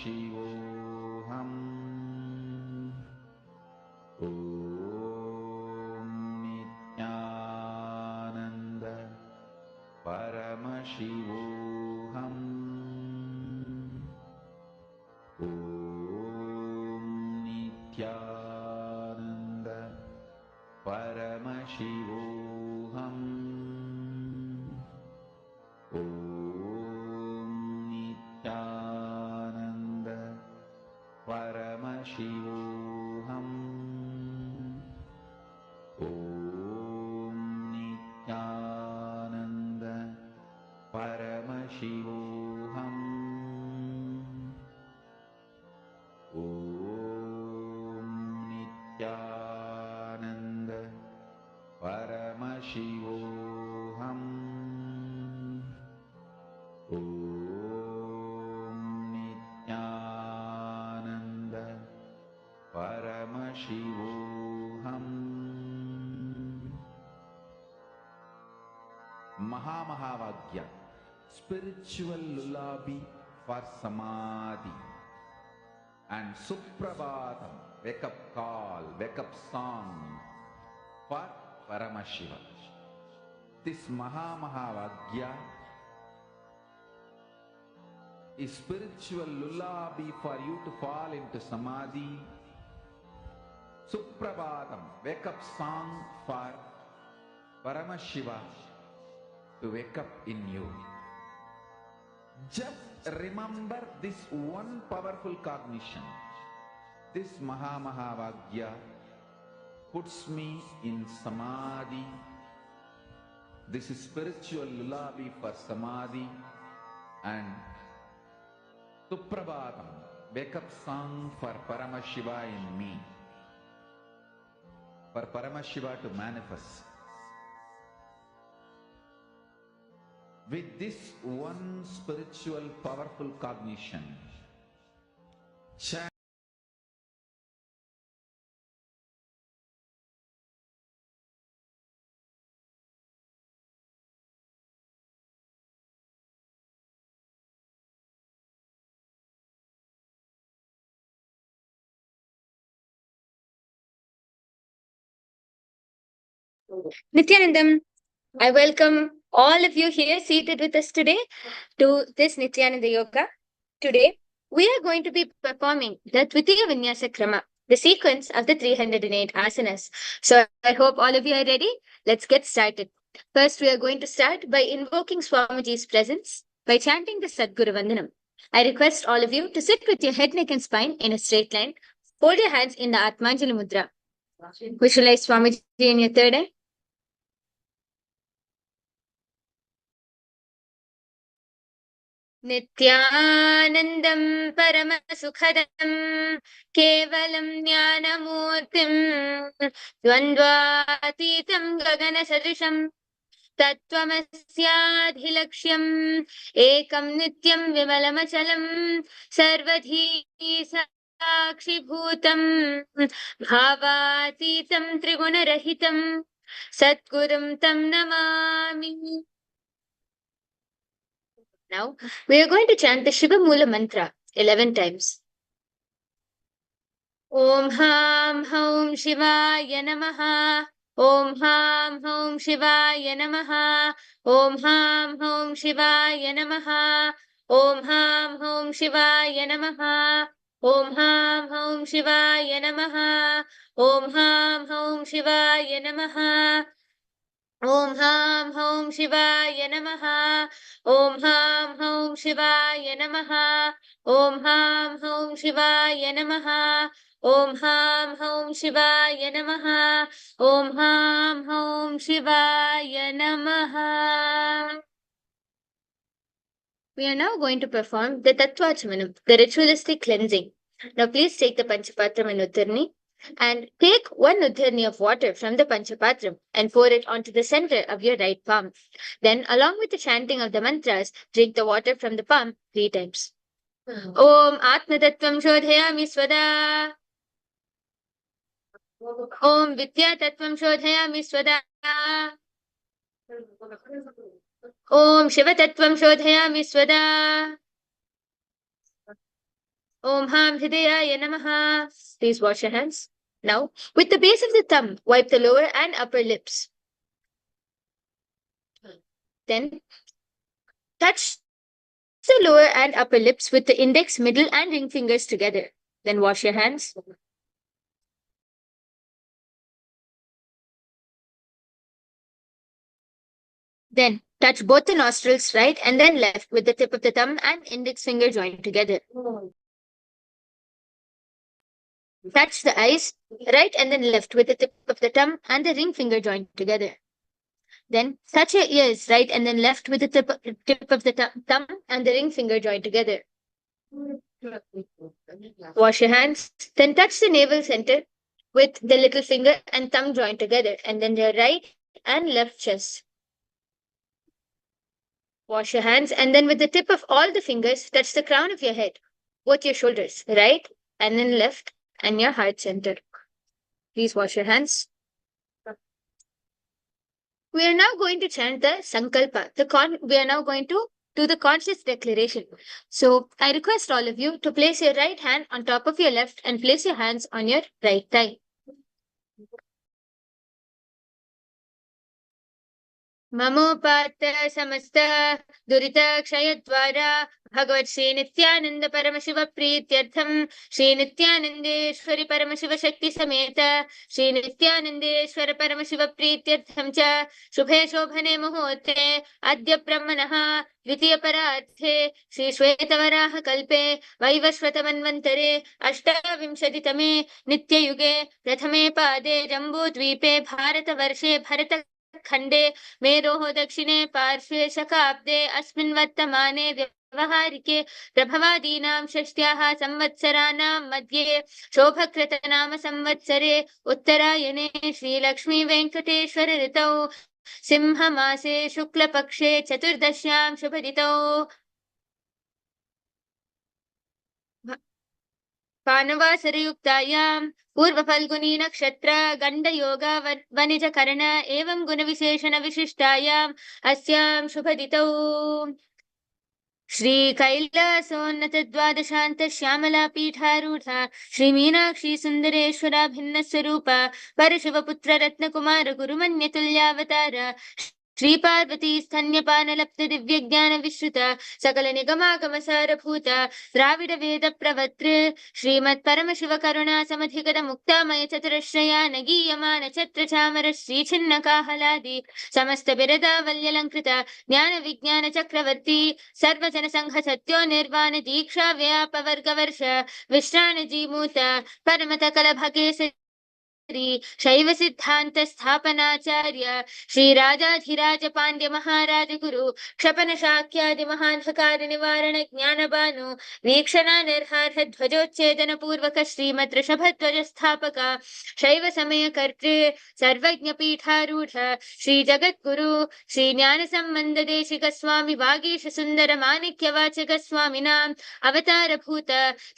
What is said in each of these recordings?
Paramashivoham. Om Nithyananda Paramashivoham. Om Nithyananda Paramashivoham. Om Nithyananda Paramashivoham. Om Nithyananda Paramashivoham. Om Nithyananda Paramashivoham. Om Nithyananda Paramashivoham. Maha spiritual lullaby for samadhi, and Suprabhatam, wake up call, wake up song for Paramashiva. This Mahavagya is spiritual lullaby for you to fall into samadhi. Suprabhatam, wake up song for Paramashiva to wake up in you. Just remember this one powerful cognition. This Mahavagya puts me in samadhi. This is spiritual lullaby for samadhi, and Suprabhatam, wake up song for Paramashiva in me, for Paramashiva to manifest. With this one spiritual powerful cognition, chant Nithyanandam, I welcome all of you here seated with us today to this Nithyananda Yoga. Today, we are going to be performing the Dvitiya Vinyasa Krama, the sequence of the 308 asanas. So I hope all of you are ready. Let's get started. First, we are going to start by invoking Swamiji's presence by chanting the Sadguru Vandanam. I request all of you to sit with your head, neck and spine in a straight line. Hold your hands in the Atmanjali Mudra. Visualize Swamiji in your third eye. नित्यानन्दं परमसुखदं केवलं ज्ञानमूर्तिं द्वन्द्वातीतं गगनसदृशं तत्त्वमस्याधिलक्ष्यम् एकं नित्यं विमलमचलं सर्वधी साक्षिभूतं भावातीतं त्रिगुणरहितं सद्गुरुं तं Namami. Now, we are going to chant the Shiva Mula mantra 11 times. Om Ham Haum Shivaya Namaha. Om Ham Haum Shivaya Namaha. Om Ham Haum Shivaya Namaha. Om Ham Haum Shivaya Namaha. Om Ham Haum Shivaya Namaha. Om Ham Haum Shivaya Namaha. Om Ham Haum Shivaya Namaha. Om Ham Haum Shivaya Namaha. Om Ham Haum Shivaya Namaha. Om Ham Haum Shivaya Namaha. Om Ham Haum Shivaya Namaha. We are now going to perform the Tattvachamanam, the ritualistic cleansing. Now please take the Panchapatram and Uttharni and take one Uttharni of water from the Panchapatram and pour it onto the center of your right palm. Then, along with the chanting of the mantras, drink the water from the palm 3 times. Om Atmatattvam Shodhayami Swada. Om Vidya Tattvam Shodhayami Swada. Om Shiva Tattvam Shodhayami Swada. Om Ham Hridayaya Namaha. Please wash your hands. Now, with the base of the thumb, wipe the lower and upper lips. Then, touch the lower and upper lips with the index, middle, and ring fingers together. Then wash your hands. Then, touch both the nostrils, right and then left, with the tip of the thumb and index finger joined together. Touch the eyes, right and then left, with the tip of the thumb and the ring finger joined together. Then touch your ears, right and then left, with the tip of the thumb and the ring finger joined together. Wash your hands. Then touch the navel center with the little finger and thumb joined together, and then your right and left chest. Wash your hands, and then with the tip of all the fingers, touch the crown of your head, both your shoulders, right and then left, and your heart center. Please wash your hands. We are now going to chant the Sankalpa. We are now going to do the conscious declaration. So I request all of you to place your right hand on top of your left and place your hands on your right thigh. ममोपात्त समस्त दुरित क्षयद्वारा भगवत् श्री नित्यानंद परमशिव प्रीत्यर्थम श्री नित्यानंदेश्वरी परमशिव शक्ति समेत श्री नित्यानंदेश्वर परमशिव प्रीत्यर्थम च शुभे शोभने मुहूर्ते अद्य ब्रह्मणः द्वितीय परार्थे श्री श्वेतवराह कल्पे वैवस्वतमन्वन्तरे अष्टाविंशतितमे नित्ययुगे प्रथमे पादे जम्बूद्वीपे भारतवर्षे भरत खंडे मेरोः दक्षिणे पार्श्वे शकाब्दे अस्मिन् वर्तमाने व्यवहारिके प्रभवादीनां षष्ट्याः संवत्सराणां मध्ये शोभकृतनाम संवत्सरे उत्तरायणे श्रीलक्ष्मी वेङ्कटेश्वर ऋतौ सिंहमासे शुक्लपक्षे चतुर्दश्यां शुभदितौ पानवासरयुक्तायां पूर्वफल्गुनी नक्षत्र गण्डयोग वनिजकरण एवं गुणविशेषण विशिष्टायाम् अस्यां शुभदितौ श्री कैलासोन्नत द्वादशान्त श्यामला पीठारूढा श्री मीनाक्षी सुन्दरेश्वरा भिन्न स्वरूप परशिवपुत्र रत्नकुमार गुरुमन्यतुल्यावतार श्री पार्वती स्तन्यपानलप्त दिव्य ज्ञान विश्रुत सकल निगमागम सारभूत द्राविड वेद प्रवक्तृ श्रीमत् परमशिव करुणा समधिगत मुक्तामय चतुरश्रया नगीयमान छत्र चामर श्री छिन्न काहलादि समस्त बिरदा वल्यलंकृत ज्ञान विज्ञान चक्रवर्ती सर्वजन संघ सत्यो निर्वाण दीक्षा व्यापवर्ग वर्ष विश्राण जीमूत परमत कलभकेसरी शैव सिद्धांत स्थापनाचार्य श्री राजाधिराज पांड्य महाराज गुरु क्षपन शाक्यादि महांधकार निवारण ज्ञान बानु वीक्षणा निर्हार ध्वजोच्छेदन पूर्वक श्रीमद ऋषभध्वज स्थापक शैव समय कर्तृ सर्वज्ञ पीठारूढ़ श्री जगत गुरु श्री ज्ञान संबंध देशिक स्वामी वागीश सुंदर माणिक्य वाचक स्वामिनां अवतार भूत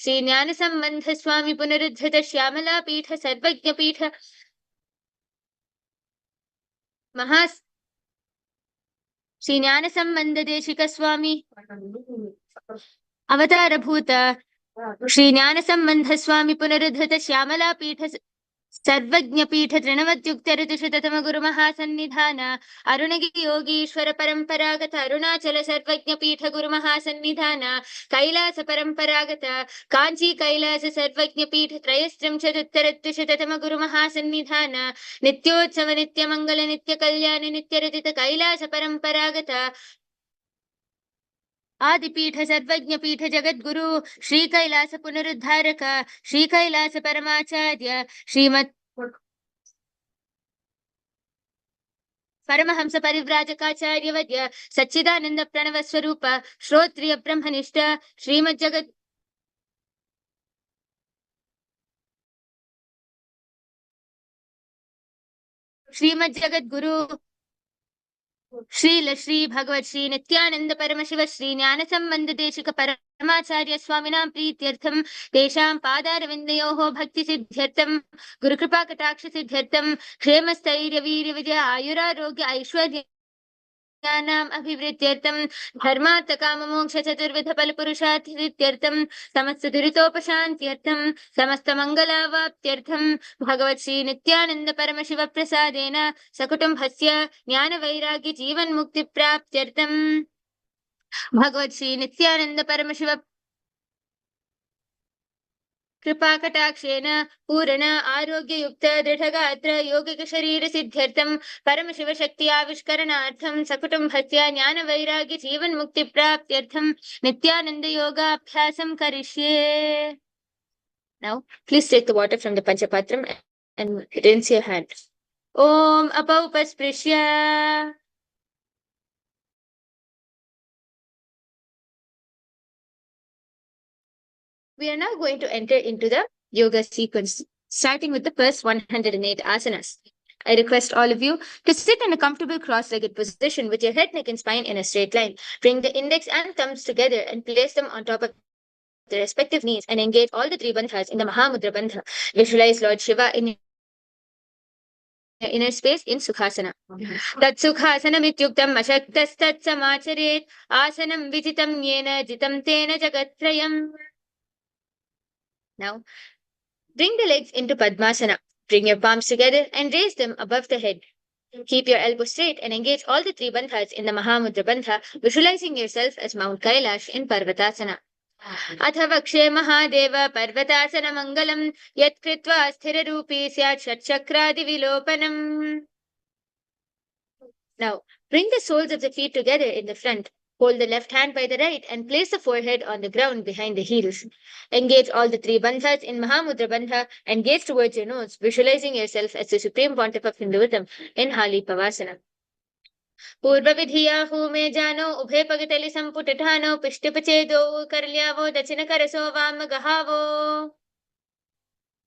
श्री ज्ञान संबंध स्वामी पुनरुद्धृत श्यामला पीठ सर्वज्ञ पीठ महा श्री ज्ञान संबंध देशिक स्वामी अवतार भूत श्री ज्ञान संबंध स्वामी पुनरुद्धृत श्यामला पीठ सर्वज्ञ पीठ तृणवद्युक्त ऋतुशततम गुरु महासन्निधान अरुणगिरि योगीश्वर परंपरागत अरुणाचल सर्वज्ञ पीठ गुरु महासन्निधान कैलास परंपरागत कांची कैलास सर्वज्ञ पीठ त्रयस्त्रिंशदुत्तरद्विशततम गुरु महासन्निधान नित्योत्सव नित्य मंगल नित्य कल्याण नित्य रतित कैलास परंपरागत आदिपीठ सर्वज्ञ पीठ जगद्गुरु श्री कैलास पुनरुद्धारक श्री कैलास परमाचार्य श्रीमत् परमहंस परिव्राजकाचार्य वद्य सच्चिदानंद प्रणव स्वरूप श्रोत्रिय ब्रह्मनिष्ठ श्रीमद् जगद्गुरु श्रील श्री भगवत श्री नित्यानंद परमशिव श्री ज्ञान संबंध देशिक परमाचार्य स्वामिनां प्रीत्यर्थम तेषां पादारविन्दयोः भक्ति सिद्ध्यर्थम गुरुकृपा कटाक्ष सिद्ध्यर्थम क्षेम स्थैर्य वीर्य विजय आयुरारोग्य ऐश्वर्य नाम अभिवृद्ध्यर्थम धर्मार्थ काम मोक्ष चतुर्विध फल पुरुषार्थित्यर्थम समस्त दुरितोपशांत्यर्थम समस्त मंगलावाप्त्यर्थम भगवत श्री नित्यानंद परम शिव प्रसादेन सकुटुंबस्य ज्ञान वैराग्य जीवन मुक्ति प्राप्त्यर्थम भगवत श्री नित्यानंद परम शिव कृपा कटाक्षेन पूर्ण आरोग्य युक्त दृढ़गात्र योगिक शरीर सिद्ध्यर्थम परम शिव शक्ति आविष्करणार्थम सकुटुंबस्य ज्ञान वैराग्य जीवन मुक्ति प्राप्त्यर्थम नित्यानंद योगाभ्यासम करिष्ये. Now, please take the water from the Panchapatram and rinse your hand. Om apaupasprisya. We are now going to enter into the yoga sequence, starting with the first 108 asanas. I request all of you to sit in a comfortable cross-legged position with your head, neck, and spine in a straight line. Bring the index and thumbs together and place them on top of the respective knees and engage all the three bandhas in the Maha Mudra Bandha. Visualize Lord Shiva in your inner space in Sukhasana. Tat Sukhasanam ityuktam ashaktastat samacharet asanam vijitam yena jitam tena jagattrayam. Now, bring the legs into Padmasana. Bring your palms together and raise them above the head. Keep your elbows straight and engage all the three bandhas in the Mahamudra Bandha, visualizing yourself as Mount Kailash in Parvatasana. Atha vakshe Mahadeva Parvatasana Mangalam Yat Kritva Asthira Rupi Syat Shatchakradi Vilopanam. Now, bring the soles of the feet together in the front. Hold the left hand by the right and place the forehead on the ground behind the heels. Engage all the three bandhas in Mahamudra Bandha and gaze towards your nose, visualizing yourself as the Supreme Pontiff of Hinduism in Hali Pavasana. Purva vidhiya hume jano ubhe pagatali samputadhano pishtipachedho karlyavo dachina karaso vamagahavo.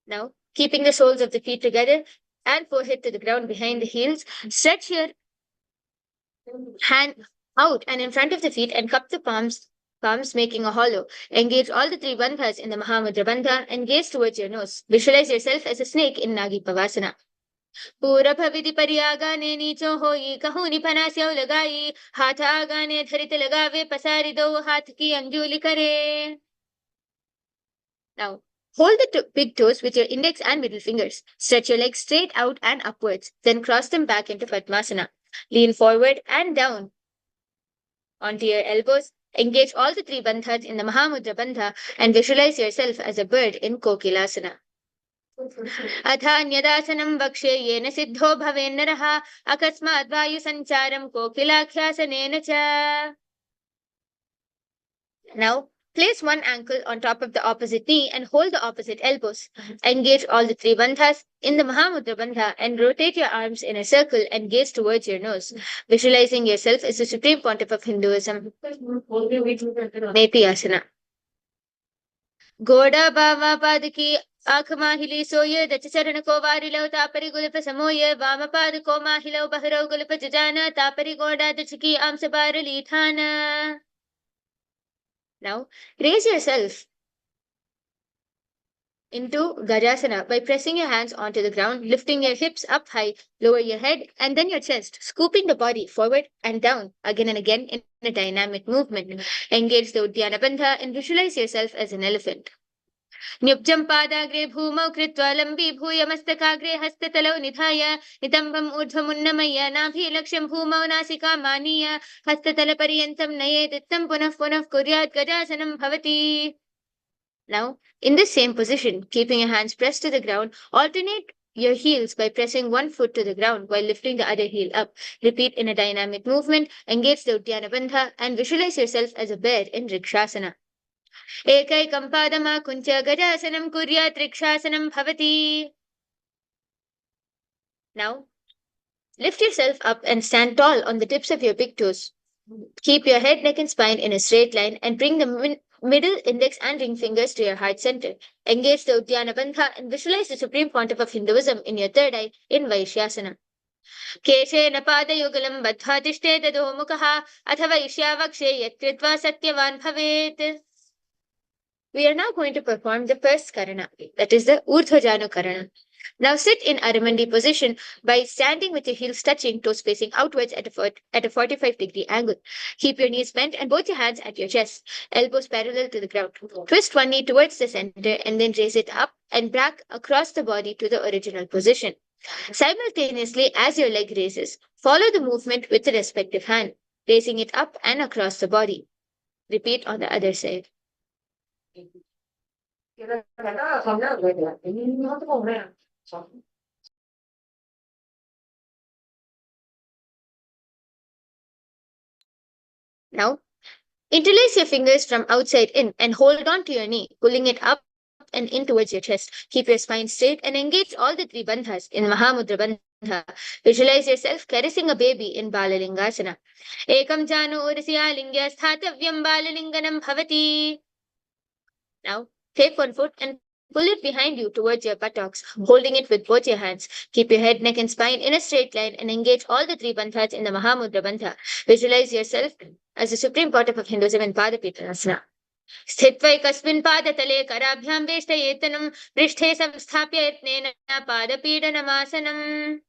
Now, keeping the soles of the feet together and forehead to the ground behind the heels, stretch your hand out and in front of the feet and cup the palms making a hollow. Engage all the three bandhas in the Mahamudra Bandha and gaze towards your nose. Visualize yourself as a snake in Nagi Pavasana. Purabha vidhi pariyagane nicho hoi kahuni panasyav lagai hatha agane dharit lagave pasari do hath ki anjuli kare. Now, hold the big toes with your index and middle fingers. Stretch your legs straight out and upwards. Then cross them back into Padmasana. Lean forward and down onto your elbows. Engage all the three bandhas in the Mahamudra Bandha and visualize yourself as a bird in KAILASA. Athanyadasanam vakshe yena siddho bhavennaraha akasmat vayu sancharam kokilakhyasana cha. Now, place one ankle on top of the opposite knee and hold the opposite elbows. Engage all the three bandhas in the Mahamudra Bandha and rotate your arms in a circle and gaze towards your nose, visualizing yourself as the Supreme Pontiff of Hinduism. Nithyananda. Goda Bhava Padaki Akhamahili Soya Dachacharan Kovarilo Tapari Gulpa Samoya Vamapad Komahilo Baharo Gulpa Jajana Tapari Goda Dachiki Amsabarali Thana. Now, raise yourself into Gajasana by pressing your hands onto the ground, lifting your hips up high, lower your head and then your chest, scooping the body forward and down again and again in a dynamic movement. Engage the Uddiyana Bandha and visualize yourself as an elephant. Nyupjam padagre bhumau kritva lambi bhuya mastakagre hastatalau nidhaya nitambam urdhvamunnamaya nabhi laksham bhumau nasika maniya hastatala pariyantam nayedittam punah kuryat gajasanam bhavati. Now, in the same position, keeping your hands pressed to the ground, alternate your heels by pressing one foot to the ground while lifting the other heel up. Repeat in a dynamic movement, engage the Uddiyana Bandha and visualize yourself as a bear in Rikshasana. Ekaikam padama kuncha gajasanam kuryat Rikshasana bhavati. Now, lift yourself up and stand tall on the tips of your big toes. Keep your head, neck and spine in a straight line and bring the middle, index and ring fingers to your heart center. Engage the Uddiyana Bandha and visualize the Supreme Pontiff of Hinduism in your third eye in Vaishyasana. Keshena padayugalam badhva tishte tado mukha athava ishyavakshe yat kritva satyavan bhavet. We are now going to perform the first karana, that is the Urdhva Janu Karana. Now sit in Aramandi position by standing with your heels touching, toes facing outwards at a 45-degree angle. Keep your knees bent and both your hands at your chest, elbows parallel to the ground. Twist one knee towards the center and then raise it up and back across the body to the original position. Simultaneously, as your leg raises, follow the movement with the respective hand, raising it up and across the body. Repeat on the other side. Now, interlace your fingers from outside in and hold on to your knee, pulling it up and in towards your chest. Keep your spine straight and engage all the three bandhas in Maha Mudra Bandha. Visualize yourself caressing a baby in Balalingasana. Ekam janu urasya lingya sthatavyam balalinganam bhavati. Now, take one foot and pull it behind you towards your buttocks, holding it with both your hands. Keep your head, neck, and spine in a straight line and engage all the three bandhas in the Mahamudra Bandha. Visualize yourself as the supreme pontiff of Hinduism in Padapitranasana. स्थित्वैकस्मिन् पादतले कराभ्यां वेष्टयेतनं पृष्ठे संस्थाप्य यत्नेन पादपीडनमासनम्.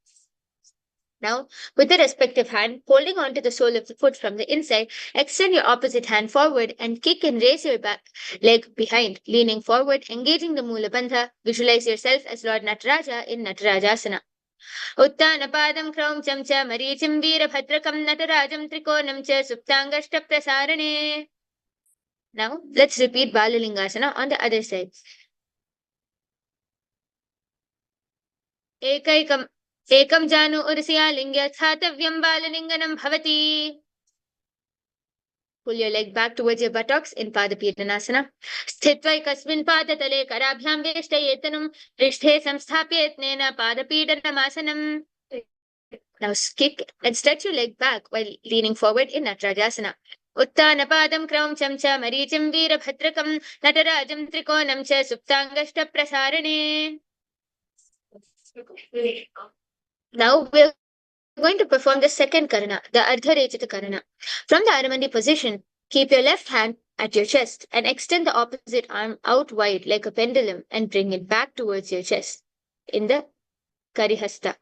Now, with the respective hand, holding onto the sole of the foot from the inside, extend your opposite hand forward and kick and raise your back leg behind, leaning forward, engaging the Mula Bandha. Visualize yourself as Lord Nataraja in Natarajasana. Uttanapadam kraumcham cha maricim veerabhadrakam natarajam trikonam cha suptangashta prasarane. Now, let's repeat Balalingasana on the other side. Ekaikam Ekam janu urasya lingya sthatavyam balalinganam bhavati. Pull your leg back towards your buttocks in Padapirtanasana. Sthitva kasmin padatale karabhyam veshtayetanam prishthe samsthapya yatnena padapidanamasana. Now kick and stretch your leg back while leaning forward in Natarajasana. Uttanapadam kraumcham cha maricim veerabhadrakam natarajam trikonam cha suptangashta prasarane. Now we're going to perform the second karana, the Ardharechita karana. From the Aramandi position, keep your left hand at your chest and extend the opposite arm out wide like a pendulum and bring it back towards your chest in the Karihasta.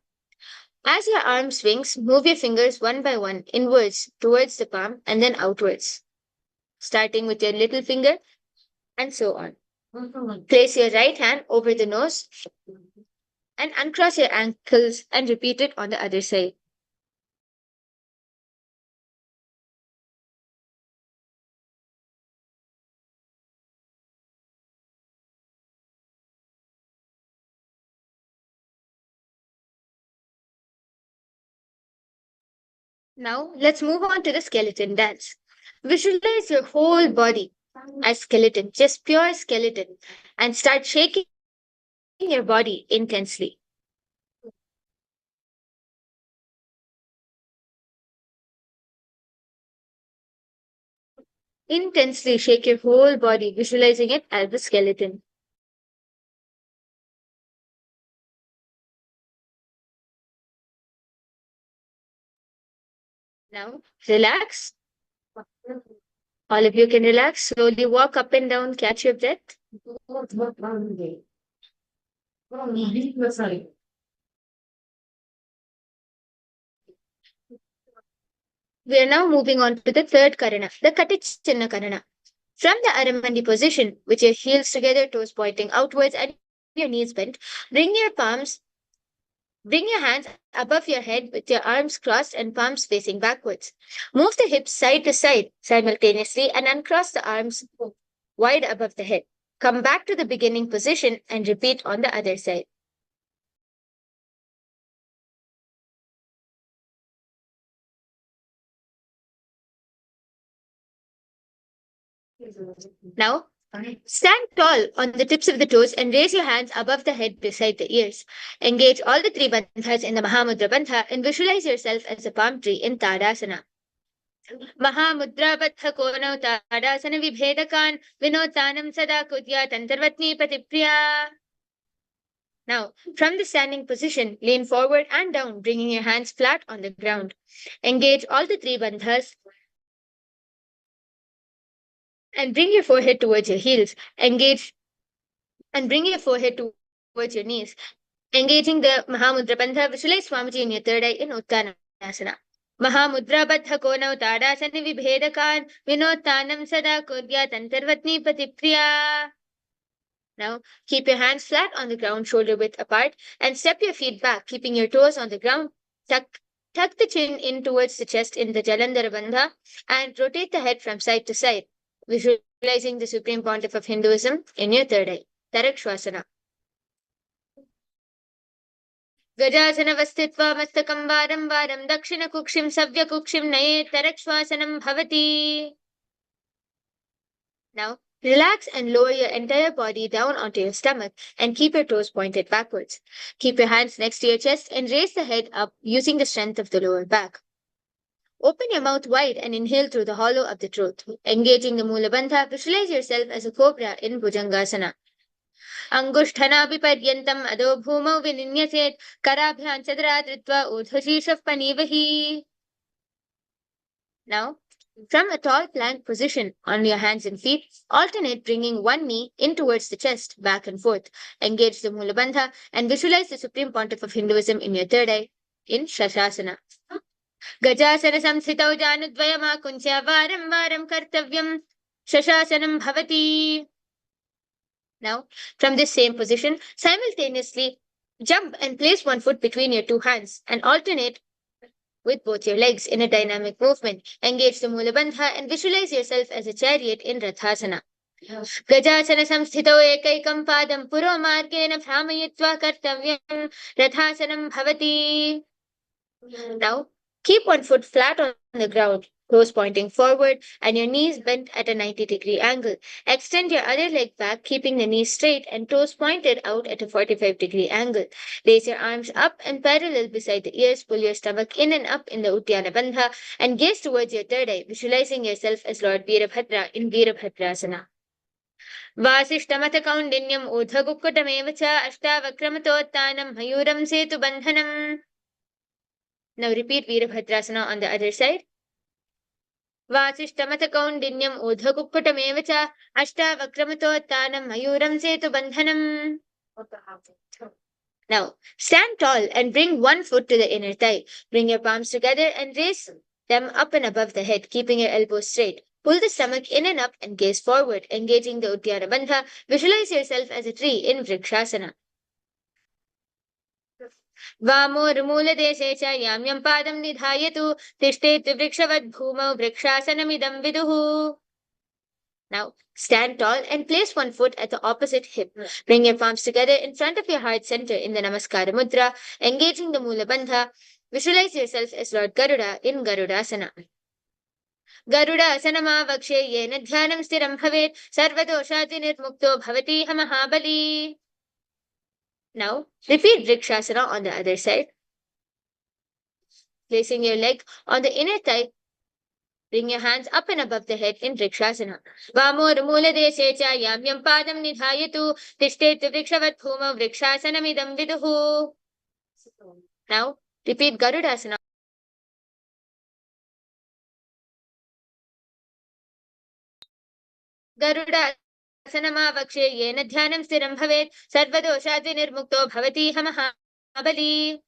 As your arm swings, move your fingers one by one inwards towards the palm and then outwards, starting with your little finger and so on. Place your right hand over the nose and uncross your ankles and repeat it on the other side. Now, let's move on to the skeleton dance. Visualize your whole body as skeleton, just pure skeleton, and start shaking your body intensely. Intensely shake your whole body, visualizing it as the skeleton. Now, relax. All of you can relax. Slowly walk up and down, catch your breath. We are now moving on to the third karana, the Katichinna karana. From the Aramandi position, with your heels together, toes pointing outwards and your knees bent, bring your hands above your head with your arms crossed and palms facing backwards. Move the hips side to side simultaneously and uncross the arms wide above the head. Come back to the beginning position and repeat on the other side. Now, stand tall on the tips of the toes and raise your hands above the head beside the ears. Engage all the three bandhas in the Mahamudra Bandha and visualize yourself as a palm tree in Tadasana. Mahamudra Bandha Kono Tadasana Vibhedakan Vinotanam Sada Kudya Tantarvatni Patipriya. Now, from the standing position, lean forward and down, bringing your hands flat on the ground. Engage all the three bandhas and bring your forehead towards your heels. Engage and bring your forehead towards your knees. Engaging the Mahamudra Bandha, visualize Swamiji in your third eye in Uttanasana. Mahamudra Bandha Konau Tadasani Vibhedakan Vinottanam Sada Kurya Tantarvatni Patipriya. Now, keep your hands flat on the ground, shoulder width apart, and step your feet back, keeping your toes on the ground. Tuck the chin in towards the chest in the Jalandhara Bandha, and rotate the head from side to side, visualizing the Supreme Pontiff of Hinduism in your third eye. Tarakshvasana. गजासनवस्थित्वा मस्तकं वारं वारं दक्षिणकुक्षिं सव्यकुक्षिं नयेत् तरक्श्वासनं भवति. Now, relax and lower your entire body down onto your stomach and keep your toes pointed backwards. Keep your hands next to your chest and raise the head up using the strength of the lower back. Open your mouth wide and inhale through the hollow of the throat. Engaging the Mula Bandha, visualize yourself as a cobra in Bhujangasana. अंगुष्ठनाभिपर्यन्तम् अधो भूमौ विनिन्यसेत् कराभ्यां चतुरा धृत्वा ऊर्ध्वशीर्षः पनीवहि. Now, from a tall plank position on your hands and feet, alternate bringing one knee in towards the chest, back and forth. Engage the Mula Bandha and visualize the Supreme Pontiff of Hinduism in your third eye in Shashasana. Gajasana samsthitau janudvayamakuncha varam varam kartavyam Shashasanam bhavati. Now, from this same position, simultaneously jump and place one foot between your two hands and alternate with both your legs in a dynamic movement. Engage the Mula Bandha and visualize yourself as a chariot in Rathasana. Gajasana samsthitau ekaikam padam puro margena bhramayitva kartavyam Rathasanam bhavati. Now, keep one foot flat on the ground, toes pointing forward and your knees bent at a 90-degree angle. Extend your other leg back, keeping the knees straight and toes pointed out at a 45-degree angle. Raise your arms up and parallel beside the ears. Pull your stomach in and up in the Uddiyana Bandha and gaze towards your third eye, visualizing yourself as Lord Veerabhadra in Veerabhadrasana. Vasishtamata kaundinyam udhagukkutameva cha ashtavakramatottanam mayuram setu bandhanam. Now repeat Veerabhadrasana on the other side. Vasishtamata kaundinyam udhagukkutameva cha ashtavakramatottanam mayuram setu bandhanam. Now, stand tall and bring one foot to the inner thigh. Bring your palms together and raise them up and above the head, keeping your elbows straight. Pull the stomach in and up and gaze forward, engaging the Uddiyana Bandha. Visualize yourself as a tree in Vrikshasana. वामोर्मूलदेशे च यां यं पादं निधायतु तिष्ठेत् वृक्षवद् भूमौ वृक्षासनमिदं विदुः. Now, stand tall and place one foot at the opposite hip. Bring your palms together in front of your heart center in the Namaskara Mudra, engaging the Mula Bandha. Visualize yourself as Lord Garuda in Garudasana. Garudasanamavakshe yena dhyanam stiram bhavet sarvadoshati nirmukto bhavati mahabali. Now, repeat Vrikshasana on the other side. Placing your leg on the inner thigh, bring your hands up and above the head in Vrikshasana. Vamormooladeshe cha yam yam padam nidhayatu tishtet vrikshavat bhumau vrikshasanamidam viduhu. Now, repeat Garudasana. Garudasanamavakshe yena dhyanam stiram bhavet sarvadoshati nirmukto bhavati mahabali.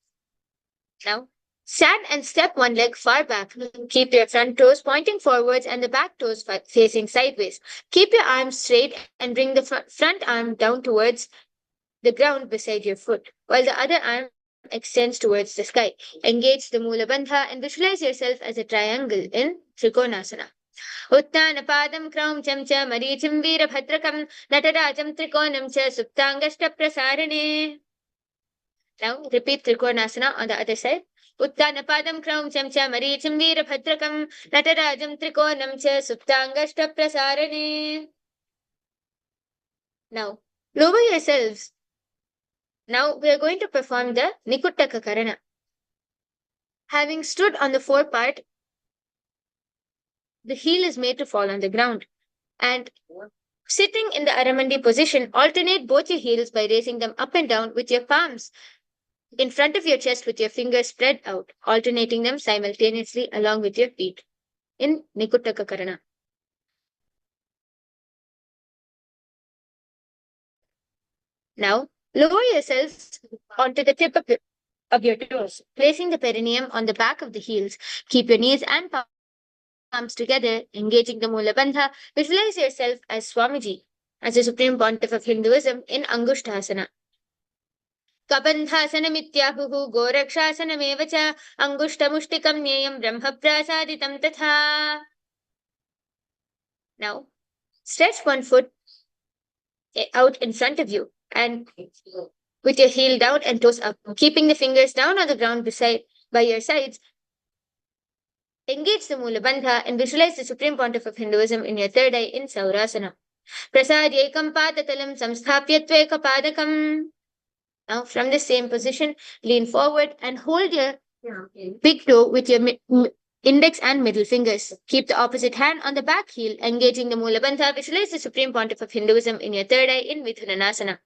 Now, stand and step one leg far back. Keep your front toes pointing forwards and the back toes facing sideways. Keep your arms straight and bring the front arm down towards the ground beside your foot, while the other arm extends towards the sky. Engage the Mula Bandha and visualize yourself as a triangle in Trikonasana. Uttanapadam kraumcham cha marichim veerabhadrakam natarajam trikonam cha suptangashta prasarane. Now repeat Trikonasana on the other side. Uttanapadam kraumcham cha marichim veerabhadrakam natarajam trikonam cha suptangashta prasarane. Now lower yourselves. Now we are going to perform the Nikuttaka Karana. Having stood on the forepart, the heel is made to fall on the ground. And sitting in the Aramandi position, alternate both your heels by raising them up and down with your palms in front of your chest with your fingers spread out, alternating them simultaneously along with your feet in Nikuttaka Karana. Now, Lower yourselves onto the tip of your toes, placing the perineum on the back of the heels. Keep your knees and palms together, engaging the Mula Bandha. Visualize yourself as Swamiji, as the Supreme Pontiff of Hinduism in Angushthasana. कबन्धासनमित्याहुः गोरक्षासनमेव च अङ्गुष्ठमुष्टिकं ज्ञेयं ब्रह्मप्रासादितं तथा. Now, stretch one foot out in front of you and with your heel down and toes up, keeping the fingers down on the ground by your sides. Engage the Mula Bandha and visualize the Supreme Pontiff of Hinduism in your third eye in Saurasana. Prasadyekam padatalam samsthapya tvekapadakam. Now, from the same position, lean forward and hold your big toe with your index and middle fingers. Keep the opposite hand on the back heel, engaging the Mula Bandha. Visualize the Supreme Pontiff of Hinduism in your third eye in Midhunanasana.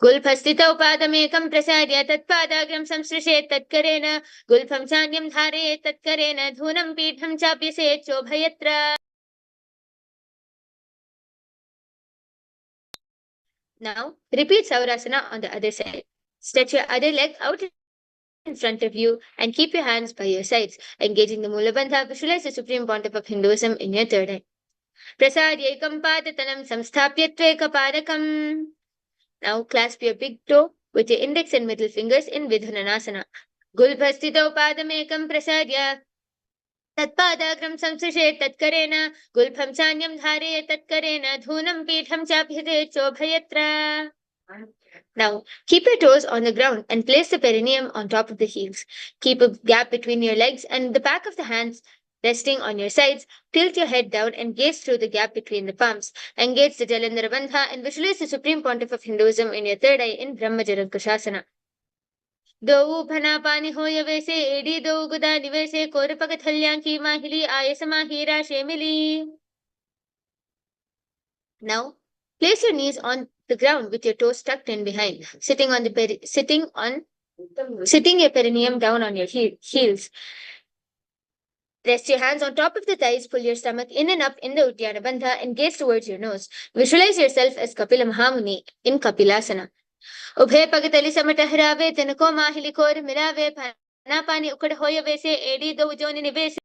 Gulphastitau padamekam prasadya tatpadagram samsrishet tatkarena gulpham chanyam dhare tatkarena dhunam pitham chapyaset chobhayatra. Now, repeat Saurasana on the other side. Stretch your other leg out in front of you and keep your hands by your sides. Engaging the Mula Bandha, visualize the Supreme Pontiff of Hinduism in your third eye. Prasadyekam padatanam samsthapya tvekapadakam. Now, clasp your big toe with your index and middle fingers in Vidhananasana. Gulbhastitau padamekam prasadya तत्पादाग्रं संसृशेत् तत्करेण गुल्फं चान्यं धारयेत् तत्करेण धूनं पीठं चाभ्यते चोभयत्र. Now, keep your toes on the ground and place the perineum on top of the heels. Keep a gap between your legs and the back of the hands resting on your sides. Tilt your head down and gaze through the gap between the palms. Engage the Jalandhara Bandha and visualize the Supreme Pontiff of Hinduism in your third eye in Brahmajarankushasana. दो फना पानी हो यवैसे AD दो गुदा निवैसे कोरपक थल्यांकी माहिली आयसमा हीरा शेमिली. Now, place your knees on the ground with your toes tucked in behind, sitting your perineum down on your heels. Rest your hands on top of the thighs, pull your stomach in and up in the Uddiyana Bandha and gaze towards your nose. Visualize yourself as Kapila Mahamuni in Kapilasana. उभय पगतली समटहरावे तनको माहिली core मिरावे फना पानी उकड़ होय वैसे AD दो जोनि निवेश.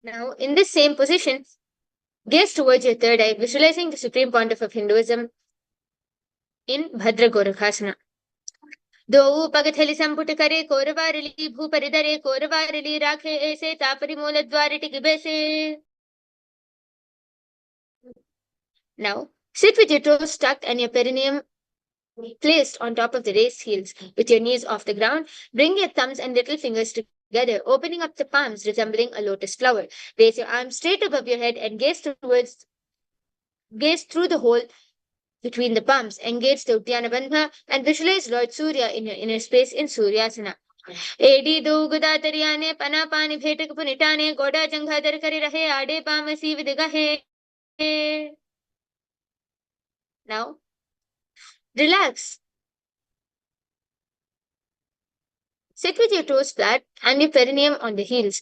Now, in this same position, gaze towards your third eye, visualizing the Supreme Pontiff of Hinduism in Bhadra Gorakhasana. दो पगथली संपुट करे कोरवारली भूपरिधरे कोरवारली राखे ऐसे तापरि मूल द्वार टिक बैसे. Now, sit with your toes tucked and your perineum placed on top of the raised heels. With your knees off the ground, bring your thumbs and little fingers together, opening up the palms resembling a lotus flower. Raise your arms straight above your head and gaze through the hole between the palms. Engage the Uddiyana Bandha and visualize Lord Surya in your inner space in Suryasana. एडी दो गुदा तरियाने पना पानी भेटक पुनिटाने गोडा जंघादर करे रहे आडे पामसी विदगहे. Now, relax. Sit with your toes flat and your perineum on the heels.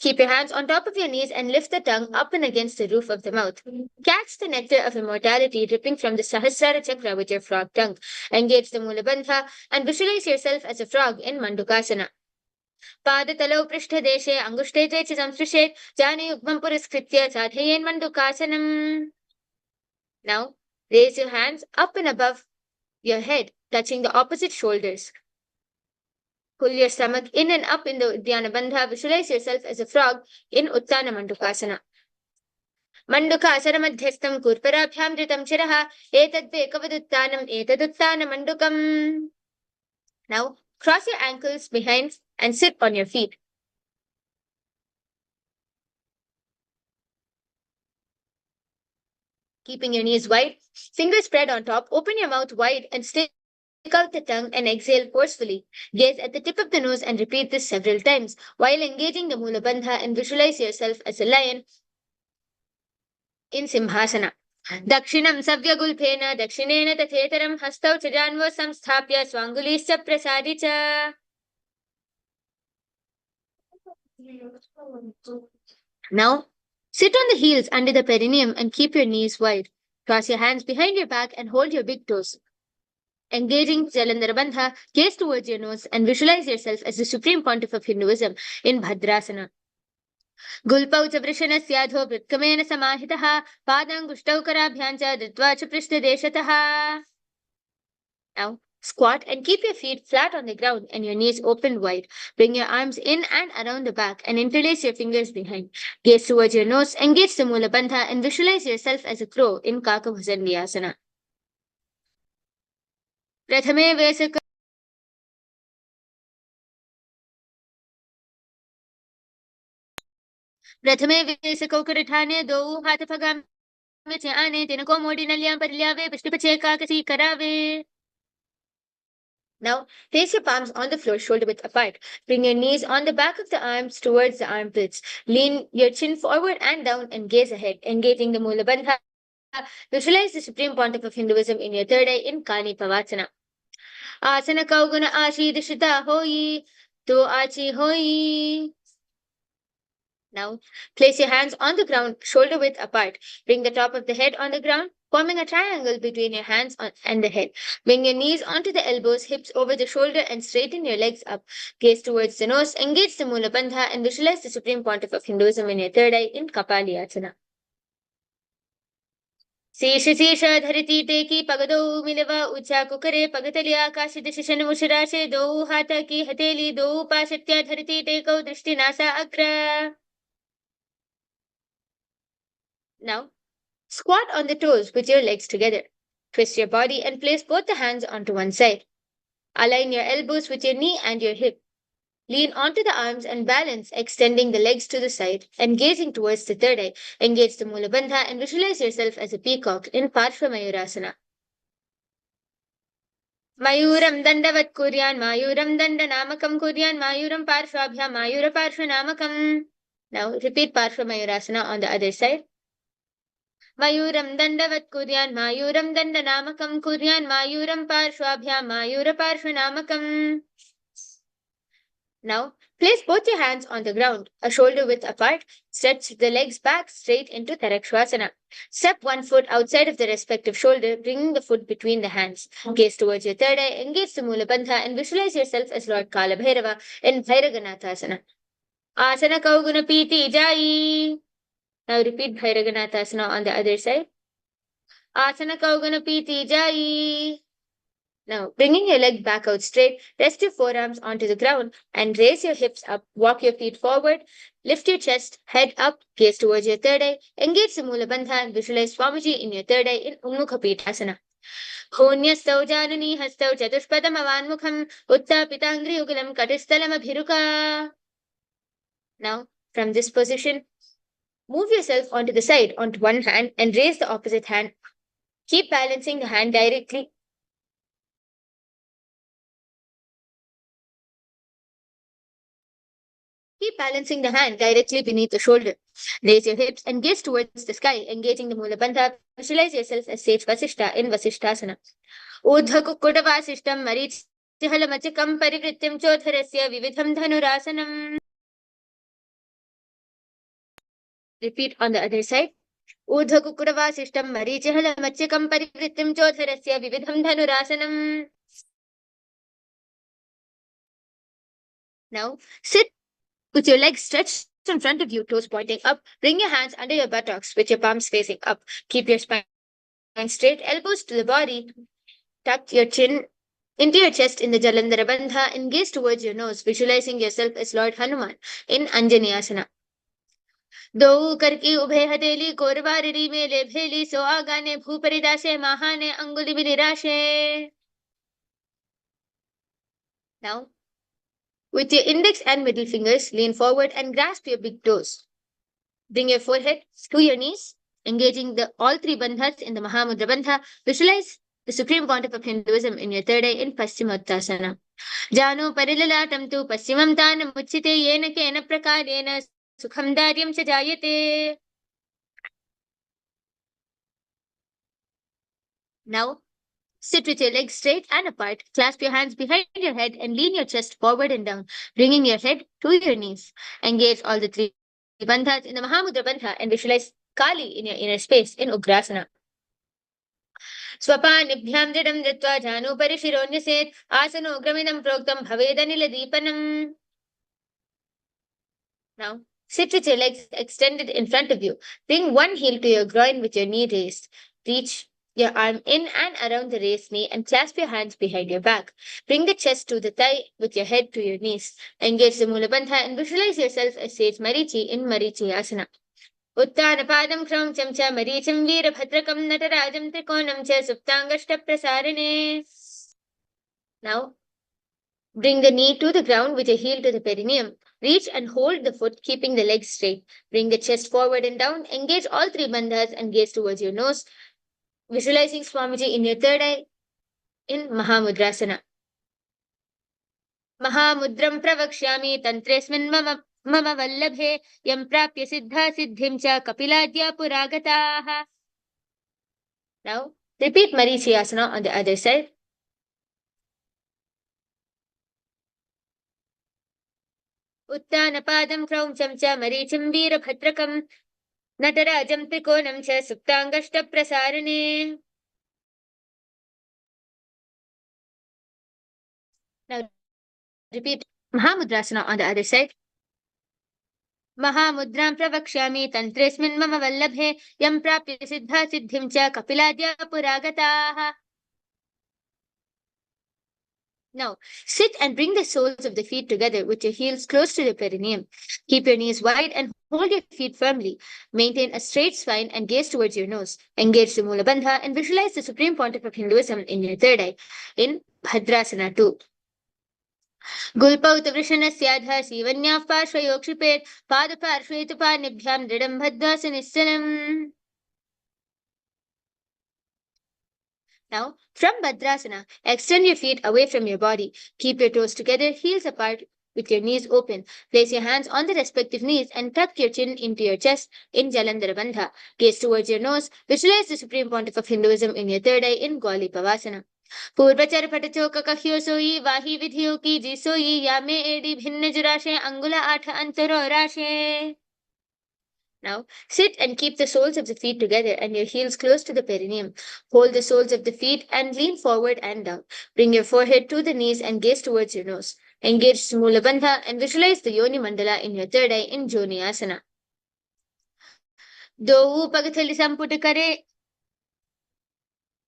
Keep your hands on top of your knees and lift the tongue up and against the roof of the mouth. Catch the nectar of immortality dripping from the Sahasrara Chakra with your frog tongue. Engage the Mula Bandha and visualize yourself as a frog in Mandukasana. Padatalau Prishtha Deshe Angushte Ch Samsrishet Jani Yugmam Puraskritya Sadhayen Mandukasanam. Now, raise your hands up and above your head, touching the opposite shoulders. Pull your stomach in and up in the Uddiyana Bandha. Visualize yourself as a frog in Uttana Mandukasana. Mandukasana madhyastam kurparabhyam dhritam chiraha etadve kavaduttanam etaduttana mandukam. Now, cross your ankles behind and sit on your feet. Keeping your knees wide, fingers spread on top, open your mouth wide and stick out the tongue and exhale forcefully. Gaze at the tip of the nose and repeat this several times while engaging the Mula Bandha and visualize yourself as a lion in Simhasana. Dakshinam savyagulphena dakshinena tathetaram hastau chajanvo samsthapya swangulischa prasadicha. Now, sit on the heels under the perineum and keep your knees wide. Cross your hands behind your back and hold your big toes. Engaging Jalandhara Bandha, gaze towards your nose and visualize yourself as the supreme pontiff of Hinduism in Bhadrasana. Gulpau च वृषणस्याधो वृत्कमेन समाहितः पादाङ्गुष्टौ कराभ्यां च धृत्वा च पृष्ठदेशतः. Now, squat and keep your feet flat on the ground and your knees open wide. Bring your arms in and around the back and interlace your fingers behind. Gaze towards your nose, engage the Mula Bandha and visualize yourself as a crow in Kakabhujan Asana. Prathame Vesaka प्रथमे वेसकौ करठाने दो हाथ पगामे चे आने तिनको मोड़ी नलियां पर लियावे पृष्ठ पछे काकसी करावे. Now, place your palms on the floor, shoulder width apart. Bring your knees on the back of the arms towards the armpits. Lean your chin forward and down and gaze ahead, engaging the Mula Bandha. Visualize the supreme pontiff of Hinduism in your third eye in Kani Pavachana. Asana kauguna ashi dishita hoi, to achi hoi. Now, place your hands on the ground, shoulder width apart. Bring the top of the head on the ground, forming a triangle between your hands and the head. Bring your knees onto the elbows, hips over the shoulder, and straighten your legs up. Gaze towards the nose, engage the Mula Bandha, and visualize the supreme pontiff of Hinduism in your third eye in Kapali Asana. शेष शेष धरती टेकी पगदो मिलवा ऊंचा कुकरे पगतली आकाश दिश शनमुशराशे दो हाथ की हथेली दो पाशत्या धरती टेको दृष्टि नासा अग्र. Now, squat on the toes with your legs together. Twist your body and place both the hands onto one side. Align your elbows with your knee and your hip. Lean onto the arms and balance, extending the legs to the side and gazing towards the third eye. Engage the Mula Bandha and visualize yourself as a peacock in Parshva Mayurasana. Mayuram dandavat kuryan, Mayuram dandanamakam kuryan, Mayuram parshvabhya, Mayura parshvanamakam. Now repeat Parshva Mayurasana on the other side. Mayuram dandavat kuryan, Mayuram dandanamakam kuryan, Mayuram parshvabhya, Mayura parshvanamakam. Now, place both your hands on the ground, a shoulder width apart. Stretch the legs back straight into Tarakshvasana. Step one foot outside of the respective shoulder, bringing the foot between the hands. Gaze towards your third eye, engage the Mula Bandha, and visualize yourself as Lord Kala Bhairava in Bhairaganathasana. Asana Kauguna Piti Jai. Now repeat Bhairaganathasana on the other side. Asana Kauguna Piti Jai. Now, bringing your leg back out straight, rest your forearms onto the ground and raise your hips up. Walk your feet forward, lift your chest, head up, gaze towards your third eye, engage the Mula Bandha and visualize Swamiji in your third eye in Ummukha Pitasana. Khonyastau janani hastau chatushpadam avanmukham uttapitangri ugulam katistalam abhiruka. Now, from this position, move yourself onto the side, onto one hand and raise the opposite hand. Keep balancing the hand directly. Keep balancing the hand directly beneath the shoulder. Raise your hips and gaze towards the sky, engaging the Mula Bandha. Visualize yourself as Sage Vasishta in Vasishtasana. Urdhva Kukkuta Vasishtam Marichihalamachikam Parivrityam Chodharasya Vividham Dhanurasanam. Repeat on the other side. Urdhva Kukkuta Vasishtam Marichihalamachikam Parivrityam Chodharasya Vividham Dhanurasanam. Now, sit with your legs stretched in front of you, toes pointing up. Bring your hands under your buttocks with your palms facing up. Keep your spine straight, elbows to the body. Tuck your chin into your chest in the Jalandhara Bandha and gaze towards your nose, visualizing yourself as Lord Hanuman in Anjaneyasana. दो करके उभे हथेली कोरबारी मेले भेली सो आगाने भूपरिदासे महाने अंगुली विनिराशे. Now, with your index and middle fingers, lean forward and grasp your big toes. Bring your forehead to your knees, engaging all three bandhas in the Mahamudra Bandha. Visualize the supreme pontiff of Hinduism in your third eye in Paschimottasana. Janu parilalatam tu paschimam tanam uchite yena kena prakarena sukham daryam cha jayate. Now, sit with your legs straight and apart. Clasp your hands behind your head and lean your chest forward and down, bringing your head to your knees. Engage all the three bandhas in the Mahamudra Bandha and visualize Kali in your inner space in Ugrasana. स्वपानिभ्यां दृढं धृत्वा जानुभरि शिरोन्यसेत् आसनोग्रमिदं प्रोक्तं भवेदनिलदीपनम्. Now, sit with your legs extended in front of you. Bring one heel to your groin with your knee raised. Reach your arm in and around the raised knee and clasp your hands behind your back. Bring the chest to the thigh with your head to your knees. Engage the Mula Bandha and visualize yourself as Sage Marichi in Marichi Asana. उत्तानपादं क्रौञ्चं च मरीचिं वीरभद्रकं नटराजं त्रिकोणं च सुप्ताङ्गष्टप्रसारिणे. Now, bring the knee to the ground with your heel to the perineum. Reach and hold the foot, keeping the legs straight. Bring the chest forward and down. Engage all three bandhas and gaze towards your nose. Visualizing Swamiji in your third eye in Mahamudrasana. Mahamudram pravakshyami tantresmin mama vallabhe yam prapya siddha siddhim cha kapiladya puragataha. Now, repeat Marichi Asana on the other side. उत्तानपादं क्रौञ्चं च मरीचिं वीरभद्रकं नटराजं त्रिकोणं च सुप्ताङ्गष्टप्रसारिणे. Now repeat Mahamudrasana on the other side. महामुद्रां प्रवक्ष्यामि तन्त्रेऽस्मिन् मम वल्लभे यं प्राप्य सिद्धा सिद्धिं च कपिलाद्या पुरागताः. Now, sit and bring the soles of the feet together with your heels close to the perineum. Keep your knees wide and hold your feet firmly. Maintain a straight spine and gaze towards your nose. Engage the Mula Bandha and visualize the Supreme Pontiff of Hinduism in your third eye in Bhadrasana 2. गुल्पौत वृषणस्याधः सीवन्याः पार्श्वयोः क्षिपेत् पादपार्श्वे तु पाणिभ्यां दृढं बद्ध्वा निश्चलम्. Now, from Bhadrasana, extend your feet away from your body. Keep your toes together, heels apart, with your knees open. Place your hands on the respective knees and tuck your chin into your chest in Jalandhara Bandha. Gaze towards your nose. Visualize the Supreme Pontiff of Hinduism in your third eye in Gauli Pavasana. पूर्वचर पटचोक कहियो सोई वाही विधियो की जी सोई या में AD भिन्न जुराशे अंगुला आठ अंतरो राशे. Now, sit and keep the soles of the feet together and your heels close to the perineum. Hold the soles of the feet and lean forward and down. Bring your forehead to the knees and gaze towards your nose. Engage Mula Bandha and visualize the Yoni Mandala in your third eye in Joni Asana. दो पगथली संपुट करे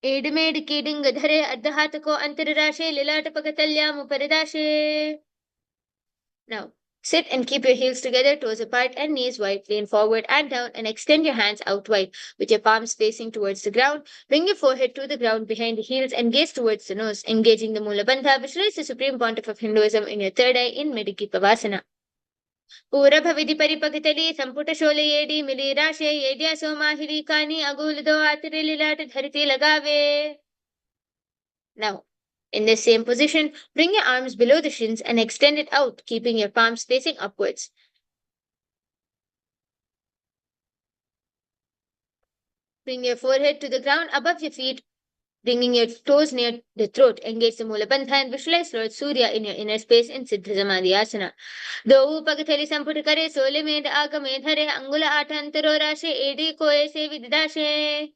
एडमेड कीडिंग धरे अर्ध हाथ को अंतरराशे लिलाट पगतल्याम उपरदाशे. Now, sit and keep your heels together, toes apart and knees wide. Lean forward and down and extend your hands out wide with your palms facing towards the ground. Bring your forehead to the ground behind the heels and gaze towards the nose. Engaging the Mula Bandha, visualize the Supreme Pontiff of Hinduism in your third eye in Meditative Pavasana. पूरभविधि परिपगतली संपुट शोलयेडी मिली राशे येड्या सोमाहिरी कानी अगुल दो आतरे लिलाट धरती लगावे. Now, in the same position, bring your arms below the shins and extend it out, keeping your palms facing upwards. Bring your forehead to the ground above your feet, bringing your toes near the throat. Engage the Mula Bandha and visualize Lord Surya in your inner space in Siddha Samadhi Asana. दो पगथली संपुट करे सोले made आगमे धरे अंगुल आठ अंतरो राशे AD कोए से विदाशे.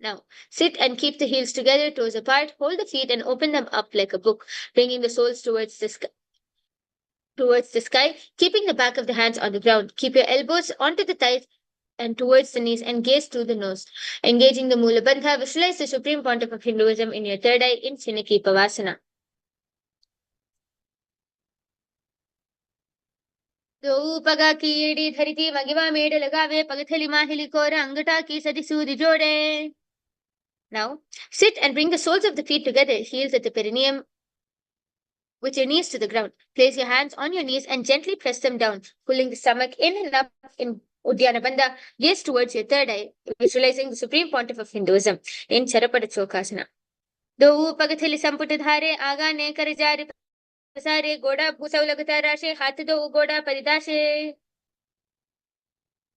Now, sit and keep the heels together, toes apart. Hold the feet and open them up like a book, bringing the soles towards the sky, keeping the back of the hands on the ground. Keep your elbows onto the thighs and towards the knees and gaze through the nose. Engaging the Mula Bandha, visualize the Supreme Pontiff of Hinduism in your third eye in Chinaki Pavasana. दो पगा की AD धरती मगिवा made लगावे पगथली माहिली core अंगटा की सदी सूदी जोड़े. Now, sit and bring the soles of the feet together, heels at the perineum with your knees to the ground. Place your hands on your knees and gently press them down, pulling the stomach in and up in Uddiyana Bandha. Gaze towards your third eye, visualizing the Supreme Pontiff of Hinduism in Charapada Chokasana. दो पगथली संपुट धारे आगा ने कर जारे पसारे गोड़ा भूसव लगता राशे हाथ दो गोड़ा परिदाशे.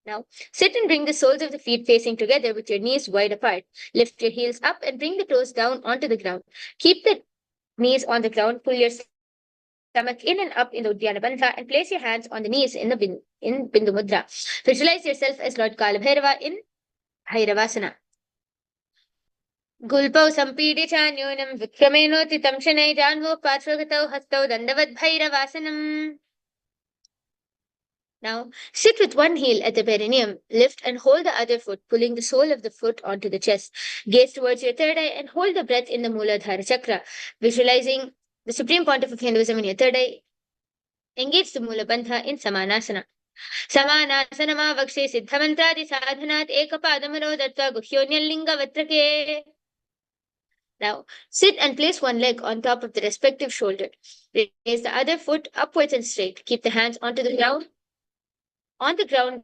Now, sit and bring the soles of the feet facing together with your knees wide apart. Lift your heels up and bring the toes down onto the ground. Keep the knees on the ground. Pull your stomach in and up in the Uddiyana Bandha and place your hands on the knees in Bindu Mudra. Visualize yourself as Lord Kala Bhairava in Bhairavasana. Gulpau sampidi chanyonam vikrameno titam shanai janvo parshvagatau hastau dandavad bhairavasanam. Now, sit with one heel at the perineum, lift and hold the other foot, pulling the sole of the foot onto the chest. Gaze towards your third eye and hold the breath in the Muladhara Chakra, visualizing the Supreme Pontiff of Hinduism in your third eye. Engage the Mula Bandha in Samanasana. Samanasana vakshe siddhamantradi sadhanat ekapadamaro dattva guhyonyalinga vatrake. Now, sit and place one leg on top of the respective shoulder. Raise the other foot upwards and straight. Keep the hands on the ground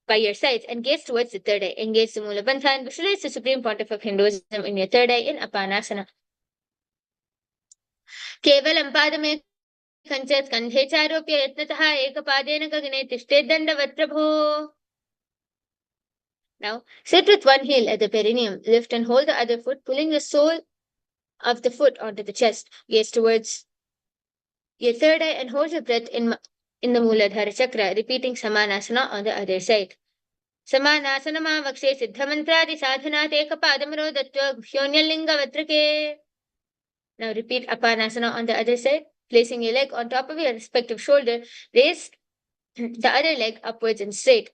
by your sides and gaze towards the third eye. Engage the Mula Bandha and visualize the Supreme Pontiff of Hinduism in your third eye in Apanasana. केवलं पादमे कञ्च स्कन्धे चारोप्य यत्नतः एकपादेन गगने तिष्ठेत् दण्डवत् प्रभो. Now, sit with one heel at the perineum. Lift and hold the other foot, pulling the sole of the foot onto the chest. Gaze towards your third eye and hold your breath in the Muladhara Chakra, repeating Samanasana on the other side. Samanasana vakshe siddhamantradi sadhanat ekapadamaro dattva guhyonyalinga vatrake. Now repeat Apanasana on the other side, placing your leg on top of your respective shoulder. Raise the other leg upwards and straight.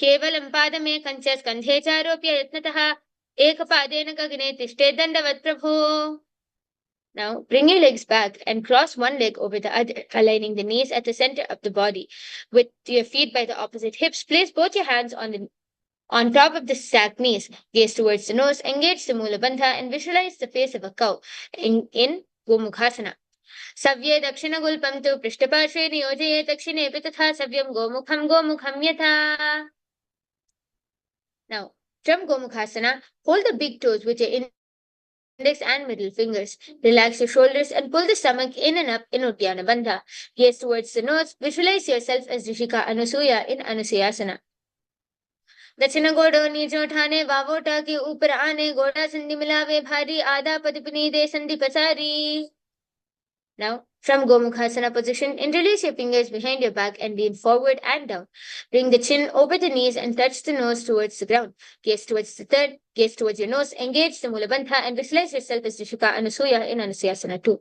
केवलं पादमे कञ्च स्कन्धे चारोप्य यत्नतः एकपादेन गगने तिष्ठेत् दण्डवत् प्रभो. Now bring your legs back and cross one leg over the other, aligning the knees at the center of the body. With your feet by the opposite hips, place both your hands on top of the stacked knees. Gaze towards the nose, engage the Mula Bandha and visualize the face of a cow in Gomukhasana. Savye dakshina gulpam tu prishtapashve niyojaye dakshinepi tatha savyam gomukham yatha. Now, from Gomukhasana, hold the big toes with your index and middle fingers. Relax your shoulders and pull the stomach in and up in Uddiyana Bandha. Gaze towards the nose, visualize yourself as Rishika Anusuya in Anusuyasana. दक्षिण गोड़ो नीचो ठाने वावोटा के ऊपर आने गोड़ा संधि मिलावे भारी आधा पदपनी दे संधि पसारी. Now, from Gomukhasana position, interlace your fingers behind your back and lean forward and down. Bring the chin over the knees and touch the nose towards the ground. Gaze towards your nose, engage the Mula Bandha and visualize yourself as Rishika Anusuya in Anusuyasana 2.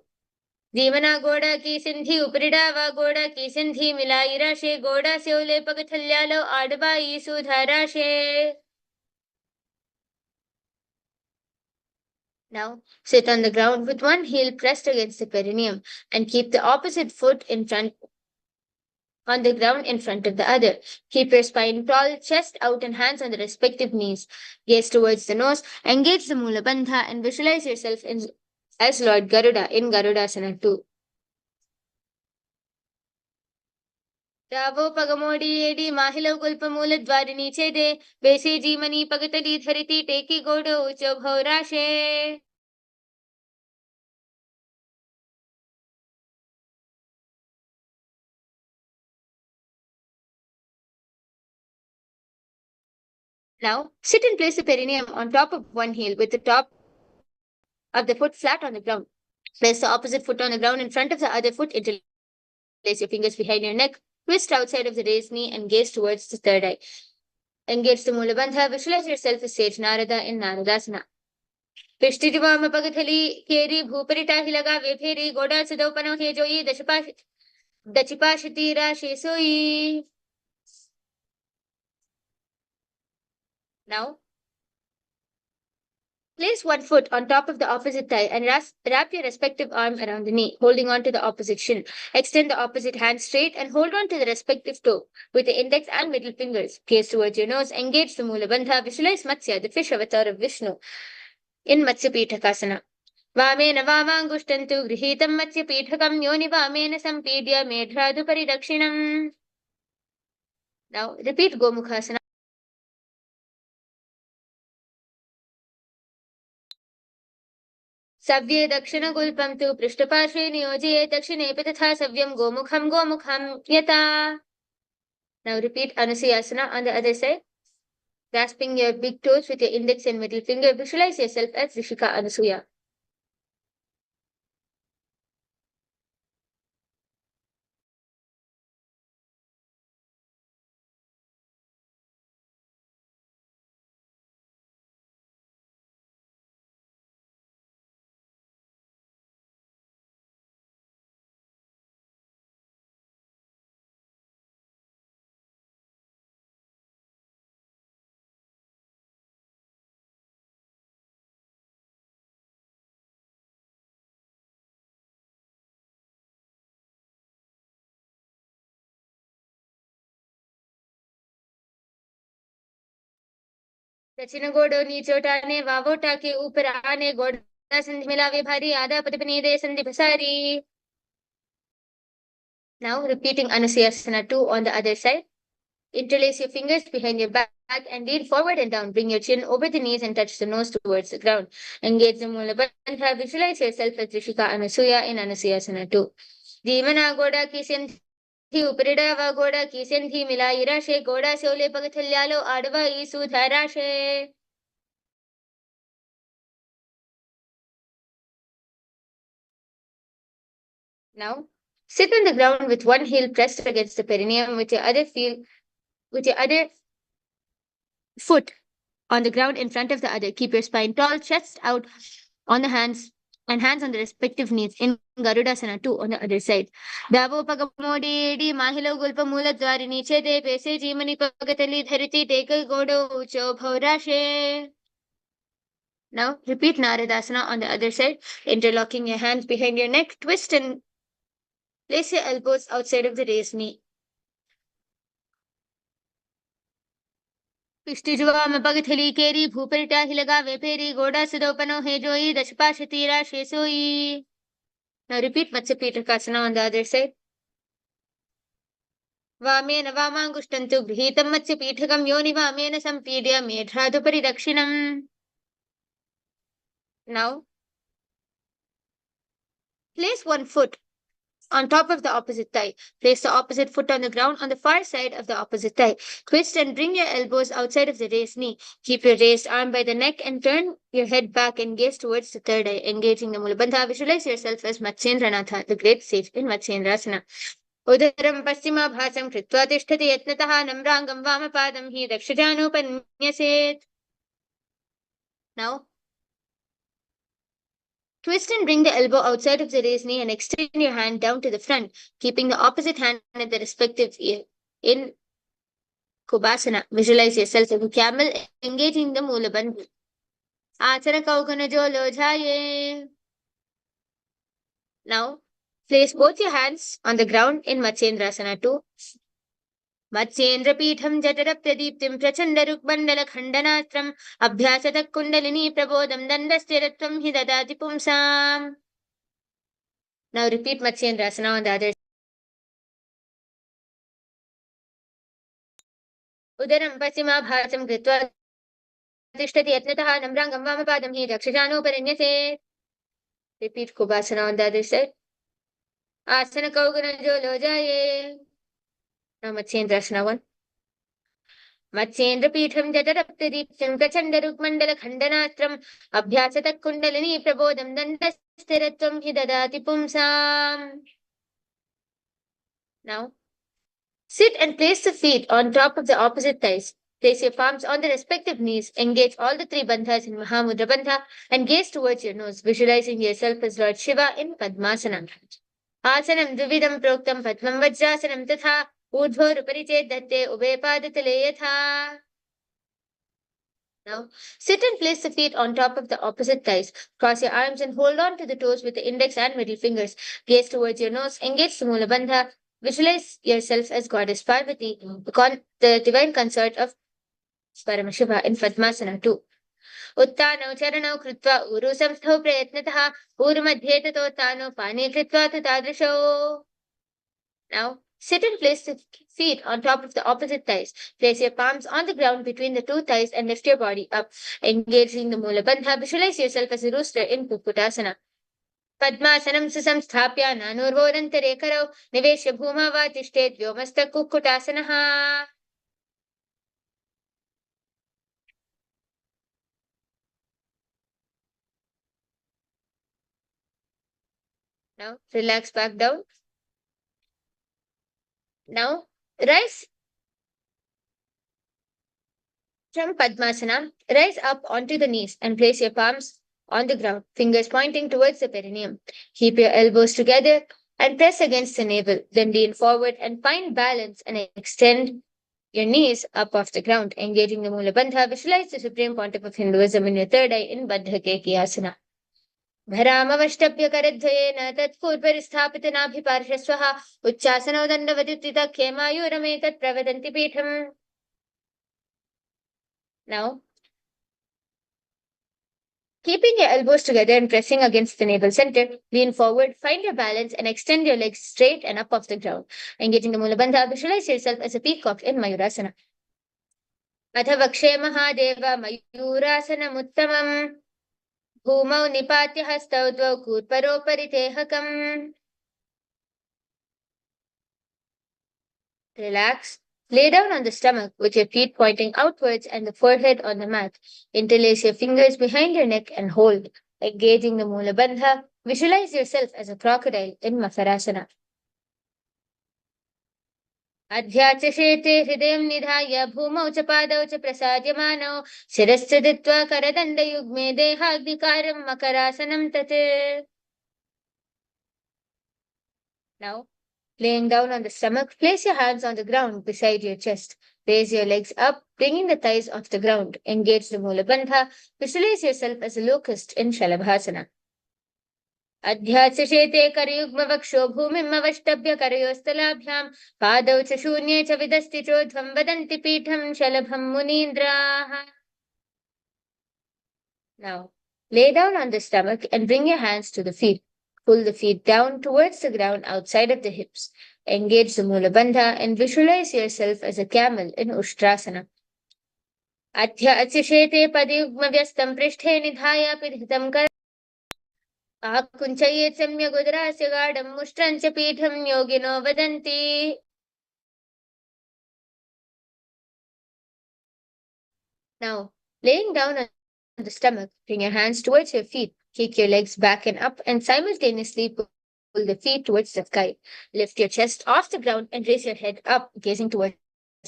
जीवना गोड़ा की सिंधी उपरिडावा गोड़ा की सिंधी मिलाई राशे गोड़ा से ओले पगथल्यालो आडबाई सुधाराशे. Now sit on the ground with one heel pressed against the perineum and keep the opposite foot on the ground in front of the other. Keep your spine tall, chest out and hands on the respective knees. Gaze towards the nose, engage the Mula Bandha and visualize yourself as Lord Garuda in Garudasana 2. Rao पगमोडी AD माहिलो गुल्प मूल द्वारिणी छेदे बेसे जीमनी पगतली धरिती टेकी गोडो उचो भौराशे. Now, sit and place the perineum on top of one heel with the top of the foot flat on the ground. Place the opposite foot on the ground in front of the other foot. Interlace your fingers behind your neck. Twist outside of the raised knee and gaze towards the third eye. Engage the Mula Bandha. Visualize yourself as Sage Narada in Naradasana. पिष्टिजिवाम पगथली केरी भूपरिटा ही लगा वे फेरी गोड़ा सिदो पनो हे जोई दचिपाशिती राशि सोई. Now, place one foot on top of the opposite thigh and wrap your respective arm around the knee, holding on to the opposite shin. Extend the opposite hand straight and hold on to the respective toe with the index and middle fingers. Gaze towards your nose, engage the Mula Bandha, visualize Matsya, the fish avatar of Vishnu, in Matsya Pitakasana. वामेन वामाङ्गुष्टन्तु गृहीतं मत्स्यपीठकं योनि वामेन सम्पीड्य मेढ्रादुपरिदक्षिणम्. Now repeat Gomukhasana. सव्ये दक्षिणगुल्पं तु पृष्ठपार्श्वे नियोजये दक्षिणेऽपि तथा सव्यं गोमुखं यथा. Now repeat Anusuyasana on the other side. Grasping your big toes with your index and middle finger, visualize yourself as Rishika Anusuya. Sachin गोडो नीचोटाने वावोटा के ऊपर आने गोड़ा संधि मिलावे भारी आधा पतिपनी दे संधि भसारी. Now repeating Anusayasana 2 on the other side. Interlace your fingers behind your back and lean forward and down. Bring your chin over the knees and touch the nose towards the ground. Engage the Mula Bandha. Visualize yourself as Rishika Anasuya in Anusayasana 2. Dhimana Goda ki sindhi uparida Goda ki sindhi milai rashe Goda se ole pagathalyalo adva isu dharashe. Now, sit on the ground with one heel pressed against the perineum with your other foot on the ground in front of the other. Keep your spine tall, chest out on the hands and hands on the respective knees in Garudasana 2 on the other side. Davo pagamodi mahilo gulpa mula dwari niche de pese jimani pagatali dhariti tekal godo ucho bhaurashe. Now repeat Naradasana on the other side, interlocking your hands behind your neck, twist and place your elbows outside of the raised knee. पिष्टिजुवाम पगथली केरी भूपरिटा हिलगा वेपेरी गोडा सिदोपनो हे जोई दशपाश तीरा शेसोई. Now repeat Matsyapitakasana on the other side. वामेन वामाङ्गुष्टन्तु गृहीतं मत्स्यपीठकं योनि वामेन सम्पीड्य मेढ्रादुपरि दक्षिणम्. Now place one foot on top of the opposite thigh. Place the opposite foot on the ground on the far side of the opposite thigh. Twist and bring your elbows outside of the raised knee. Keep your raised arm by the neck and turn your head back and gaze towards the third eye, engaging the Mulabandha. Visualize yourself as Matsyendranath, the great sage in Matsyendrasana. उदरं पश्चिमाभासं कृत्वा तिष्ठति यत्नतः नम्राङ्गं वामपादं हि दक्षजानुपन्यसेत्. Now twist and bring the elbow outside of the raised knee and extend your hand down to the front, keeping the opposite hand at the respective ear. In Kubasana, visualize yourself as a camel engaging the Mulabandha. Asana kaukana jolo jhaye. Now, place both your hands on the ground in Matsyendrasana 2. Matsyendrapitham jatarapradiptim prachandarukmandalakhandanaastram abhyasatak kundalini prabodham dandasthiratvam hi dadati pumsam. Now repeat Matsyendrasana on the other side. उदरं पश्चिमाभासं कृत्वा तिष्ठति यत्नतः नम्राङ्गं वामपादं हि दक्षजानुपरिण्यसेत्. Repeat Kubasana on the other side. Asana kaugana lo jaye. Now Matsyendrasana 1. Matsyendrapitham jataraptadiptam prachandarukmandalakhandanaastram abhyasatak kundalini prabodham dandasthiratvam hi dadati pumsam. Now sit and place the feet on top of the opposite thighs. Place your palms on the respective knees. Engage all the three bandhas in Mahamudra Bandha and gaze towards your nose, visualizing yourself as Lord Shiva in Padmasana. Asanam dvividam proktam padmam vajrasanam tatha urdhvorupari datte ube padatale yatha. Now, sit and place the feet on top of the opposite thighs. Cross your arms and hold on to the toes with the index and middle fingers. Gaze towards your nose. Engage the Mula Bandha. Visualize yourself as Goddess Parvati, the divine consort of Paramashiva in Padmasana 2. Uttanau charanau kritva uru samstho prayatnataha uru-madhye tato pani kritva tatadrisho. Now, sit and place the feet on top of the opposite thighs. Place your palms on the ground between the two thighs and lift your body up. Engaging the Mula Bandha, visualize yourself as a rooster in Kukutasana. Padmasanam susamsthapya nanurvorantare karau niveshya bhuma va tishtet vyomasta Kukutasanaha. Now, relax back down. Now, rise from Padmasana. Rise up onto the knees and place your palms on the ground, fingers pointing towards the perineum. Keep your elbows together and press against the navel. Then lean forward and find balance and extend your knees up off the ground, engaging the Mula Bandha. Visualize the Supreme Pontiff of Hinduism in your third eye in Baddha Keki Asana. भरामवष्टभ्य करध्वयेन तत्पूर्वरिस्थापितनाभिपार्श्वः उच्चासनौ दण्डवदुत्थितः खेमायुरमेतत् प्रवदन्ति पीठम्. Now, Keeping your elbows together and pressing against the navel center, lean forward, find your balance, and extend your legs straight and up off the ground. Engaging the Mulabandha, visualize yourself as a peacock in Mayurasana. अथ वक्षे महादेव मयूरासनमुत्तमम् भूमौ निपात्य हस्तौ द्वौ कूर्परोपरि तेहकम्. Relax. Lay down on the stomach with your feet pointing outwards and the forehead on the mat. Interlace your fingers behind your neck and hold. Engaging the Mula Bandha, visualize yourself as a crocodile in Makarasana. अध्याचशेते हृदयं निधाय भूमौ च पादौ च प्रसाद्यमानौ शिरश्च Ditwah करदण्डयुग्मे देहाग्निकारं मकरासनं तत्. Now, laying down on the stomach, place your hands on the ground beside your chest. Raise your legs up, bringing the thighs off the ground. Engage the Mula Bandha. Visualize yourself as a locust in Shalabhasana. अध्याचशेते करयुग्मवक्षो भूमिमवष्टभ्य करयोस्तलाभ्यां पादौ च शून्ये च विदस्ति चोध्वं वदन्ति पीठं शलभं मुनीन्द्राः. Now, lay down on the stomach and bring your hands to the feet. Pull the feet down towards the ground outside of the hips. Engage the Mula Bandha and visualize yourself as a camel in Ushtrasana. अध्याचशेते पदयुग्मव्यस्तं पृष्ठे निधाय पिधृतं कर आकुञ्चयेत् सम्यगुदरास्य गाढं मुष्ट्रं च पीठं योगिनो वदन्ति. Now, laying down on the stomach, bring your hands towards your feet, kick your legs back and up, and simultaneously pull the feet towards the sky. Lift your chest off the ground and raise your head up, gazing towards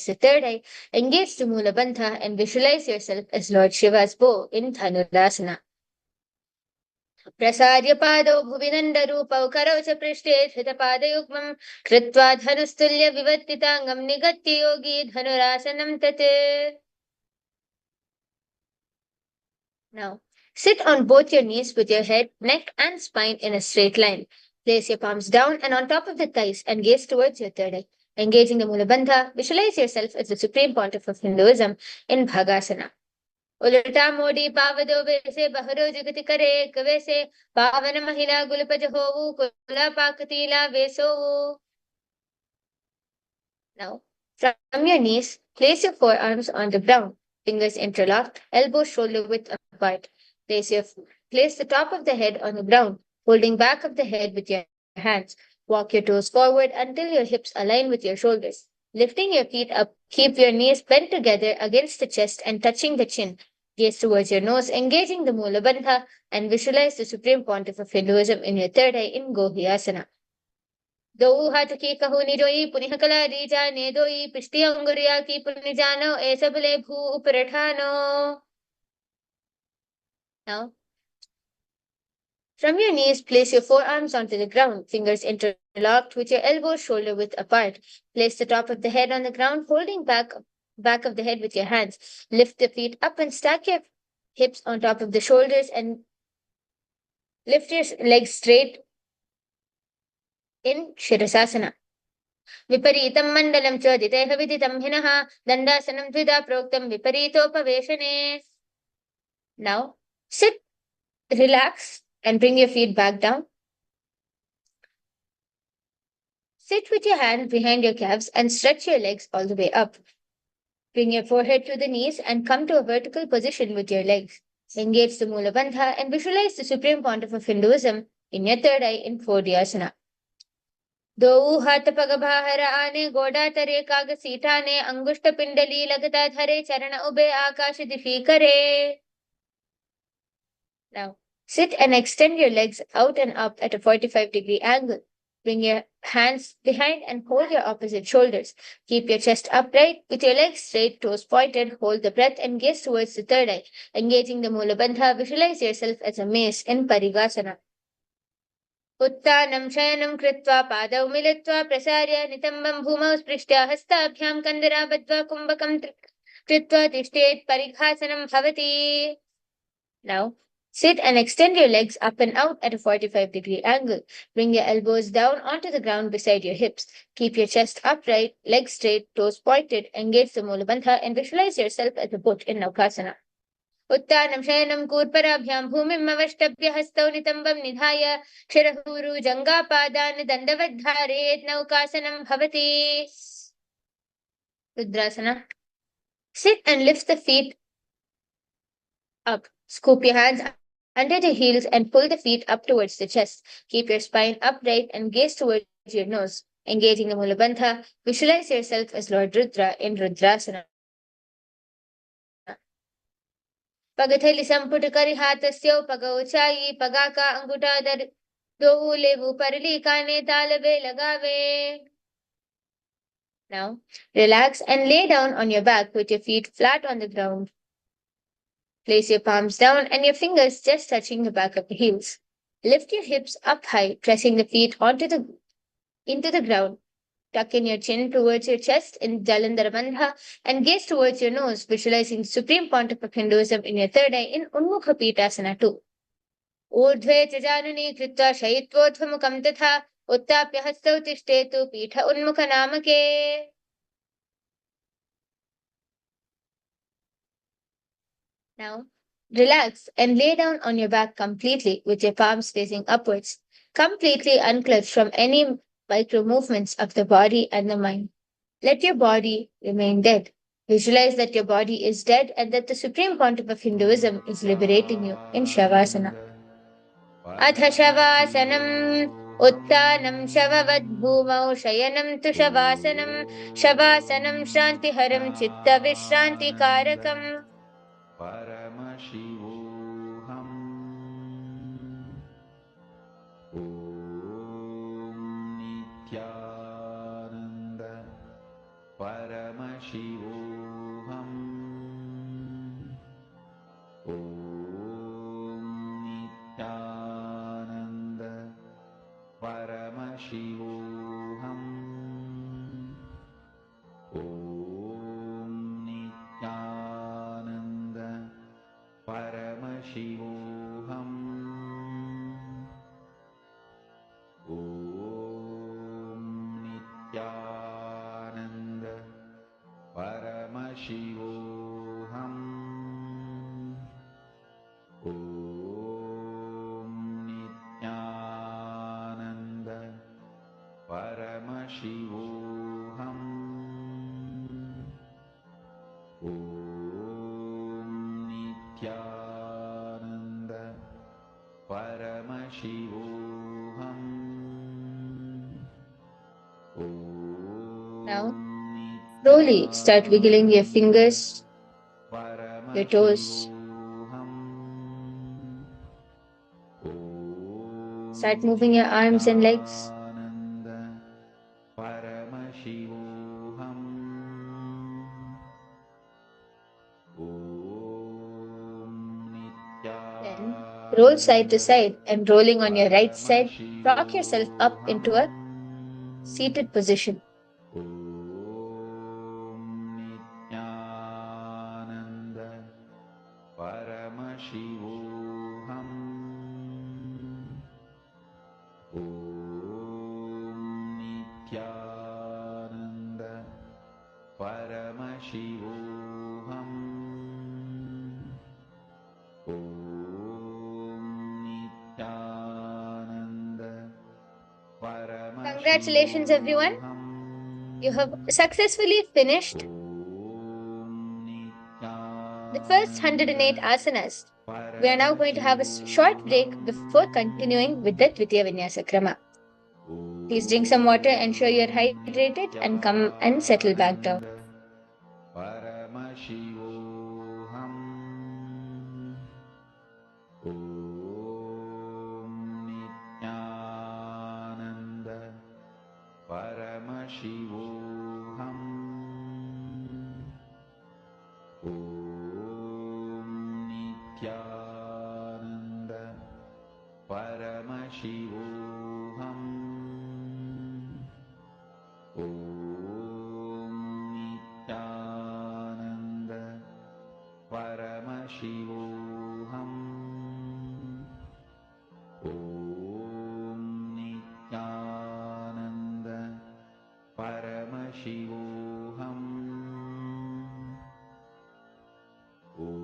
the third eye. Engage the Mula Bandha and visualize yourself as Lord Shiva's bow in Dhanurasana. प्रसार्य पादौ भुविनन्दरूपौ करौ च पृष्ठे धृतपादयुग्मं कृत्वा धनुस्तुल्य विवर्तिताङ्गं निगत्य योगी धनुरासनं तत्. Now, sit on both your knees with your head, neck, and spine in a straight line. Place your palms down and on top of the thighs and gaze towards your third eye. Engaging the Mula Bandha, visualize yourself as the supreme pontiff of Hinduism in Bhagasana. उलटा मोड़ी पावदो वैसे बहरो जुगति करे एक वैसे पावन महिला गुलपज होवु कुला पाकतीला vaso. Now, from your knees, place your forearms on the ground, fingers interlocked, elbows shoulder width apart. Place the top of the head on the ground, holding back of the head with your hands. Walk your toes forward until your hips align with your shoulders. Lifting your feet up, keep your knees bent together against the chest and touching the chin. Gaze towards your nose, engaging the Mula Bandha, and visualize the supreme pontiff of Hinduism in your third eye in Gohyasana. दो हाथ की कहो निरोई पुनिह कला दी जाने दोई पिष्टी अंगुरिया की पुण्य जानो ऐसा भले भू उपरठानो. Now, from your knees, place your forearms onto the ground, fingers interlocked with your elbows shoulder width apart. Place the top of the head on the ground, holding back of the head with your hands. Lift the feet up and stack your hips on top of the shoulders and lift your legs straight in Shirasasana. विपरीतं मण्डलं च दितेह विदितं हिनः दण्डासनं द्विधा प्रोक्तं विपरीतोपवेशने. Now, sit, relax, and bring your feet back down. Sit with your hands behind your calves and stretch your legs all the way up. Bring your forehead to the knees and come to a vertical position with your legs. Engage the Mula Bandha and visualize the supreme pontiff of Hinduism in your third eye in Phodyasana. दो हाथ पग बाहर आने गोडा तरे काग सीठाने अंगुष्ठ पिंडली लगता धरे चरण उबे आकाश दिफी करे. Now, sit and extend your legs out and up at a 45-degree angle. Bring your hands behind and hold your opposite shoulders. Keep your chest upright with your legs straight, toes pointed. Hold the breath and gaze towards the third eye. Engaging the Mula Bandha, visualize yourself as a mace in Parigasana. उत्तानं शयनं कृत्वा पादौ मिलित्वा प्रसार्य नितम्बं भूमौ स्पृष्ट्या हस्ताभ्यां कन्दराबद्ध्वा कुम्भकं कृत्वा तिष्ठेत् परिघासनं भवति. Now, sit and extend your legs up and out at a 45-degree angle. Bring your elbows down onto the ground beside your hips. Keep your chest upright, legs straight, toes pointed. Engage the Mula Bandha and visualize yourself as a Buddha in Naukasana. उत्तानं शयनं कूर्पराभ्यां भूमिम् अवष्टभ्य हस्तौ नितम्बं निधाय शिरहूरु जङ्गापादान् दण्डवद्धारयेत् नौकासनं भवति. Rudrasana. Sit and lift the feet up. Scoop your hands under the heels and pull the feet up towards the chest. Keep your spine upright and gaze towards your nose. Engaging the Mulabandha, visualize yourself as Lord Rudra in Rudrasana. पगथली संपुट करि हाथस्यो पग ऊंचाई पगा का अंगूठा दर दो लेवु परली काने तालवे लगावे. Now, relax and lay down on your back with your feet flat on the ground. Place your palms down and your fingers just touching the back of the heels. Lift your hips up high, pressing the feet into the ground. Tuck in your chin towards your chest in Jalandhara Bandha and gaze towards your nose, visualizing the supreme pontiff of Hinduism in your third eye in Unmukha Pitasana 2. Urdhve Chajanuni Kritva Shaitvothamukam Tatha Uttapya Hastau Tishthetu Pitha Unmukha Namake. Now, relax and lay down on your back completely with your palms facing upwards. Completely unclench from any micro movements of the body and the mind. Let your body remain dead. Visualize that your body is dead and that the supreme pontiff of Hinduism is liberating you in Shavasana. Atha Shavasanam Uttanam Shavavadbhumau Shayanam Tu Shavasanam Shavasanam Shantiharam Chitta Vishranti Karakam. Paramashivoham Om Nithyananda Paramashivoham Om Nithyananda Paramashivoham Om Nithyananda Paramashivoham Om Nithyananda Paramashivoham Om Nithyananda Paramashivoham Om Nithyananda Paramashivoham. Now, slowly start wiggling your fingers, your toes. Start moving your arms and legs. Then roll side to side and rolling on your right side, rock yourself up into a seated position. Paramashivoham Om Nithyananda Paramashivoham Om Nithyananda Paramashivoham. Congratulations, everyone. You have successfully finished the first 108 asanas. We are now going to have a short break before continuing with the Dvitiya Vinyasa Krama. Please drink some water, ensure you are hydrated, and come and settle back down. Paramashivoham Om Nithyananda Paramashivoham Om Nithyananda Paramashivoham Om Nithyananda Paramashivoham Om Nithyananda Paramashivoham Om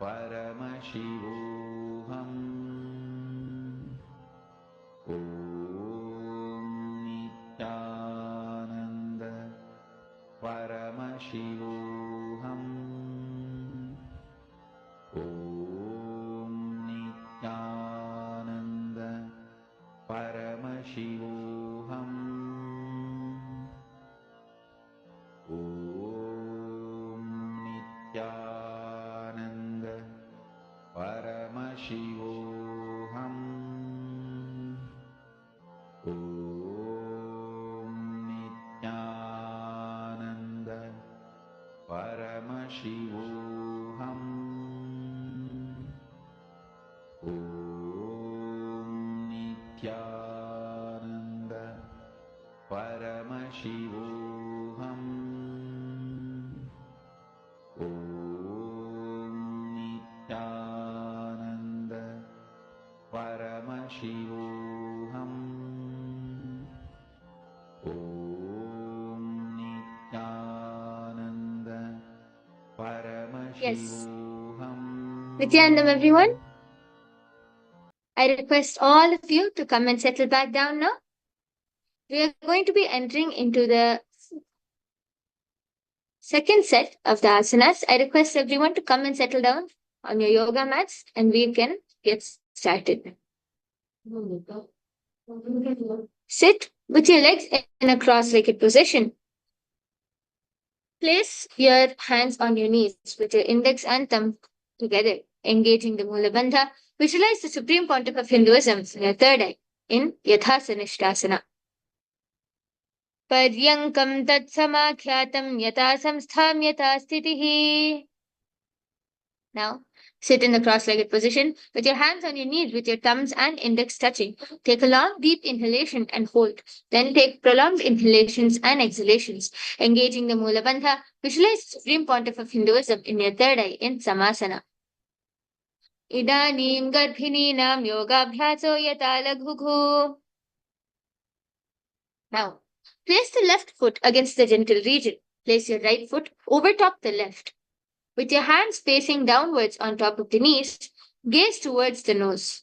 Paramashivoham. Om Nithyananda Paramashivoham. Om Nithyananda Paramashivoham. Om Nithyananda Paramashivoham. Om Nithyananda Paramashivoham. Om Nithyananda Paramashivoham. Om Nithyananda Paramashivoham. Om Nithyananda Paramashivoham. Nithyanandam, everyone. I request all of you to come and settle back down now. We are going to be entering into the second set of the asanas. I request everyone to come and settle down on your yoga mats and we can get started. Sit with your legs in a cross-legged position. Place your hands on your knees with your index and thumb together, engaging the Mula Bandha. Visualize the supreme pontiff of Hinduism in your third eye in Yathasanishtasana. Paryankam tat samakyatam yata samstham yata stitihi. Now, sit in the cross-legged position with your hands on your knees with your thumbs and index touching. Take a long, deep inhalation and hold. Then take prolonged inhalations and exhalations. Engaging the Mula Bandha, visualize the supreme pontiff of Hinduism in your third eye in Samasana. Idanim garbhininam yogabhyaso yata laghughu. Now, place the left foot against the genital region. Place your right foot over top the left. With your hands facing downwards on top of the knees, gaze towards the nose.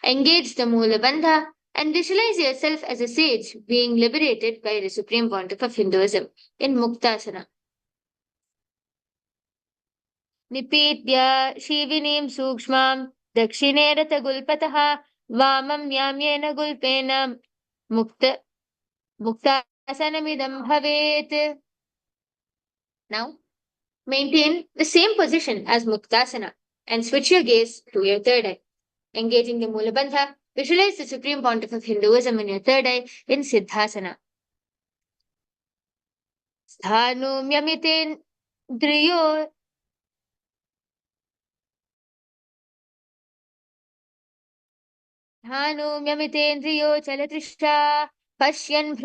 Engage the Mula Bandha and visualize yourself as a sage being liberated by the Supreme Pontiff of Hinduism in Muktasana. Nipetya Shivinim Sukshmam Dakshine Ratagulpataha Vamam Yamyena Gulpena Muktasanamidam Bhavet. Now, maintain the same position as Muktasana and switch your gaze to your third eye. Engaging the Mula Bandha, visualize the Supreme Pontiff of Hinduism in your third eye in Siddhasana. Sthanum yamiten driyo Sthanum yamitendriyo chalatrisha Pashyan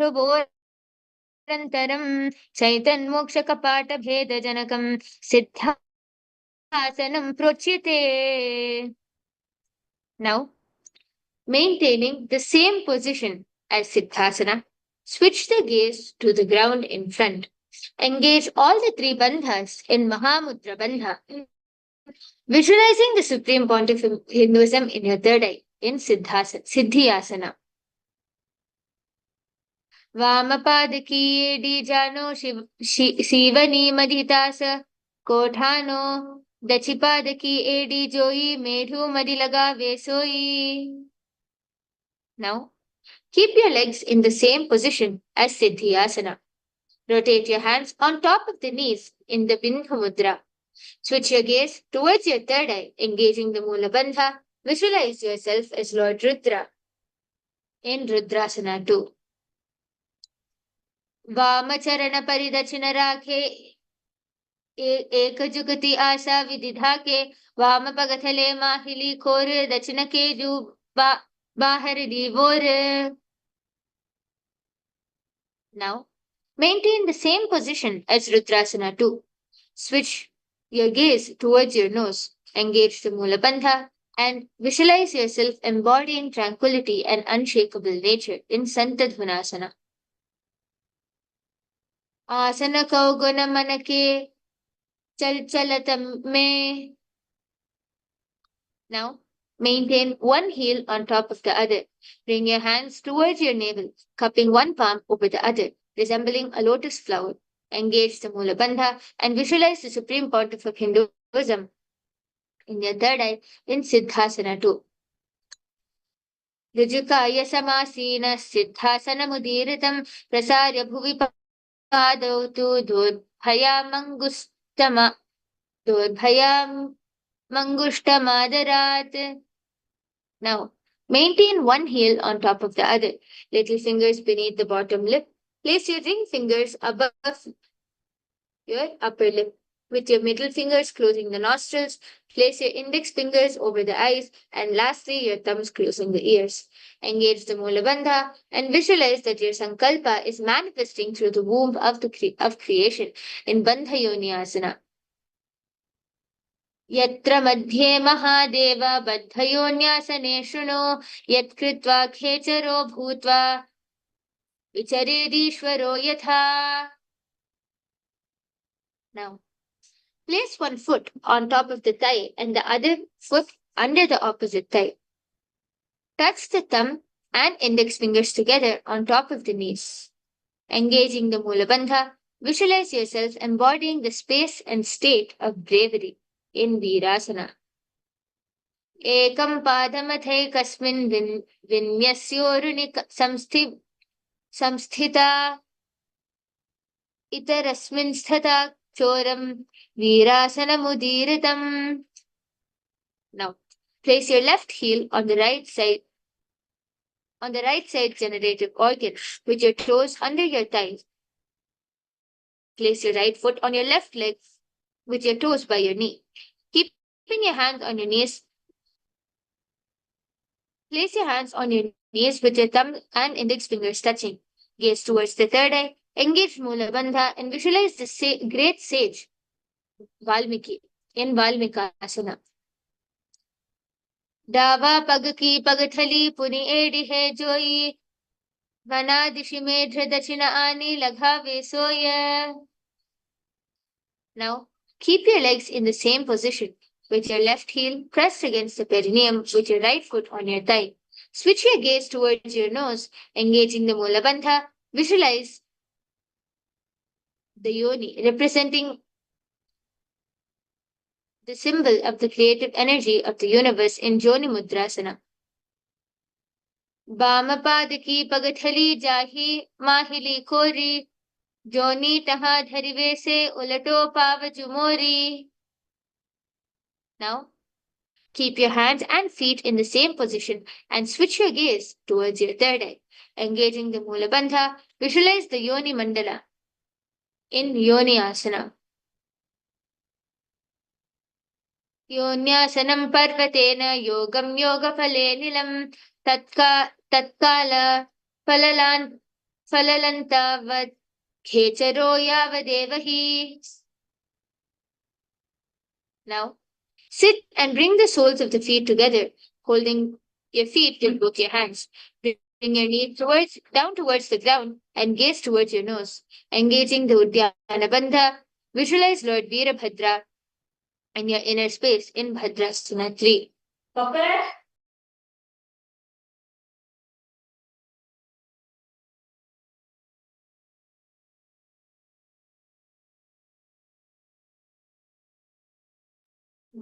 Prabhorantaram Chaitan Moksha Kapata Bheda Janakam Siddhasanam Prochite. Now, maintaining the same position as Siddhasana, switch the gaze to the ground in front. Engage all the three bandhas in Mahamudra Bandha, visualizing the Supreme Pontiff of Hinduism in your third eye in Siddhyasana. Vamapadaki Dijano Sivani Madhitasa Kothano Dachipadaki Edi Joyi Medhu Madilaga Vesoi. Now, keep your legs in the same position as Siddhyasana. Rotate your hands on top of the knees in the Bindha Mudra. Switch your gaze towards your third eye, engaging the Mula Bandha. Visualize yourself as Lord Rudra in Rudrasana 2. Vamacharana Paridachina Rakhe Ekajugati Asa Vididhake Vamapagatale Mahili Kore Dachinake Ju Bahari Divore. Now, maintain the same position as Rudrasana 2. Switch your gaze towards your nose, engage the Mula Bandha, and visualize yourself embodying tranquility and unshakable nature in Santadhunasana. Asana Kauguna Manake Chalchalatam Me Now, maintain one heel on top of the other. Bring your hands towards your navel, cupping one palm over the other, resembling a lotus flower. Engage the Mula Bandha and visualize the supreme pontiff of Hinduism in your third eye in Siddhasana 2. ऋजुकाय समासीनः सिद्धासनमुदीरितं प्रसार्य भुवि पादौ तु दोर्भयामङ्गुष्टमादरात्. Now, maintain one heel on top of the other. Little fingers beneath the bottom lip. Place your ring fingers above your upper lip. With your middle fingers closing the nostrils, place your index fingers over the eyes, and lastly, your thumbs closing the ears. Engage the Mula Bandha and visualize that your Sankalpa is manifesting through the womb of creation in Bandha Yoni Asana. यत्र मध्ये महादेव बद्धयोन्यासने शृणु यत्कृत्वा खेचरो भूत्वा विचरेदीश्वरो यथा. Now, place one foot on top of the thigh and the other foot under the opposite thigh. Touch the thumb and index fingers together on top of the knees. Engaging the Mula Bandha, visualize yourself embodying the space and state of bravery in Virasana. एकं पादमथैकस्मिन् विन्यस्योरुणि संस्थिता इतरस्मिन् स्थिता चोरं वीरासनमुदीरितम्. Now, place your left heel on the right side generative organ with your toes under your thighs. Place your right foot on your left leg with your toes by your knee. Keeping your hands on your knees. Place your hands on your knees with your thumb and index fingers touching. Gaze towards the third eye. Engage Mula Bandha and visualize the great sage Valmiki in Valmikasana. Dava pagaki pagathali puni edi hai joi vana dishi medra dachina ani lagha vesoya. Now, keep your legs in the same position with your left heel pressed against the perineum with your right foot on your thigh. Switch your gaze towards your nose, engaging the Mula Bandha. Visualize the yoni representing the symbol of the creative energy of the universe in Joni Mudrasana. Bamapadaki pagathali jahi mahili kori joni taha dharive se ulato pavajumori. Now, keep your hands and feet in the same position and switch your gaze towards your third eye. Engaging the Mula Bandha, visualize the Yoni Mandala in Yoni Asana. Yonyasanam parvatena yogam yogafale nilam tatkala falalantavad khecharo yavadevahi. Now, sit and bring the soles of the feet together, holding your feet with both your hands. Bring your knee down towards the ground and gaze towards your nose. Engaging the Uddiyana Bandha, visualize Lord Veerabhadra and your inner space in Bhadrasana 3.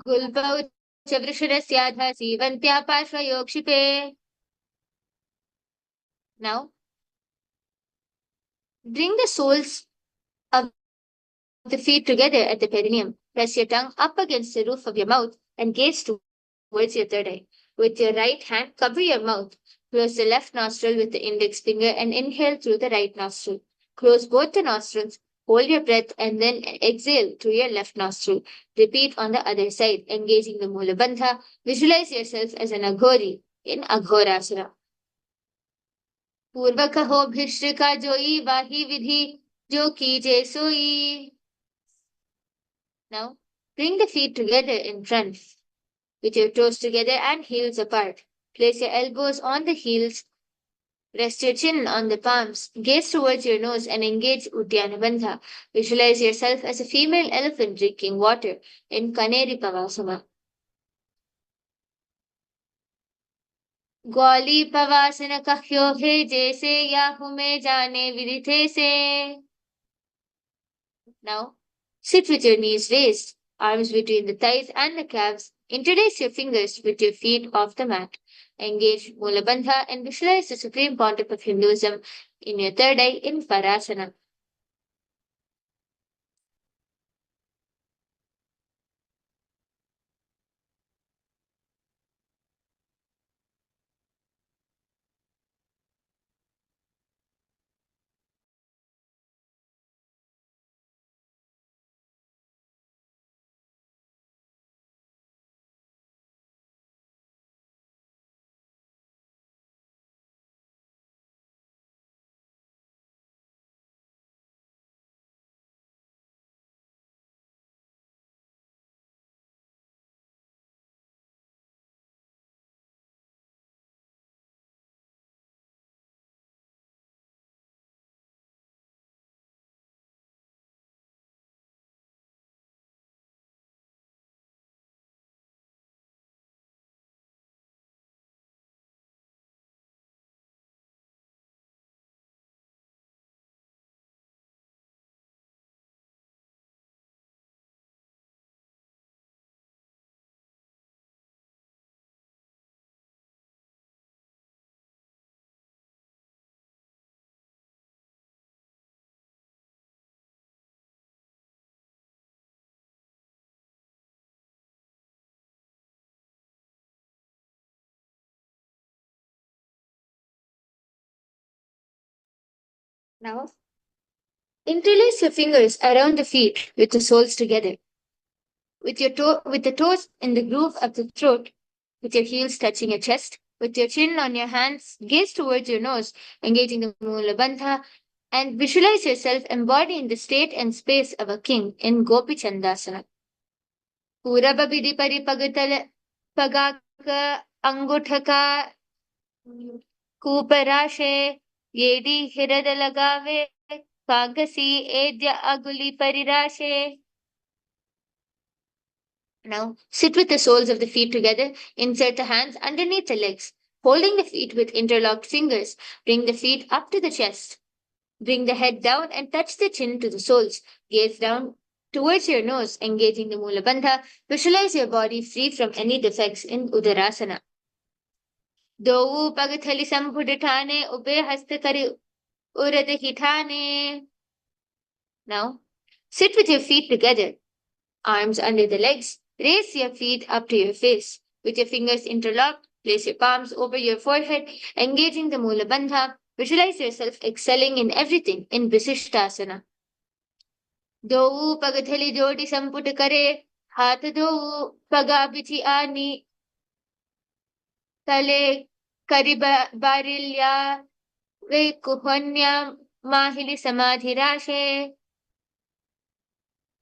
Gulbau Chavrishurasyaadha Sivantya Pashvayokshipe. Now, bring the soles of the feet together at the perineum. Press your tongue up against the roof of your mouth and gaze towards your third eye. With your right hand, cover your mouth. Close the left nostril with the index finger and inhale through the right nostril. Close both the nostrils. Hold your breath and then exhale through your left nostril. Repeat on the other side, engaging the Mula Bandha. Visualize yourself as an Aghori in Aghorasana. Purvakaho bhishrika joi vahi vidhi jo kije soi. Now, bring the feet together in front, with your toes together and heels apart. Place your elbows on the heels. Rest your chin on the palms. Gaze towards your nose and engage Uddiyana Bandha. Visualize yourself as a female elephant drinking water in Kaneri Pavasana. ग्वाली पवासन कह्यो हे जैसे Yahoo में जाने विदिते से. Now, sit with your knees raised, arms between the thighs and the calves. Interlace your fingers with your feet off the mat. Engage Mula Bandha and visualize the supreme pontiff of Hinduism in your third eye in Parasana. Now, interlace your fingers around the feet with the soles together. With the toes in the groove of the throat, with your heels touching your chest, with your chin on your hands, gaze towards your nose, engaging the Mula Bandha, and visualize yourself embodying the state and space of a king in Gopi Chandasana. Pura babidi pari pagatal pagaka anguthaka kuparashe yedi hiradalagave kagasi edya aguli parirashe. Now, sit with the soles of the feet together. Insert the hands underneath the legs. Holding the feet with interlocked fingers, bring the feet up to the chest. Bring the head down and touch the chin to the soles. Gaze down towards your nose, engaging the Mula Bandha. Visualize your body free from any defects in Udarasana. Dovu pagathali sambhudithane ube hastakari uradhithane. Now, sit with your feet together. Arms under the legs. Raise your feet up to your face. With your fingers interlocked, place your palms over your forehead, engaging the Mula Bandha. Visualize yourself excelling in everything in Visishtasana. Dovu pagathali jodi samput kare, hath dovu pagabichi ani, tale kariba barilya, ve kuhanya mahili samadhirashe.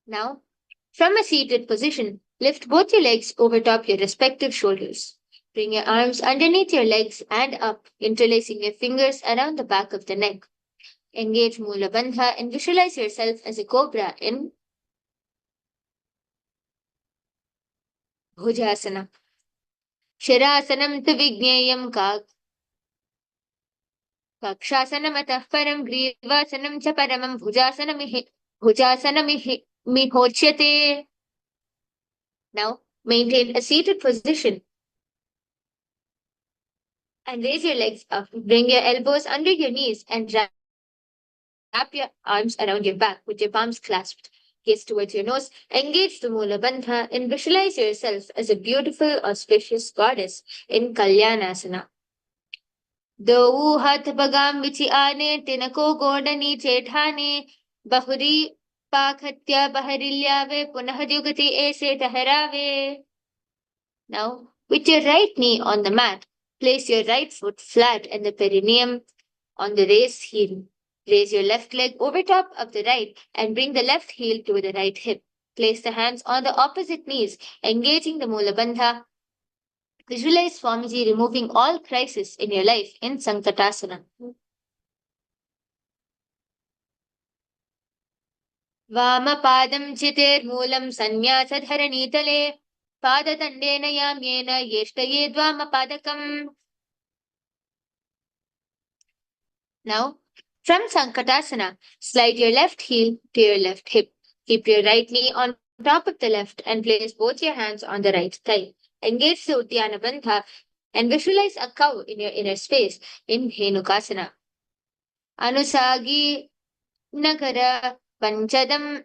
Now, from a seated position, lift both your legs over top your respective shoulders. Bring your arms underneath your legs and up, interlacing your fingers around the back of the neck. Engage Mula Bandha and visualize yourself as a cobra in Bhujasana. Shirasanam tu vigneyam kakshasanam atah param grivasanam cha paramam bhujasanam mihochyate. Now, maintain a seated position and raise your legs up. Bring your elbows under your knees and wrap your arms around your back with your palms clasped. Gaze towards your nose. Engage the Mula Bandha and visualize yourself as a beautiful, auspicious goddess in Kalyanasana. दो हाथ बगाम बिछि आने तिनको गोडनी चेठाने बहुरी पाखत्या बहरिल्यावे पुनः द्युगति ऐसे ठहरावे. Now, with your right knee on the mat, place your right foot flat and the perineum on the raised heel. Raise your left leg over top of the right and bring the left heel to the right hip. Place the hands on the opposite knees, engaging the Mula Bandha. Visualize Swamiji removing all crisis in your life in Sankatasana. Vamapadam chitir moolam sannyasa-dharanitale. Padatandena yamyena yeshtaye dvamapadakam. Now, Now, from Sankatasana, slide your left heel to your left hip. Keep your right knee on top of the left and place both your hands on the right thigh. Engage the Uddiyana Bandha and visualize a cow in your inner space in Dhenukasana. Anusagi Nagara Panchadam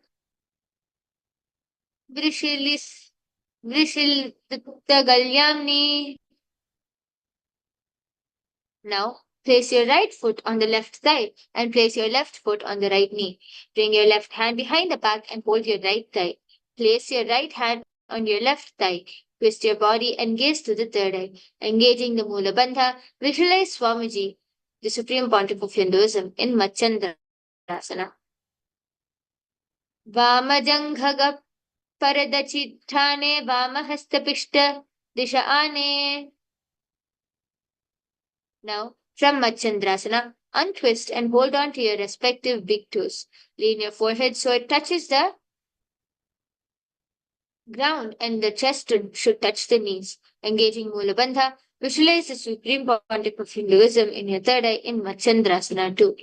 Vrishilis Vrishilgalyamni. Now, place your right foot on the left thigh and place your left foot on the right knee. Bring your left hand behind the back and hold your right thigh. Place your right hand on your left thigh. Twist your body and gaze to the third eye. Engaging the Mula Bandha, visualize Swamiji, the Supreme Pontiff of Hinduism, in Machandrasana. Vamajanghaga Paradachithane Vamahastapishta Disha Ane. Now, from Machandrasana, untwist and hold on to your respective big toes. Lean your forehead so it touches the ground and the chest should touch the knees. Engaging Mula Bandha, visualize the Supreme Pontiff of Hinduism in your third eye in Machandrasana 2.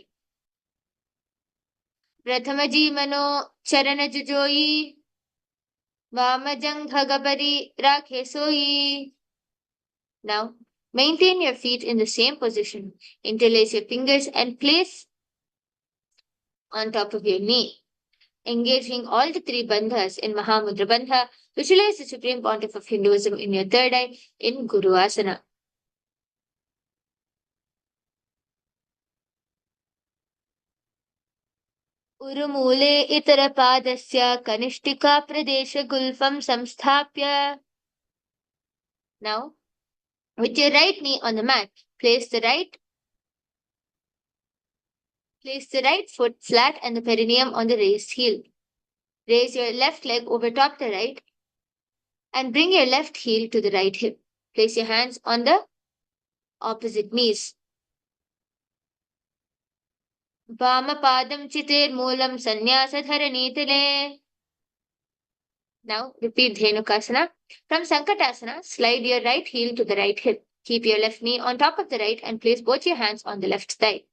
Prathamaji Mano Charana Jujoyi Vamajangagapari Rakhe Soyi. Now, maintain your feet in the same position. Interlace your fingers and place on top of your knee. Engaging all the three bandhas in Mahamudra Bandha, visualize the Supreme Pontiff of Hinduism in your third eye in Guru Asana. Urumule itarapadasya kanishtika pradesha gulfam samsthapya. Now, with your right knee on the mat, place the right foot flat and the perineum on the raised heel. Raise your left leg over top the right and bring your left heel to the right hip. Place your hands on the opposite knees. Vamapadam chitir moolam sannyasa dharanitale. Now repeat Dhenukasana. From Sankatasana, slide your right heel to the right hip. Keep your left knee on top of the right and place both your hands on the left thigh.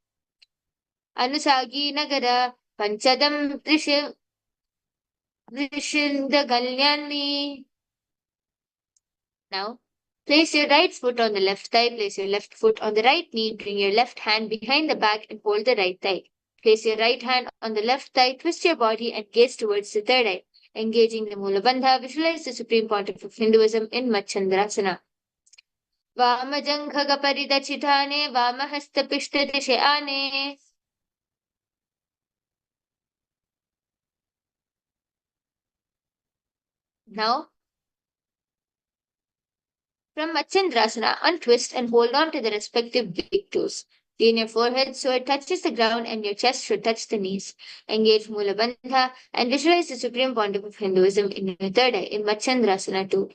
Anusagi Nagara Panchadam Vrishindagalyanni. Now, place your right foot on the left thigh, place your left foot on the right knee, bring your left hand behind the back and hold the right thigh. Place your right hand on the left thigh, twist your body and gaze towards the third eye. Engaging the Mula Bandha, visualize the Supreme Pontiff of Hinduism in Machandrasana. Vamajanghaga Paridachithane Vamahastapishta Disheane. Now, from Machandrasana, untwist and hold on to the respective big toes. Lean your forehead so it touches the ground and your chest should touch the knees. Engage Mula Bandha and visualize the Supreme Pontiff of Hinduism in your third eye in Machandrasana 2.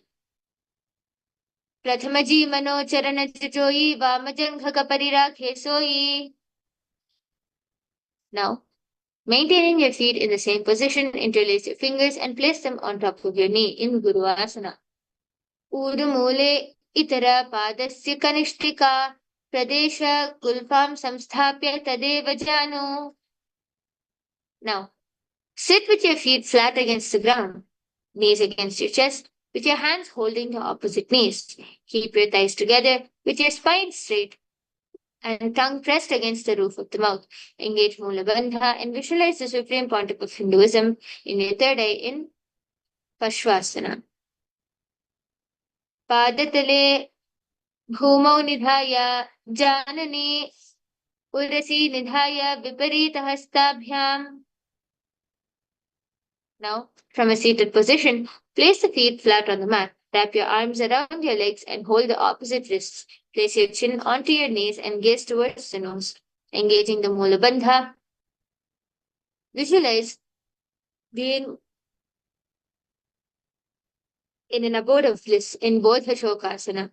Prathamaji Mano Charana Jajoyi Vamajanghaga Parirakhe Soyi. Now, maintaining your feet in the same position, interlace your fingers and place them on top of your knee in Guru Asana. Udumule Itara Padasya Kanishtika Pradesha Gulfam Samsthapya Tadeva Janu. Now, sit with your feet flat against the ground, knees against your chest, with your hands holding the opposite knees. Keep your thighs together with your spine straight and tongue pressed against the roof of the mouth. Engage Mula Bandha and visualize the Supreme Pontiff of Hinduism in your third eye in Pashvasana. Padatale Bhumau Nidhaya Janani Urasi Nidhaya Viparita Hastabhyam. Now, from a seated position, place the feet flat on the mat. Wrap your arms around your legs and hold the opposite wrists. Place your chin onto your knees and gaze towards the nose. Engaging the Mula Bandha. Visualize being in an abode of bliss in Bodha Shokasana.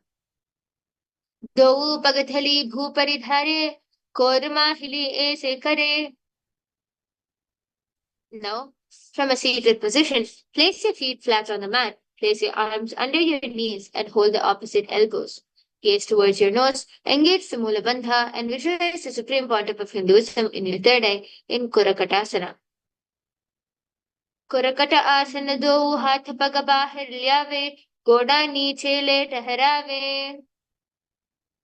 Dou Pagathali Bhuparidhare Korma Hili Ese Kare. Now, from a seated position, place your feet flat on the mat. Place your arms under your knees and hold the opposite elbows. Gaze towards your nose, engage the Mula Bandha, and visualize the supreme pontiff of Hinduism in your third eye in Kurakatasana. कुरकट आसन दो हाथ पग बाहर ल्यावे गोड़ा नीचे ले ठहरावे.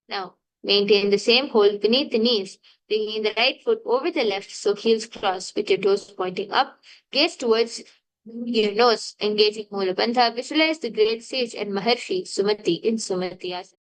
Now, maintain the same hold beneath the knees, bringing the right foot over the left so heels cross with your toes pointing up. Gaze towards your nose, engaging Mula Bandha. Visualize the great sage and Maharshi Sumati in Sumati Asana.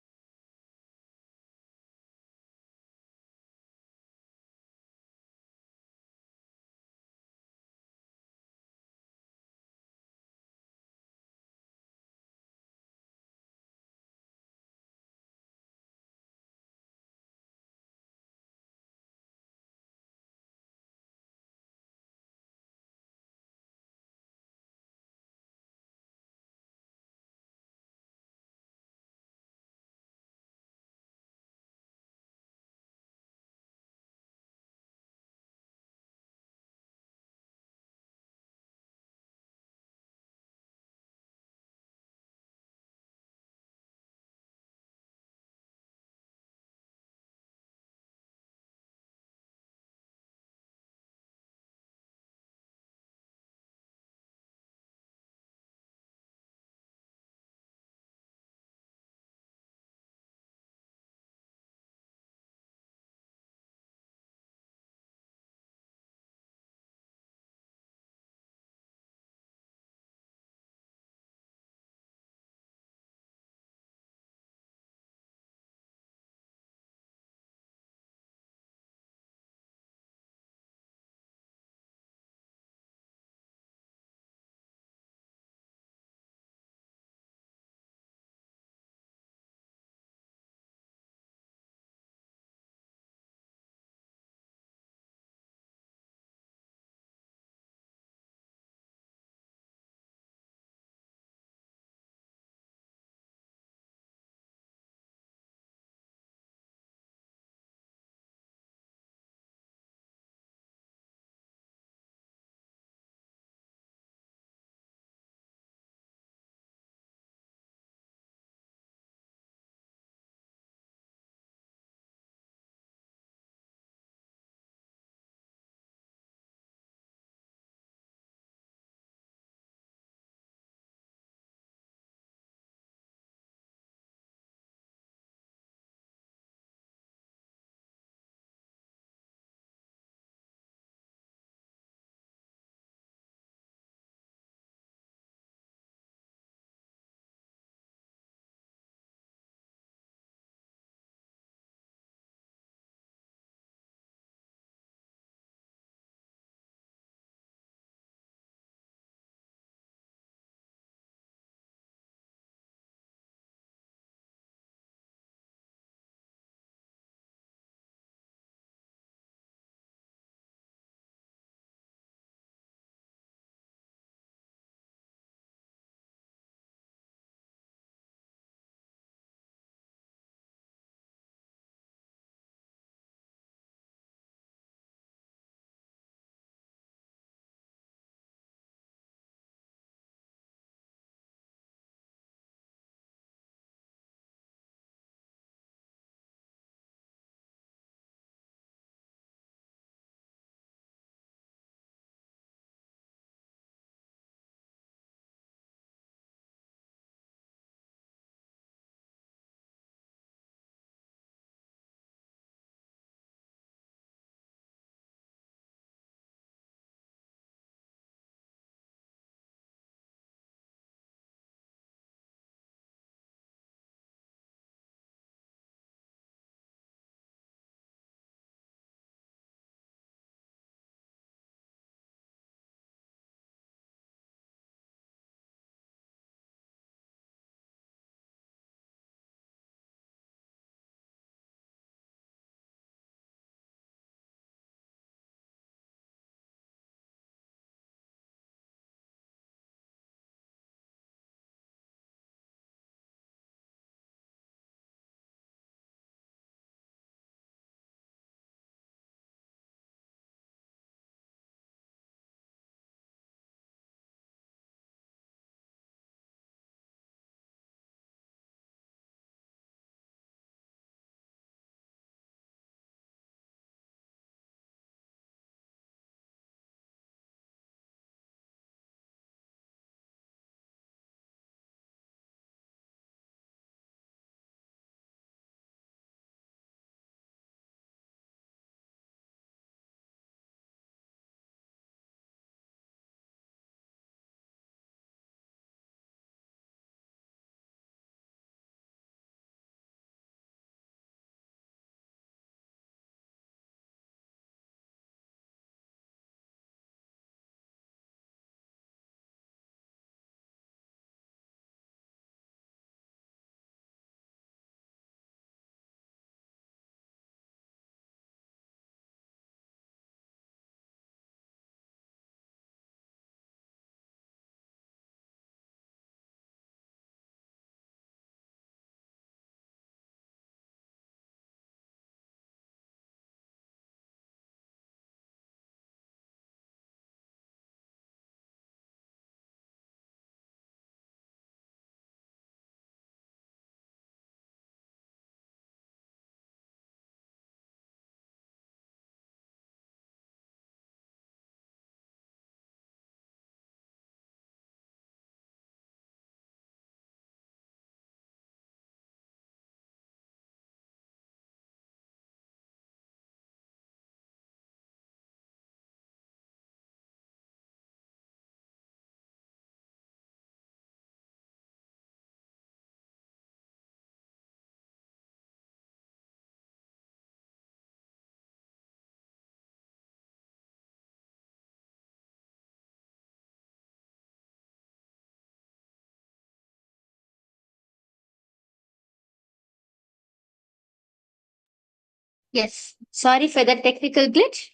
Yes, sorry for that technical glitch.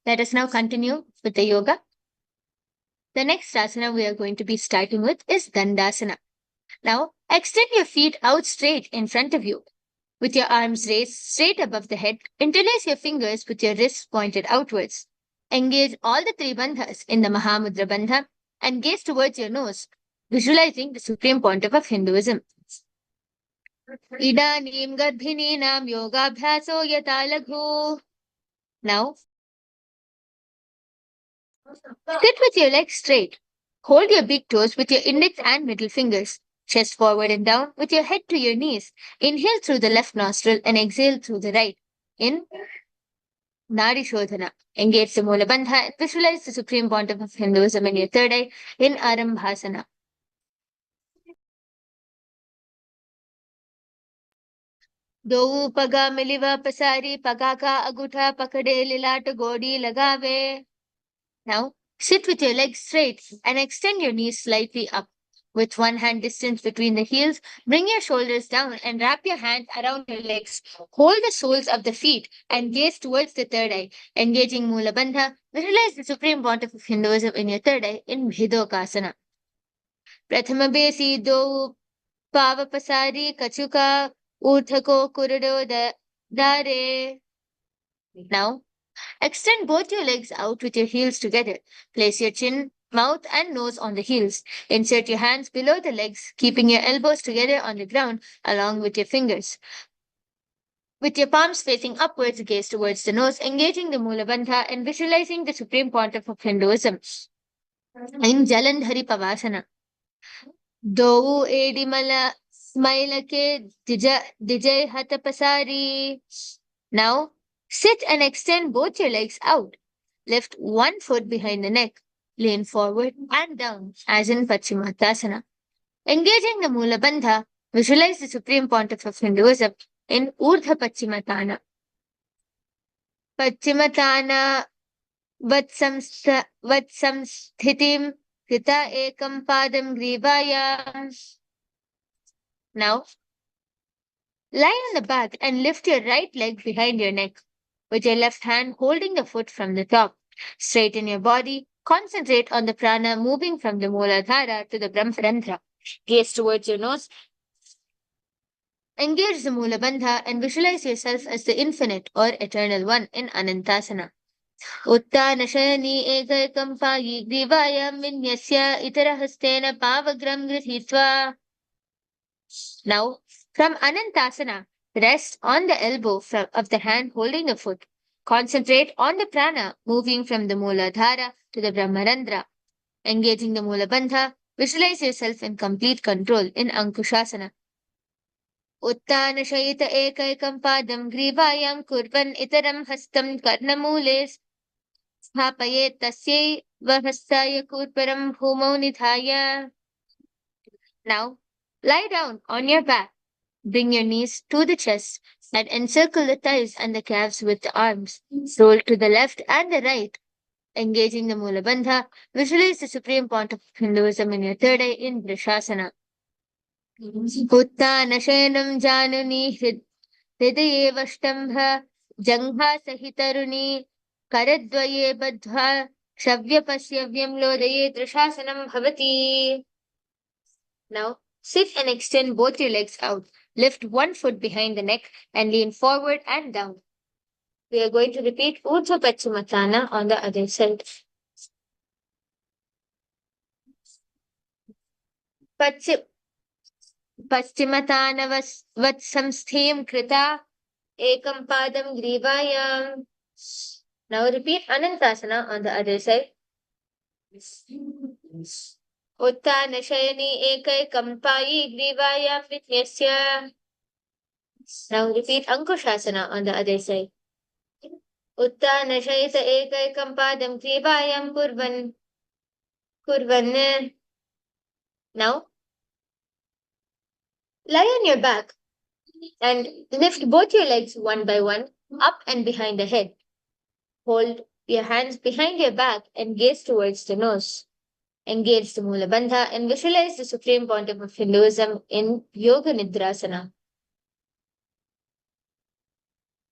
Let us now continue with the yoga. The next asana we are going to be starting with is Dandasana. Now, extend your feet out straight in front of you. With your arms raised straight above the head, interlace your fingers with your wrists pointed outwards. Engage all the three bandhas in the Mahamudra Bandha and gaze towards your nose, visualizing the supreme pontiff of Hinduism. Idanim garbhininam yogabhyaso yata laghu. Now, sit with your legs straight. Hold your big toes with your index and middle fingers. Chest forward and down with your head to your knees. Inhale through the left nostril and exhale through the right. In Nadi Shodhana. Engage the Mula Bandha and visualize the supreme pontiff of Hinduism in your third eye in Arambhasana. दो पगा मिलिवा पसारी पगा का अगूठा पकड़े लिलाट गोडी लगावे. Now, sit with your legs straight and extend your knees slightly up. With one hand distance between the heels, bring your shoulders down and wrap your hand around your legs. Hold the soles of the feet and gaze towards the third eye. Engaging Mula Bandha, visualize the supreme pontiff of Hinduism in your third eye in Bhidokasana. Prathama Besi Do Pavapasari Kachuka Uthako Kurudo Dare. Now, extend both your legs out with your heels together. Place your chin, mouth, and nose on the heels. Insert your hands below the legs, keeping your elbows together on the ground along with your fingers. With your palms facing upwards, gaze towards the nose, engaging the Mula Bandha and visualizing the supreme pontiff of Hinduism. In Jalandhari Pavasana. Dovu Edimala Smailake Dijay Hatapasari. Now, sit and extend both your legs out. Lift one foot behind the neck. Lean forward and down, as in Pachimatasana. Engaging the Mula Bandha, visualize the supreme pontiff of Hinduism in Urdhva Pachimatana. Pachimatana Vatsamsthitim Krita Ekam Padam Grivaya. Now, lie on the back and lift your right leg behind your neck, with your left hand holding the foot from the top. Straighten your body. Concentrate on the prana moving from the Muladhara to the Brahmarandhra. Gaze towards your nose. Engage the Mula Bandha and visualize yourself as the infinite or eternal one in Anantasana. Uttanashani ekaikam payi grivayam vinyasya itarahastena pavagram grithitva. Now, from Anantasana, rest on the elbow of the hand holding the foot. Concentrate on the prana moving from the Muladhara to the Brahmarandhra. Engaging the Mula Bandha, visualize yourself in complete control in Ankushasana. Uttanashayita ekaikam padam grivayam kurvan itaram hastam karnamule स्थापयेत् तस्यै वहस्ताय kurparam bhumau nithaya. Now, lie down on your back. Bring your knees to the chest and encircle the thighs and the calves with the arms. Roll to the left and the right. Engaging the Mula Bandha, visualize the supreme pontiff of Hinduism in your third eye in Vrishasana. Uttanashayanam januni hridaye vashtambha jangha sahitaruni karadvaye badhva shavyapasyavyam lodaye drishasanam bhavati. Now, sit and extend both your legs out. Lift one foot behind the neck and lean forward and down. We are going to repeat Urdhva Pachimatana on the other side. Pachimatana Vatsamsthim Krita Ekam Padam Grivayam. Now repeat Anantasana on the other side. Uttanashayani ekaikam payi grivayam vinyasya. Now repeat Ankushasana on the other side. Uttanashayita ekaikam padam grivayam kurvan. Now, lie on your back and lift both your legs one by one up and behind the head. Hold your hands behind your back and gaze towards the nose. Engage the Mula Bandha and visualize the supreme pontiff of Hinduism in Yoga Nidrasana.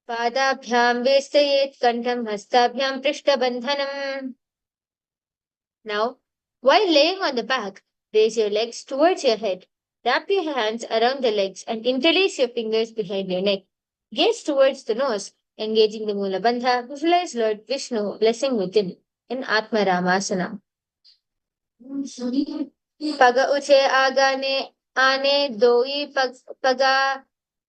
Padabhyam vestayet kantam hastabhyam prishthabandhanam. Now, while laying on the back, raise your legs towards your head. Wrap your hands around the legs and interlace your fingers behind your neck. Gaze towards the nose, engaging the Mula Bandha. Visualize Lord Vishnu blessing within in Atma Ramasana. पग उछे आगाने आने दोई पगा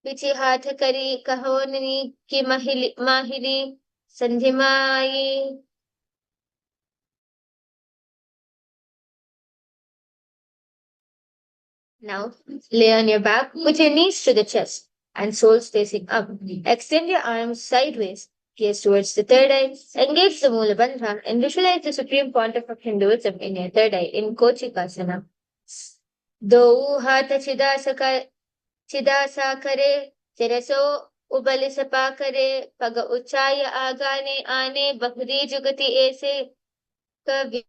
पिछे हाथ करी कहोननी की माहिली संधिमाई. Now, lay on your back with your knees to the chest and soles facing up. Extend your arms sideways, gaze towards the third eye, engage the Mula Bandha, and visualize the supreme pontiff of Hinduism in your third eye in Kochikasana. दो हाथ चिदासा करे चिरसो उबल सपा करे पग उचाय आगाने आने बखरी जुगति ऐसे कवि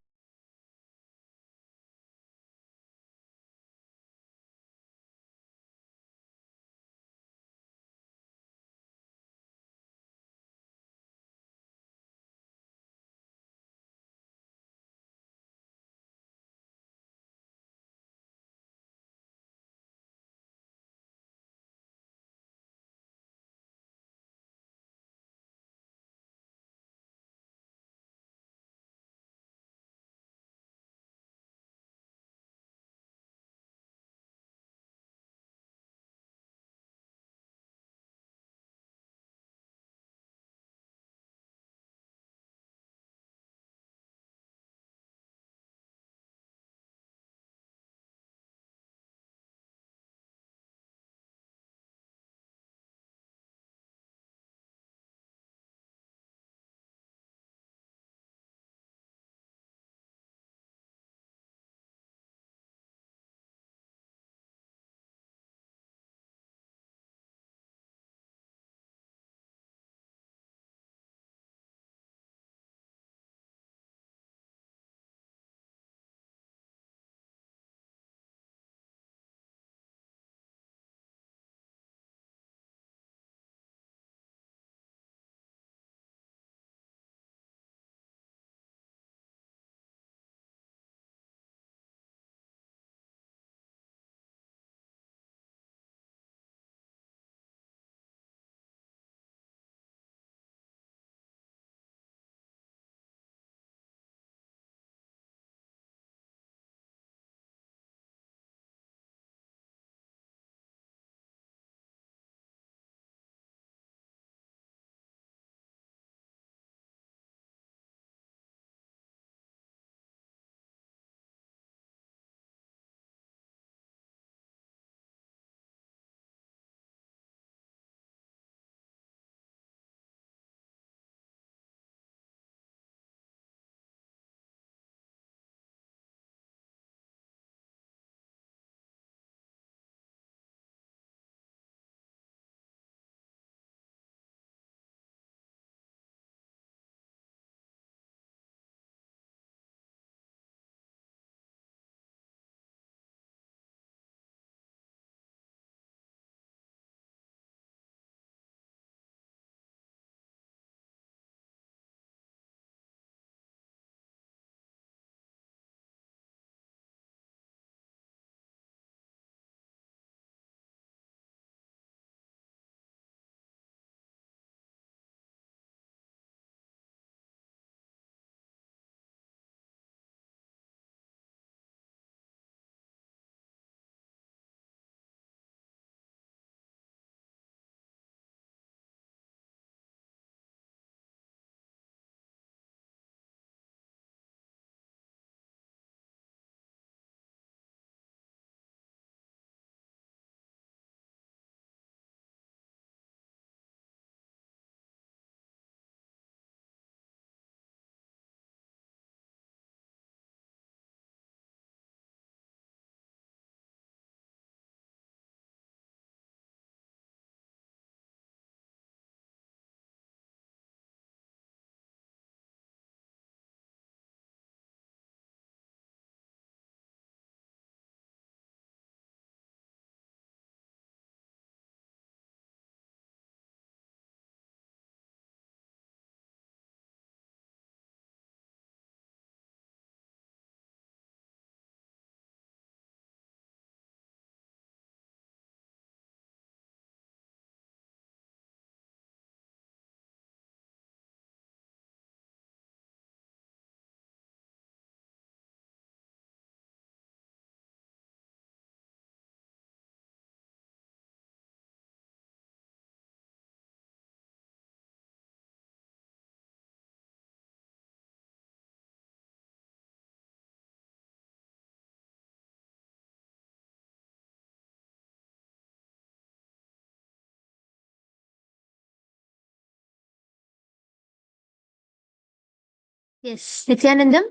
Yes, Nithyanandam,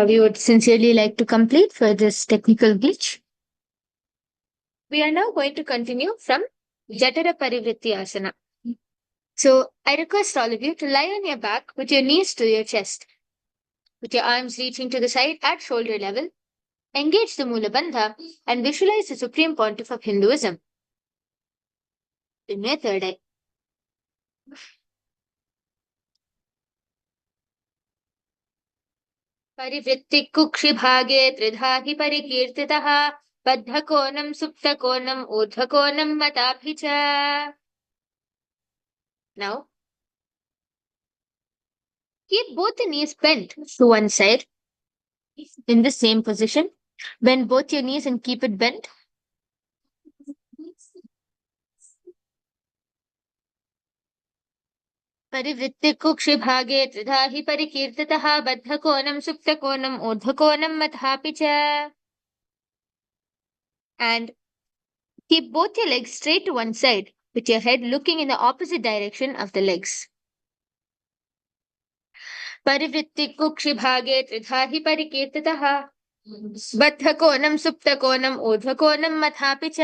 we would sincerely like to complete for this technical glitch. We are now going to continue from Jatara Parivritti Asana. So I request all of you to lie on your back with your knees to your chest, with your arms reaching to the side at shoulder level. Engage the Mula Bandha and visualize the supreme pontiff of Hinduism in your third eye. परिवृत्तिकुक्षिभागे त्रिधा हि परिकीर्तितः बद्धकोणं सुप्तकोणं ऊर्ध्वकोणं मताभि च. Now, keep both the knees bent to one side in the same position. Bend both your knees and keep it bent. परिवृत्तिकुक्षिभागे त्रिधा हि परिकीर्तितः बद्धकोणं सुप्तकोणं ऊर्ध्वकोणं मथापि च. And keep both your legs straight to one side with your head looking in the opposite direction of the legs. परिवृत्तिकुक्षिभागे त्रिधा हि परिकीर्तितः बद्धकोणं सुप्तकोणं ऊर्ध्वकोणं मथापि च.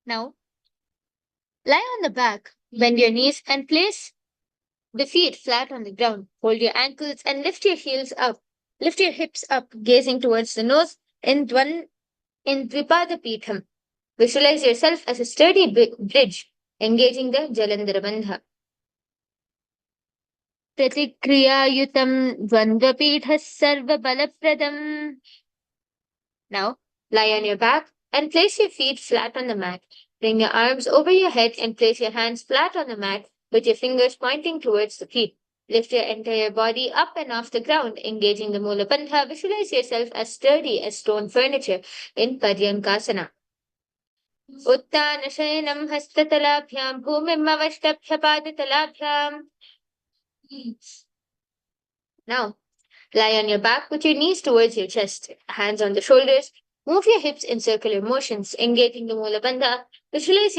Now, lie on the back, bend your knees and place the feet flat on the ground. Hold your ankles and lift your heels up. Lift your hips up, gazing towards the nose in Dvipada Pitham. Visualize yourself as a sturdy bridge, engaging the Jalandhara Bandha. Pratikriyayutam Dvandvapithas Sarvabalappradam. Now, lie on your back and place your feet flat on the mat. Bring your arms over your head and place your hands flat on the mat with your fingers pointing towards the feet. Lift your entire body up and off the ground, engaging the Mula Bandha. Visualize yourself as sturdy as stone furniture in Paryankasana. Uttanashayanam hastatalabhyam bhumim avashtapya padatalabhyam. Now, lie on your back with your knees towards your chest, hands on the shoulders. Move your hips in circular motions, engaging the Mula Bandha. Visualize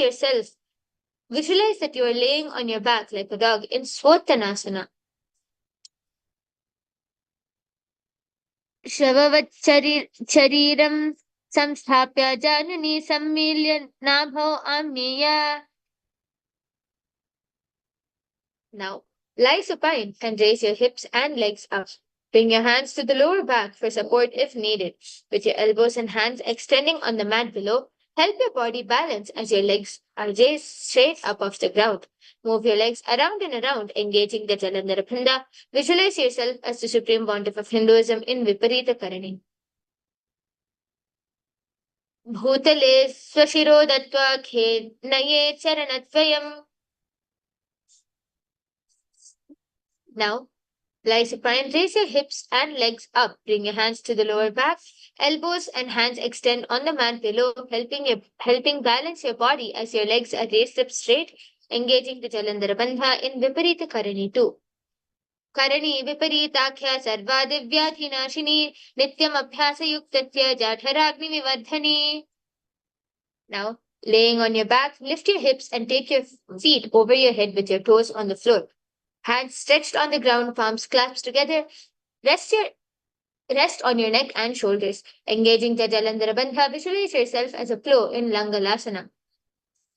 that you are laying on your back like a dog in Swottanasana. Shavavat chariram samsthapya janani sammilya nabho amniya. Now, lie supine and raise your hips and legs up. Bring your hands to the lower back for support if needed. With your elbows and hands extending on the mat below, help your body balance as your legs are raised straight up off the ground. Move your legs around and around, engaging the Jalandhara Bandha. Visualize yourself as the supreme pontiff of Hinduism in Viparita Karani. Bhutale swashiro dattva khenaye charanadvayam. Now, lie supine, raise your hips and legs up. Bring your hands to the lower back. Elbows and hands extend on the mat below, helping balance your body as your legs are raised up straight, engaging the Jalandhara Bandha in Viparita Karani too. Karani Viparitakya Sarva Divyadhinashini Nityam Abhyasa Yuktatya Jatharagni Vivardhani. Now, laying on your back, lift your hips and take your feet over your head with your toes on the floor. Hands stretched on the ground, palms clasped together. Rest on your neck and shoulders. Engaging the Jalandhara Bandha, visualize yourself as a plow in Langalasana.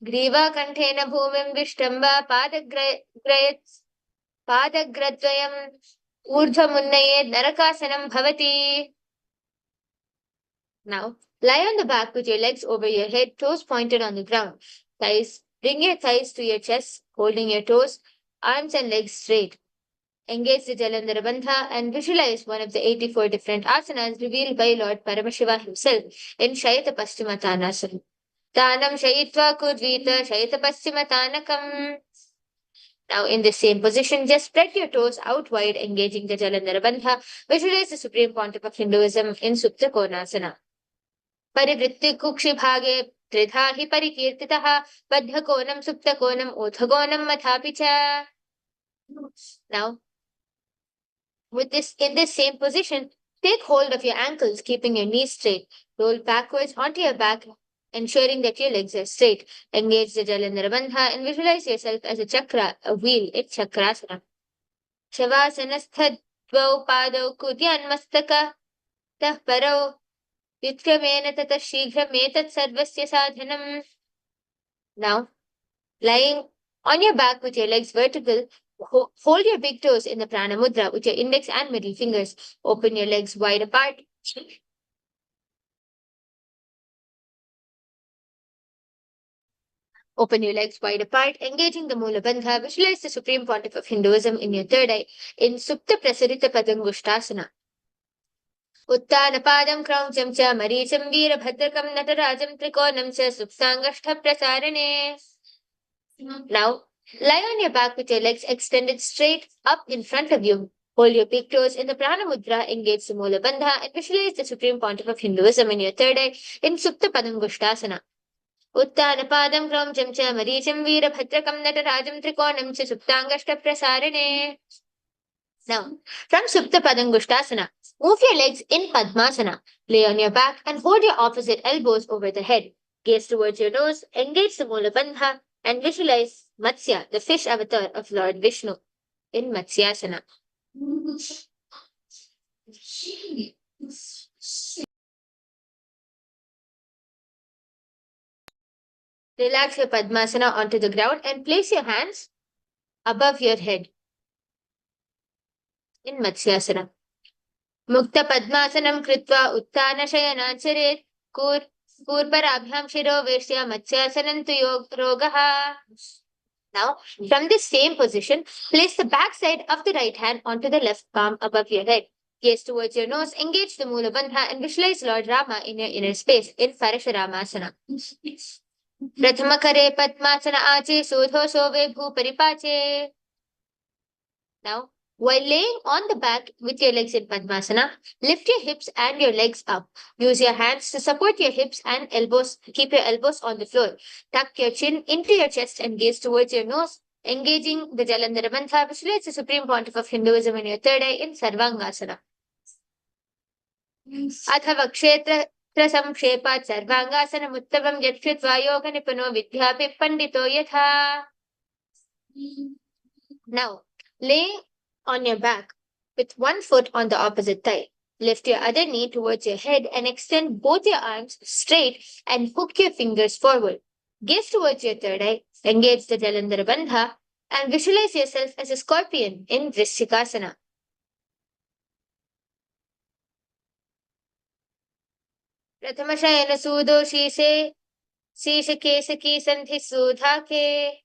Griva Kanthena Bhumim Vishtamba Padagradvayam Urdhva Munnayed Narakasanam Bhavati. Now, lie on the back with your legs over your head, toes pointed on the ground. Bring your thighs to your chest, holding your toes, arms and legs straight. Engage the Jalandhara Bandha and visualize one of the 84 different asanas revealed by Lord Paramashiva himself in Shayata Paschimottanasana. Tanam Shayitva Kudvita Shayata Paschimottanakam. Now, in the same position, just spread your toes out wide, engaging the Jalandhara Bandha. Visualize the supreme pontiff of Hinduism in Supta Konasana. Parivritti Kukshi Bhage Tridha hi Parikirtitaha Baddha Konam Supta Konam Uthagonam Mathapicha. Now, in this same position, take hold of your ankles, keeping your knees straight. Roll backwards onto your back ensuring that your legs are straight. Engage the Jalandhara Bandha and visualize yourself as a chakra, a wheel. It's Chakrasana. Shavasana padau kudyan mastaka tah parau yutkamena tata shighrametat sarvasya sadhanam. Now, lying on your back with your legs vertical, hold your big toes in the prana mudra with your index and middle fingers. Open your legs wide apart. Open your legs wide apart, engaging the Mula Bandha. Visualize the Supreme Pontiff of Hinduism in your third eye in Supta Prasarita Padangushtasana. Uttanapadam Krauncham cha Maricham Veera Bhadrakam Natarajam Trikonam cha Supsangashta Prasarane. Now, lie on your back with your legs extended straight up in front of you. Hold your big toes in the Prana Mudra, engage the Mula Bandha, and visualize the Supreme Pontiff of Hinduism in your third eye in Supta Padangushtasana. Uttanapadam Krauncham cha Maricham Veera Bhadrakam Natarajam Trikonam cha Suptangashta Prasarane. Now, from Supta Padangushtasana, move your legs in Padmasana. Lay on your back and hold your opposite elbows over the head. Gaze towards your nose, engage the Mula Bandha, and visualize Matsya, the fish avatar of Lord Vishnu, in Matsyasana. Relax your Padmasana onto the ground and place your hands above your head in Matsyasana. Mukta Padmasanam Kritva Uttana Shayanachare Kurparabhyam Shiro Veshya Matsyasanam tu Rogaha. Now, from this same position, place the back side of the right hand onto the left palm above your head. Gaze towards your nose, engage the Mula Bandha, and visualize Lord Rama in your inner space in Parashuramasana. Prathamakare Padmasana Ache Sodho Sove Bhuparipache. Now, while laying on the back with your legs in Padmasana, lift your hips and your legs up. Use your hands to support your hips and elbows. Keep your elbows on the floor. Tuck your chin into your chest and gaze towards your nose, engaging the Jalandhara Bandha. Visualize the Supreme Pontiff of Hinduism in your third eye in Sarvangasana. Athava Kshetra Samkshepat Sarvangasana Muttavam Yatshritva Yoga Nipano Vidyapi Pandito Yatha. Now, lay on your back with one foot on the opposite thigh. Lift your other knee towards your head and extend both your arms straight and hook your fingers forward. Gaze towards your third eye, engage the Jalandhara Bandha, and visualize yourself as a scorpion in Vrishchikasana. Prathamashayana Sudo Shise Kesaki Sandhi Sudhake.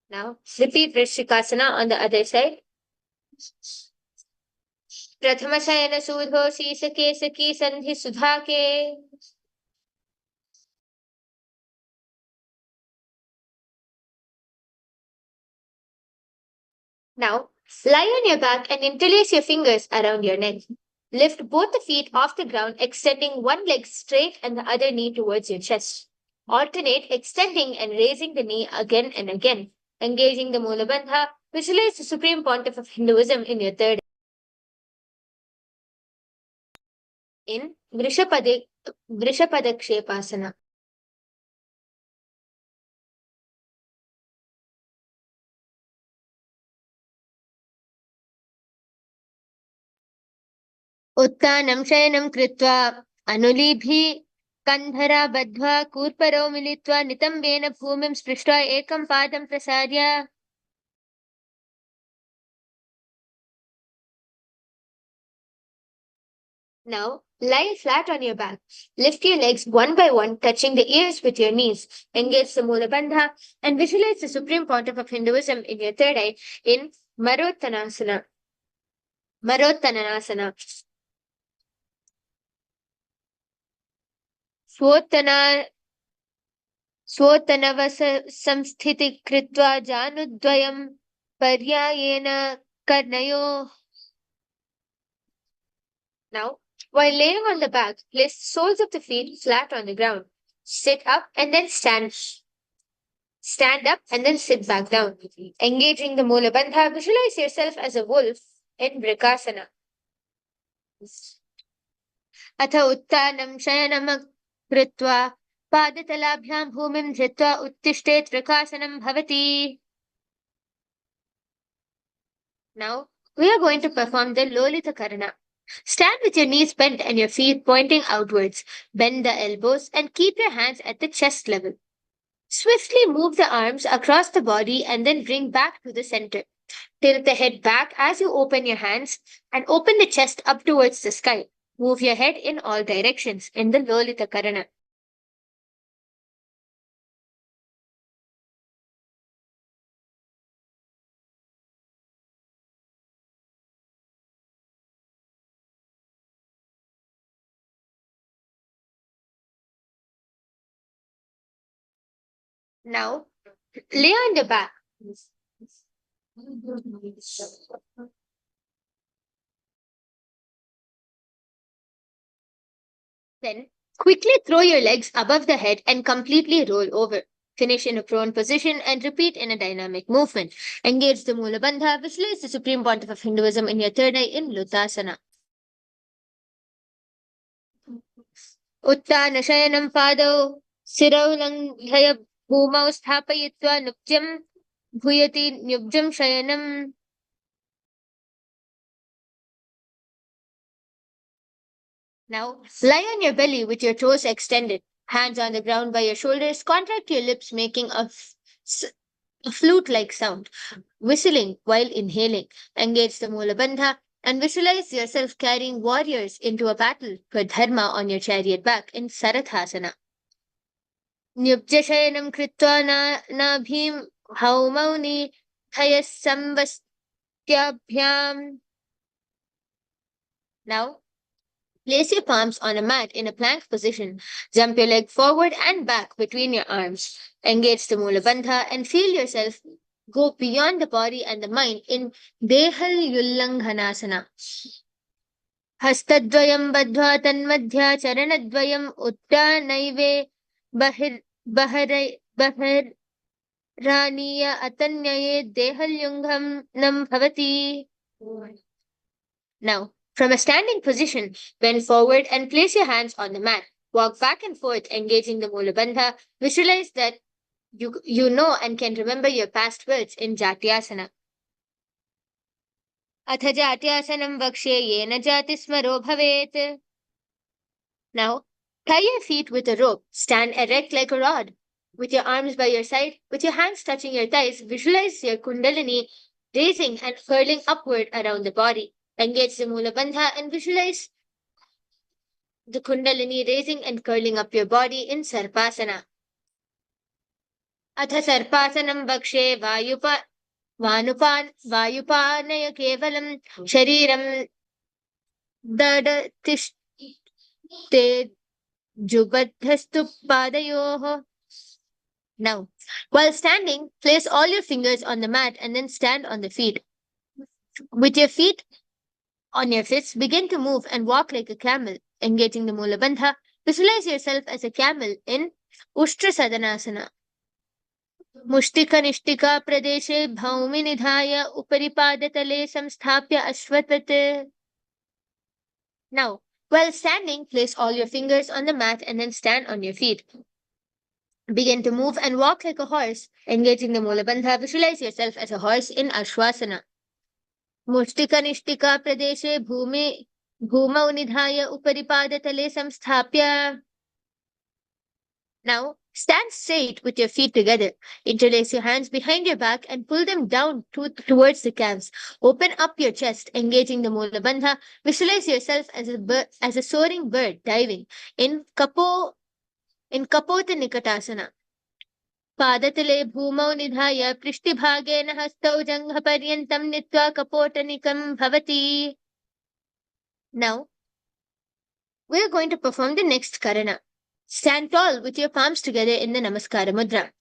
Now, repeat Vrishchikasana on the other side. Prathamashayana Sudho Kesaki Sandhi Sudhake. Now, lie on your back and interlace your fingers around your neck. Lift both the feet off the ground, extending one leg straight and the other knee towards your chest. Alternate extending and raising the knee again and again. Engaging the Mula Bandha, visualize the Supreme Pontiff of Hinduism in your third in Vrishapadakshepasana. Uttanam shayanam kritva anulibhi kandhara badhva kurparo militva nitambena bhumim sprishta ekam padam prasarya. Now, lie flat on your back. Lift your legs one by one, touching the ears with your knees. Engage the Mula Bandha and visualize the Supreme Pontiff of Hinduism in your third eye in Marottanasana. Swotanava samsthiti kritva janudvayam paryayena karnayo. Now, while laying on the back, place the soles of the feet flat on the ground. Sit up and then stand. Stand up and then sit back down. Engaging the Mula Bandha, visualize yourself as a wolf in Vrikasana. Atha uttanam shayanam कृत्वा पादतलाभ्यां भूमिं धृत्वा उत्तिष्ठेत् त्रिकासनं भवति. Now we are going to perform the Lolita Karana. Stand with your knees bent and your feet pointing outwards. Bend the elbows and keep your hands at the chest level. Swiftly move the arms across the body and then bring back to the center. Tilt the head back as you open your hands and open the chest up towards the sky. Move your head in all directions in the Lolita Karana. Now, lay on your back. Then, quickly throw your legs above the head and completely roll over. Finish in a prone position and repeat in a dynamic movement. Engage the Mula Bandha, visualize the Supreme Pontiff of Hinduism in your third eye in Lutasana. उत्तानशयनं पादौ शिरौ लङ्घय भूमौ स्थापयित्वा नुब्जं भूयति न्युब्जं शयनम्. Now, lie on your belly with your toes extended, hands on the ground by your shoulders, contract your lips, making a flute-like sound, whistling while inhaling. Engage the Mula Bandha and visualize yourself carrying warriors into a battle for dharma on your chariot back in Sarathasana. Nyubjashayanam kritva nabhim haumauni thayas samvastyabhyam. Now, place your palms on a mat in a plank position. Jump your leg forward and back between your arms. Engage the Mula Bandha and feel yourself go beyond the body and the mind in Dehal Yullanghanasana. Hastadvayam badhva tanmadhya charanadvayam uttanaive bahiraniya atanyaye dehalyungham nam bhavati. Now, from a standing position, bend forward and place your hands on the mat. Walk back and forth, engaging the Mula Bandha. Visualize that you know and can remember your past words in Jatyasana. अथ जात्यासनं वक्ष्ये येन जातिस्मरो भवेत्. Now, tie your feet with a rope. Stand erect like a rod. With your arms by your side, with your hands touching your thighs, visualize your kundalini raising and curling upward around the body. Engage the Mula Bandha and visualize the kundalini raising and curling up your body in Sarpasana. अथ सर्पासनं वक्ष्ये वायुपानय केवलं शरीरं ददतिष्ठे जुबद्धस्तु पादयोः. Now, while standing, place all your fingers on the mat and then stand on the feet. With your feet on your fists, begin to move and walk like a camel, engaging the Mula Bandha. Visualize yourself as a camel in Ushtra Sadanasana. मुष्टिकनिष्टिका प्रदेशे भौमि निधाय उपरि पादतले संस्थाप्य अश्वत्वत्. Now, while standing, place all your fingers on the mat and then stand on your feet. Begin to move and walk like a horse, engaging the Mula Bandha. Visualize yourself as a horse in Ashwasana. मुष्टिकनिष्टिका प्रदेशे भूमौ निधाय उपरि पादतले संस्थाप्य. Now, stand straight with your feet together. Interlace your hands behind your back and pull them down towards the calves. Open up your chest, engaging the Mula Bandha. Visualize yourself as a soaring bird diving in Kapota Nikatasana. पादतले भूमौ निधाय पृष्ठभागेन हस्तौ जङ्घपर्यन्तं नीत्वा कपोटनिकं भवति. Now, we are going to perform the next Karana. Stand tall with your palms together in the Namaskara Mudra.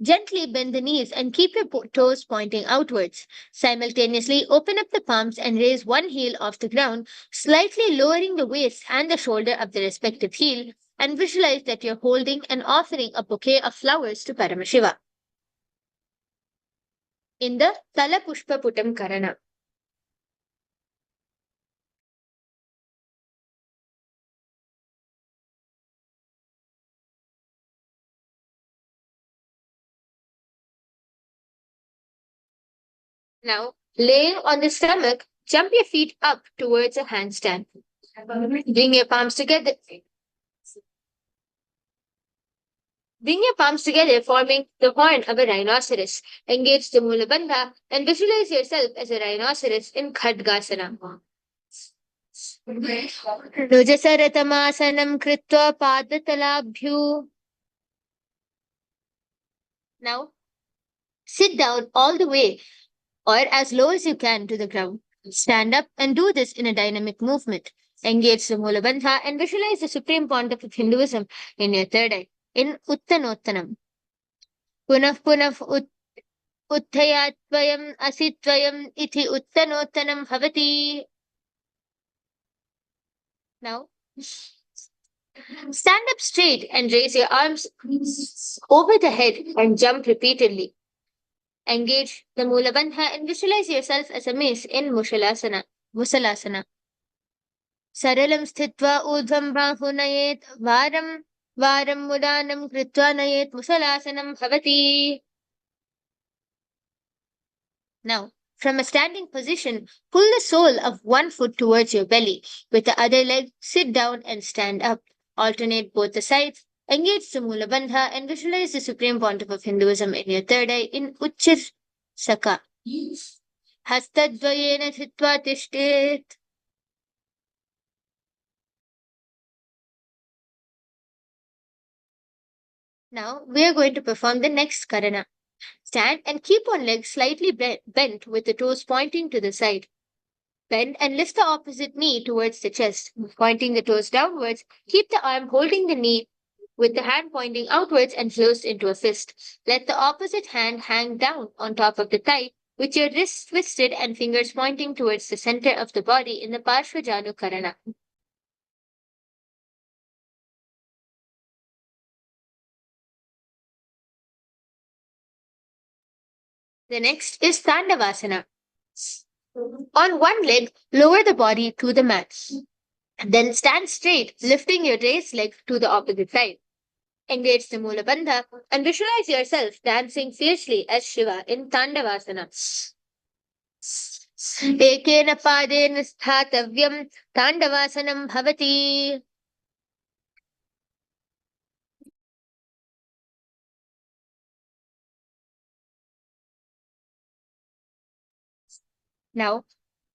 Gently bend the knees and keep your toes pointing outwards. Simultaneously, open up the palms and raise one heel off the ground, slightly lowering the waist and the shoulder of the respective heel, and visualize that you're holding and offering a bouquet of flowers to Paramashiva. In the Tala Pushpa Putam Karana. Now, laying on the stomach, jump your feet up towards a handstand. Bring your palms together. Bring your palms together, forming the horn of a rhinoceros. Engage the Mula Bandha and visualize yourself as a rhinoceros in Khadgasana. Rujasaratamasana kritva padatalabhyu. Now, sit down all the way or as low as you can to the ground. Stand up and do this in a dynamic movement. Engage the Mula Bandha and visualize the supreme pontiff of Hinduism in your third eye, in Uttanottanam. Punah punah उत्थयात्वयम् asitvayam इति उत्तनोत्तनं bhavati. Now, stand up straight and raise your arms over the head and jump repeatedly. Engage the Mula Bandha and visualize yourself as a mace in Musalasana. Saralam sthitva urdhvam bahu nayet varam mudanam kritva nayet Musalasanam bhavati. Now, from a standing position, pull the sole of one foot towards your belly. With the other leg, sit down and stand up. Alternate both the sides. Engage the Mula Bandha and visualize the supreme pontiff of Hinduism in your third eye in Uchchir Saka. Hastadvayena thitva tishtet. Now, we are going to perform the next Karana. Stand and keep one leg slightly bent with the toes pointing to the side. Bend and lift the opposite knee towards the chest, pointing the toes downwards. Keep the arm holding the knee with the hand pointing outwards and closed into a fist. Let the opposite hand hang down on top of the thigh with your wrists twisted and fingers pointing towards the center of the body in the Parshvajanu Karana. The next is Tandavasana. On one leg, lower the body to the mat. Then stand straight, lifting your raised leg to the opposite side. Engage the Mula Bandha and visualize yourself dancing fiercely as Shiva in Tandavasana. Ekena padena sthatavyam Tandavasanam bhavati. Now,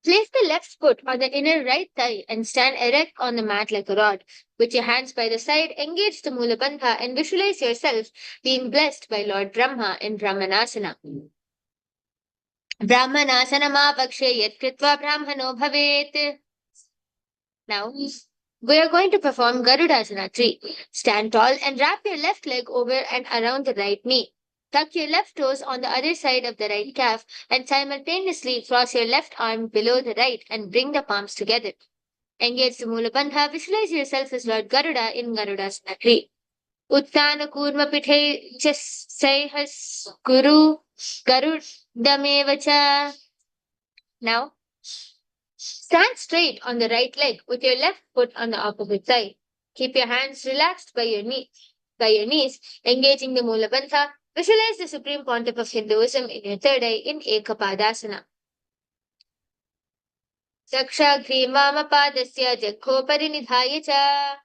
place the left foot on the inner right thigh and stand erect on the mat like a rod. With your hands by the side, engage the Mula Bandha and visualize yourself being blessed by Lord Brahma in Brahmanasana. Brahmanasana vakshe yat kritva brahmano bhavet. Now, we are going to perform Garudasana 3. Stand tall and wrap your left leg over and around the right knee. Tuck your left toes on the other side of the right calf and simultaneously cross your left arm below the right and bring the palms together. Engage the Mula Bandha. Visualize yourself as Lord Garuda in Garudasana 3. Uttana kurma pithe chasayhas guru garudamevacha. Now, stand straight on the right leg with your left foot on the opposite side. Keep your hands relaxed by your knees, engaging the Mula Bandha. Visualize the supreme pontiff of Hinduism in your third eye in Ekapadasana. Sakshagri Mama Padasya Jakho Parinidhaya cha.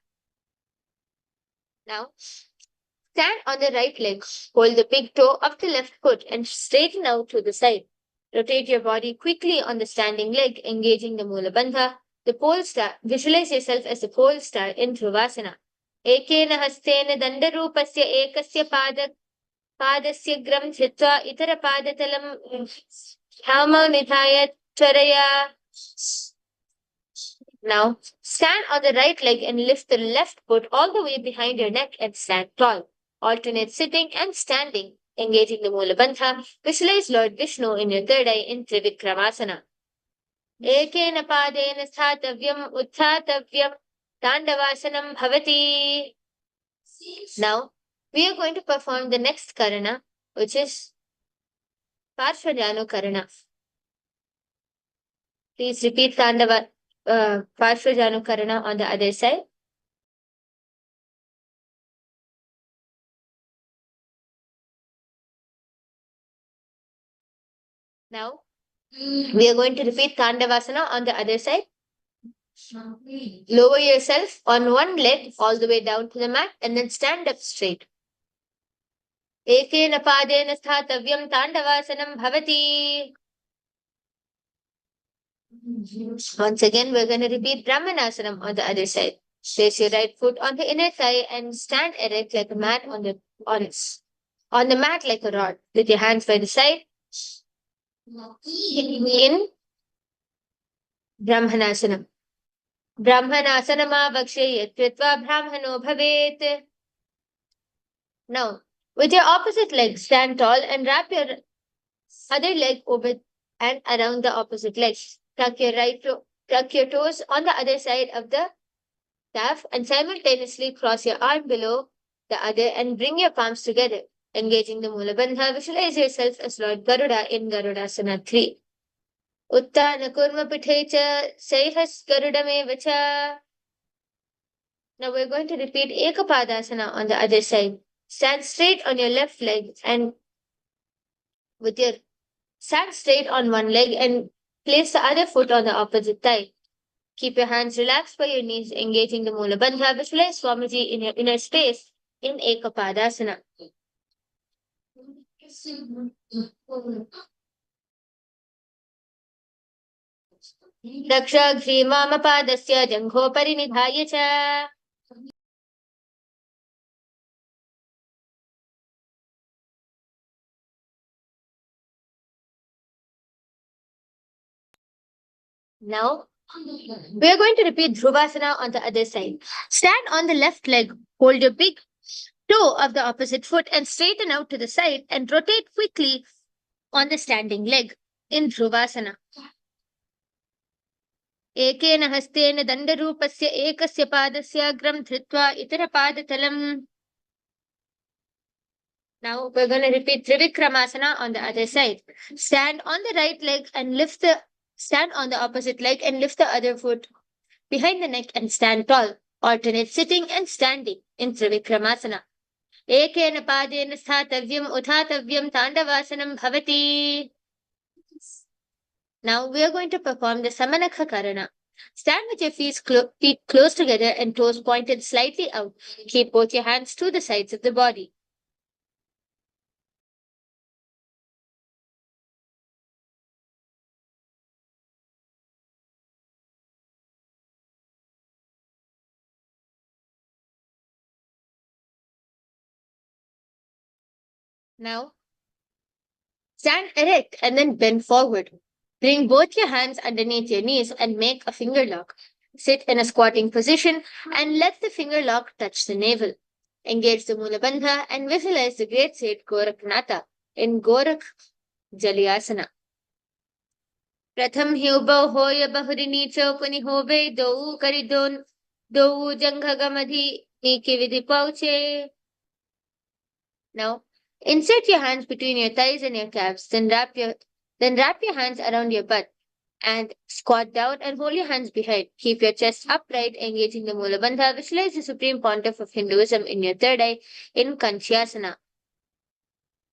Now, stand on the right leg. Hold the big toe of the left foot and straighten out to the side. Rotate your body quickly on the standing leg, engaging the Mula Bandha. The pole star. Visualize yourself as a pole star in Dhruvasana. Ekena hastena dandarupasya ekasya padasya gram dhritva itara padatalam hama nithaya charaya. Now, stand on the right leg and lift the left foot all the way behind your neck and stand tall. Alternate sitting and standing, engaging the Mula Bandha. Visualize Lord Vishnu in your third eye in Trivikramasana. Ekena padena sthatavyam uttatavyam Tandavasanam bhavati. Now, we are going to perform the next Karana, which is Parshvajanu Karana. Please repeat Parshvajanu Karana on the other side. Now, We are going to repeat Tandavasana on the other side. Lower yourself on one leg all the way down to the mat and then stand up straight. Ekena padena sthatavyam Tandavasanam bhavati. Once again, we're going to repeat Brahmanasanam on the other side. Place your right foot on the inner thigh and stand erect like a mat on the mat like a rod, with your hands by the side. In Brahmanasanam. Brahmanasanamavakshe yatritva brahmano bhavet. Now, with your opposite leg, stand tall and wrap your other leg over and around the opposite leg. Tuck your toes on the other side of the calf and simultaneously cross your arm below the other and bring your palms together. Engaging the Mula Bandha, visualize yourself as Lord Garuda in Garudasana 3. Uttana Kurma Pithecha Sehas Garudame Vacha. Now we're going to repeat Ekapadasana on the other side. Stand straight on your left leg and stand straight on one leg and place the other foot on the opposite thigh. Keep your hands relaxed by your knees, engaging the Mula Bandha. Visualize Swamiji in your inner space in Ekapadasana. Dakshaghrimamadasya jangho parinidhaya cha. Now, we are going to repeat Dhruvasana on the other side. Stand on the left leg, hold your big toe of the opposite foot and straighten out to the side and rotate quickly on the standing leg in Dhruvasana. Ekena hastena dandarupasya ekasya padasya gram dhritva itara padatalam. Now we're going to repeat Trivikramasana on the other side. Stand on the right leg and stand on the opposite leg and lift the other foot behind the neck and stand tall. Alternate sitting and standing in Trivikramasana. Ekena padena sthatavyam uthatavyam Tandavasanam bhavati. Now we are going to perform the Samanakha Karana. Stand with your feet close together and toes pointed slightly out. Keep both your hands to the sides of the body. Now, stand erect and then bend forward. Bring both your hands underneath your knees and make a finger lock. Sit in a squatting position and let the finger lock touch the navel. Engage the Mula Bandha and visualize the great Saint Gorakhnatha in Gorakh Jalyasana. Pratham hyubau hoya bahuri nicho puni hobe dou karidon dou janghagamadi niki vidhi pauche. Now, insert your hands between your thighs and your calves, then wrap your hands around your butt and squat down and hold your hands behind. Keep your chest upright, engaging the Mula Bandha. Visualize the Supreme Pontiff of Hinduism in your third eye in Kanchyasana.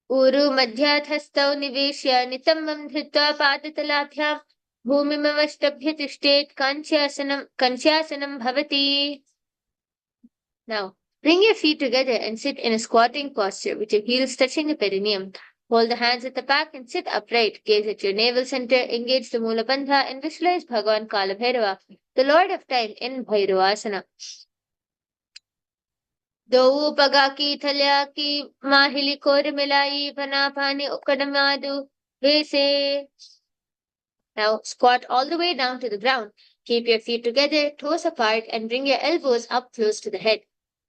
Uru madhyathastau niveshya nitamam dhritva padataladhyam bhumimavashtabhya tishtet Kanchyasana bhavati. Now, bring your feet together and sit in a squatting posture with your heels touching the perineum. Hold the hands at the back and sit upright. Gaze at your navel center, engage the Mula Bandha and visualize Bhagavan Kalabhairava, the Lord of Time in Bhairavasana. Dou pagaki thalyaki mahili kor milai bhanapani ukadamadu vese. Now squat all the way down to the ground. Keep your feet together, toes apart, and bring your elbows up close to the head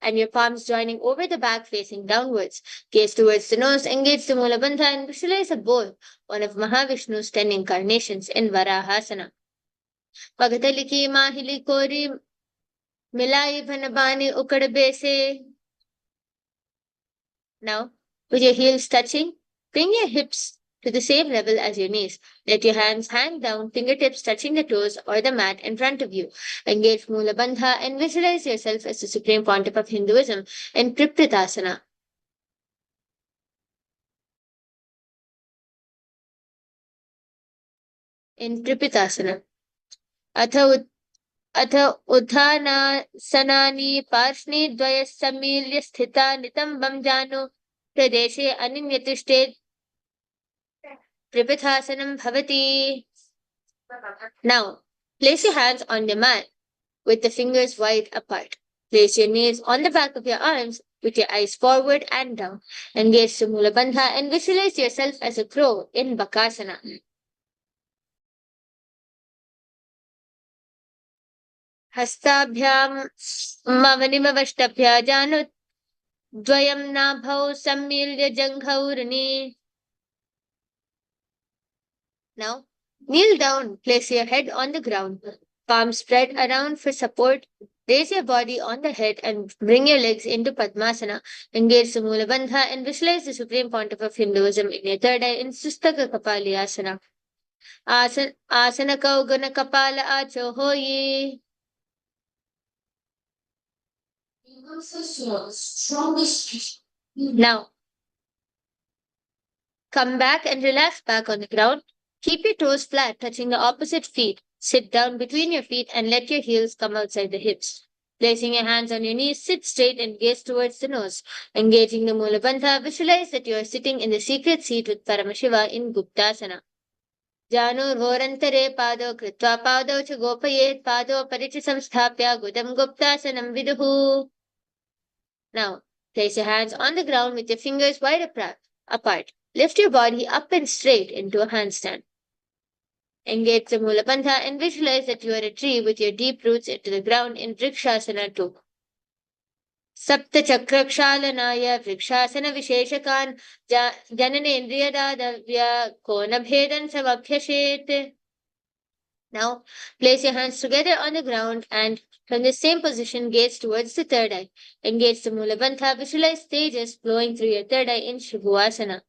and your palms joining over the back facing downwards. Gaze towards the nose, engage the Mula Bandha and visualize a bowl, one of Mahavishnu's 10 incarnations in Varahasana. Pagataliki mahili kori milai bhanabani ukadabese. Now, with your heels touching, bring your hips to the same level as your knees. Let your hands hang down, fingertips touching the toes or the mat in front of you. Engage Mula Bandha and visualize yourself as the Supreme Pontiff of Hinduism in Tripritasana. in Tripitasana. अथ उत्थानासनानि पार्ष्णिद्वयः सम्मील्य स्थिता नितम्बं जानु प्रदेशे अनिन्यतिष्ठे Tripithasanam bhavati. Now, place your hands on the mat with the fingers wide apart. Place your knees on the back of your arms with your eyes forward and down. Engage the Mula Bandha and visualize yourself as a crow in Bakasana. Hastabhyam mavanimavashtabhya janut dvayam nabhau sammilya janghaurani. Now, kneel down, place your head on the ground, palms spread around for support. Raise your body on the head and bring your legs into Padmasana. Engage the Mula Bandha and visualize the supreme pontiff of Hinduism in your third eye in Sustaka Kapali Asana. Asana Kaugana Kapala Acho Hoyi. Now, come back and relax back on the ground. Keep your toes flat, touching the opposite feet. Sit down between your feet and let your heels come outside the hips. Placing your hands on your knees, sit straight and gaze towards the nose. Engaging the Mula Bandha, visualize that you are sitting in the secret seat with Paramashiva in Guptasana. Janu Vorantare Pado Kritva Pado Cha Gopayet Pado Paricha Samsthapya Gudam Guptasanam Viduhu. Now, place your hands on the ground with your fingers wide apart. Lift your body up and straight into a handstand. Engage the Mula Bandha and visualize that you are a tree with your deep roots into the ground in Vrikshasana 2. Sapta Chakrakshalanaya Vrikshasana Visheshakan Jananendriyadadavya Konabhedan Savabhyashet. Now, place your hands together on the ground and from the same position, gaze towards the third eye. Engage the Mula Bandha, visualize stages flowing through your third eye in Shubhavasana.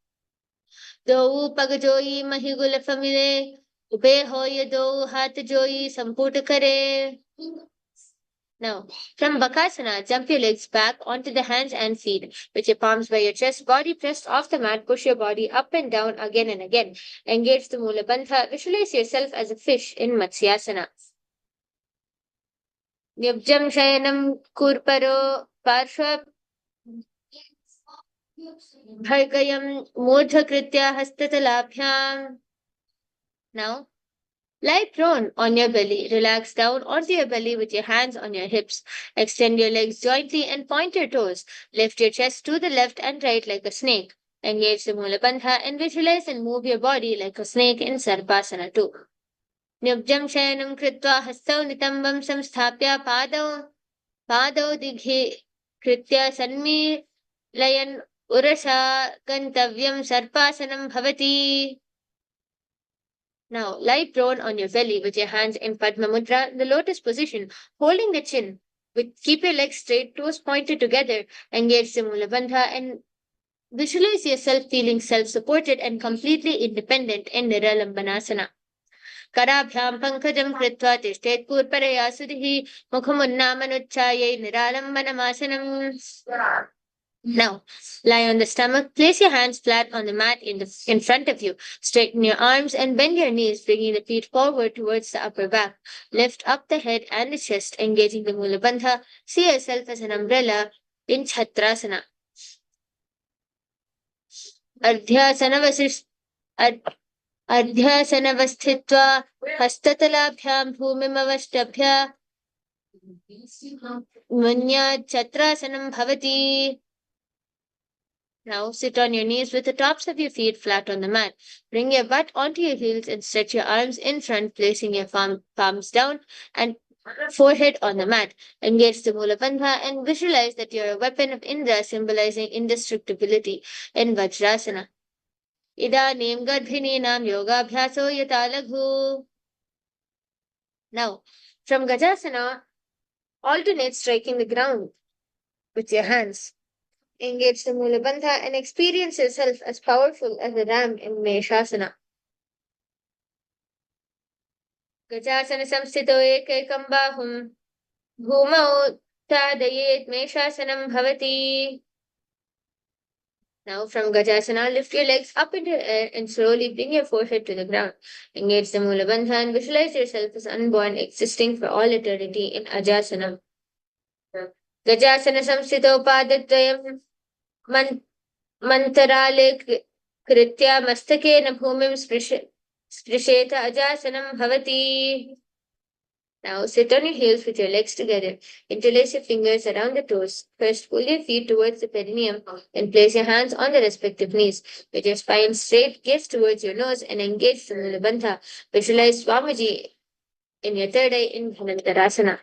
Do Pagajoyi Mahigula Famile. Ube hoye do hat joyi samputa kare. Now, from Bakasana, jump your legs back onto the hands and feet. With your palms by your chest, body pressed off the mat, push your body up and down again and again. Engage the Mula Bandha. Visualize yourself as a fish in Matsyasana. Nibjam Shayanam Kurparo Parshva Bhargayam Murdha Kritya Hastatalabhyam. Now, lie prone on your belly. Relax down onto your belly with your hands on your hips. Extend your legs jointly and point your toes. Lift your chest to the left and right like a snake. Engage the Mula Bandha and visualize and move your body like a snake in Sarpasana 2. Nyubjam Shayanam Kritva Hastau Nitambam Samsthapya Padau Dighi Kritya Sanmi Layan Urasha Gantavyam Sarpasanam Bhavati. Now, lie prone on your belly with your hands in Padma Mudra, the lotus position, holding the chin. Keep your legs straight, toes pointed together. Engage the Mula Bandha and visualize yourself feeling self-supported and completely independent in Niralambanasana. Karabhyam pankajam kritva tishtet purparaya sudhi mukhamunnamanuchchaye Niralambanamasanam. Now, lie on the stomach. Place your hands flat on the mat in front of you. Straighten your arms and bend your knees, bringing the feet forward towards the upper back. Lift up the head and the chest, engaging the Mula Bandha. See yourself as an umbrella in Chhatrasana. Ardhyasanavasthitva hastatalabhyam bhumimavashtabhya munya Chatrasanam bhavati. Now sit on your knees with the tops of your feet flat on the mat. Bring your butt onto your heels and stretch your arms in front, placing your palms down and forehead on the mat. Engage the Mula Bandha and visualize that you are a weapon of Indra, symbolizing indestructibility in Vajrasana. Idanim Garbhininam Yogabhyaso Yatalaghu. Now, from Gajasana, alternate striking the ground with your hands. Engage the Mula Bandha and experience yourself as powerful as a ram in Meshasana. Gajasana samsthito ekekam bahum bhumau tadayet Meshasanam bhavati. Now from Gajasana, lift your legs up into the air and slowly bring your forehead to the ground. Engage the Mula Bandha and visualize yourself as unborn, existing for all eternity in Ajasana. Gajasana samsthito padadvayam mantaraale kritya mastakena bhumim sprisheta ajasanam bhavati. Now sit on your heels with your legs together. Interlace your fingers around the toes. First, pull your feet towards the perineum and place your hands on the respective knees. With your spine straight, gaze towards your nose and engage the Mula Bandha. Visualize Swamiji in your third eye in Dhanantarasana.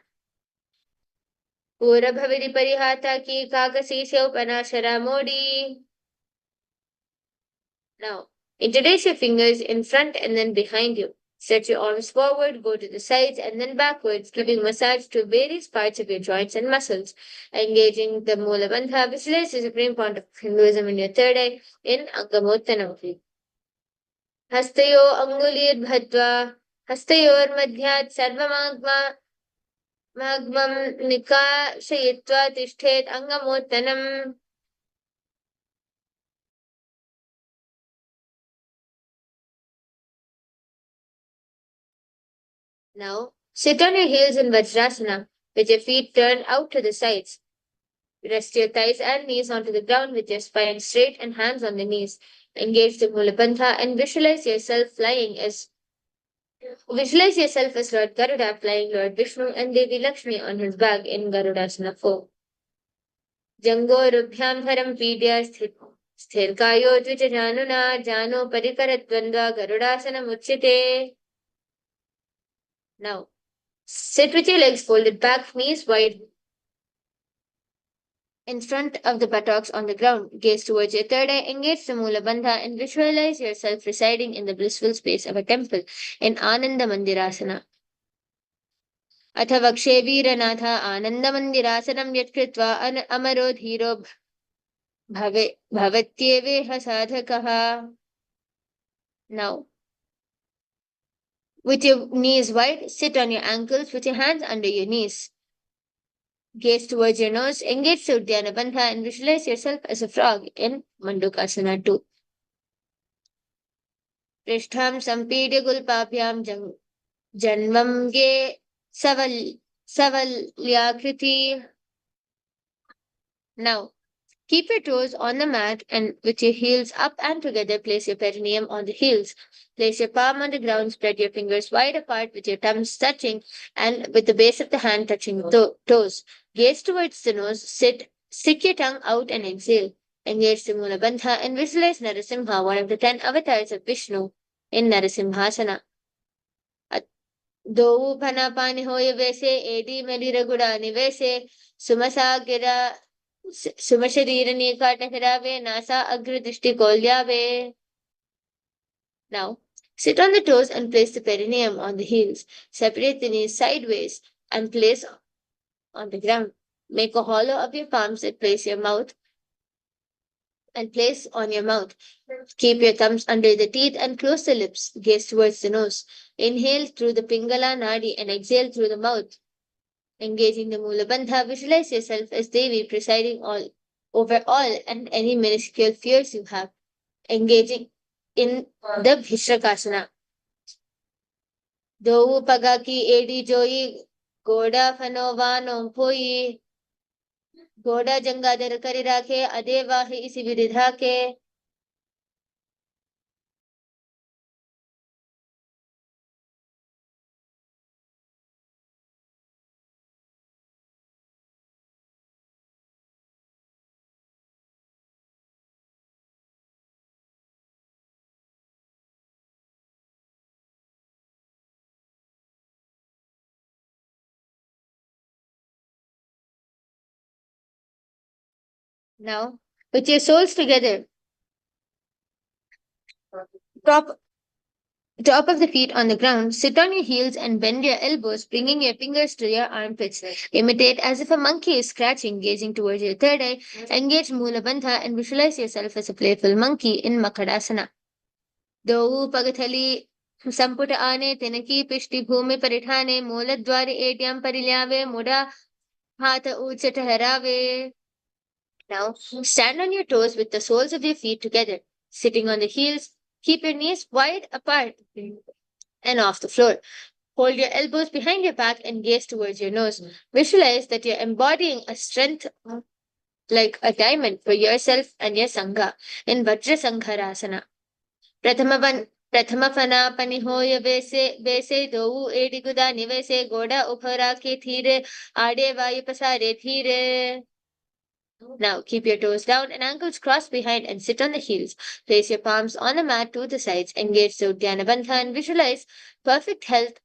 Purabhavidi parihata ki kakasi se upanashara modi. Now, interlace your fingers in front and then behind you. Stretch your arms forward, go to the sides and then backwards, giving massage to various parts of your joints and muscles. Engaging the Mula Bandha, visualize the supreme point of Hinduism in your third eye in Angamottanam. Hastayo angulir bhadva, hastayor madhyat sarvamagma magmam nikashayitva tishthet Angamottanam. Now, sit on your heels in Vajrasana with your feet turned out to the sides. Rest your thighs and knees onto the ground with your spine straight and hands on the knees. Engage the Mula Bandha and visualize yourself as Lord Garuda flying Lord Vishnu and Devi Lakshmi on his back in Garudasana 4. Jango Rubhyam Dharam Pidya Sthirkayo Dvijajanuna Jano Parikaratdvandva Garudasana Muchyate. Now, sit with your legs folded back, knees wide in front of the buttocks on the ground. Gaze towards your third eye, engage the Mula Bandha and visualize yourself residing in the blissful space of a temple in Ananda Mandirasana. Atha vakshe veeranatha Ananda Mandirasanam yatkritva amaro dhiro bhavatyeveha sadhakaha. Now, with your knees wide, sit on your ankles with your hands under your knees. Gaze towards your nose, engage the Uddiyana Bandha and visualize yourself as a frog in Mandukasana 2. Prishtham sampidya gulpabhyam janvam ge savalyakriti. Now, keep your toes on the mat and with your heels up and together, place your perineum on the heels. Place your palm on the ground, spread your fingers wide apart with your thumbs touching and with the base of the hand touching the toes. Gaze towards the nose, stick your tongue out and exhale. Engage the Mula Bandha and visualize Narasimha, one of the 10 avatars of Vishnu, in Narasimhasana. Do Panapani Hoya Vese, Edi Medira Gudani Vese, Sumasagira Sumasharira Nikatakirave, Nasa Agradishti Kolyave. Now, sit on the toes and place the perineum on the heels. Separate the knees sideways and place on the ground. Make a hollow of your palms and place on your mouth. Keep your thumbs under the teeth and close the lips. Gaze towards the nose. Inhale through the Pingala Nadi and exhale through the mouth. Engaging the Mula Bandha, visualize yourself as Devi presiding over all and any minuscule fears you have. Engaging in the Bhishrakasana. Do Pagaki Edi Joyi Goda Fanovano Poi Goda Jangadar Karirake Adevahi Isi Viridhake. Now, with your soles together, top of the feet on the ground, sit on your heels and bend your elbows, bringing your fingers to your armpits. Imitate as if a monkey is scratching, gazing towards your third eye. Engage Mula Bandha and visualize yourself as a playful monkey in Makadasana. Do Pagathali Samputa Ane Tenaki Pishti Bhumi Parithane Muladwari Etyam Parilyave Muda Hatha Uchata Harave. Now, stand on your toes with the soles of your feet together, sitting on the heels. Keep your knees wide apart and off the floor. Hold your elbows behind your back and gaze towards your nose. Visualize that you're embodying a strength like a diamond for yourself and your Sangha in Vajra Sangharasana. प्रथम पनि होय वैसे दो एडिगुदा निवैसे गोड़ा उभरा के धीरे आड़े वायु पसारे धीरे. Now keep your toes down and ankles crossed behind and sit on the heels. Place your palms on the mat to the sides. Engage the Uddiyana Bandha and visualize perfect health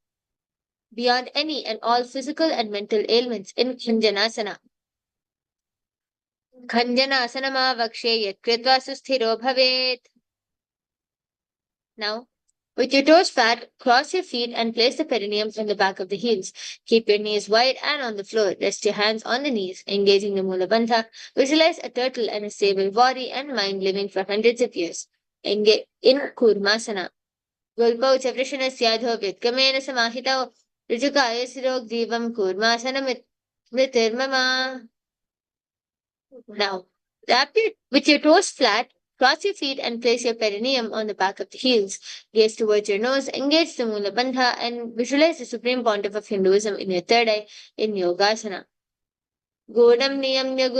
beyond any and all physical and mental ailments in Khanjanasana. Khanjanasana yat kritva susthiro bhavet. Now, with your toes flat, cross your feet and place the perineum on the back of the heels. Keep your knees wide and on the floor. Rest your hands on the knees, engaging the Mula Bandha. Visualize a turtle and a stable body and mind living for hundreds of years. Engage in Kurmasana. Gulpau Chavrishanasyadho Vidgamena Samahitao Rijukayasirog Divam Kurmasana Mritirmama. Now, with your toes flat, cross your feet and place your perineum on the back of the heels. Gaze towards your nose, engage the Mula Bandha, and visualize the supreme pontiff of Hinduism in your third eye in Yogasana. Godam niyamya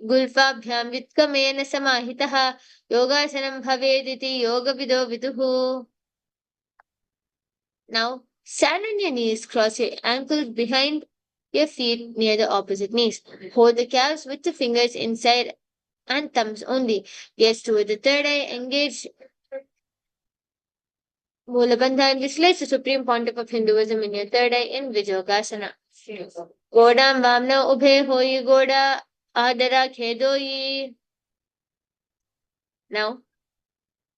gulfabhyam vitkamena samahitaha yogasanam bhavediti yoga vido viduhu. Now, stand on your knees, cross your ankles behind your feet near the opposite knees. Hold the calves with the fingers inside and thumbs only. Gaze toward the third eye, engage Mula Bandha and visualize the supreme pontiff of Hinduism in your third eye in Vijogasana. Godam Vamna Ubhe Hoyi Goda Adara Khedoyi. Now,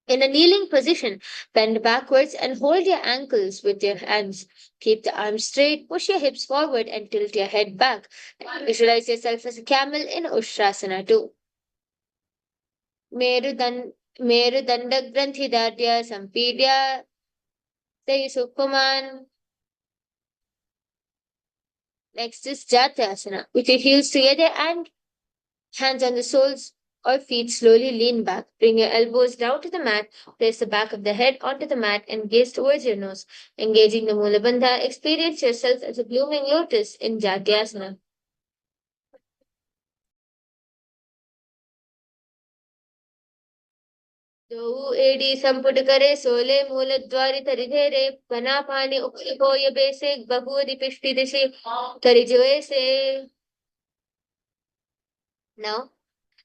in a kneeling position, bend backwards and hold your ankles with your hands. Keep the arms straight, push your hips forward and tilt your head back. Visualize yourself as a camel in Ustrasana too. Merudanda Granthidarya Sampidya Sukuman. Next is Jatyasana. With your heels together and hands on the soles or feet, slowly lean back. Bring your elbows down to the mat. Place the back of the head onto the mat and gaze towards your nose. Engaging the Mula Bandha, experience yourself as a blooming lotus in Jatyasana. दो AD संपुट करे सोले मूल द्वारि तरिधेरे बना पानी उक्ति होय बेसे बहुदि पिष्टि दिशि तरिजोए से. Now,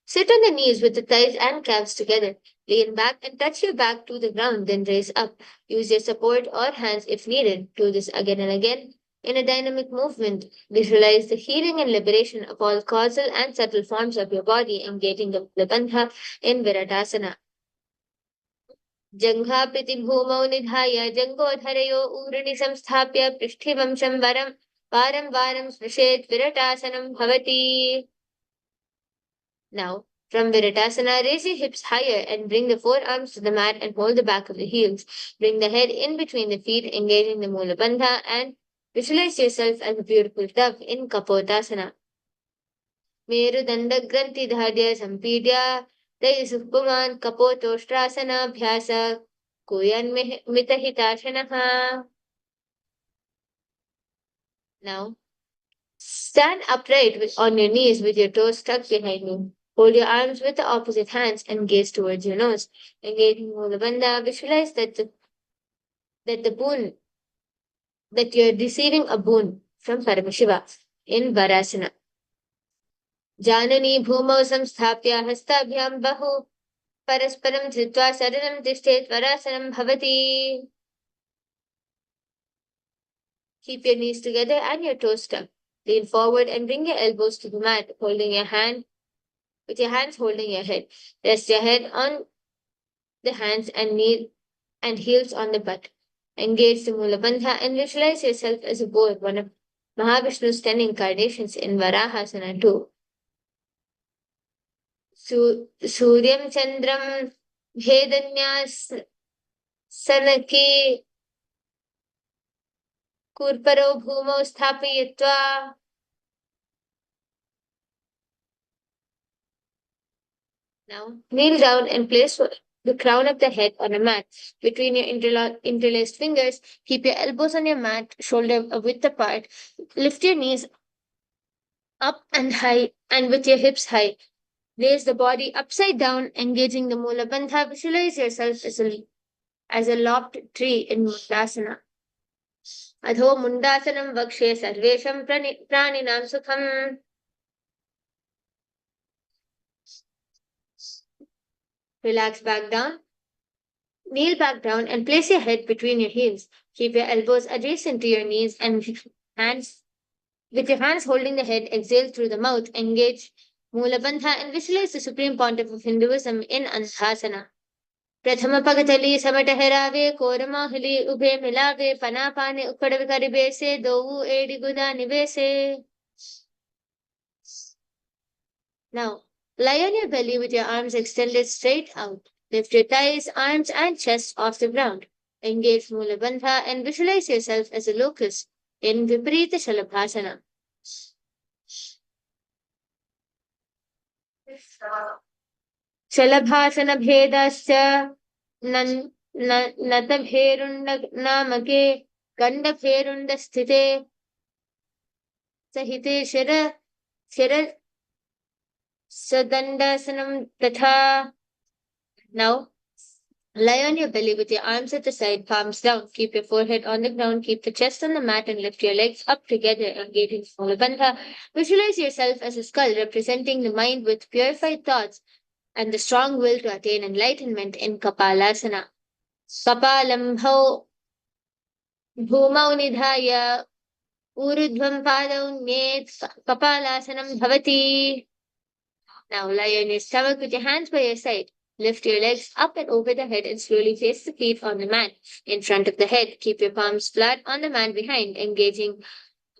sit on the knees with the thighs and calves together. Lean back and touch your back to the ground, then raise up. Use your support or hands if needed. Do this again and again. In a dynamic movement, visualize the healing and liberation of all causal and subtle forms of your body, engaging the Bandha in Viratasana. जङ्घाप्रीति भूमौ निधाय जङ्घोधरयो ऊरुणि संस्थाप्य पृष्ठिवंशं वारं वारं स्पृशेत् विरटासनं भवति. Now, from Viratasana, raise your hips higher and bring the forearms to the mat and hold the back of the heels. Bring the head in between the feet, engaging the Mula Bandha, and visualize yourself as a beautiful dove in Kapotasana. Merudanda Granthi Dhadya Sampidya Sukuman Kapotostrasana Bhyasa Kuyan Mitahitashanaha. Now, stand upright on your knees with your toes tucked behind you. Hold your arms with the opposite hands and gaze towards your nose. Engaging Mula Bandha, visualize that you're receiving a boon from Paramashiva in Varasana. Janani Bhumau Samsthapya Hastabhyam Bahu Parasparam Dhritva Saranam Tishtet Varasanam Bhavati. Keep your knees together and your toes tucked. Lean forward and bring your elbows to the mat, with your hands holding your head. Rest your head on the hands and heels on the butt. Engage the Mula Bandha and visualize yourself as a boar, one of Mahavishnu's 10 incarnations in Varahasana too. Suryam Chandram Bhedanyas Sanaki Kurparo Bhumau Sthapayitva. Now, kneel down and place the crown of the head on a mat. Between your interlaced fingers, keep your elbows on your mat, shoulder width apart. Lift your knees up and high, and with your hips high. Raise the body upside down, engaging the Mula Bandha. Visualize yourself as a lopped tree in Mundasana. अधो मुंडासनं वक्ष्ये सर्वेषां प्राणिनां सुखम्. Relax back down. Kneel back down and place your head between your heels. Keep your elbows adjacent to your knees and hands with your hands holding the head. Exhale through the mouth. Engage Mula Bandha and visualize the supreme pontiff of Hinduism in Anthasana. प्रथम पगतली समटहरावे कोरमाहली उभे मिलावे पना पाने उकड़ करिबे से दोऊ एडिगुदा निवेसे. Now, lie on your belly with your arms extended straight out. Lift your thighs, arms, and chest off the ground. Engage Mula Bandha and visualize yourself as a locust in Viparita Shalabhasana. Shalabhasana Bhedascha Natabherunda Namake Ganda Bherunda Sthite Sahite Shira Sadandasanam Tatha. Now, lie on your belly with your arms at the side, palms down. Keep your forehead on the ground. Keep the chest on the mat and lift your legs up together, engaging Mula Bandha. Visualize yourself as a skull representing the mind with purified thoughts and the strong will to attain enlightenment in Kapalasana. Kapalam bhau bhumau nidhaya urudhvam padau nyet kapalasanam bhavati. Now lie on your stomach with your hands by your side. Lift your legs up and over the head and slowly place the feet on the mat in front of the head. Keep your palms flat on the mat behind, engaging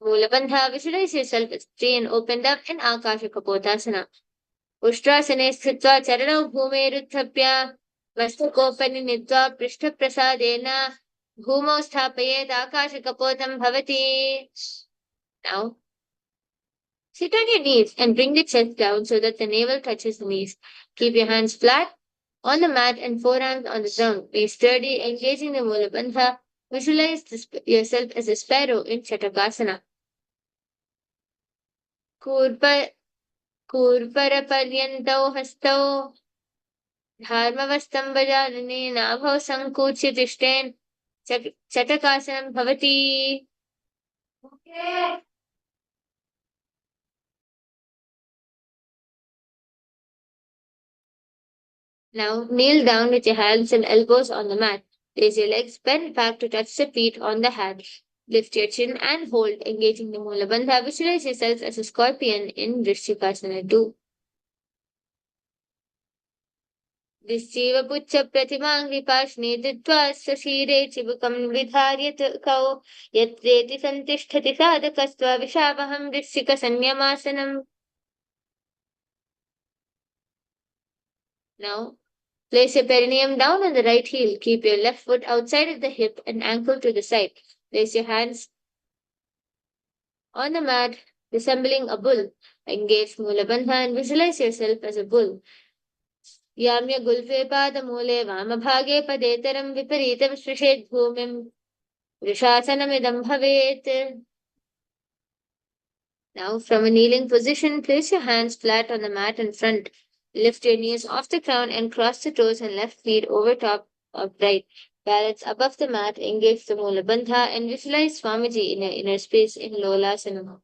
Mula Bandha. Visualize yourself as free and opened up in Akasha Kapotasana. Ushtrasane sthitva charanau bhumerutthabhya masthakopanni nitva prishtaprasadena bhumau sthapayet Akasha Kapotam bhavati. Now, sit on your knees and bring the chest down so that the navel touches the knees. Keep your hands flat on the mat and forearms on the ground. Be sturdy, engaging the Mula Bandha. Visualize yourself as a sparrow in Chatakasana. Kurparaparyantau hastau dharmavastam vajanane nabhav sankuchitishten Chatakasanam bhavati. Now, kneel down with your hands and elbows on the mat. Raise your legs, bend back to touch the feet on the hands. Lift your chin and hold, engaging the Mula Bandha. Visualize yourself as a scorpion in Vrishchikasana 2. Dischiva puccha pratimang vipashne didva sashire chibukam vidharyat kau yatreti santisthati sadhakastva vishavaham vrishchika sanyamasanam. Now, place your perineum down on the right heel. Keep your left foot outside of the hip and ankle to the side. Place your hands on the mat, resembling a bull. Engage Mula Bandha and visualize yourself as a bull. Yamya gulfe pada mule vamabhage padeteram viparitam srishet bhumim vrishasanamidam bhavet. Now, from a kneeling position, place your hands flat on the mat in front. Lift your knees off the ground and cross the toes and left feet over top of right. Balance above the mat, engage the Mula Bandha and visualize Swamiji in your inner space in Lolasanam.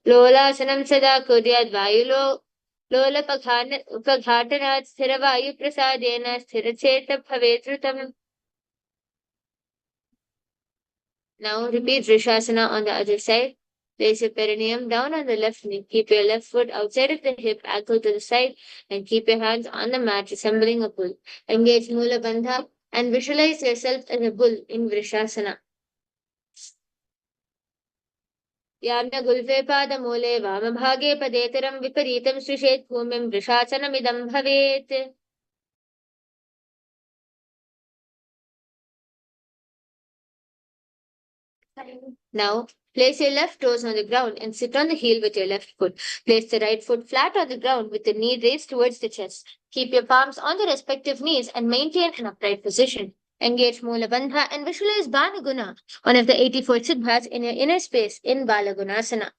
Lolasanam sada kuryad vayulo Lola Paghatanat Sthiravayu Prasadena Sthiracheta Bhavetrutam. Now repeat Vrishasana on the other side. Place your perineum down on the left knee. Keep your left foot outside of the hip, ankle to the side, and keep your hands on the mat, resembling a bull. Engage Mula Bandha and visualize yourself as a bull in Vrishasana. Yamya gulve pada mule vamabhage padeteram viparitam srishet bhumim vrishasanamidam bhavet. Now, Place your left toes on the ground and sit on the heel with your left foot. Place the right foot flat on the ground with the knee raised towards the chest. Keep your palms on the respective knees and maintain an upright position. Engage Mula Bandha and visualize Banaguna, one of the 84 siddhas in your inner space in Balagunasana.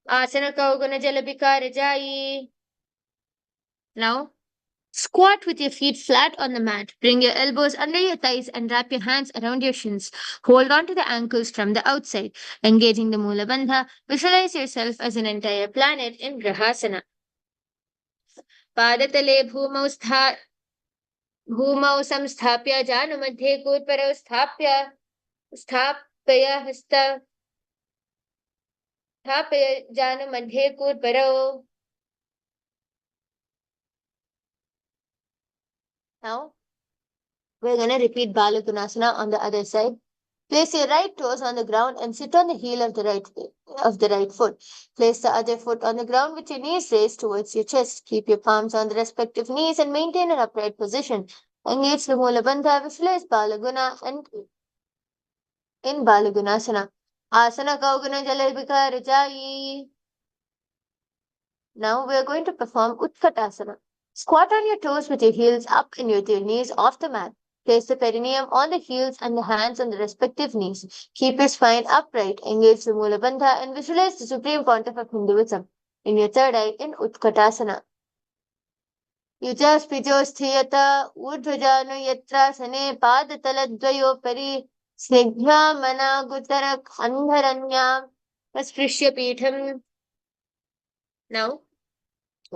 Asana Kauguna Jalabika Rajai. Now, squat with your feet flat on the mat. Bring your elbows under your thighs and wrap your hands around your shins. Hold on to the ankles from the outside. Engaging the Mula Bandha, visualize yourself as an entire planet in Grahasana. Padatale Bhumau samsthapya Janumadhe Kurparau Sthapya Hasta Sthapya Janumadhe Kurparau. Now, we're going to repeat Balagunasana on the other side. Place your right toes on the ground and sit on the heel of the right foot. Place the other foot on the ground with your knees raised towards your chest. Keep your palms on the respective knees and maintain an upright position. Engage the Mula Bandha, visualize Balaguna and in Balagunasana. Asana Kaugana Jalabika Rajai. Now we are going to perform Utkatasana. Squat on your toes with your heels up and with your knees off the mat. Place the perineum on the heels and the hands on the respective knees. Keep your spine upright. Engage the Mula Bandha and visualize the supreme pontiff of Hinduism in your third eye in Utkatasana. Yujas pijos thiyata urdhvajanu yatra sane padataladvayo pari snigdha mana gutarak andharanya vasprishya pitham. Now,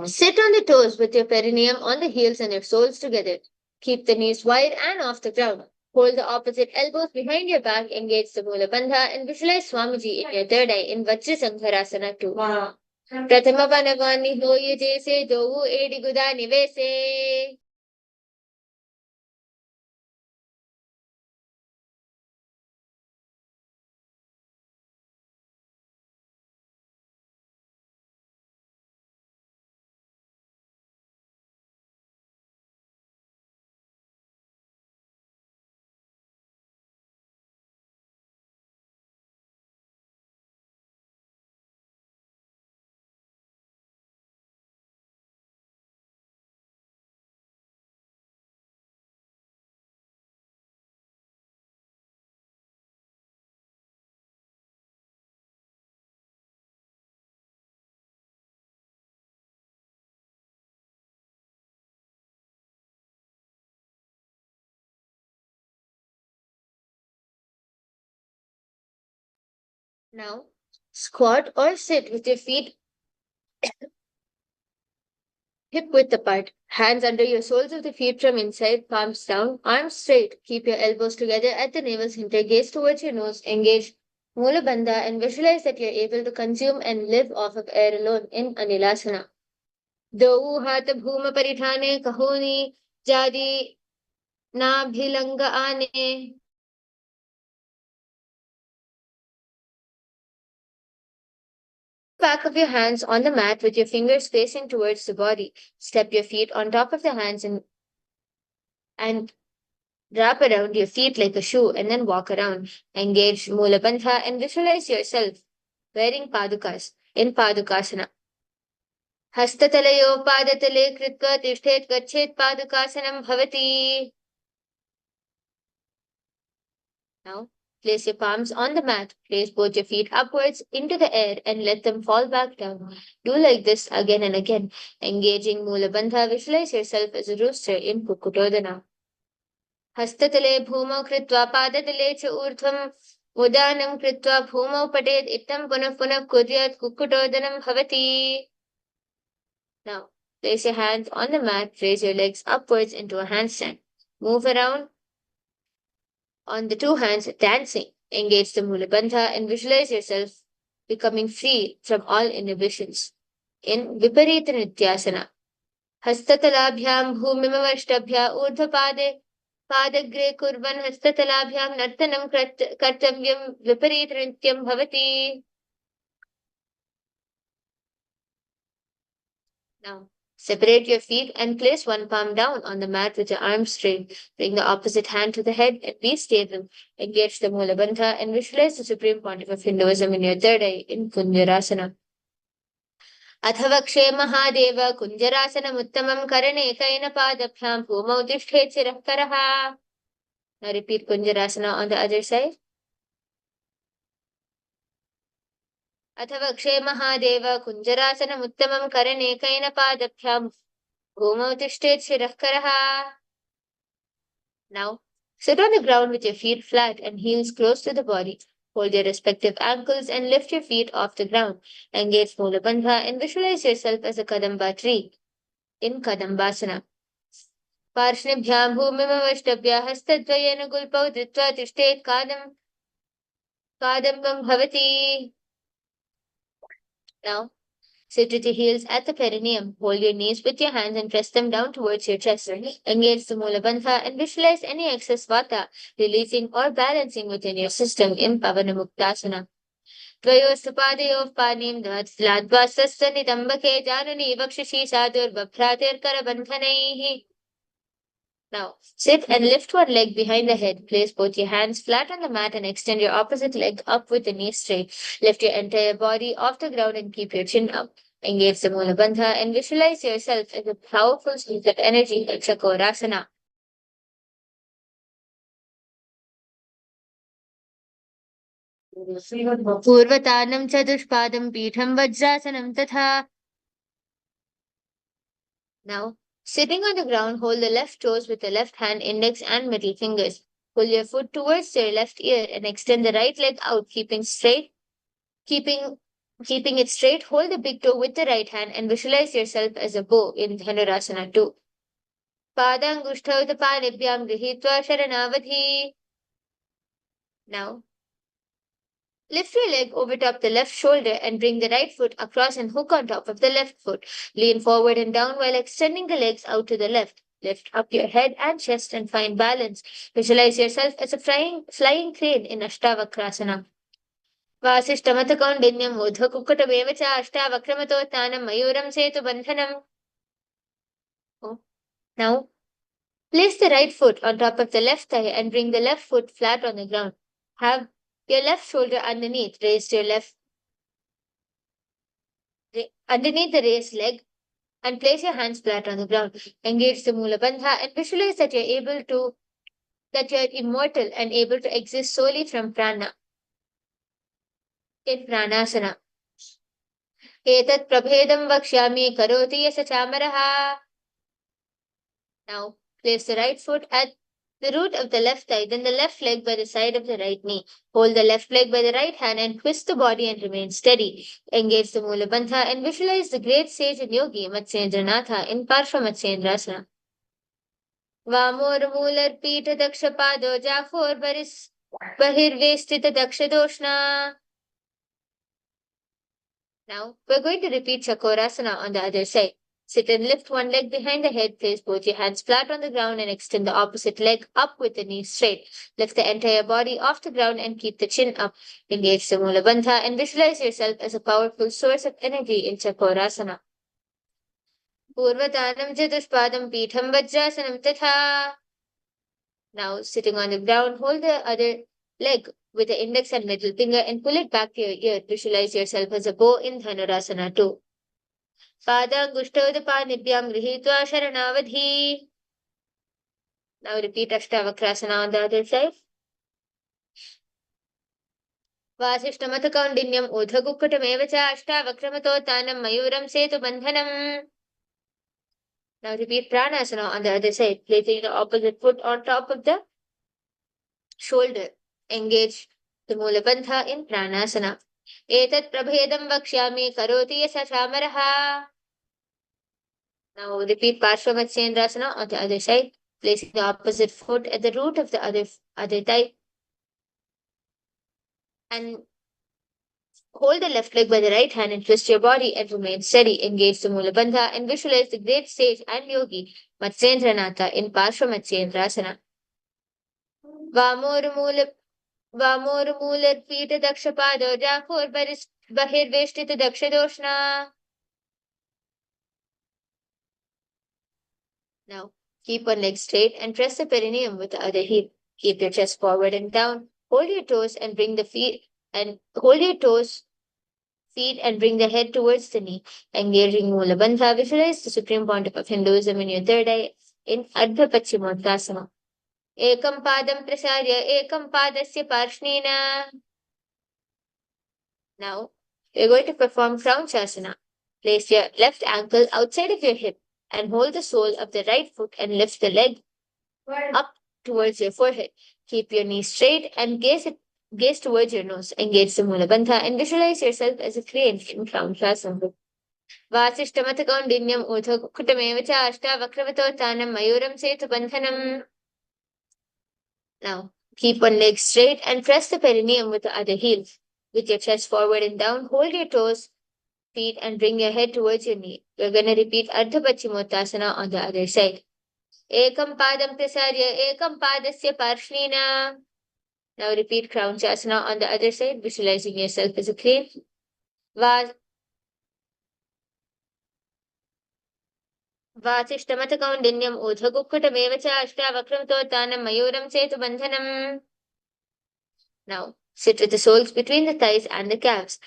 sit on the toes with your perineum on the heels and your soles together. Keep the knees wide and off the ground. Hold the opposite elbows behind your back, engage the Mula Bandha and visualize Swamiji in your third eye in Vajra Sangharasana 2. Prathama Panagani Hoye Jese Dovu Ediguda Nivese. Now, squat or sit with your feet hip width apart. Hands under your soles of the feet from inside, palms down, arms straight. Keep your elbows together at the navel center, gaze towards your nose, engage Mula Bandha and visualize that you're able to consume and live off of air alone in Anilasana. Dau Hatha Bhuma Parithane Kahoni Jadi Nabhilanga Ane. Back of your hands on the mat with your fingers facing towards the body. Step your feet on top of the hands and wrap around your feet like a shoe and then walk around. Engage Mula Bandha and visualize yourself wearing padukas in Padukasana. Hastatalayo padatale kritva tishthet gachet padukasanam bhavati. Now, place your palms on the mat. Place both your feet upwards into the air and let them fall back down. Do like this again and again. Engaging Mula Bandha, visualize yourself as a rooster in Kukutodana. Hastatale bhumau kritva padatale cha urdhvam udanam kritva bhumau padet ittam punah punah kuryat Kukutodanam bhavati. Now, place your hands on the mat. Raise your legs upwards into a handstand. Move around on the two hands, dancing. Engage the Mula Bandha and visualize yourself becoming free from all inhibitions. In Viparita Nityasana. Hastatalabhyam bhumimavashtabhya urdhapade padagre kurvan hastatalabhyam nartanam kartavyam Viparita Nityam bhavati. Now, Separate your feet and place one palm down on the mat with your arms straight. Bring the opposite hand to the head and be stable. Engage the Mula Bandha and visualize the supreme pontiff of Hinduism in your third eye in Kunjarasana. अथवक्षे Mahadev कुञ्जरासनमुत्तमं करणेकैन पादभ्यां भूमौ तिष्ठेत् शिरः करः. Now repeat Kunjarasana on the other side. अथवक्षे Mahadev कुञ्जरासनमुत्तमं करणेकैन पादभ्यां भूमौ तिष्ठेत् शिरः करः. Now sit on the ground with your feet flat and heels close to the body. Hold your respective ankles and lift your feet off the ground. Engage Mula Bandha and visualize yourself as a Kadamba tree in Kadambasana. पार्ष्णिभ्यां भूमिमवष्टभ्य हस्तद्वयेन गुल्पौ धृत्वा तिष्ठेत् कादम्बं भवति. Now sit with your heels at the perineum. Hold your knees with your hands and press them down towards your chest. Engage the Mula Bandha and visualize any excess vata releasing or balancing within your system in Pavanamuktasana. Dvayostu padayoh panim dvadvastasya nitambake janani vakshashi sadurvabhratir karabandhanaihi. Now, sit and lift one leg behind the head. Place both your hands flat on the mat and extend your opposite leg up with the knee straight. Lift your entire body off the ground and keep your chin up. Engage the Mula Bandha and visualize yourself as a powerful source of energy in Chakorasana. Purvatanam chadushpadam pitham vajrasanam tatha. Now, sitting on the ground, hold the left toes with the left hand, index and middle fingers. Pull your foot towards your left ear and extend the right leg out, keeping it straight. Hold the big toe with the right hand and visualize yourself as a bow in Dhanurasana 2. Padangushthau panibhyam grihitva sharanavadhi. Now, lift your leg over top the left shoulder and bring the right foot across and hook on top of the left foot. Lean forward and down while extending the legs out to the left. Lift up your head and chest and find balance. Visualize yourself as a flying crane in Ashtavakrasana. Vasishtamatakaundinyam udhakukatamev cha ashtavakramato mayuram setu bandhanam. Now, place the right foot on top of the left thigh and bring the left foot flat on the ground. Have your left shoulder underneath. Raise your underneath the raised leg and place your hands flat on the ground. Engage the Mula Bandha and visualize that you're immortal and able to exist solely from prana in pranasana. Etat prabhedam vakshyami karoti yasa chamaraha. Now place the right foot at the root of the left thigh, then the left leg by the side of the right knee. Hold the left leg by the right hand and twist the body and remain steady. Engage the Mula Bandha and visualize the great sage and yogi Matsyendranatha in Parshva Matsyendrasana. Vamor Mular Pita Daksha Pado Jafor Baris Bahirvestita Daksha Doshna. Now we're going to repeat Chakorasana on the other side. Sit and lift one leg behind the head, place both your hands flat on the ground and extend the opposite leg up with the knees straight. Lift the entire body off the ground and keep the chin up. Engage the Mula Bandha and visualize yourself as a powerful source of energy in Chakorasana. Purvatanam Chadushpadam Pitham Vajrasanam Tatha. Now, sitting on the ground, hold the other leg with the index and middle finger and pull it back to your ear. Visualize yourself as a bow in Dhanurasana 2. Padangushthaudapanibhyam grihitva sharanavadhi. Now repeat Ashtavakrasana on the other side. Vasishtamatakaundinyam udhagukkutameva cha ashtavakramato mayuram setu bandhanam. Now repeat Pranasana on the other side, placing the opposite foot on top of the shoulder. Engage the Mula Bandha in Pranasana. Etat prabhedam vakshyami karoti yasa chamaraha. Now repeat Parshva Matsyendrasana on the other side, placing the opposite foot at the root of the other thigh. And hold the left leg by the right hand and twist your body and remain steady. Engage the Mula Bandha and visualize the great sage and yogi Matsyendranatha in Parshva Matsyendrasana. Vamor Mular Pita Daksha Pado Jafor Bahirveshtita Daksha Doshna. Now, keep one leg straight and press the perineum with the other heel. Keep your chest forward and down. Hold your toes and bring the feet and bring the head towards the knee. Engaging Mula Bandha, visualize the supreme pontiff of Hinduism in your third eye in Ardha Paschimottanasana. Ekam padam prasarya ekam padasya parshnena. Now, we're going to perform Crown Chasana. Place your left ankle outside of your hip and hold the sole of the right foot and lift the leg up towards your forehead. Keep your knees straight and gaze towards your nose. Engage the Mula Bandha and visualize yourself as a crane in Crown Chasana. वासिष्ठमथकौण्डिन्यम् ऊर्ध्वकुटमेव च अष्टावक्रवतोत्थानं मयूरं सेतुबन्धनम्. Now, keep one leg straight and press the perineum with the other heel. With your chest forward and down, hold your toes, feet, and bring your head towards your knee. We're going to repeat Ardha Paschimottanasana on the other side. Ekam padam prasarya ekam padasya parshnena. Now repeat Crown Chasana on the other side, visualizing yourself as a crane. वासिष्ठमथकौण्डिन्यम् ऊर्ध्वकुक्कुटमेव च अष्टावक्रमतोत्थानं मयूरं सेतुबन्धनम्. Now, sit with the soles between the thighs and the calves.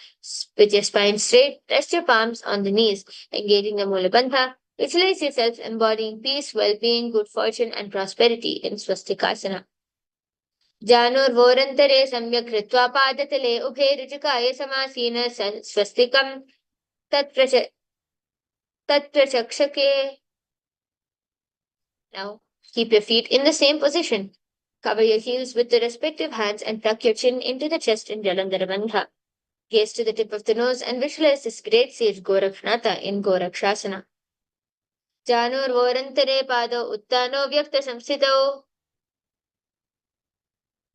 With your spine straight, rest your palms on the knees, engaging the Mula Bandha. Visualize yourself embodying peace, well-being, good fortune, and prosperity in Swastikasana. जानुर्वोरन्तरे सम्यक् कृत्वा पादतले उभे ऋजुकाय समासीन स्वस्तिकं तत्प्रचक्षके. Now, keep your feet in the same position. Cover your heels with the respective hands and tuck your chin into the chest in Jalandhara Bandha. Gaze to the tip of the nose and visualize this great sage Gorakhnatha in Gorakshasana. Janurvorantare pado uttano vyakta samsthito.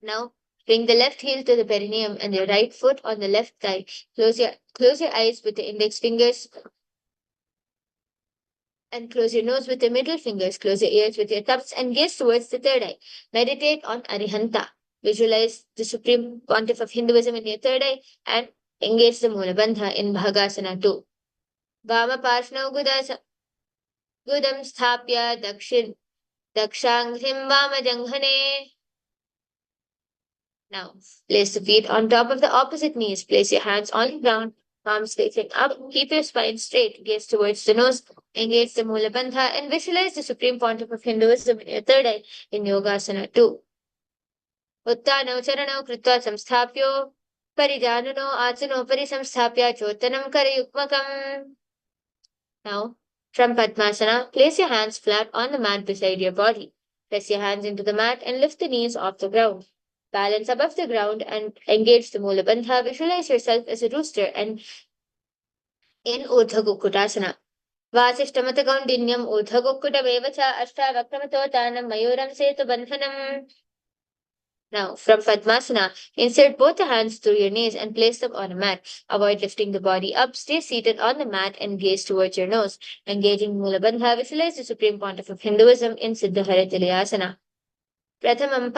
Now, bring the left heel to the perineum and your right foot on the left thigh. Close your eyes with the index fingers and close your nose with your middle fingers. Close your ears with your thumbs and gaze towards the third eye. Meditate on Arihanta. Visualize the supreme pontiff of Hinduism in your third eye and engage the Mula Bandha in Bhagasana 2. Vama Parshno Gudam Sthapya Dakshangrim Vama Janghane. Now, place the feet on top of the opposite knees. Place your hands on the ground, palms facing up. Keep your spine straight. Gaze towards the nose. Engage the Mula Bandha and visualize the supreme pontiff of Hinduism in your third eye in Yogasana 2. Uttanau charanau kritva samsthapyo parijanano achano parisamsthapya chotanam karayukmakam. Now, from Padmasana, place your hands flat on the mat beside your body. Press your hands into the mat and lift the knees off the ground. Balance above the ground and engage the Mula Bandha. Visualize yourself as a rooster and in Urdhva Kukkutasana. Vasishtamatagaudinyam Urdhva Kukkutameva cha Ashtavakramato Mayuram Setu Bandhanam. Now, from Padmasana, insert both the hands through your knees and place them on a mat. Avoid lifting the body up. Stay seated on the mat and gaze towards your nose. Engaging Mula Bandha, visualize the supreme pontiff of Hinduism in Siddhaharatilayasana. Pratamam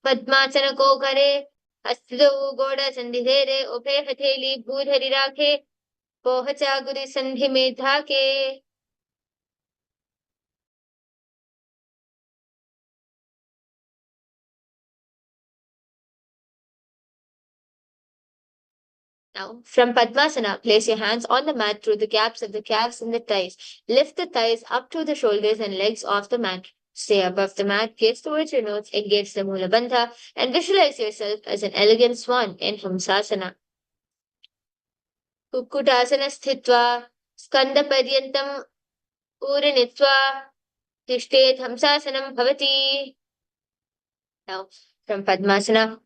Padmasana ko kare, hastau goda sandhire, upe hatheli bhudhari rakhe, pohacha guri sandhi mein dhake. Now, from Padmasana, place your hands on the mat through the gaps of the calves and the thighs. Lift the thighs up to the shoulders and legs off the mat. Stay above the mat, gaze towards your nose, engage the Mula Bandha, and visualize yourself as an elegant swan in Hamsasana. Kukkutasana sthitva, skanda paryantam urinitva, tishtet Hamsasanam bhavati. Now, from Padmasana,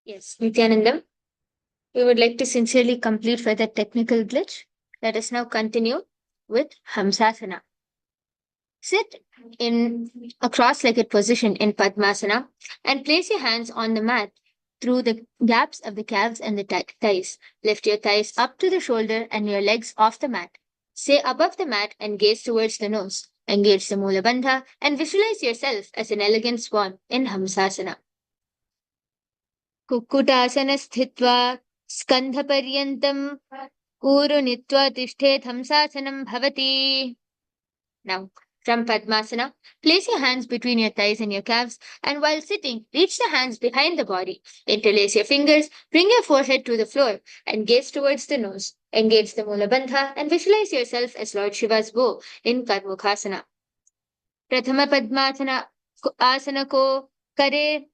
Yes, Nithyanandam, we would like to sincerely complete for that technical glitch. Let us now continue with Hamsasana. Sit in a cross-legged position in Padmasana and place your hands on the mat through the gaps of the calves and the thighs. Lift your thighs up to the shoulder and your legs off the mat. Stay above the mat and gaze towards the nose. Engage the Mula Bandha and visualize yourself as an elegant swan in Hamsasana. Kukkutasana स्थित्वा स्कन्धपर्यन्तं ऊरु नीत्वा तिष्ठेत् हंसासनं भवति. Now, from Padmasana, place your hands between your thighs and your calves, and while sitting, reach the hands behind the body. Interlace your fingers, bring your forehead to the floor, and gaze towards the nose. Engage the Mula Bandha and visualize yourself as Lord Shiva's bow in Karmukhasana. Prathama Padmasana asana ko kare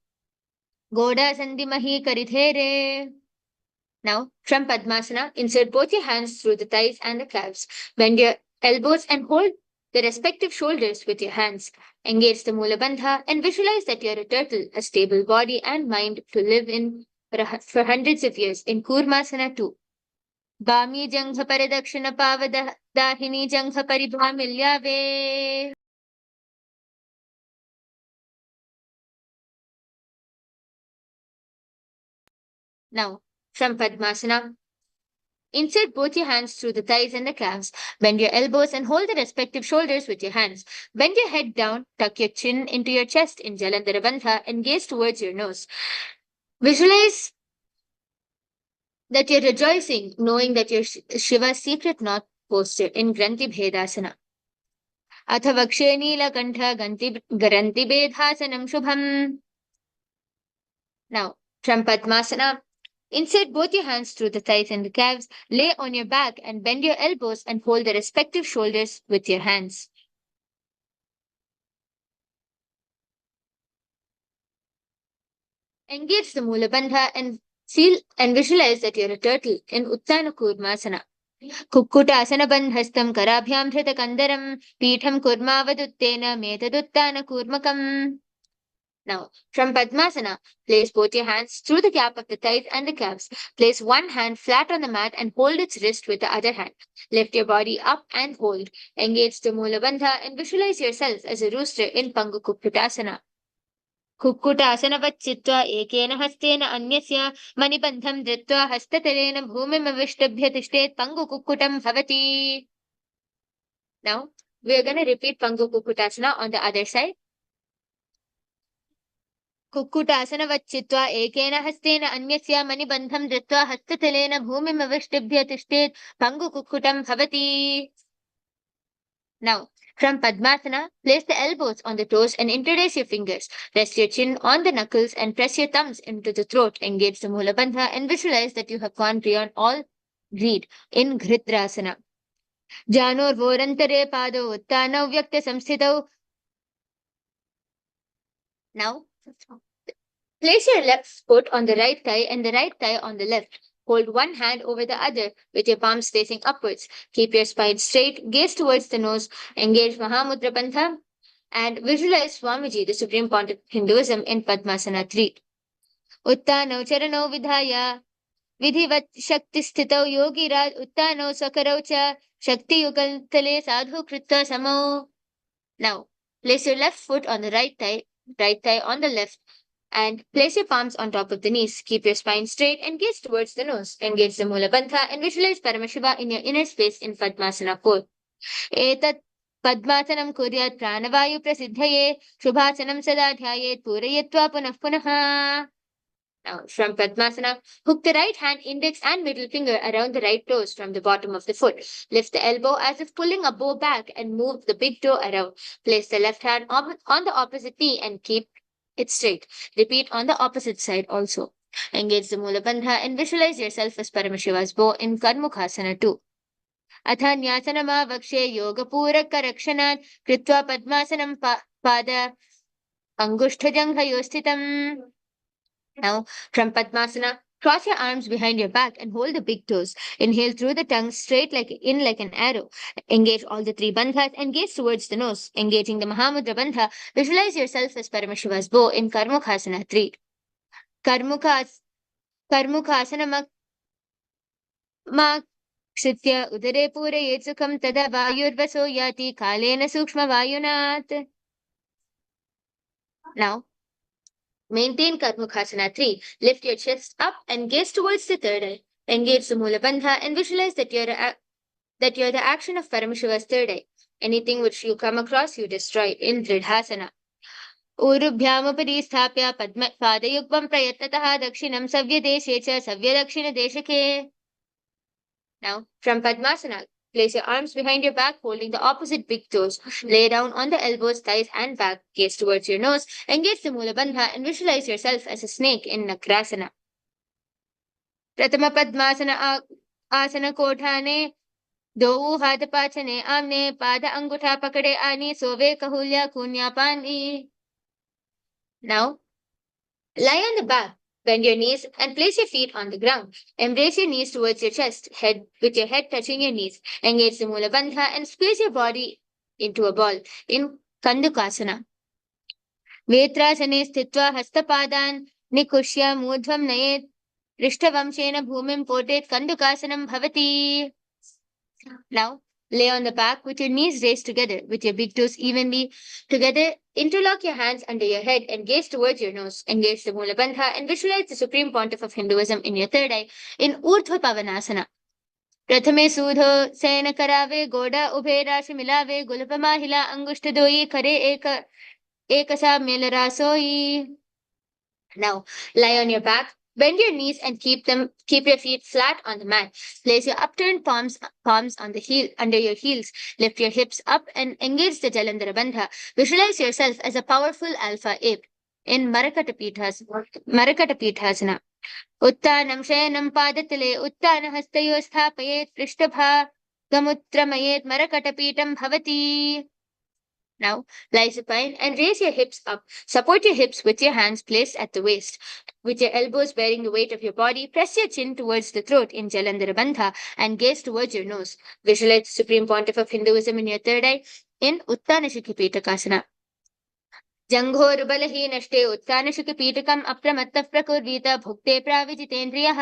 Goda Sandimahi Karithere. Now, from Padmasana, insert both your hands through the thighs and the calves. Bend your elbows and hold the respective shoulders with your hands. Engage the Mula Bandha and visualize that you are a turtle, a stable body and mind to live in for hundreds of years in Kurmasana 2. Bami Jangha Paradakshana Pavada Dahini Jangha Paribhamilyave. Now, from Padmasana, insert both your hands through the thighs and the calves. Bend your elbows and hold the respective shoulders with your hands. Bend your head down, tuck your chin into your chest in Jalandhara Bandha and gaze towards your nose. Visualize that you're rejoicing, knowing that you're Shiva's secret knot posture in Granthi Bhedasana. Atha Vakshe Neelakantha Garanti Bhedhasanam Shubham. Now, from Padmasana, insert both your hands through the thighs and the calves, lay on your back and bend your elbows and hold the respective shoulders with your hands. Engage the Mula Bandha and feel and visualize that you're a turtle in Uttana Kurmasana. Kukkutasana bandhastam karabhyam dhrita kandaram peetham kurmavaduttena metaduttana kurmakam. Now, from Padmasana, place both your hands through the gap of the thighs and the calves. Place one hand flat on the mat and hold its wrist with the other hand. Lift your body up and hold. Engage the Mula Bandha and visualize yourself as a rooster in Pangu Kukkutasana. कुक्कुटासनवच्चित्वा एकेन हस्तेन अन्यस्य मणिबन्धं धृत्वा हस्ततलेन भूमिमविष्टभ्य तिष्ठेत् पङ्गुकुक्कुटं भवति. Now, we are going to repeat Pangu Kukkutasana on the other side. कुक्कुटासनवच्चित्वा एकेन हस्तेन अन्यस्य मणिबन्धं धृत्वा हस्ततलेन भूमिमविष्टभ्य तिष्ठेत् पङ्गुकुक्कुटं भवति. Now, from Padmasana, place the elbows on the toes and interlace your fingers. Rest your chin on the knuckles and press your thumbs into the throat. Engage the Mula Bandha and visualize that you have gone beyond all greed in Dhritrasana. Janor vorantare pado uttanau vyakta samsthitau. Now, place your left foot on the right thigh and the right thigh on the left. Hold one hand over the other with your palms facing upwards. Keep your spine straight, gaze towards the nose, engage Mahamudra Pantha, and visualize Swamiji, the Supreme Pontiff of Hinduism, in Padmasana 3. Uttanau charanau vidhaya, vidhivat shakti sthitau yogiraj uttanau sakarau cha, shakti yugaltale sadhu kritta samau. Now, place your left foot on the right thigh on the left, and place your palms on top of the knees. Keep your spine straight and gaze towards the nose. Engage the Mula Bandha and visualize Paramashiva in your inner space in Padmasana 4. Etat Padmasanam kuryat pranavayu prasiddhaye shubhasanam sada dhyayet purayatva punah punaha. Now, from Padmasana, hook the right hand, index and middle finger around the right toes from the bottom of the foot. Lift the elbow as if pulling a bow back and move the big toe around. Place the left hand on the opposite knee and keep it straight. Repeat on the opposite side also. Engage the Mula Bandha and visualize yourself as Paramashiva's bow in Karmukhasana 2. Atha Nyasanama Vakshe Yoga Puraka Rakshanat Kritva Padmasanam Pada Angushthajangha Yostitam. Now, from Padmasana, Cross your arms behind your back and hold the big toes. Inhale through the tongue straight like an arrow. Engage all the three bandhas and gaze towards the nose. Engaging the Mahamudra bandha, visualize yourself as Paramashiva's bow in Karmukhasana 3. Karmukhas Karmukhasana udare purayet sukham tada vayurvaso yati kalena sukshma vayunat. Now, maintain Karmukhasana 3. Lift your chest up and gaze towards the third eye. Engage the Mula Bandha and visualize that you're the action of Paramashiva's third eye. Anything which you come across, you destroy in Dridhasana. ऊरुभ्यामुपरि स्थाप्य पादयुग्मं प्रयत्नतः दक्षिणं सव्यदेशे च सव्यदक्षिणदेशके. Now, from Padmasana, place your arms behind your back, holding the opposite big toes. Lay down on the elbows, thighs, and back. Gaze towards your nose. Engage the Mula Bandha and visualize yourself as a snake in Nakrasana. Pratama Padmasana Asana Kothane. दो हाथ पाछने आमने पाद अंगूठा पकड़े आनी सोवे कहूल्या कुन्या पानी. Now, lie on the back, bend your knees and place your feet on the ground. Embrace your knees towards your chest, with your head touching your knees. Engage the Mula Bandha and squeeze your body into a ball in Kandukasana. Vetrasane sthitva hastapadan nikushya mudhvam nayet rishtavamshena bhumim potet Kandukasanam bhavati. Now, lay on the back with your knees raised together, with your big toes evenly together. Interlock your hands under your head and gaze towards your nose. Engage the Mula Bandha and visualize the Supreme Pontiff of Hinduism in your third eye in Urdhva Pavanasana. प्रथमे सूधो सेन करावे गोड़ा उभे राशि मिलावे गुलपमा हिला अंगुष्ठ दोई करे एक सा mail रासोई. Now, lie on your back. Bend your knees and keep your feet flat on the mat. Place your upturned palms on the under your heels. Lift your hips up and engage the Jalandhara Bandha. Visualize yourself as a powerful alpha ape in Marakata Pithasana. Uttanam Shayanam Padatale Uttana Hastayo Sthapayet Prishtabha Gamutramayet Marakata Pitam Bhavati. Now, lie supine and raise your hips up. Support your hips with your hands placed at the waist. With your elbows bearing the weight of your body, press your chin towards the throat in Jalandhara Bandha and gaze towards your nose. Visualize the Supreme Pontiff of Hinduism in your third eye in Uttanashikhipitakasana. जङ्घोरुबलहीनष्टे उत्थानशुकिपीठकम् अप्रमत्तः प्रकुर्वीत भुक्ते प्राविजितेन्द्रियः.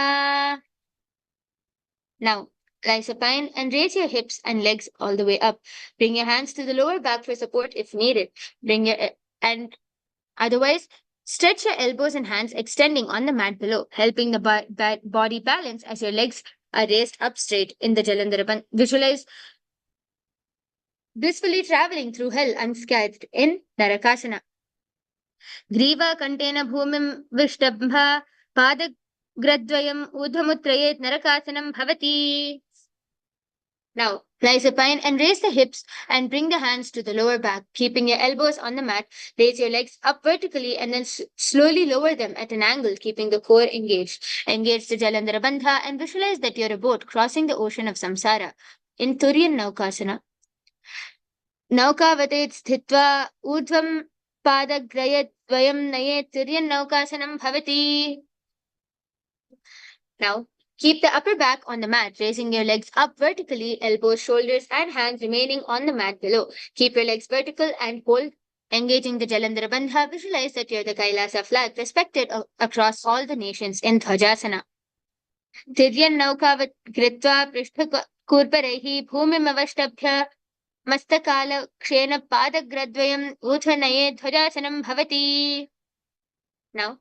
Now, lie supine and raise your hips and legs all the way up. Bring your hands to the lower back for support if needed. Otherwise, stretch your elbows and hands extending on the mat below, helping the body balance as your legs are raised up straight in the Jalandhara Bandha. Visualize blissfully traveling through hell unscathed in Narakasana. Griva Kantena Bhumim Vishtambha Padagradvayam Udhamutrayet Narakasanam Bhavati. Now, lie supine and raise the hips and bring the hands to the lower back, keeping your elbows on the mat. Raise your legs up vertically and then slowly lower them at an angle, keeping the core engaged. Engage the Jalandhara Bandha and visualize that you're a boat crossing the ocean of samsara in Turiyan Naukasana. Naukavatet sthitva urdhvam padagrayat vayam nayet Turiyan Naukasanam bhavati. Now, keep the upper back on the mat, raising your legs up vertically, elbows, shoulders, and hands remaining on the mat below. Keep your legs vertical and hold, engaging the Jalandhara Bandha. Visualize that you're the KAILASA flag, respected across all the nations in Dhwajasana. Tiryan Naukavat Kritva Prishtha Kurparaihi Bhumimavashtabhya Mastakala Kshena Padagradvayam Uthanaye Dhwajasanam Bhavati. Now,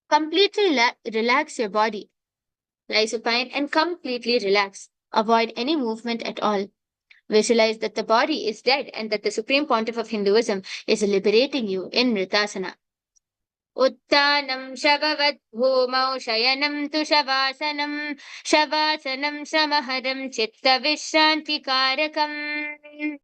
completely relax your body. Lie supine and completely relax. Avoid any movement at all. Visualize that the body is dead and that the Supreme Pontiff of Hinduism is liberating you in Mritasana. Uttanam Shavavat Bhumau Shayanam Tu Shavasanam Shamaharam Chitta Vishranti Karakam.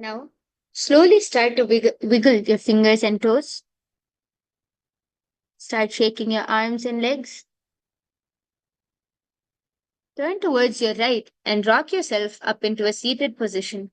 Now, slowly start to wiggle your fingers and toes. Start shaking your arms and legs. Turn towards your right and rock yourself up into a seated position.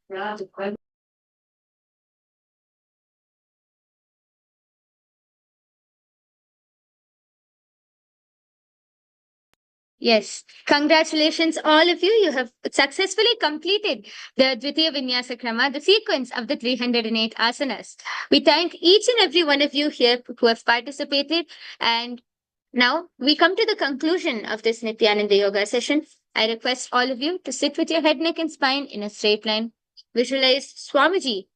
Yes, congratulations, all of you. You have successfully completed the Dvitiya Vinyasa Krama, the sequence of the 308 asanas. We thank each and every one of you here who have participated. And now we come to the conclusion of this Nithyananda Yoga session. I request all of you to sit with your head, neck, and spine in a straight line. Visualize Swamiji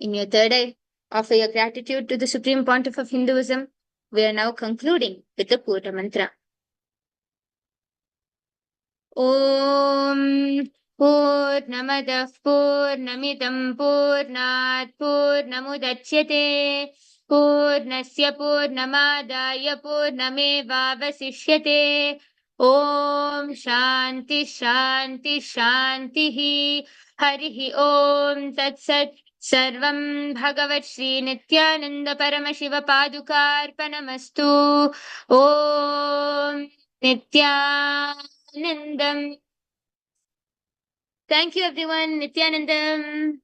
in your third eye. Offer your gratitude to the Supreme Pontiff of Hinduism. We are now concluding with the Purna Mantra. ॐ पूर्णमदः पूर्णमिदं पूर्णात् पूर्णमुदच्यते पूर्णस्य पूर्णमादाय पूर्णमेवावशिष्यते ॐ शान्ति शान्ति शान्तिः हरिः ॐ तत्सत् सर्वं भगवत् श्रीनित्यानन्द परमशिवपादुकार्पणमस्तु ॐ Nithyanandam. Thank you, everyone. Nithyanandam.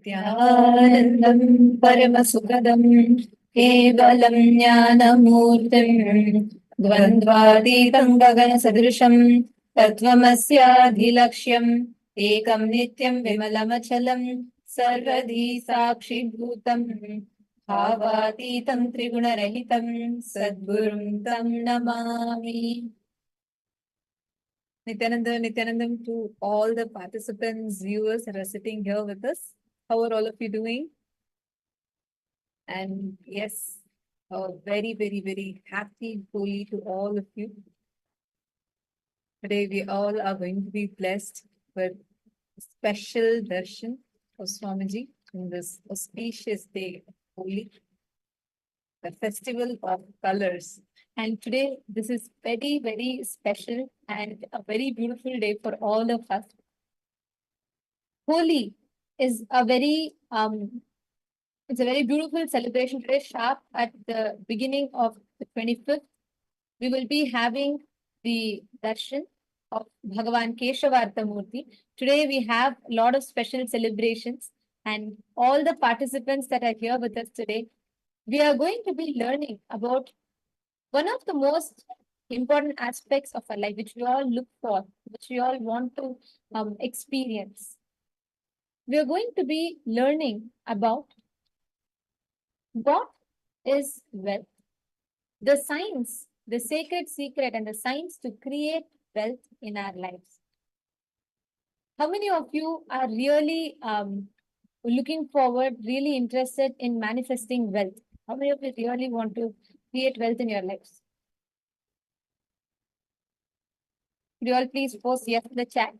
नित्यानन्दं परमसुखदं केवलं ज्ञानमूर्तिं द्वन्द्वातीतं गगनसदृशं तत्त्वमस्याधिलक्ष्यम् एकं नित्यं विमलमचलं सर्वधी साक्षिभूतं भावातीतं त्रिगुणरहितं सद्गुरुं तं Namami. Nithyanandam to all the participants, viewers that are sitting here with us. How are all of you doing? And yes, a very, very, very happy Holi to all of you. Today we all are going to be blessed with a special darshan of Swamiji in this auspicious day of Holi, the festival of colors. And today, this is very, very special and a very beautiful day for all of us. Holi is a very it's a very beautiful celebration today, sharp at the beginning of the 25th. We will be having the darshan of Bhagavan Keshavartha Murti. Today we have a lot of special celebrations, and all the participants that are here with us today, we are going to be learning about one of the most important aspects of our life, which we all look for, which we all want to experience. We are going to be learning about what is wealth, the science, the sacred secret, and the science to create wealth in our lives. How many of you are really looking forward, really interested in manifesting wealth? How many of you really want to create wealth in your lives? Could you all please post yes in the chat?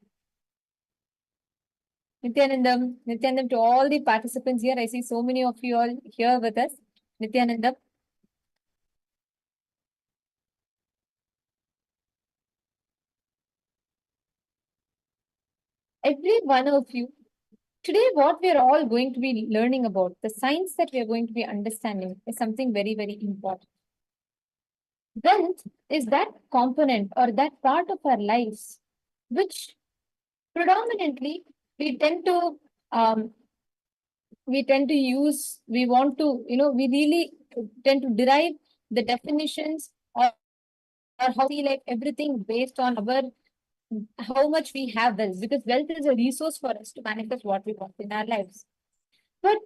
Nithyanandam to all the participants here. I see so many of you all here with us. Nithyanandam. Every one of you. Today, what we are all going to be learning about, the science that we are going to be understanding is something very, very important. Wealth is that component or that part of our lives which predominantly we tend to use, we want to, we really tend to derive the definitions or how we like everything based on how much we have wealth, because wealth is a resource for us to manifest what we want in our lives. But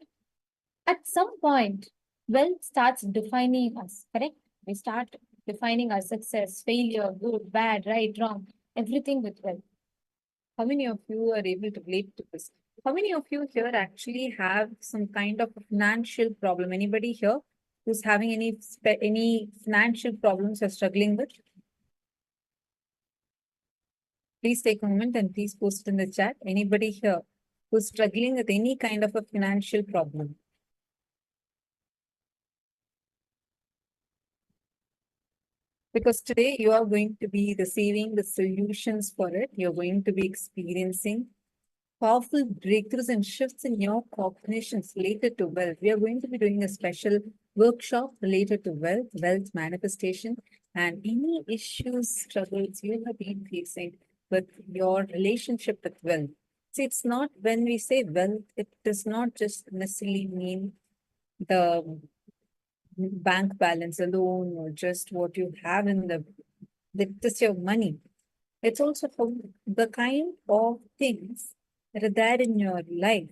at some point, wealth starts defining us, correct? We start defining our success, failure, good, bad, right, wrong, everything with wealth. How many of you are able to relate to this? How many of you here actually have some kind of a financial problem? Anybody here who's having any financial problems or struggling with? Please take a moment and please post it in the chat. Anybody here who's struggling with any kind of a financial problem? Because today you are going to be receiving the solutions for it. You're going to be experiencing powerful breakthroughs and shifts in your cognitions related to wealth. We are going to be doing a special workshop related to wealth manifestation, and any issues, struggles you have been facing with your relationship with wealth. See, it's not, when we say wealth, it does not just necessarily mean the bank balance alone or just what you have in just your money. It's also the kind of things that are there in your life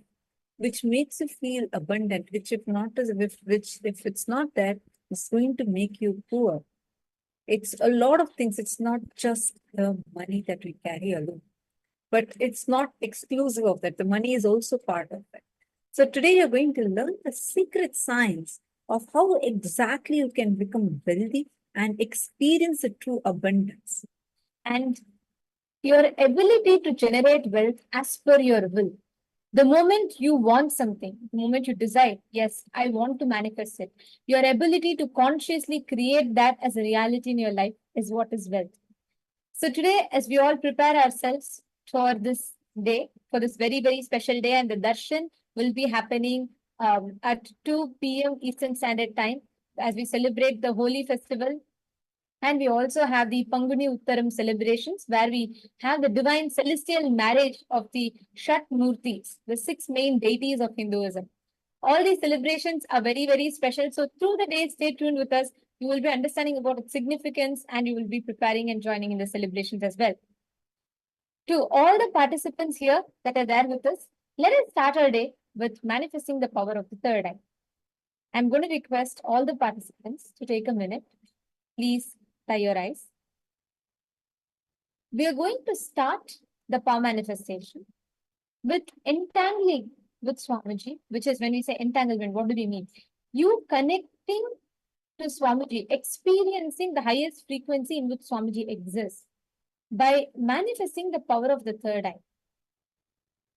which makes you feel abundant, which if it's not there, it's going to make you poor. It's a lot of things. It's not just the money that we carry alone, but it's not exclusive of that. The money is also part of that. So today you're going to learn the secret science of how exactly you can become wealthy and experience a true abundance. And your ability to generate wealth as per your will. The moment you want something, the moment you decide, yes, I want to manifest it, your ability to consciously create that as a reality in your life is what is wealth. So today, as we all prepare ourselves for this day, for this very, very special day, and the darshan will be happening at 2 p.m. Eastern Standard Time as we celebrate the Holi festival. And we also have the Panguni Uttaram celebrations, where we have the divine celestial marriage of the Shat Murtis, the six main deities of Hinduism. All these celebrations are very, very special. So through the day, stay tuned with us. You will be understanding about its significance and you will be preparing and joining in the celebrations as well. To all the participants here that are there with us, let us start our day with manifesting the power of the third eye. I'm going to request all the participants to take a minute. Please tie your eyes. We are going to start the power manifestation with entangling with Swamiji, which is when we say entanglement, what do we mean? You connecting to Swamiji, experiencing the highest frequency in which Swamiji exists by manifesting the power of the third eye.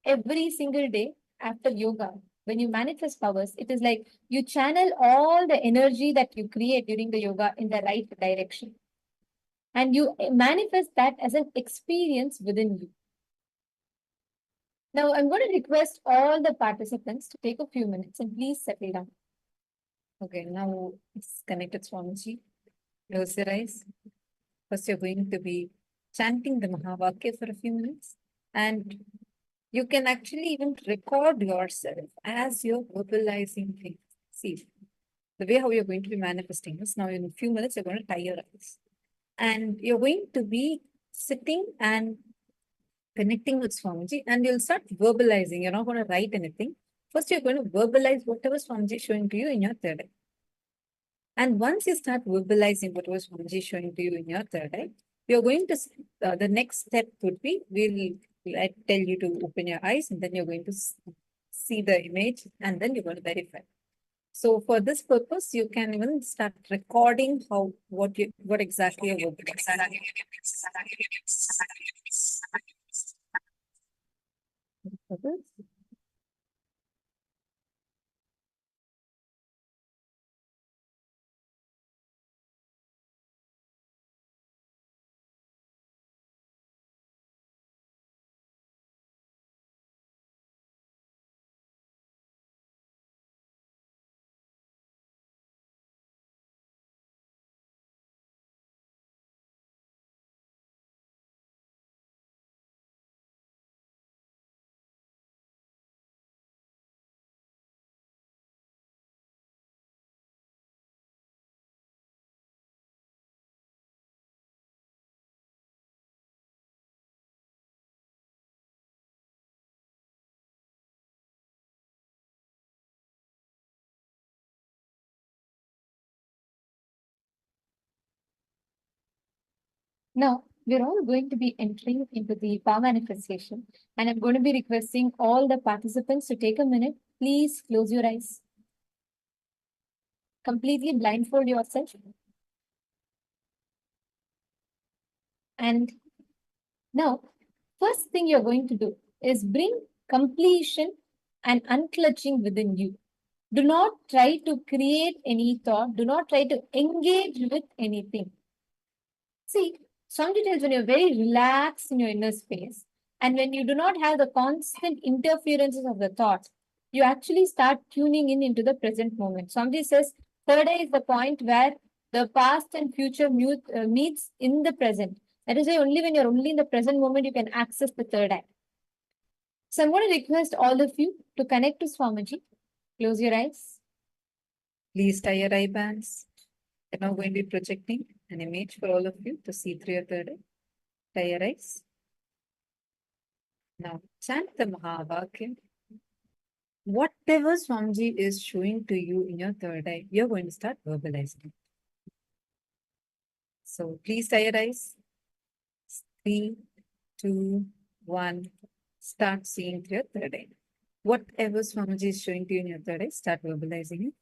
Every single day after yoga, when you manifest powers, it is like you channel all the energy that you create during the yoga in the right direction. And you manifest that as an experience within you. Now, I'm going to request all the participants to take a few minutes and please settle down. Okay, now it's connected, Swamiji. Close your eyes. First, you're going to be chanting the Maha for a few minutes. And you can actually even record yourself as you're verbalizing things. See, the way how you're going to be manifesting this, now in a few minutes, you're going to tie your eyes. And you're going to be sitting and connecting with Swamiji, and you'll start verbalizing. You're not going to write anything. First, you're going to verbalize whatever Swamiji is showing to you in your third eye. And once you start verbalizing whatever Swamiji is showing to you in your third eye, you're going to, the next step would be, I tell you to open your eyes, and then you're going to see the image, and then you're going to verify. So for this purpose, you can even start recording what exactly you're verbalizing. Now, we're all going to be entering into the power manifestation, and I'm going to be requesting all the participants to take a minute. Please close your eyes. Completely blindfold yourself. And now, first thing you're going to do is bring completion and unclutching within you. Do not try to create any thought. Do not try to engage with anything. See, Swamiji tells when you're very relaxed in your inner space, and when you do not have the constant interferences of the thoughts, you actually start tuning in into the present moment. Swamiji says, third eye is the point where the past and future meets in the present. That is why only when you're only in the present moment, you can access the third eye. So I'm going to request all of you to connect to Swamiji. Close your eyes. Please tie your eye bands. I'm now going to be projecting an image for all of you to see through your third eye. Tie your eyes. Now chant the Mahavakya. Whatever Swamiji is showing to you in your third eye, you're going to start verbalizing. So please tie your eyes. 3, 2, 1. Start seeing through your third eye. Whatever Swamiji is showing to you in your third eye, start verbalizing it.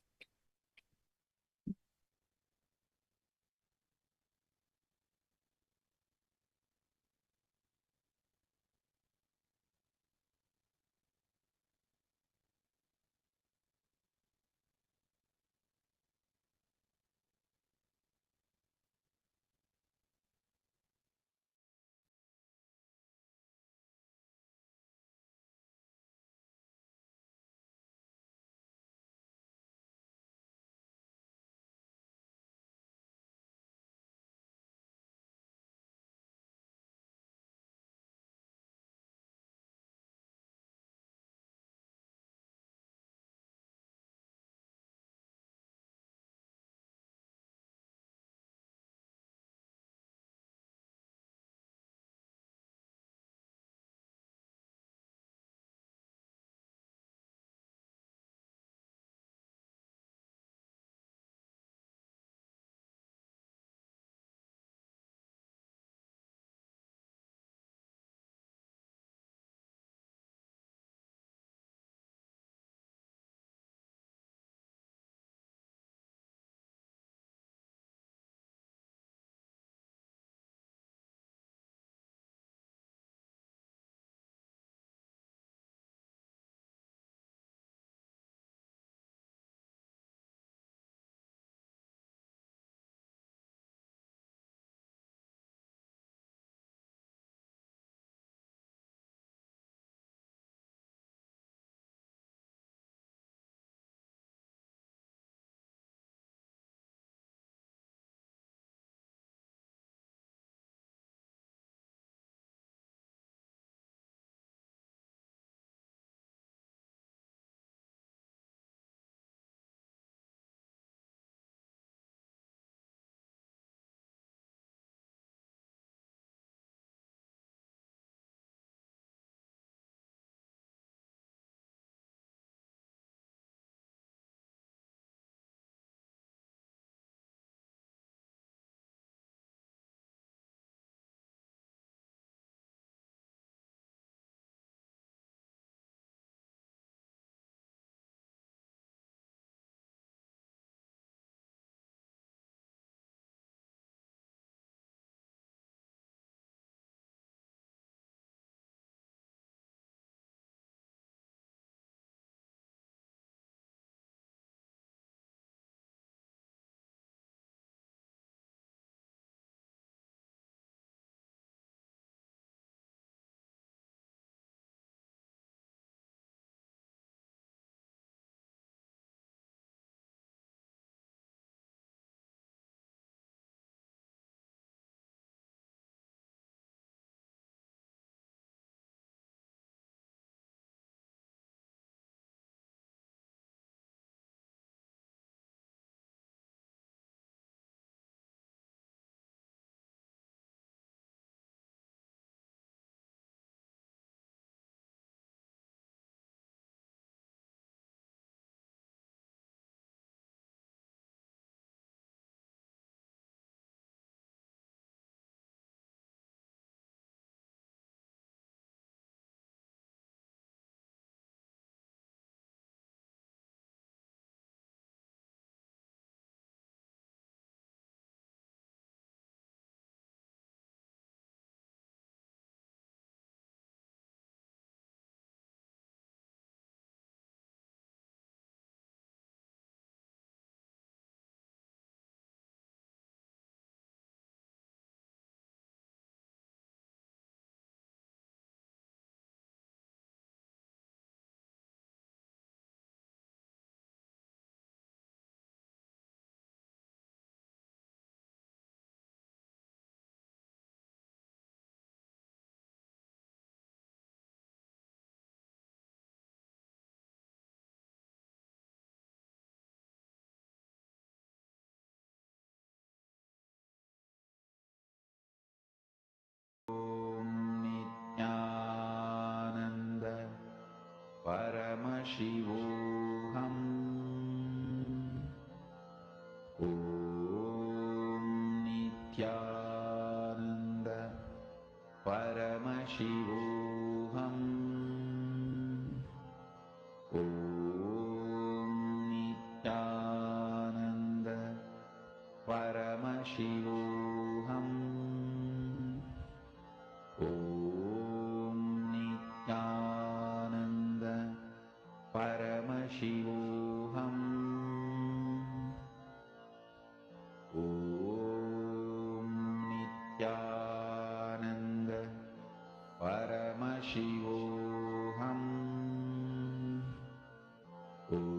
Paramashivoham Om Nithyananda Paramashivoham Om Nithyananda Paramashivoham Om Nithyananda Paramashivoham Om Nithyananda Paramashivoham Om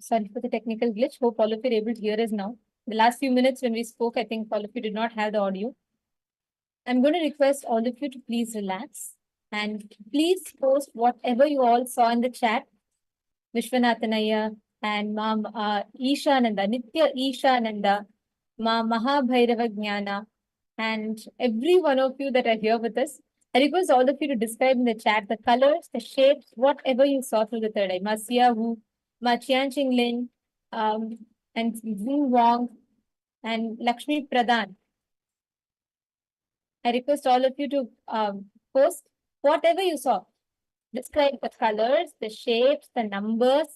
Sorry for the technical glitch. Hope all of you are able to hear us now. The last few minutes when we spoke, I think all of you did not have the audio. I'm going to request all of you to please relax and please post whatever you all saw in the chat. Vishwanathanaya and Ishananda, Nitya Ishananda, Maha Bhairava Jnana, and every one of you that are here with us. I request all of you to describe in the chat the colors, the shapes, whatever you saw through the third eye. Ma Xia Wu, Ma Qian Ching Lin, and Zing Wong, and Lakshmi Pradhan. I request all of you to post whatever you saw. Describe the colors, the shapes, the numbers,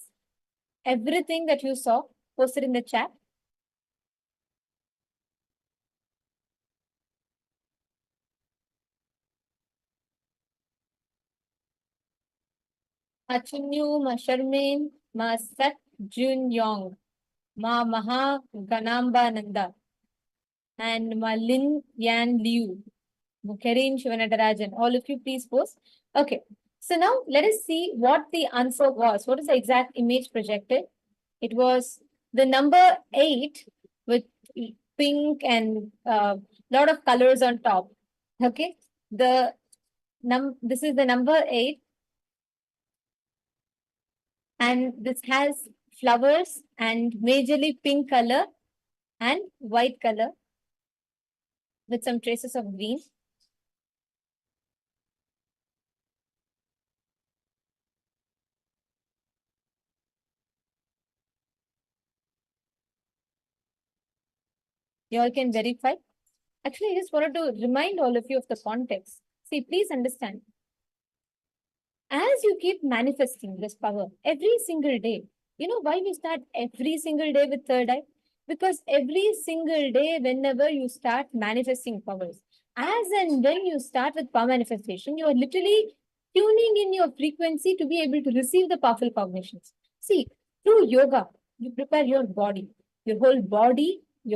everything that you saw. Post it in the chat. Ma Chunyu, Ma Sharmin, Ma Sat Jun Yong, Ma Maha Ganamba Nanda, and Ma Lin Yan Liu, Mukerin Shivanatarajan. All of you, please post. Okay. So now let us see what the answer was. What is the exact image projected? It was the number 8 with pink and lot of colors on top. Okay. This is the number 8. And this has flowers and majorly pink color and white color with some traces of green. You all can verify. Actually, I just wanted to remind all of you of the context. See, please understand. As you keep manifesting this power every single day, you know why we start every single day with third eye? Because every single day, whenever you start manifesting powers, as and when you start with power manifestation, you are literally tuning in your frequency to be able to receive the powerful cognitions. See, through yoga, you prepare your body. Your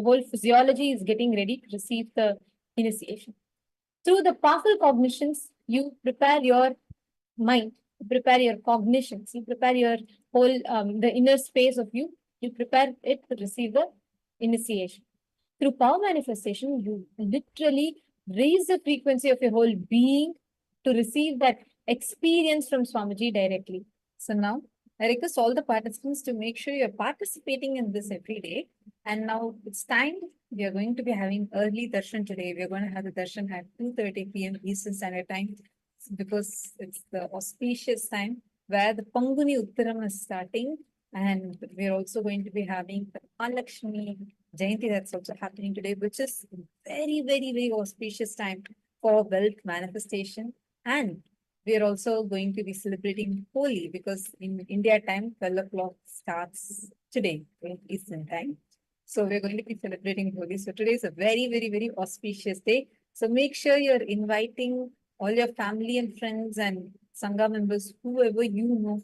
whole physiology is getting ready to receive the initiation. Through the powerful cognitions, you prepare your mind, you prepare your cognitions, you prepare your whole, the inner space of you, you prepare it to receive the initiation. Through power manifestation, you literally raise the frequency of your whole being to receive that experience from Swamiji directly. So now, I request all the participants to make sure you're participating in this every day. And now it's time. We are going to be having early darshan today. We are going to have the darshan at 2:30 p.m. Eastern Standard Time, because it's the auspicious time where the Panguni Uttaram is starting. And we're also going to be having the Mahalakshmi Jayanti that's also happening today, which is very, very, very auspicious time for wealth manifestation. And we are also going to be celebrating Holi, because in India time, 12 o'clock starts today in Eastern time. So we're going to be celebrating Holi. So today is a very, very, very auspicious day. So make sure you're inviting all your family and friends and Sangha members, whoever you know.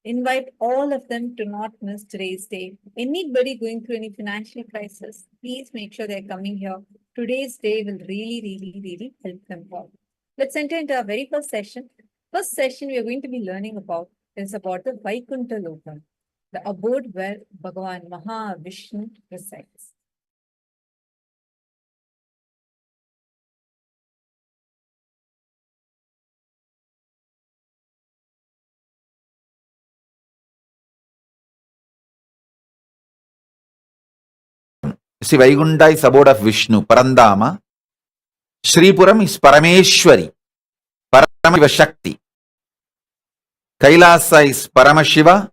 Invite all of them to not miss today's day. Anybody going through any financial crisis, please make sure they're coming here. Today's day will really, really, really help them all. Let's enter into our very first session. First session we are going to be learning about is about the Vaikuntha Lokam, the abode where Bhagavan Maha Vishnu resides. See, Vaikuntha is abode of Vishnu, Parandama. Shripuram is Parameshwari, Paramashiva Shakti. Kailasa is Paramashiva.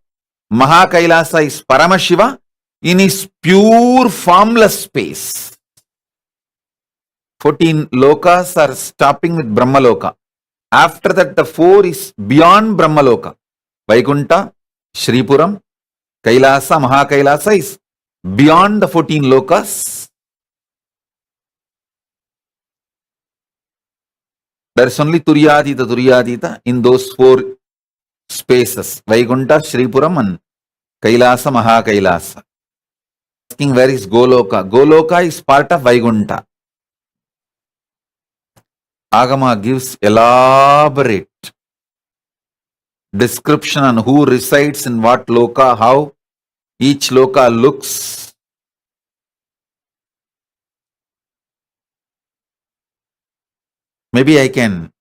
Maha Kailasa is Paramashiva in his pure formless space. 14 lokas are stopping with Brahmaloka. After that, the 4 is beyond Brahmaloka. Vaikuntha, Shripuram, Kailasa, Maha Kailasa is beyond the 14 lokas. There is only Turyadita in those 4 spaces. Vaikuntha, Shripuram and Kailasa, Maha Kailasa. Asking where is Goloka? Goloka is part of Vaikuntha. Agama gives elaborate description on who resides in what loka, how each loka looks. Maybe I can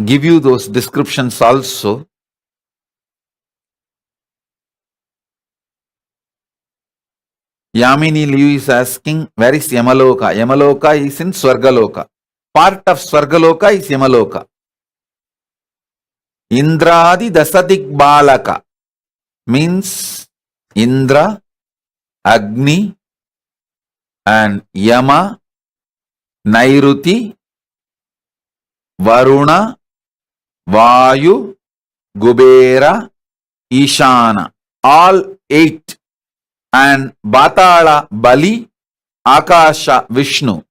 give you those descriptions also. Yamini Liu is asking, where is Yamaloka? Yamaloka is in Swargaloka. Part of Swargaloka is Yamaloka. Indradi Dasadik Balaka means Indra, Agni, and Yama, Nairuti, Varuna, Vayu, Gubera, Ishana. All 8. And Batala, Bali, Akasha, Vishnu.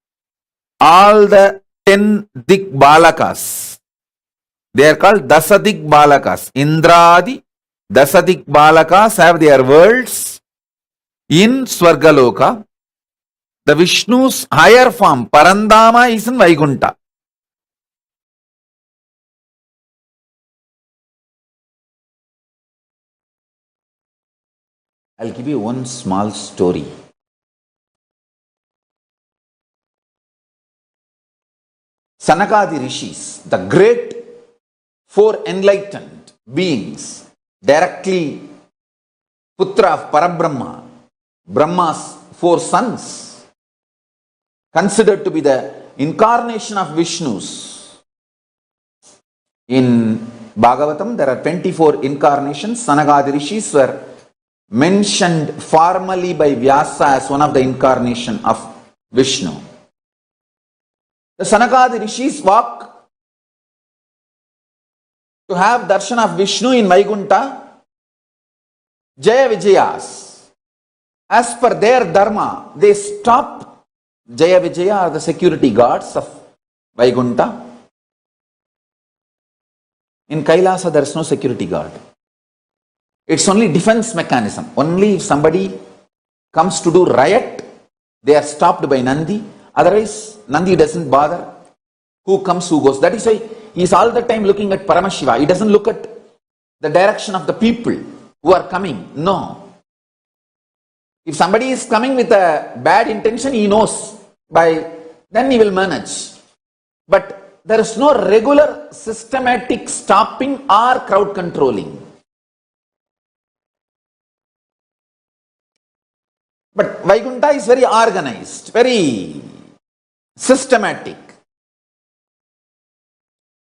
All the 10 Dik Balakas. They are called Dasadik Balakas. Indradi, Dasadik Balakas have their worlds in Swargaloka. The Vishnu's higher form, Parandama, is in Vaikunta. I'll give you one small story. Sanakadi Rishis, the great 4 enlightened beings, directly Putra of Parabrahma, Brahma's 4 sons, considered to be the incarnation of Vishnu's. In Bhagavatam, there are 24 incarnations. Sanakadi Rishis were mentioned formally by Vyasa as one of the incarnation of Vishnu. The Sanakadi Rishis walk to have darshan of Vishnu in Vaikunta. Jaya Vijayas, as per their dharma, they stop. Jaya Vijaya are the security guards of Vaikunta. In Kailasa, there is no security guard. It's only defense mechanism. Only if somebody comes to do riot, they are stopped by Nandi. Otherwise, Nandi doesn't bother who comes, who goes. That is why he is all the time looking at Paramashiva. He doesn't look at the direction of the people who are coming. No. If somebody is coming with a bad intention, he knows. Then he will manage. But there is no regular systematic stopping or crowd controlling. But Vaikunta is very organized, very systematic.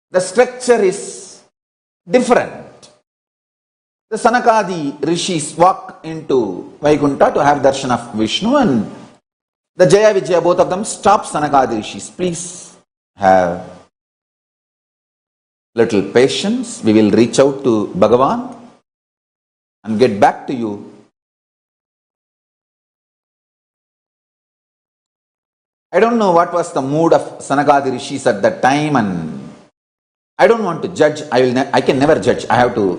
The structure is different. The Sanakadi Rishis walk into Vaikunta to have darshan of Vishnu, and the Jaya Vijaya, both of them, stop Sanakadi Rishis. Please have little patience. We will reach out to Bhagavan and get back to you. I don't know what was the mood of Sanakadi Rishis at that time, and I don't want to judge. I can never judge. I have to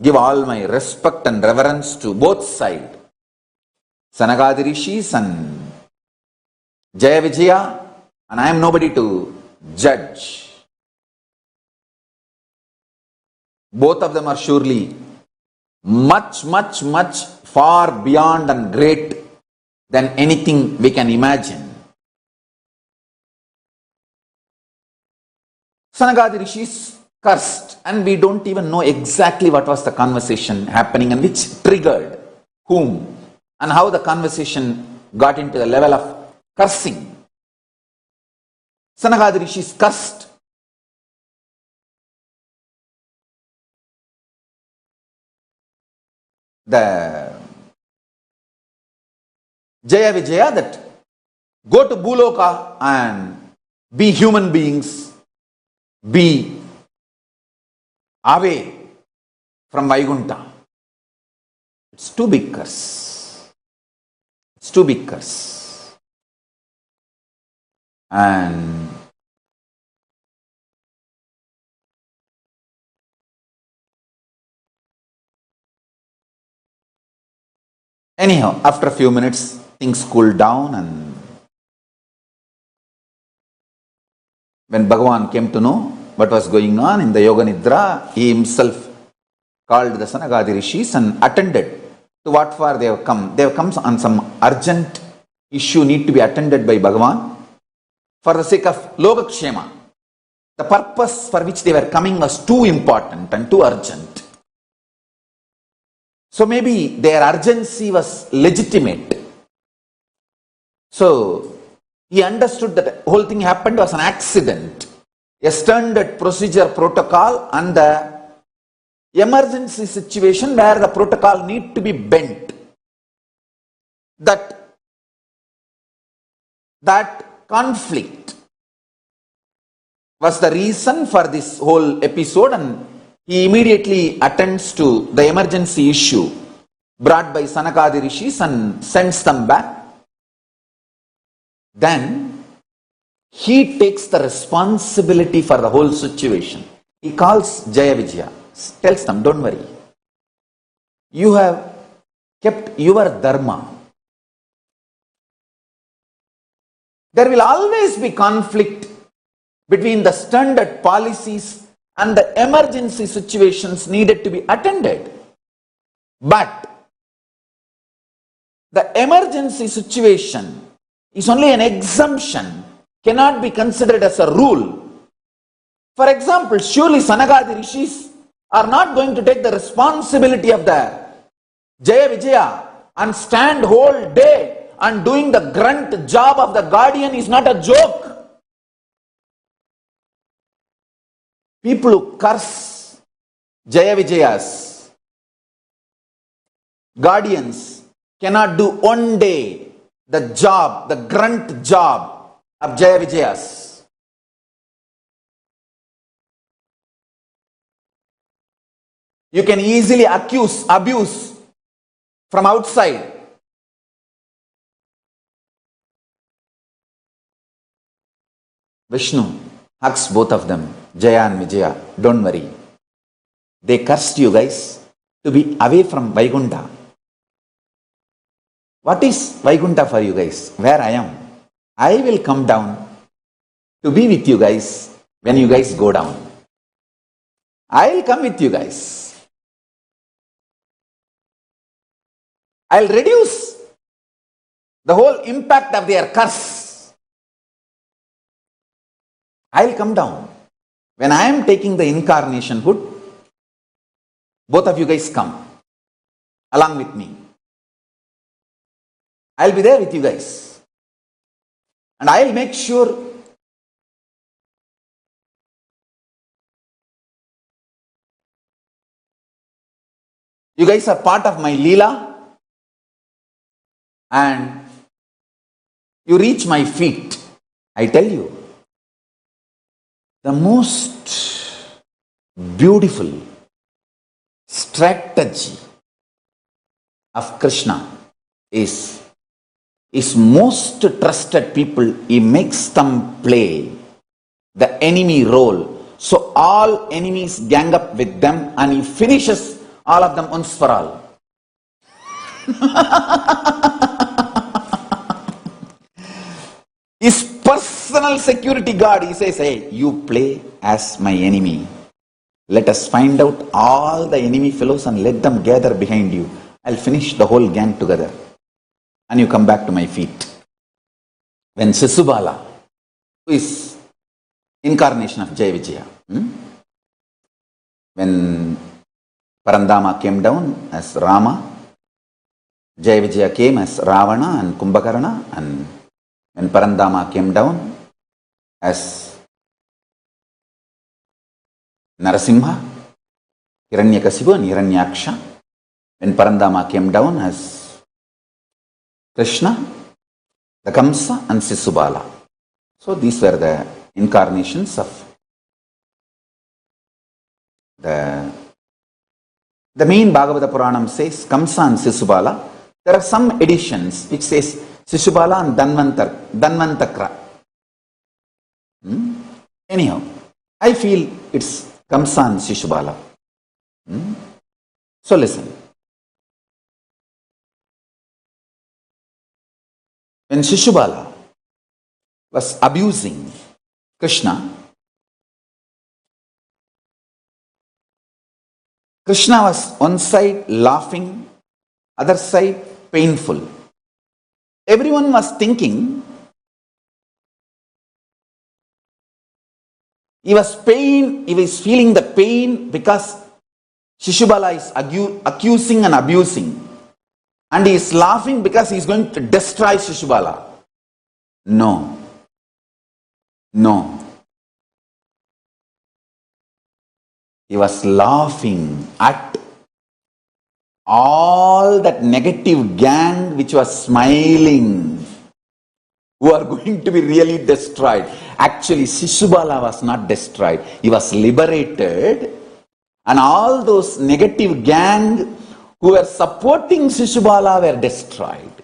give all my respect and reverence to both sides. Sanakadi Rishis and Jaya Vijaya, and I am nobody to judge. Both of them are surely much, much, much far beyond and great than anything we can imagine. Sanakadi Rishis cursed, and we don't even know exactly what was the conversation happening and which triggered whom and how the conversation got into the level of cursing. Sanakadi Rishis cursed. The Jaya Vijaya, that go to Bhuloka and be human beings, be away from Vaikunta. It's too big curse. It's too big curse. And anyhow, after a few minutes, things cooled down, and when Bhagavan came to know what was going on in the Yoga Nidra, he himself called the Sanakadi Rishis and attended to what for they have come. They have come on some urgent issue need to be attended by Bhagavan for the sake of Lokakshema. The purpose for which they were coming was too important and too urgent. So maybe their urgency was legitimate. So he understood that the whole thing happened was an accident, a standard procedure protocol, and the emergency situation where the protocol need to be bent. That conflict was the reason for this whole episode, and he immediately attends to the emergency issue brought by Sanakadi Rishis and sends them back. Then he takes the responsibility for the whole situation. He calls Jaya Vijaya, tells them, don't worry. You have kept your dharma. There will always be conflict between the standard policies and the emergency situations needed to be attended. But the emergency situation is only an exemption, cannot be considered as a rule. For example, surely Sanagadi Rishis are not going to take the responsibility of the Jaya Vijaya and stand whole day and doing the grunt job of the guardian is not a joke. People who curse Jaya Vijayas, guardians, cannot do one day the job, the grunt job of Jaya Vijayas. You can easily abuse from outside. Vishnu hugs both of them, Jaya and Vijaya. Don't worry. They cursed you guys to be away from Vaikuntha. What is Vaikuntha for you guys? Where I am. I will come down to be with you guys when you guys go down. I will come with you guys. I'll reduce the whole impact of their curse. I'll come down. When I am taking the incarnation hood, both of you guys come along with me. I'll be there with you guys. And I'll make sure you guys are part of my Leela and you reach my feet. I tell you, the most beautiful strategy of Krishna is most trusted people, he makes them play the enemy role. So all enemies gang up with them and he finishes all of them once for all. His personal security guard, he says, hey, you play as my enemy. Let us find out all the enemy fellows and let them gather behind you. I'll finish the whole gang together. And you come back to my feet. When Sisubala, who is incarnation of Jaya Vijaya, when Parandama came down as Rama, Jaya Vijaya came as Ravana and Kumbhakarna, and when Parandama came down as Narasimha, Hiranyakasipu and Hiranyaksha, when Parandama came down as Krishna, the Kamsa and Sisubala. So these were the incarnations of the main Bhagavata Puranam says Kamsa and Sisubala. There are some editions which says Sisubala and Dhanvantakra. Anyhow, I feel it's Kamsa and Sisubala. So listen. When Shishubala was abusing Krishna, Krishna was one side laughing, other side painful. Everyone was thinking he was feeling the pain because Shishubala is accusing and abusing. And he is laughing because he is going to destroy Shishubala. No. No. He was laughing at all that negative gang which was smiling, who are going to be really destroyed. Actually, Shishubala was not destroyed. He was liberated. And all those negative gang who were supporting Shishubala were destroyed.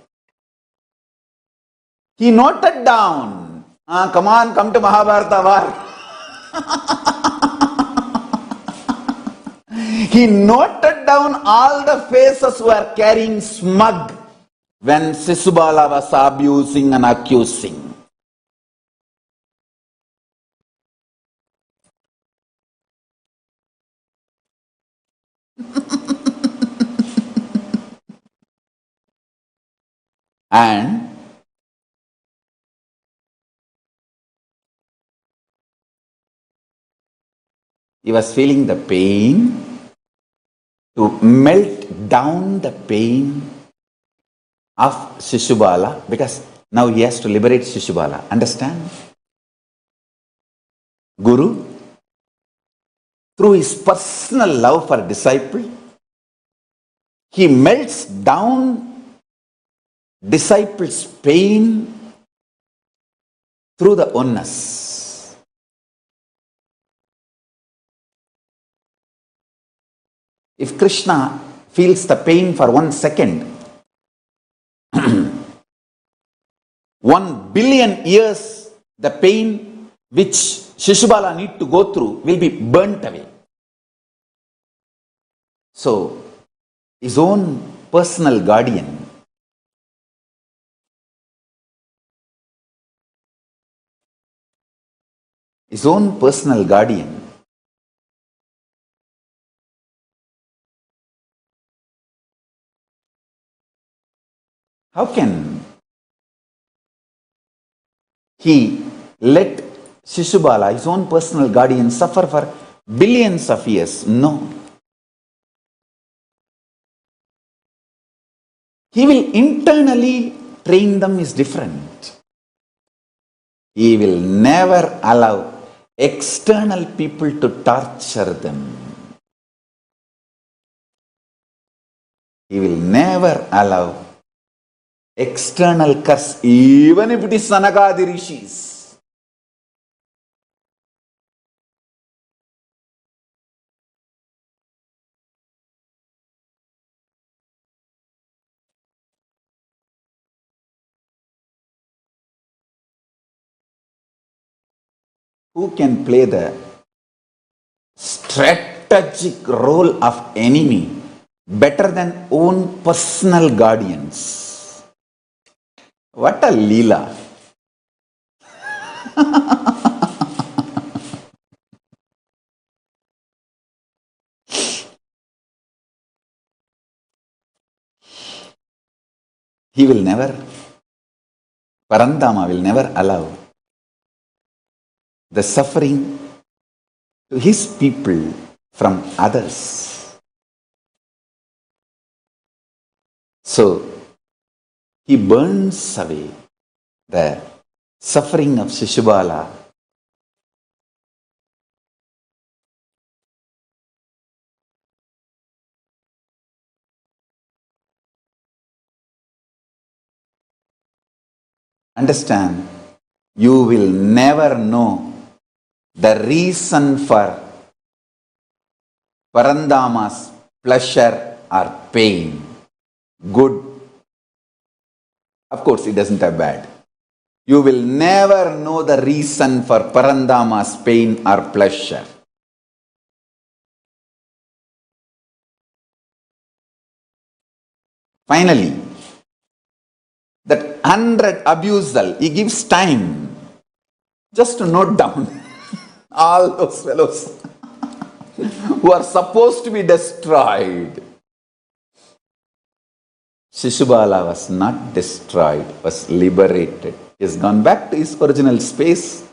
He noted down, come on, come to Mahabharata war. He noted down all the faces who were carrying smug when Shishubala was abusing and accusing. And he was feeling the pain. To melt down the pain of Shishubala, because now he has to liberate Shishubala. Understand? Guru, through his personal love for disciple, he melts down disciples' pain through the oneness. If Krishna feels the pain for 1 second, 1 billion years, the pain which Shishubala need to go through will be burnt away. So, his own personal guardian, how can he let Shishubala, his own personal guardian, suffer for billions of years? No. He will internally train them is different. He will never allow external people to torture them. He will never allow external curse, even if it is Sanagadi Rishis. Who can play the strategic role of enemy better than own personal guardians? What a Leela. He will never, Parandama will never allow the suffering to his people from others. So, he burns away the suffering of Shishubala Understand, you will never know the reason for Parandama's pleasure or pain. Good. Of course, it doesn't have bad. You will never know the reason for Parandama's pain or pleasure. Finally, that 100 abusal, he gives time just to note down all those fellows who are supposed to be destroyed. Shishubala was not destroyed, was liberated. He has gone back to his original space,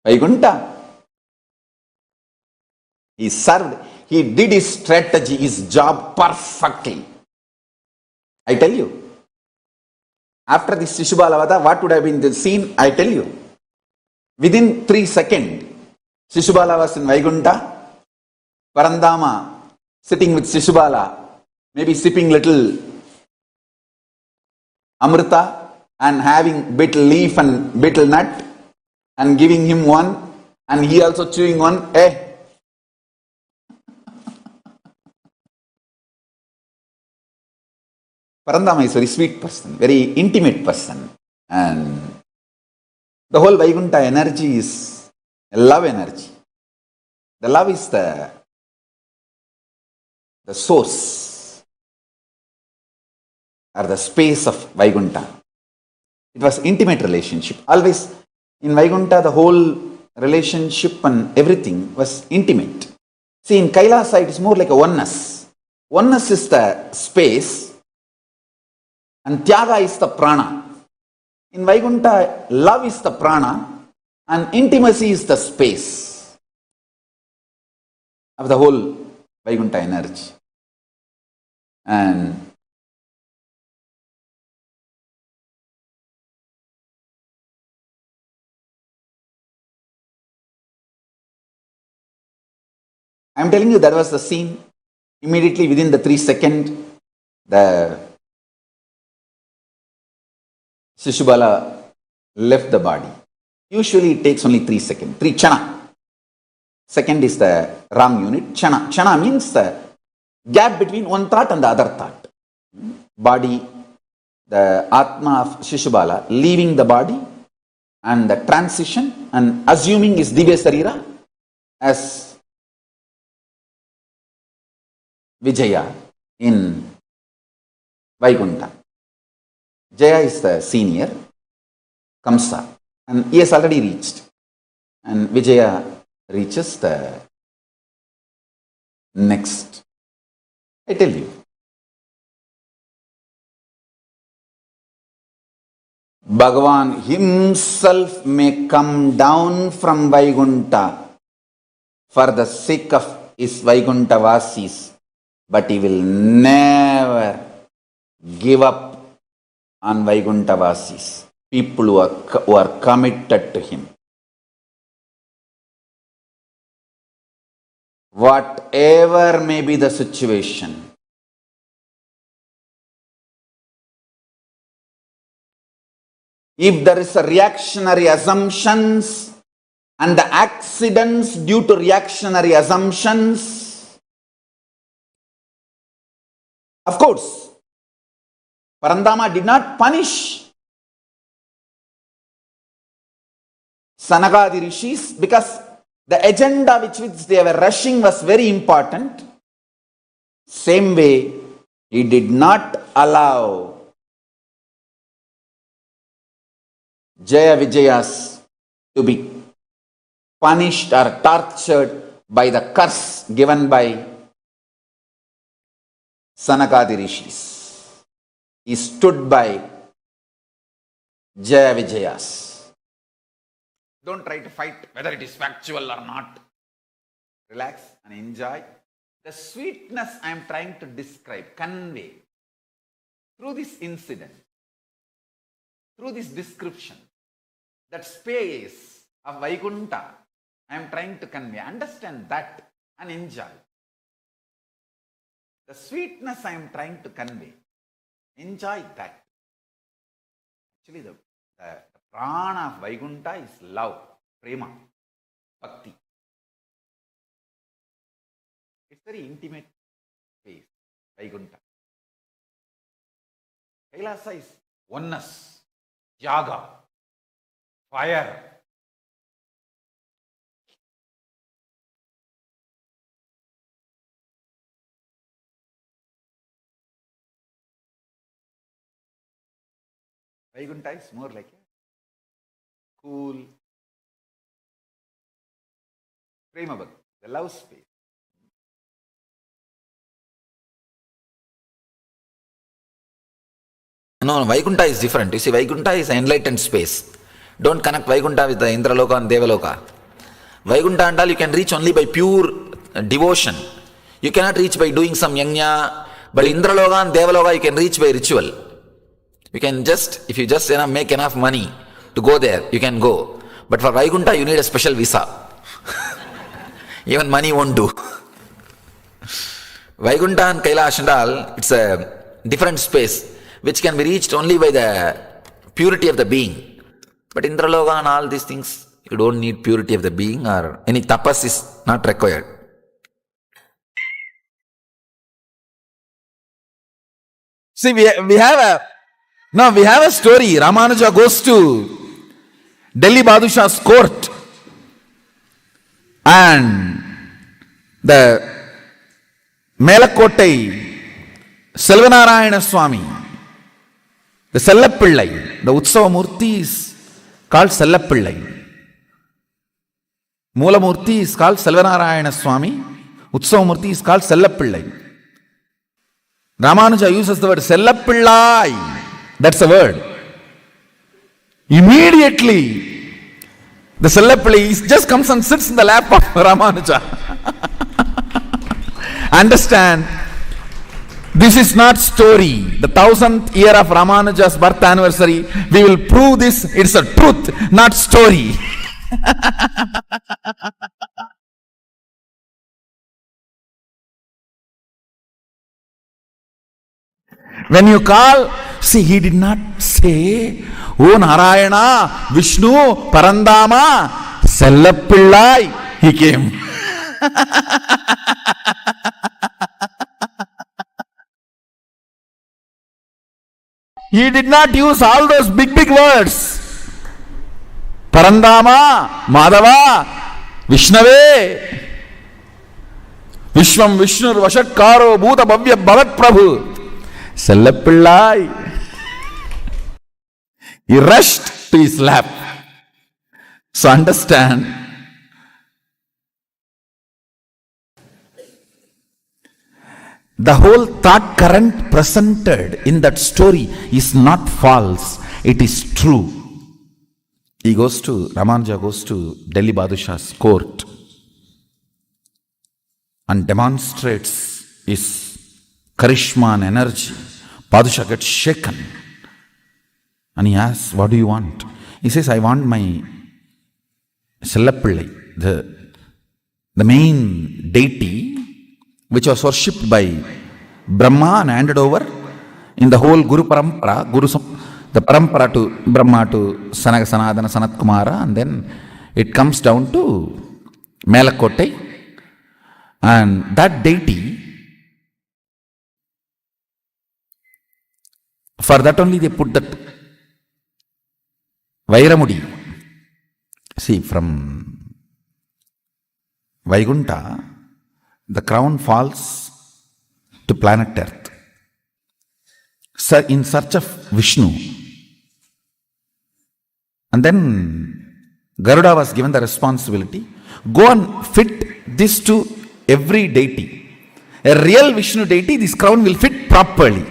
Vaikuntha. He served, he did his strategy, his job perfectly. I tell you, After this Shishubala, what would have been the scene? I tell you. Within 3 seconds, Shishubala was in Vaikunta, Parandama sitting with Shishubala, maybe sipping little Amrita and having bit leaf and bit nut and giving him one, and he also chewing one. Parandama is a very sweet person, very intimate person, and the whole Vaikunta energy is a love energy. The love is the source or the space of Vaikunta. It was intimate relationship. Always in Vaikunta, the whole relationship and everything was intimate. See, in Kailasa, it is more like a oneness. Oneness is the space and Tyaga is the prana. In Vaikunta, love is the prana and intimacy is the space of the whole Vaikunta energy. And I am telling you, that was the scene. Immediately within the 3 seconds, the Shishubala left the body. Usually it takes only 3 seconds, 3 chana. Second is the Ram unit. Chana. Chana means the gap between one thought and the other thought. Body, the Atma of Shishubala leaving the body and the transition and assuming his Divya Sarira as Vijaya in Vaikunta. Jaya is the senior, Kamsa, and he has already reached. And Vijaya reaches the next. I tell you. Bhagavan himself may come down from Vaikunta for the sake of his Vaikunta Vasis, but he will never give up on Vaikunta Vasis, people who are committed to him. Whatever may be the situation, if there is a reactionary assumptions and the accidents due to reactionary assumptions, of course, Parandama did not punish Sanagadi Rishis because the agenda which they were rushing was very important. Same way, he did not allow Jaya Vijayas to be punished or tortured by the curse given by Sanagadi Rishis. He stood by Jaya Vijayas. Don't try to fight whether it is factual or not. Relax and enjoy. The sweetness I am trying to describe, convey through this incident, through this description, that space of Vaikunta, I am trying to convey. Understand that and enjoy. The sweetness I am trying to convey. Enjoy that. Actually, the prana of Vaikunta is love, prema, bhakti. It's very intimate space, Vaikunta. Kailasa is oneness, yaga, fire. Vaikunta is more like a cool prema bhakti, the love space. No, Vaikunta is different. You see, Vaikunta is an enlightened space. Don't connect Vaikunta with the Indraloka and Devaloka. Vaikunta and all you can reach only by pure devotion. You cannot reach by doing some yajna, but Indraloka and Devaloka you can reach by ritual. You can just, if you just make enough money to go there, you can go. But for Vaikuntha, you need a special visa. Even money won't do. Vaikuntha and Kailash and all, it's a different space which can be reached only by the purity of the being. But Indraloka and all these things, you don't need purity of the being, or any tapas is not required. See, we have a story. Ramanuja goes to Delhi Badshah's court, and the Melakottai Selvanarayana Swami, the Sellapillai, the Utsava Murti is called Sellapillai. Moola Murti is called Selvanarayana Swami. Utsava Murti is called Sellapillai. Ramanuja uses the word Sellapillai. That's a word. Immediately, the Sellapillai just comes and sits in the lap of Ramanuja. Understand, this is not story. The 1000th year of Ramanuja's birth anniversary, we will prove this. It's a truth, not story. When you call, see, he did not say, Oh Narayana, Vishnu, Parandama, Sellapillai. He came. He did not use all those big words. Parandama, Madhava, Vishnave, Vishwam Vishnur Vashatkaro Bhuta Bhavya Bhavat Prabhu. Sellapillai. He rushed to his lap. So understand, the whole thought current presented in that story is not false, it is true. Ramanuja goes to Delhi Badshah's court and demonstrates his charisma and energy. Badshah gets shaken and he asks, what do you want? He says, I want my Sellapillai, the main deity which was worshipped by Brahma and handed over in the whole Guru Parampara, the Parampara to Brahma to Sanaka Sanadana Sanat Kumara, and then it comes down to Melakottai, and that deity, for that only they put that Vairamudi. See, from Vaikuntha, the crown falls to planet Earth. In search of Vishnu. And then Garuda was given the responsibility, go and fit this to every deity. A real Vishnu deity, this crown will fit properly.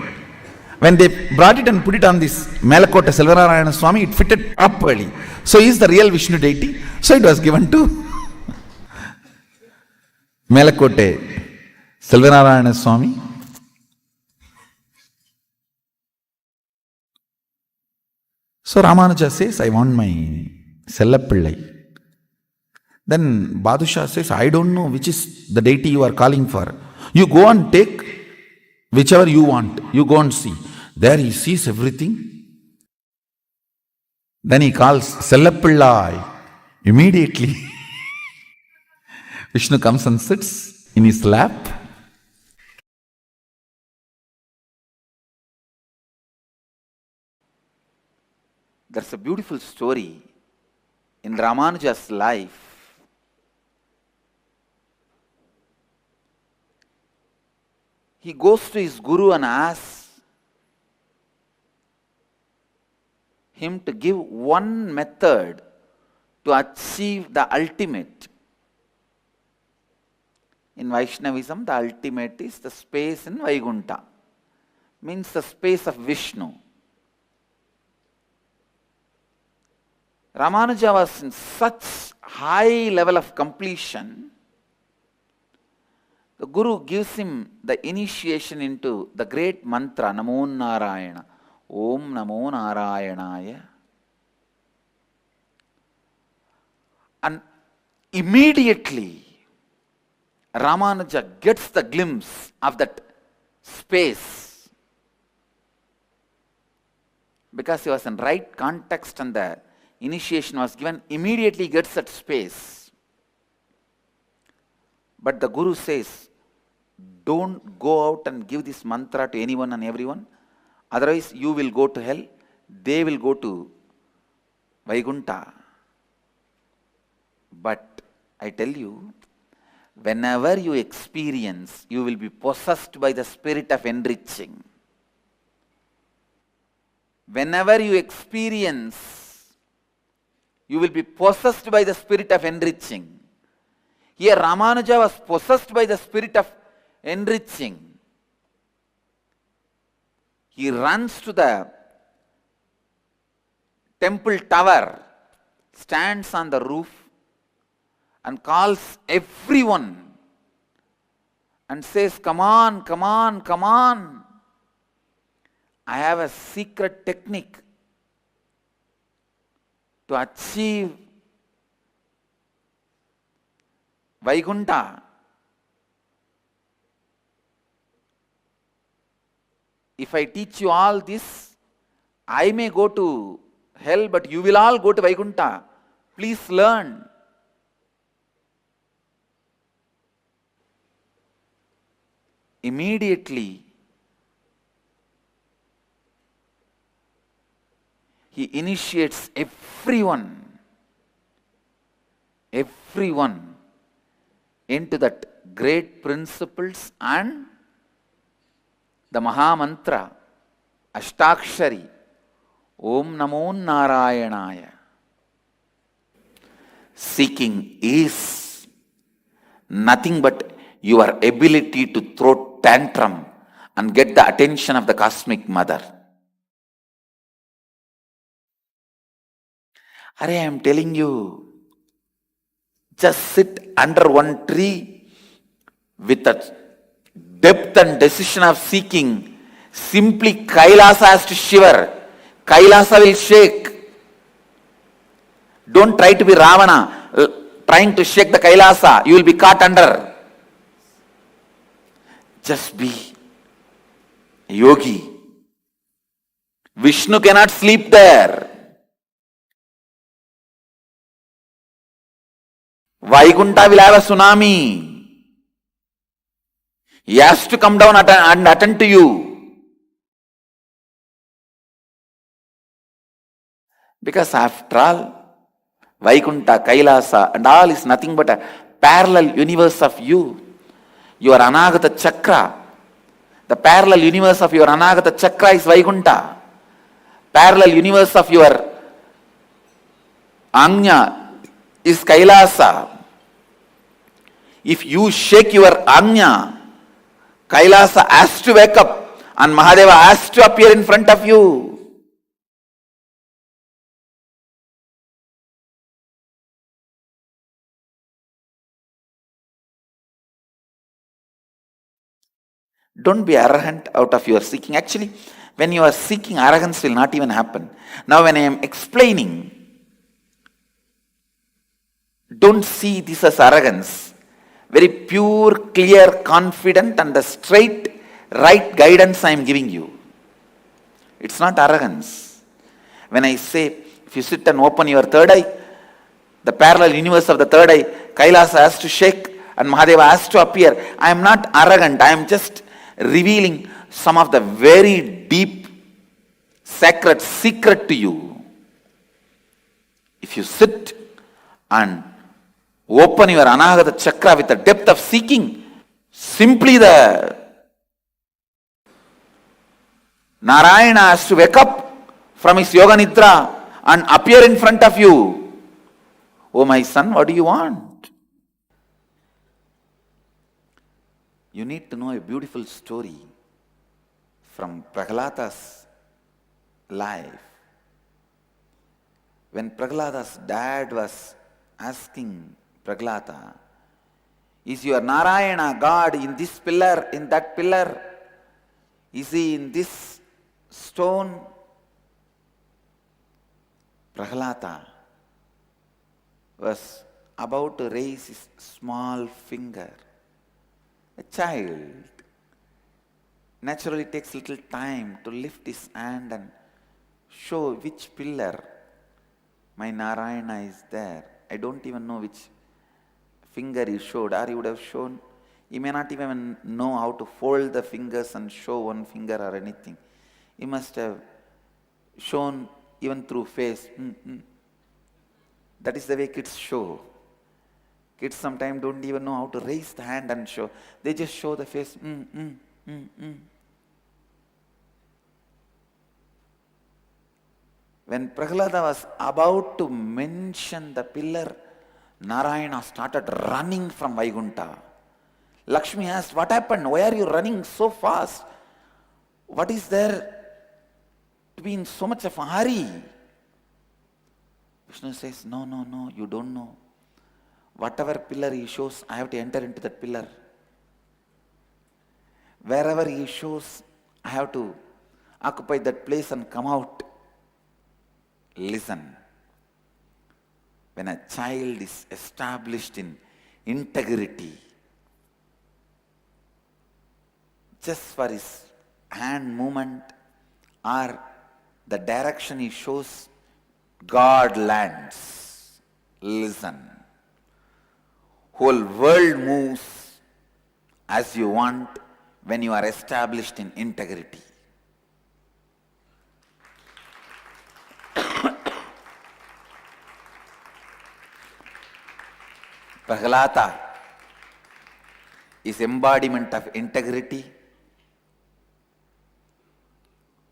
When they brought it and put it on this Melakottai Selvanarayana Swami, it fitted properly. So he is the real Vishnu deity. So it was given to Melakottai Selvanarayana Swami. So Ramanuja says, I want my Sellapillai. Then Badshah says, I don't know which is the deity you are calling for. You go and take whichever you want. You go and see. There he sees everything. Then he calls Sellapillai. Immediately, Vishnu comes and sits in his lap. There's a beautiful story in Ramanuja's life. He goes to his guru and asks him to give one method to achieve the ultimate. In Vaishnavism, the ultimate is the space in Vaikuntha, means the space of Vishnu. Ramanuja was in such high level of completion, the Guru gives him the initiation into the great mantra, Namo Narayana. Om Namo Narayanaya. And immediately Ramanuja gets the glimpse of that space, because he was in right context and the initiation was given. Immediately gets that space. But the Guru says, don't go out and give this mantra to anyone and everyone, otherwise you will go to hell, they will go to Vaikuntha. But I tell you, whenever you experience, you will be possessed by the spirit of enriching. Whenever you experience, you will be possessed by the spirit of enriching. Here Ramanuja was possessed by the spirit of enriching. He runs to the temple tower, stands on the roof, and calls everyone and says, come on, come on, come on. I have a secret technique to achieve Vaikuntha. If I teach you all this, I may go to hell, but you will all go to Vaikuntha. Please learn. Immediately, he initiates everyone into that great principles and the Maha Mantra, Ashtakshari, Om Namo Narayanaya. Seeking is nothing but your ability to throw tantrum and get the attention of the cosmic mother. I am telling you, just sit under one tree with a depth and decision of seeking. Simply Kailasa has to shiver. Kailasa will shake. Don't try to be Ravana, trying to shake the Kailasa. You will be caught under. Just be a yogi. Vishnu cannot sleep there. Vaikuntha will have a tsunami. He has to come down and attend to you. Because after all, Vaikuntha, Kailasa and all is nothing but a parallel universe of you. Your Anagata Chakra. The parallel universe of your Anagata Chakra is Vaikuntha. Parallel universe of your Anya is Kailasa. If you shake your Anya, Kailasa has to wake up and Mahadeva has to appear in front of you. Don't be arrogant out of your seeking. Actually, when you are seeking, arrogance will not even happen. Now when I am explaining, don't see this as arrogance. Very pure, clear, confident and the straight, right guidance I am giving you. It's not arrogance. When I say, if you sit and open your third eye, the parallel universe of the third eye, Kailasa has to shake and Mahadeva has to appear. I am not arrogant. I am just revealing some of the very deep, sacred secret to you. If you sit and open your Anahata Chakra with the depth of seeking, simply the Narayana has to wake up from his Yoga Nidra and appear in front of you. Oh my son, what do you want? You need to know a beautiful story from Prahlada's life. When Prahlada's dad was asking Prahlada, is your Narayana God in this pillar, in that pillar? Is he in this stone? Prahlata was about to raise his small finger. A child naturally takes little time to lift his hand and show which pillar my Narayana is there. I don't even know which finger he showed, or he would have shown. He may not even know how to fold the fingers and show one finger or anything. He must have shown even through face. That is the way kids show. Kids sometimes don't even know how to raise the hand and show. They just show the face. When Prahlada was about to mention the pillar, Narayana started running from Vaikuntha. Lakshmi asked, "What happened? Why are you running so fast? What is there to be in so much of a hurry?" Vishnu says, No, you don't know. Whatever pillar he shows, I have to enter into that pillar. Wherever he shows, I have to occupy that place and come out. Listen. When a child is established in integrity, just for his hand movement or the direction he shows, God lands. Listen. Whole world moves as you want when you are established in integrity. Prahlata is embodiment of integrity.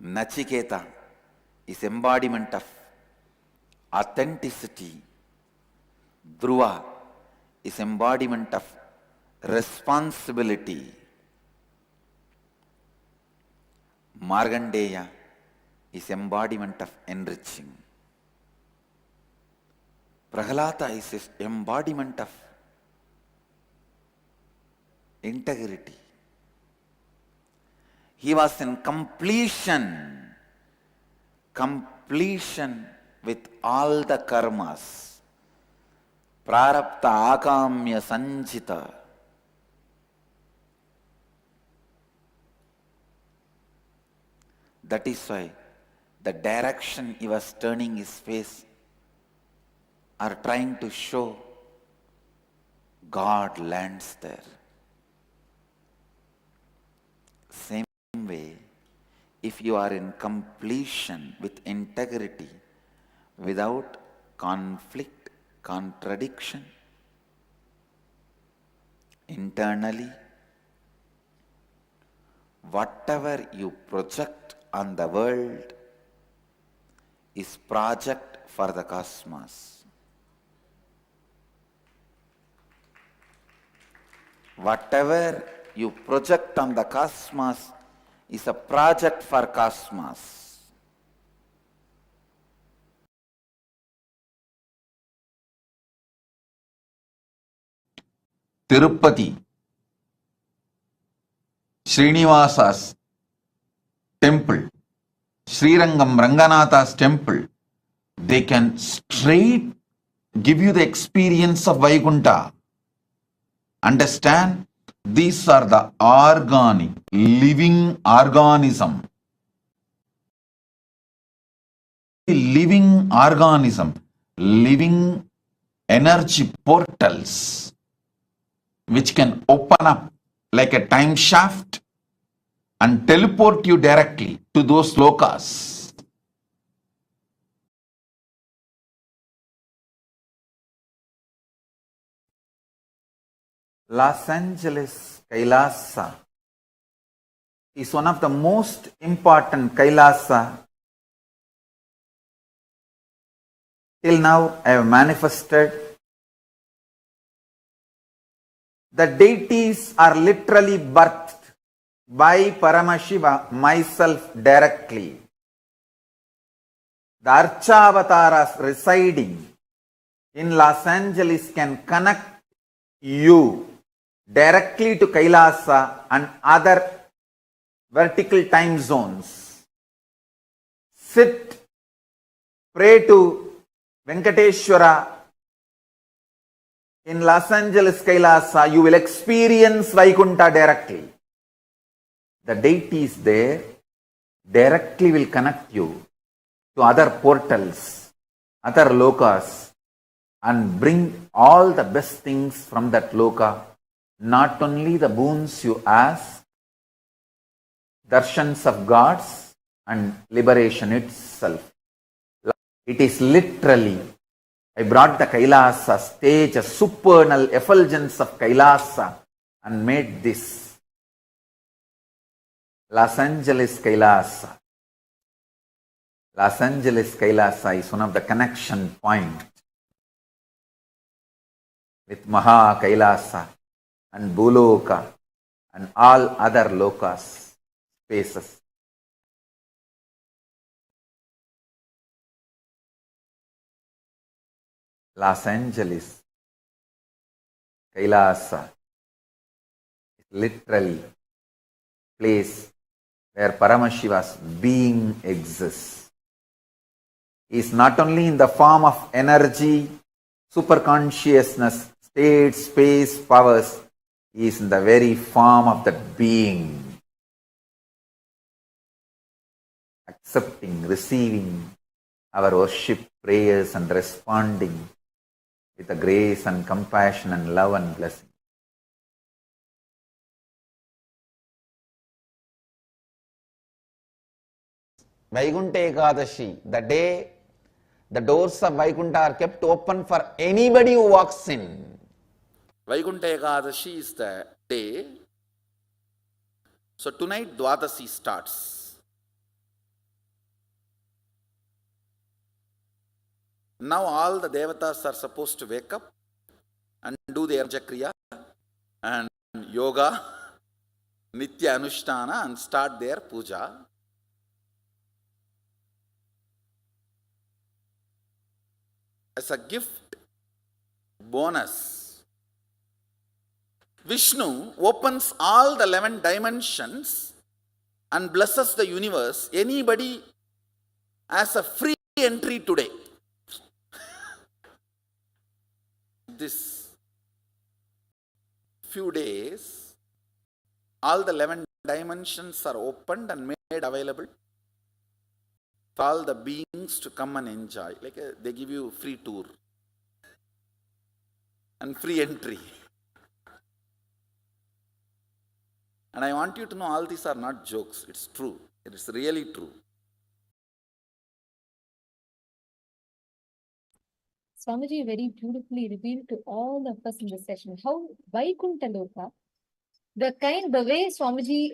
Nachiketa is embodiment of authenticity. Dhruva is embodiment of responsibility. Markandeya is embodiment of enriching. Prahlata is embodiment of integrity. He was in completion with all the karmas. Prarabdha akamya sanjita. That is why the direction he was turning his face or trying to show, God lands there. Same way, if you are in completion with integrity, without conflict, contradiction, internally, whatever you project on the world is project for the cosmos. Whatever you project on the cosmos is a project for cosmos. Tirupati, Srinivasa's temple, Srirangam Ranganatha's temple, they can straight give you the experience of Vaikuntha. Understand? These are the organic, living organism. Living organism, living energy portals which can open up like a time shaft and teleport you directly to those lokas. Los Angeles KAILASA is one of the most important KAILASA till now I have manifested. The deities are literally birthed by Paramashiva, myself directly. The Archavataras residing in Los Angeles can connect you directly to KAILASA and other vertical time zones. Sit, pray to Venkateshwara, in Los Angeles Kailasa, you will experience Vaikunta directly. The deity is there, directly will connect you to other portals, other lokas, and bring all the best things from that loka. Not only the boons you ask, darshans of gods, and liberation itself. It is literally, I brought the Kailasa stage, a supernal effulgence of Kailasa, and made this Los Angeles Kailasa. Los Angeles Kailasa is one of the connection points with Maha Kailasa and Bhuloka and all other lokas, spaces. Los Angeles Kailasa is literally place where Paramashiva's being exists. He is not only in the form of energy, superconsciousness, state, space, powers, he is in the very form of that being. Accepting, receiving our worship, prayers, and responding with the grace and compassion and love and blessing. Vaikunta Ekadashi, the day the doors of Vaikunta are kept open for anybody who walks in. Vaikunta Ekadashi is the day. So tonight Dwadasi starts. Now all the devatas are supposed to wake up and do their jakriya and yoga, nitya anushtana, and start their puja. As a gift bonus, Vishnu opens all the 11 dimensions and blesses the universe. Anybody has a free entry today. This few days, all the 11 dimensions are opened and made available for all the beings to come and enjoy. Like they give you free tour and free entry. And I want you to know all these are not jokes. It's true. It is really true. Swamiji very beautifully revealed to all of us in the session how Vaikunta Loka, the way Swamiji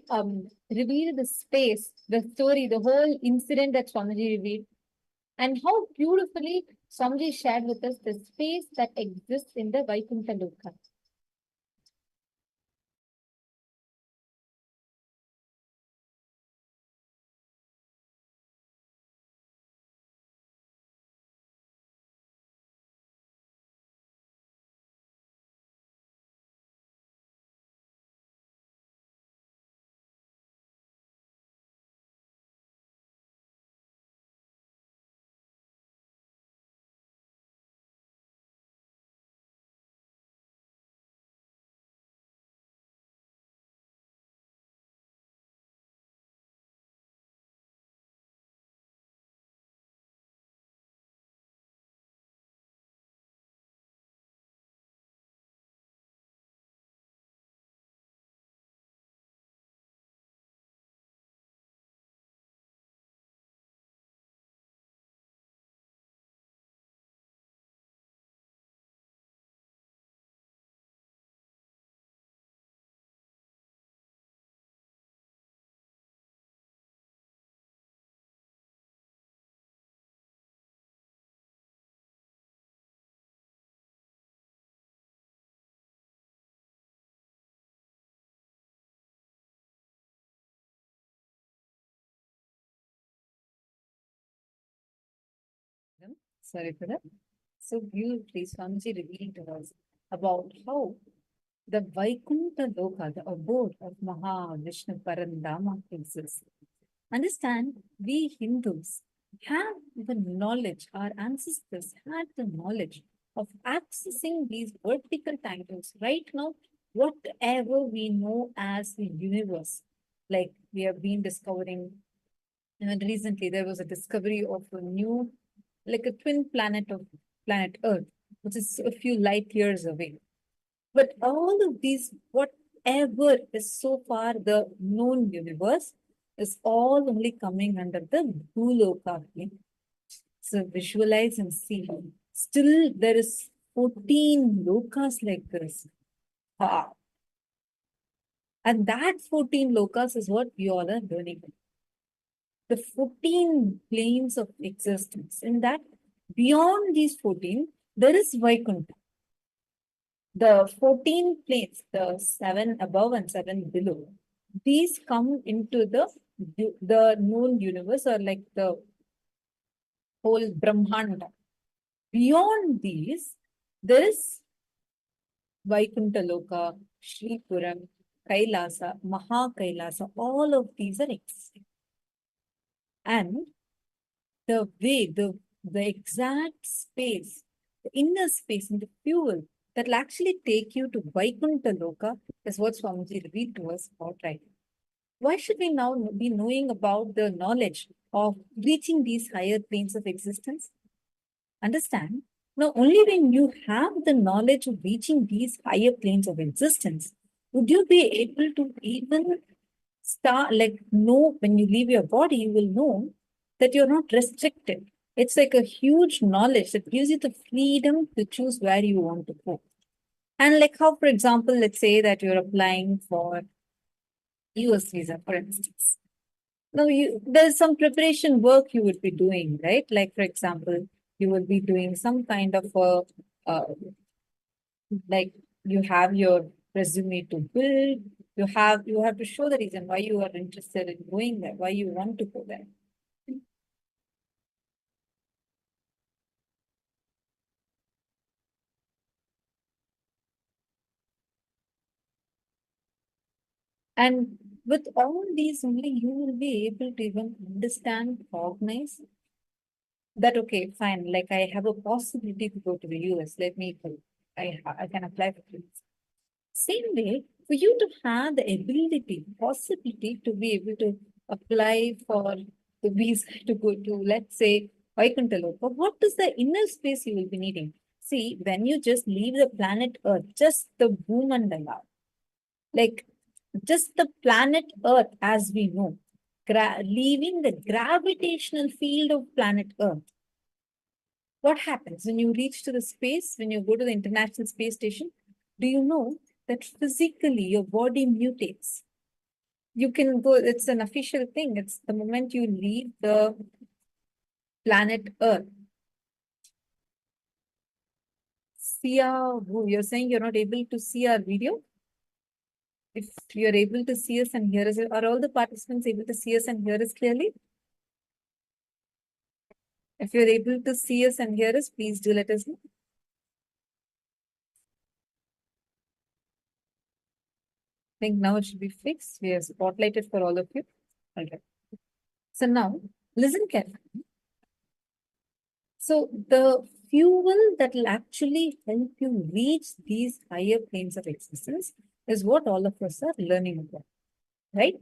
revealed the space, the story, the whole incident that Swamiji revealed, and how beautifully Swamiji shared with us the space that exists in the Vaikunta Loka. Sorry for that. So beautifully, Swamiji revealed to us about how the Vaikunta Loka, the abode of Maha Vishnu Parandama exists. Understand, we Hindus, have the knowledge, our ancestors had the knowledge of accessing these vertical tangles. Right now, whatever we know as the universe, like we have been discovering, and recently there was a discovery of a new, like a twin planet of planet Earth, which is a few light years away. But all of these, whatever is so far the known universe, is all only coming under the Bhuloka plane. So visualize and see. Still, there is 14 lokas like this. Ah. And that 14 lokas is what we all are learning. The 14 planes of existence. In that, beyond these 14, there is Vaikuntha. The 14 planes, the 7 above and 7 below, these come into the known universe, or like the whole Brahmanda. Beyond these, there is Vaikuntha Loka, Shripuram, Kailasa, Maha Kailasa, all of these are existing. And the way, the exact space, the inner space and the fuel that will actually take you to Vaikuntha Loka is what Swamiji revealed to us about right now. Why should we now be knowing about the knowledge of reaching these higher planes of existence? Understand, now only when you have the knowledge of reaching these higher planes of existence, would you be able to even start, like, know when you leave your body, you will know that you're not restricted. It's like a huge knowledge that gives you the freedom to choose where you want to go. And like how, for example, let's say that you're applying for US visa, for instance. Now, there's some preparation work you would be doing, right? Like, for example, you will be doing some kind of like you have your resume to build. You have to show the reason why you are interested in going there, why you want to go there. And with all these only, you will be able to even understand, cognize that, okay, fine, like I have a possibility to go to the US, let me go. I can apply for it. Same way, for you to have the ability, possibility to be able to apply for the visa to go to, let's say, Vaikuntha Loka, what is the inner space you will be needing? See, when you just leave the planet Earth, just the Bhumandala, like just the planet Earth as we know, leaving the gravitational field of planet Earth, what happens when you reach to the space, when you go to the International Space Station? Do you know that physically your body mutates? You can go, it's an official thing. It's the moment you leave the planet Earth. You're saying you're not able to see our video? If you're able to see us and hear us, are all the participants able to see us and hear us clearly? If you're able to see us and hear us, please do let us know. I think now it should be fixed. We have spotlighted for all of you. All right. So now, listen carefully. So the fuel that will actually help you reach these higher planes of existence is what all of us are learning about, right?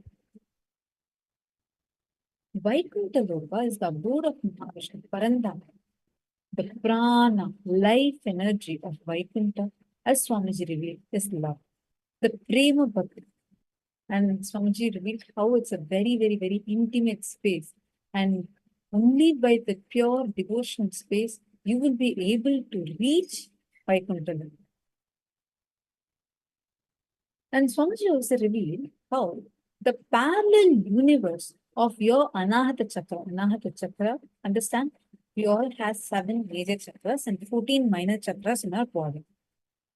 Vaikuntha Loka is the abode of Mahavishnu, Parandama. The prana, life energy of Vaikuntha, as Swamiji revealed, is love. The prema bhakti. And Swamiji revealed how it's a very, very, very intimate space. And only by the pure devotional space, you will be able to reach Vaikuntha Loka. And Swamiji also revealed how the parallel universe of your Anahata Chakra, understand, we all have 7 major chakras and 14 minor chakras in our body.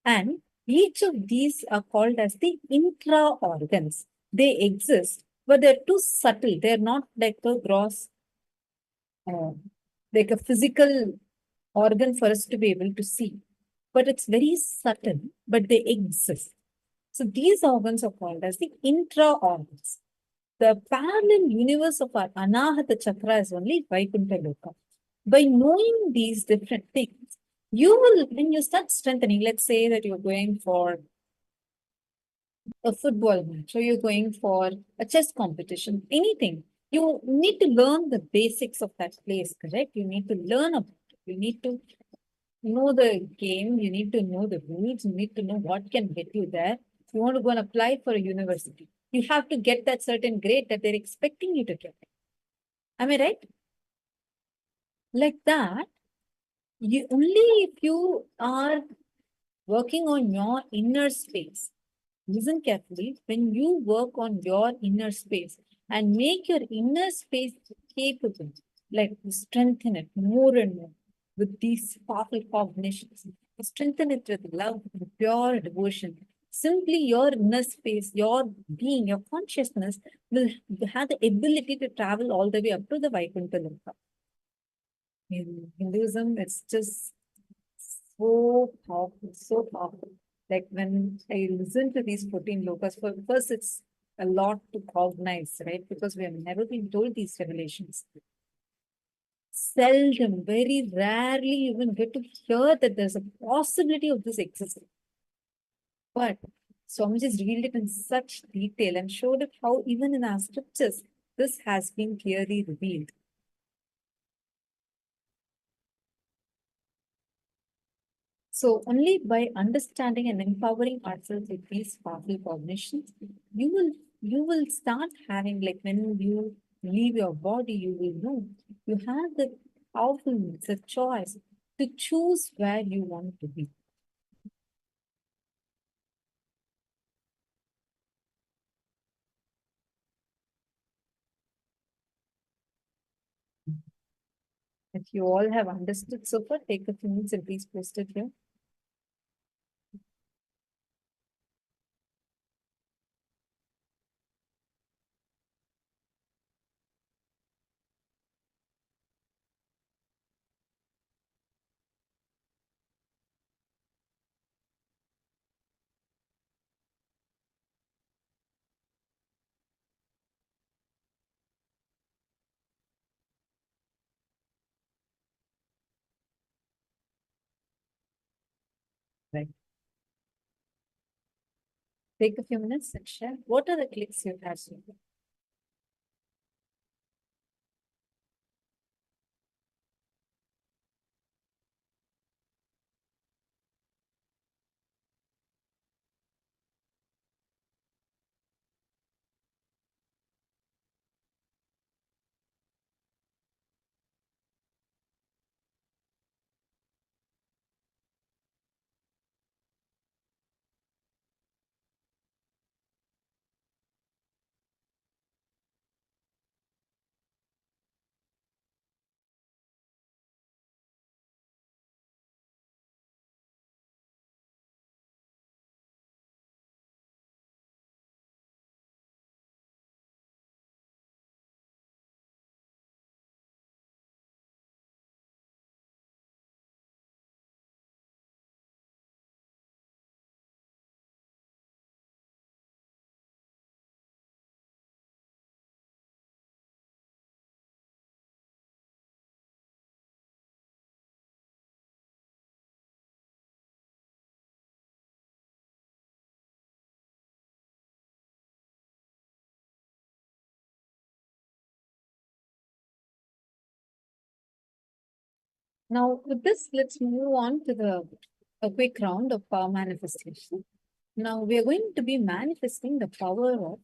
And each of these are called as the intra-organs. They exist, but they're too subtle. They're not like a gross, like a physical organ for us to be able to see. But it's very subtle, but they exist. So these organs are called as the intra-organs. the parallel universe of our Anahata Chakra is only Vaikuntha Loka. By knowing these different things, you will, when you start strengthening, let's say that you're going for a football match or you're going for a chess competition, anything, you need to learn the basics of that place, correct? You need to learn about it. You need to know the game, you need to know the rules, you need to know what can get you there. If you want to go and apply for a university, you have to get that certain grade that they're expecting you to get. Am I right? Like that, you only if you are working on your inner space. Listen carefully. When you work on your inner space and make your inner space capable, like strengthen it more and more with these powerful cognitions, strengthen it with love, with pure devotion. Simply your inner space, your being, your consciousness will have the ability to travel all the way up to the Vaikuntha Loka. In Hinduism, it's just so powerful, so powerful. Like when I listen to these 14 lokas, first it's a lot to cognize, right? Because we have never been told these revelations. Seldom, very rarely even get to hear that there's a possibility of this existing. But Swamiji's revealed it in such detail and showed it how even in our scriptures, this has been clearly revealed. So only by understanding and empowering ourselves with these powerful cognitions, you will start having, like when you leave your body, you will know you have the powerful the choice to choose where you want to be. If you all have understood so far, take a few minutes and please post it here. Right. Take a few minutes and share. What are the clicks you have so far? Now, with this, let's move on to a quick round of power manifestation. Now, we are going to be manifesting the power of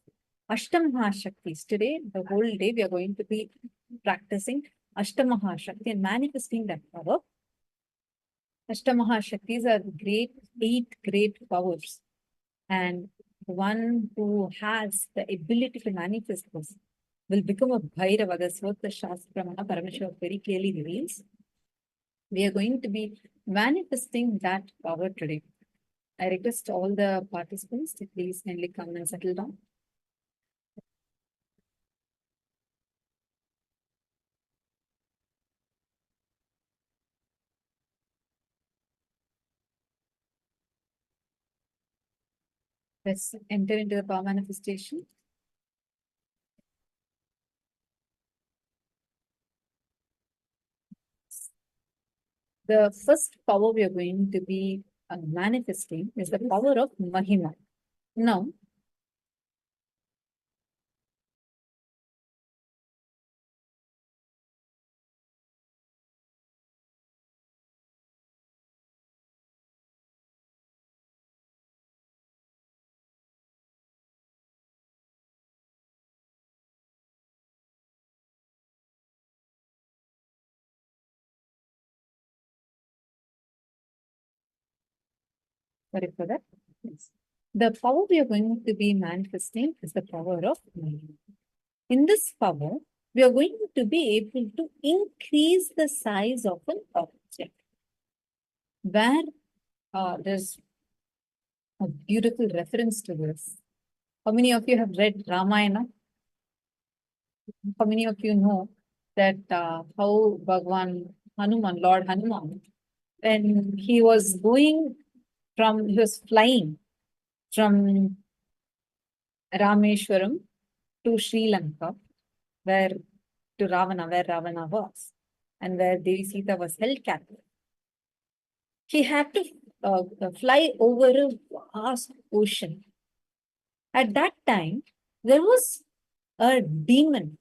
Ashtamaha Shaktis. Today, the whole day, we are going to be practicing Ashtamaha Shakti and manifesting that power. Ashtamaha Shaktis are eight great powers. And the one who has the ability to manifest this will become a Bhairava. That's what the Shastra Maha Paramashivoham very clearly reveals. We are going to be manifesting that power today. I request all the participants to please kindly come and settle down. Let's enter into the power manifestation. The first power we are going to be manifesting is the power of Mahima. Now, sorry for that. Yes. The power we are going to be manifesting is the power of Mahima. In this power, we are going to be able to increase the size of an object. Where there's a beautiful reference to this. How many of you have read Ramayana? How many of you know that how Bhagwan Hanuman, Lord Hanuman, when he was he was flying from Rameshwaram to Sri Lanka, where Ravana was, and where Devi Sita was held captive. He had to fly over a vast ocean. At that time, there was a demon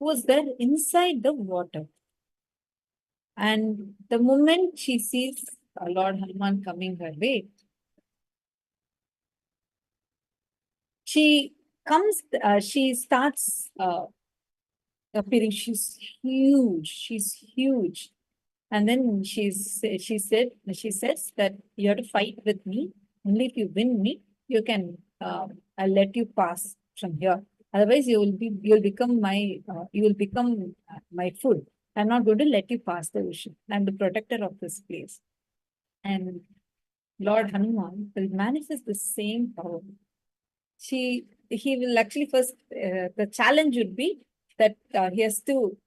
who was there inside the water. And the moment she sees Lord Hanuman coming her way, she starts appearing. She's huge. And then she says that you have to fight with me. Only if you win me, I'll let you pass from here. Otherwise, you will become my food. I'm not going to let you pass the ocean. I'm the protector of this place. And Lord Hanuman will manifest the same power. He will actually first, the challenge would be that he has to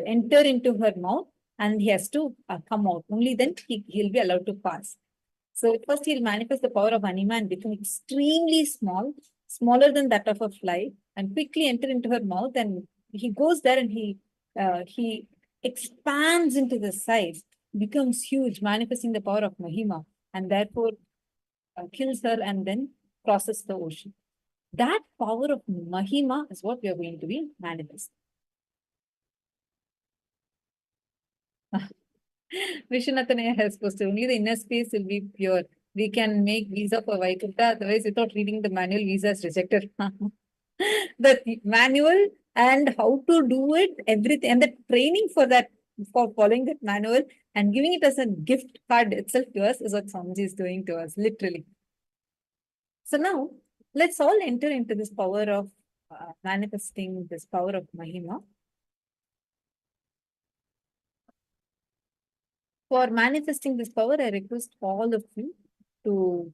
enter into her mouth and he has to come out. Only then he'll be allowed to pass. So first he'll manifest the power of Anima and become extremely small, smaller than that of a fly, and quickly enter into her mouth. And he goes there and he expands into the size, becomes huge, manifesting the power of Mahima, and therefore kills her and then crosses the ocean. That power of Mahima is what we are going to be manifesting. Vishnathanaya has posted, only the inner space will be pure. We can make visa for Vaikuntha, otherwise without reading the manual, visa is rejected. The manual and how to do it, everything, and the training for that, for following that manual and giving it as a gift card itself to us is what Swamiji is doing to us, literally. So now, let's all enter into this power of manifesting this power of Mahima. For manifesting this power, I request all of you to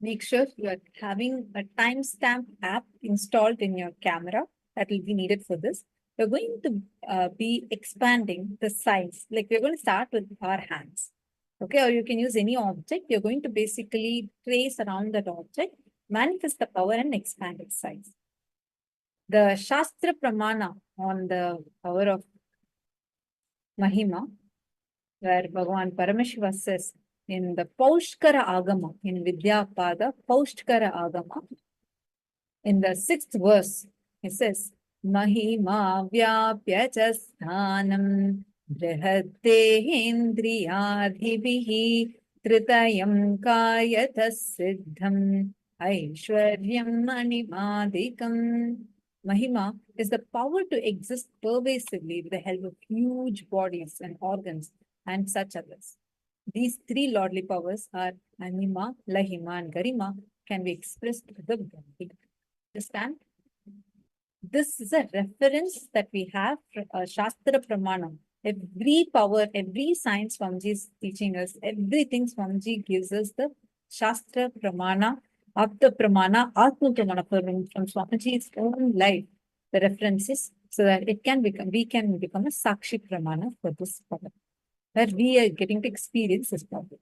make sure you are having a timestamp app installed in your camera. That will be needed for this. We're going to be expanding the size. Like we're going to start with our hands. Okay, or you can use any object. You're going to basically trace around that object, manifest the power and expand its size. The Shastra Pramana on the power of Mahima, where Bhagavan Paramashiva says in the Paushkara Agama, in Vidyapada, Paushkara Agama, in the 6th verse, it says, Mahima vyapya chasthanam brihaddhendriyadhibihi tritayam kayatas siddham aishwaryam animadikam. Mahima is the power to exist pervasively with the help of huge bodies and organs and such others. These 3 lordly powers are Anima, Lahima, and Garima, can be expressed with the body. Understand? This is a reference that we have from Shastra Pramana. Every power, every science Swamiji is teaching us, everything Swamiji gives us the Shastra Pramana, Apta Pramana, Atma Pramana from Swamiji's own life, the references, so that we can become a Sakshi Pramana for this power, where we are getting to experience this power.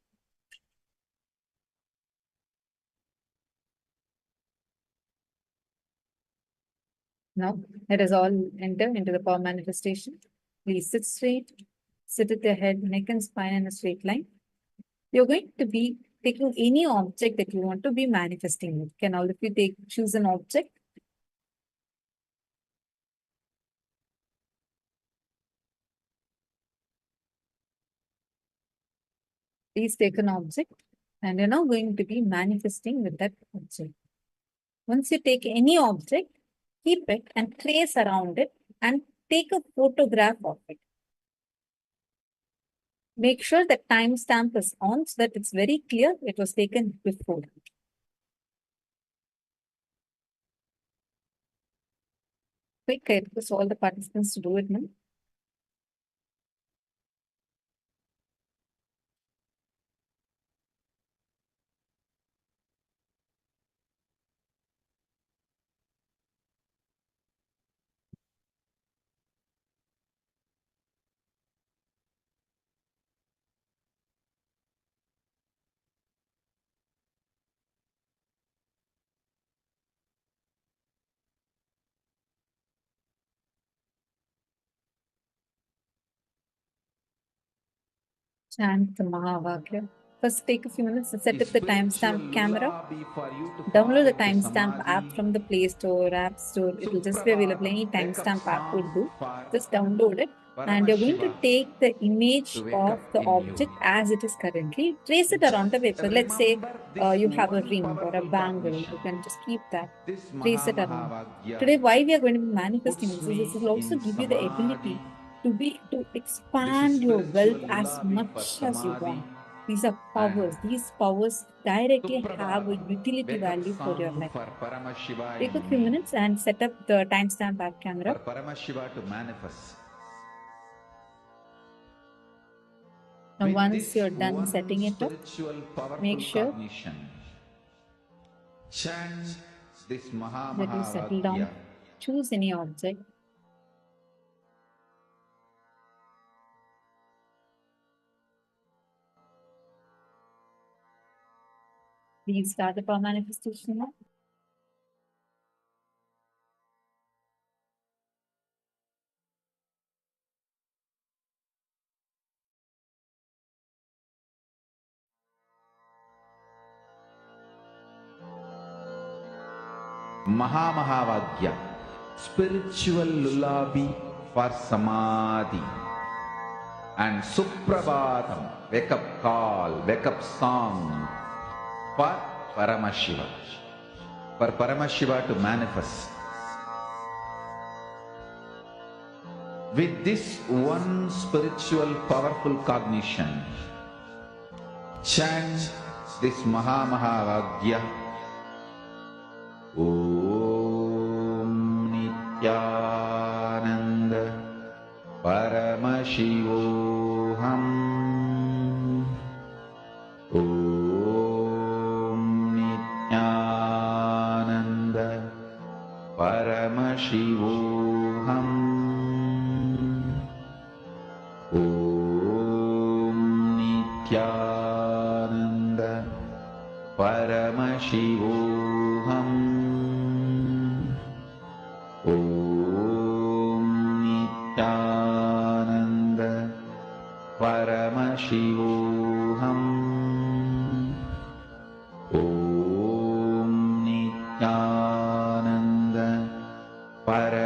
Now, let us all enter into the power manifestation. Please sit straight, Sit with your head, neck and spine in a straight line. You're going to be taking any object that you want to be manifesting with. Can all of you choose an object? Please take an object and you're now going to be manifesting with that object. Once you take any object, keep it and trace around it and take a photograph of it. Make sure the timestamp is on so that it's very clear it was taken before. Quick, I request all the participants to do it now. Chant the Maha. First, take a few minutes to set up the timestamp camera. Download the timestamp app from the Play Store, App Store. It will just be available. Any timestamp app will do. Just download it. And you're going to take the image of the object as it is currently. Trace it around the paper. Let's say you have a ring or a bangle. You can just keep that. Trace it around. Today, why we are going to be manifesting this will also give you the ability to expand your wealth as much as you want. These are powers. These powers directly have a utility value for your life. Take a few minutes and set up the timestamp app camera. For Paramashiva to manifest. Now, With once this you're done one setting it up, spiritual, powerful make sure cognition, chant this Maha that you settle down. Choose any object. Please start the power manifestation now. Mahavagya, spiritual lullaby for samadhi, and Suprabhatam, wake up call, wake up song for Paramashiva. For Paramashiva to manifest. With this one spiritual powerful cognition, chant this Mahavagya. Om Nithyananda Paramashivoham. Om Nithyananda Paramashivoham. Om Nithyananda Paramashivoham. Om Nithyananda Paramashivoham. Om Nithyananda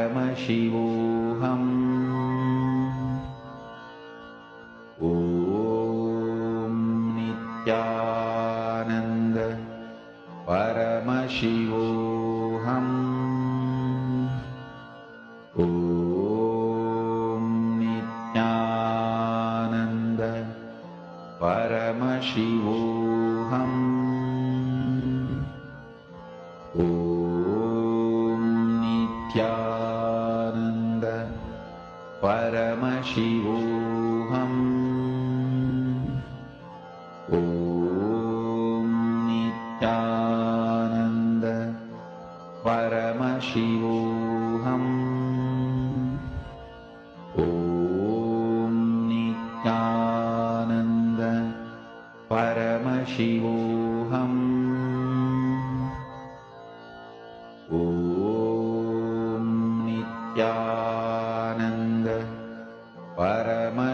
Paramashivoham. Om Nithyananda Paramashivoham. Om Nithyananda Paramashivoham. Om Nithyananda Paramashivoham. Om Nithyananda Paramashivoham. Om Nithyananda Paramashivoham. Om Nithyananda Paramashivoham.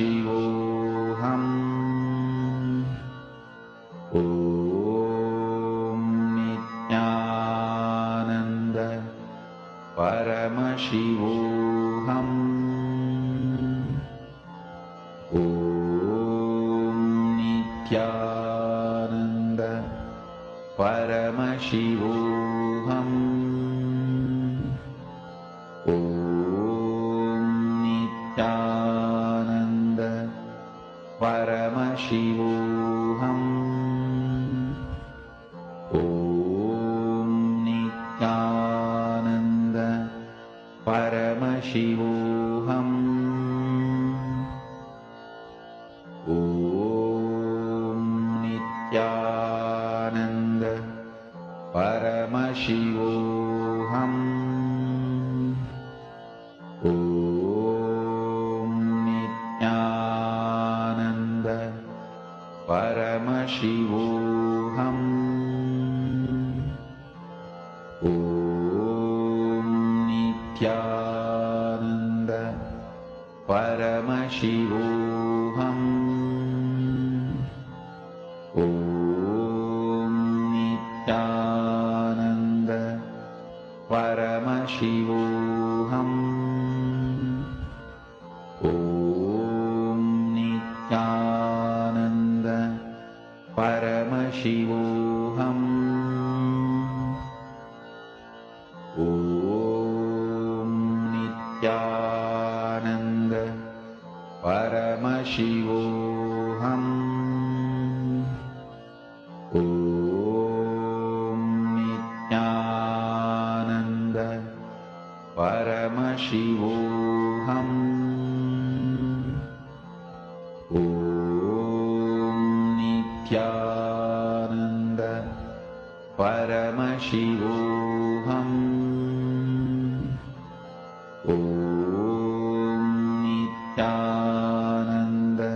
Paramashivoham. Om Nithyananda Paramashivoham. Om Nithyananda Paramashivoham. Om Nithyananda Paramashivoham. Om Nithyananda Paramashivoham. Om Nithyananda Paramashivoham. Om Nithyananda Paramashivoham. Om Nithyananda Paramashivoham. Om Nithyananda Paramashivoham. Om Nithyananda Paramashivoham. Om Nithyananda Paramashivoham. Om Nithyananda Paramashivoham. Om Nithyananda Paramashivoham. Om Nithyananda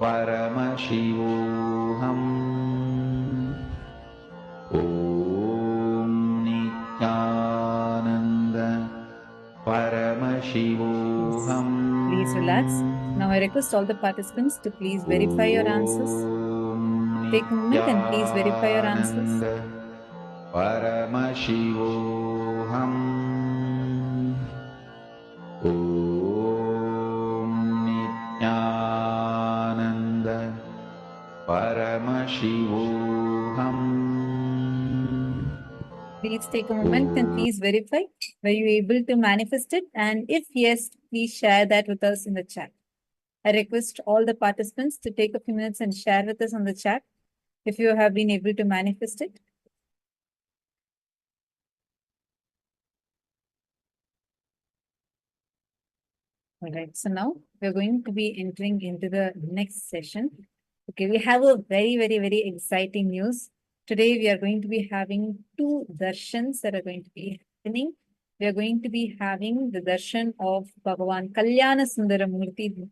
Paramashivoham. Om Nithyananda Paramashivoham. Please relax. Now I request all the participants to please verify your answers. Take a moment and please verify your answers. Paramashivoham. Om Nithyananda Paramashivoham. Please take a moment and please verify. Were you able to manifest it? And if yes, please share that with us in the chat. I request all the participants to take a few minutes and share with us on the chat if you have been able to manifest it. All right, so now we're going to be entering into the next session. Okay, we have a very exciting news. Today we are going to be having two darshans that are going to be happening. We are going to be having the darshan of Bhagavan Kalyana Sundaramurti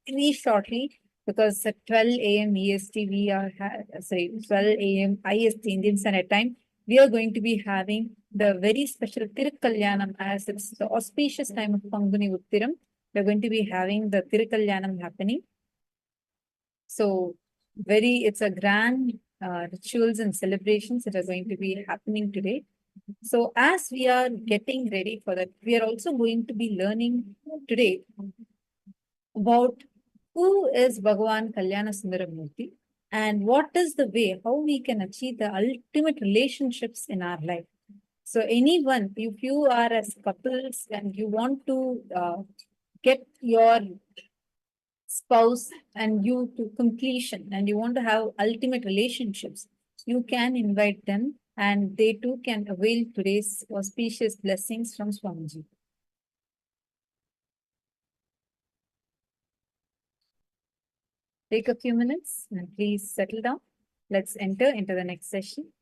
very shortly, because at 12 a.m. EST we are 12 a.m. IST Indian Standard Time. We are going to be having the very special Tirukalyanam, as it's the auspicious time of Panguni Uttiram. We're going to be having the Tirukalyanam happening. So it's a grand rituals and celebrations that are going to be happening today. So as we are getting ready for that, we are also going to be learning today about who is Bhagavan Kalyana Sundaramurti and what is the way, how we can achieve the ultimate relationships in our life. So anyone, if you are as couples and you want to get your spouse and you to completion and you want to have ultimate relationships, you can invite them and they too can avail today's auspicious blessings from Swamiji. Take a few minutes and please settle down. Let's enter into the next session.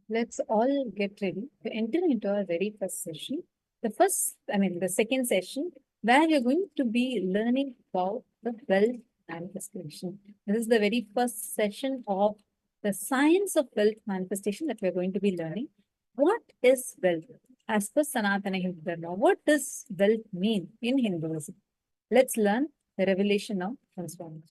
let's all get ready to enter into our very first session. The second session, where you're going to be learning about the wealth manifestation. This is the very first session of the science of wealth manifestation that we're going to be learning. What is wealth? As per Sanatana Hindu Dharma, what does wealth mean in Hinduism? Let's learn the revelation now from Swami.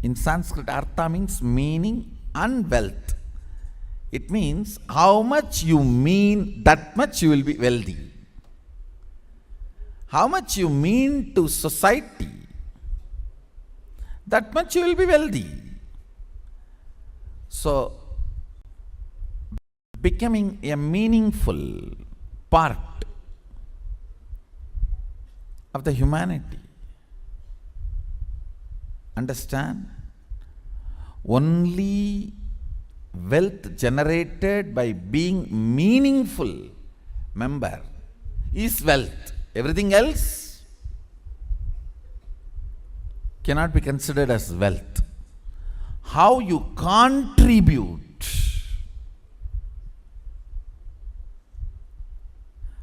In Sanskrit, artha means meaning and wealth. It means how much you mean, that much you will be wealthy. How much you mean to society, that much you will be wealthy. So, becoming a meaningful part of the humanity. Understand? Only wealth generated by being meaningful member is wealth. Everything else cannot be considered as wealth. How you contribute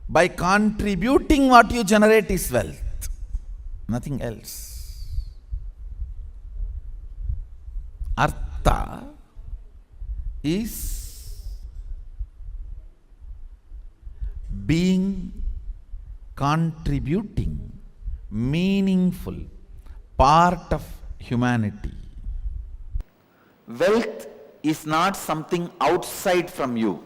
by contributing what you generate is wealth, nothing else. Artha is being contributing, meaningful part of humanity. Wealth is not something outside from you.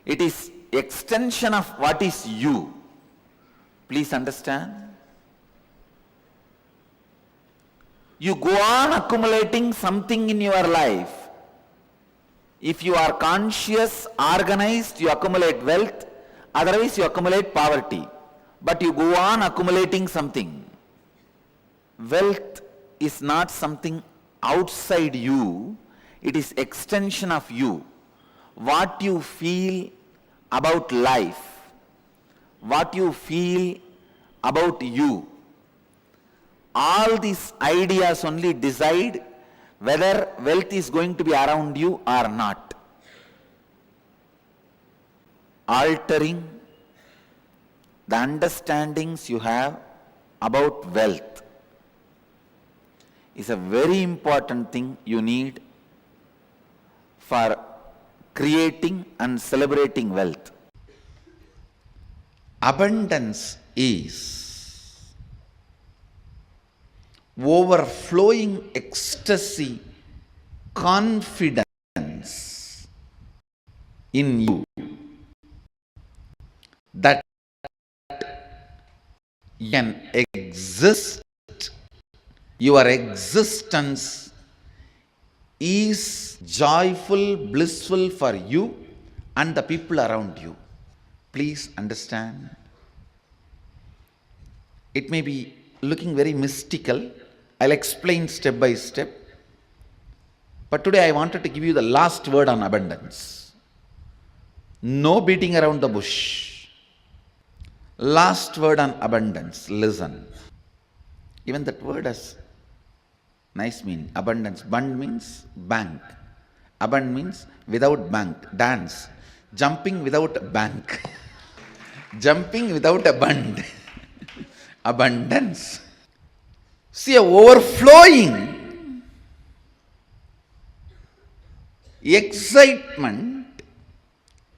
It is extension of what is you. Please understand. You go on accumulating something in your life. If you are conscious, organized, you accumulate wealth. Otherwise, you accumulate poverty. But you go on accumulating something. Wealth is not something outside you. It is extension of you. What you feel about life, what you feel about you. All these ideas only decide whether wealth is going to be around you or not. Altering the understandings you have about wealth is a very important thing you need for creating and celebrating wealth. Abundance is overflowing ecstasy, confidence in you that you can exist, your existence is joyful, blissful for you and the people around you. Please understand. It may be looking very mystical. I'll explain step by step. But today I wanted to give you the last word on abundance. No beating around the bush. Last word on abundance. Listen. Even that word has nice meaning. Abundance. Bund means bank. Abund means without bank. Dance. Jumping without a bank. Jumping without a bund. Abundance. See, a overflowing excitement,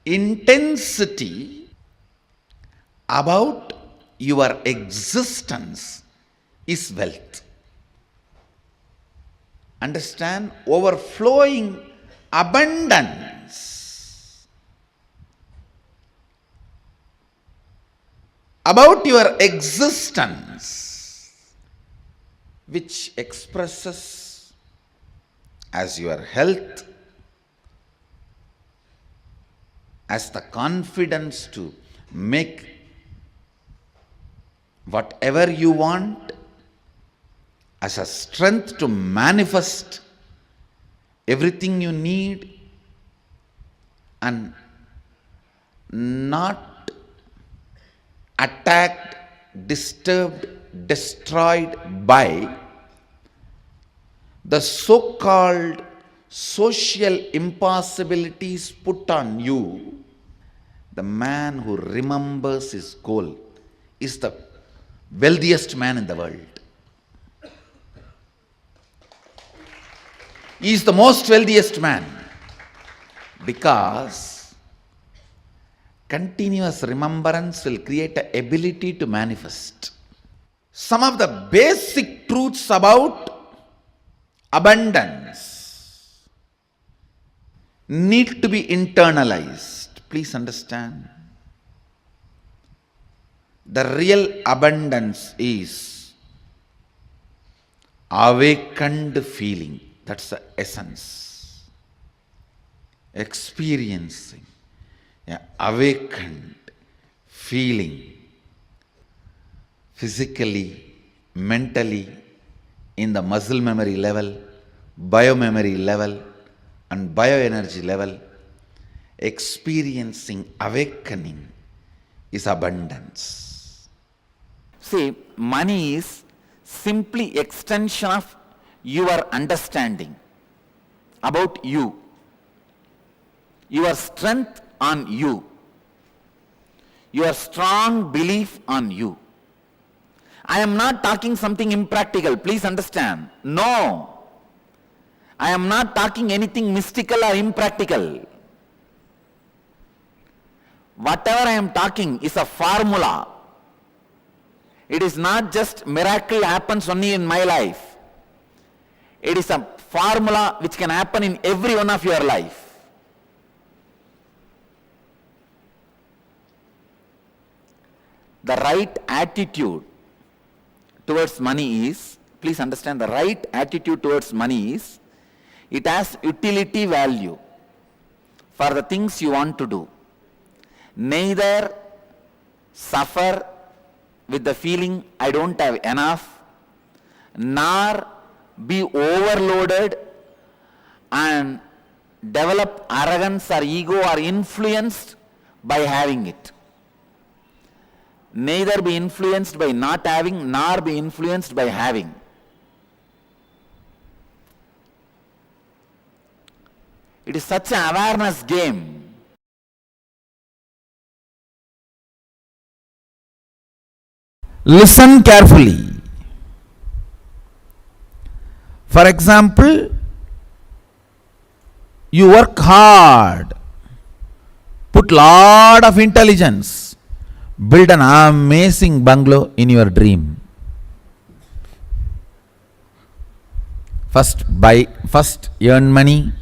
intensity about your existence is wealth. Understand? Overflowing abundance about your existence, which expresses as your health, as the confidence to make whatever you want as a strength to manifest everything you need and not attacked, disturbed, destroyed by the so-called social impossibilities put on you. The man who remembers his goal is the wealthiest man in the world. He is the most wealthiest man because continuous remembrance will create an ability to manifest. Some of the basic truths about abundance need to be internalized. Please understand. The real abundance is awakened feeling. That's the essence. Experiencing an awakened feeling physically, mentally, in the muscle memory level, biomemory level, and bioenergy level. Experiencing awakening is abundance. See, money is simply extension of your understanding about you, your strength on you, your strong belief on you. I am not talking something impractical, please understand. No, I am not talking anything mystical or impractical. Whatever I am talking is a formula. It is not just miracle happens only in my life. It is a formula which can happen in every one of your life. The right attitude towards money is, please understand, the right attitude towards money is, it has utility value for the things you want to do. Neither suffer with the feeling I don't have enough, nor be overloaded and develop arrogance or ego or influenced by having it. Neither be influenced by not having, nor be influenced by having. It is such an awareness game. Listen carefully. For example, you work hard, put lot of intelligence, build an amazing bungalow in your dream. First earn money,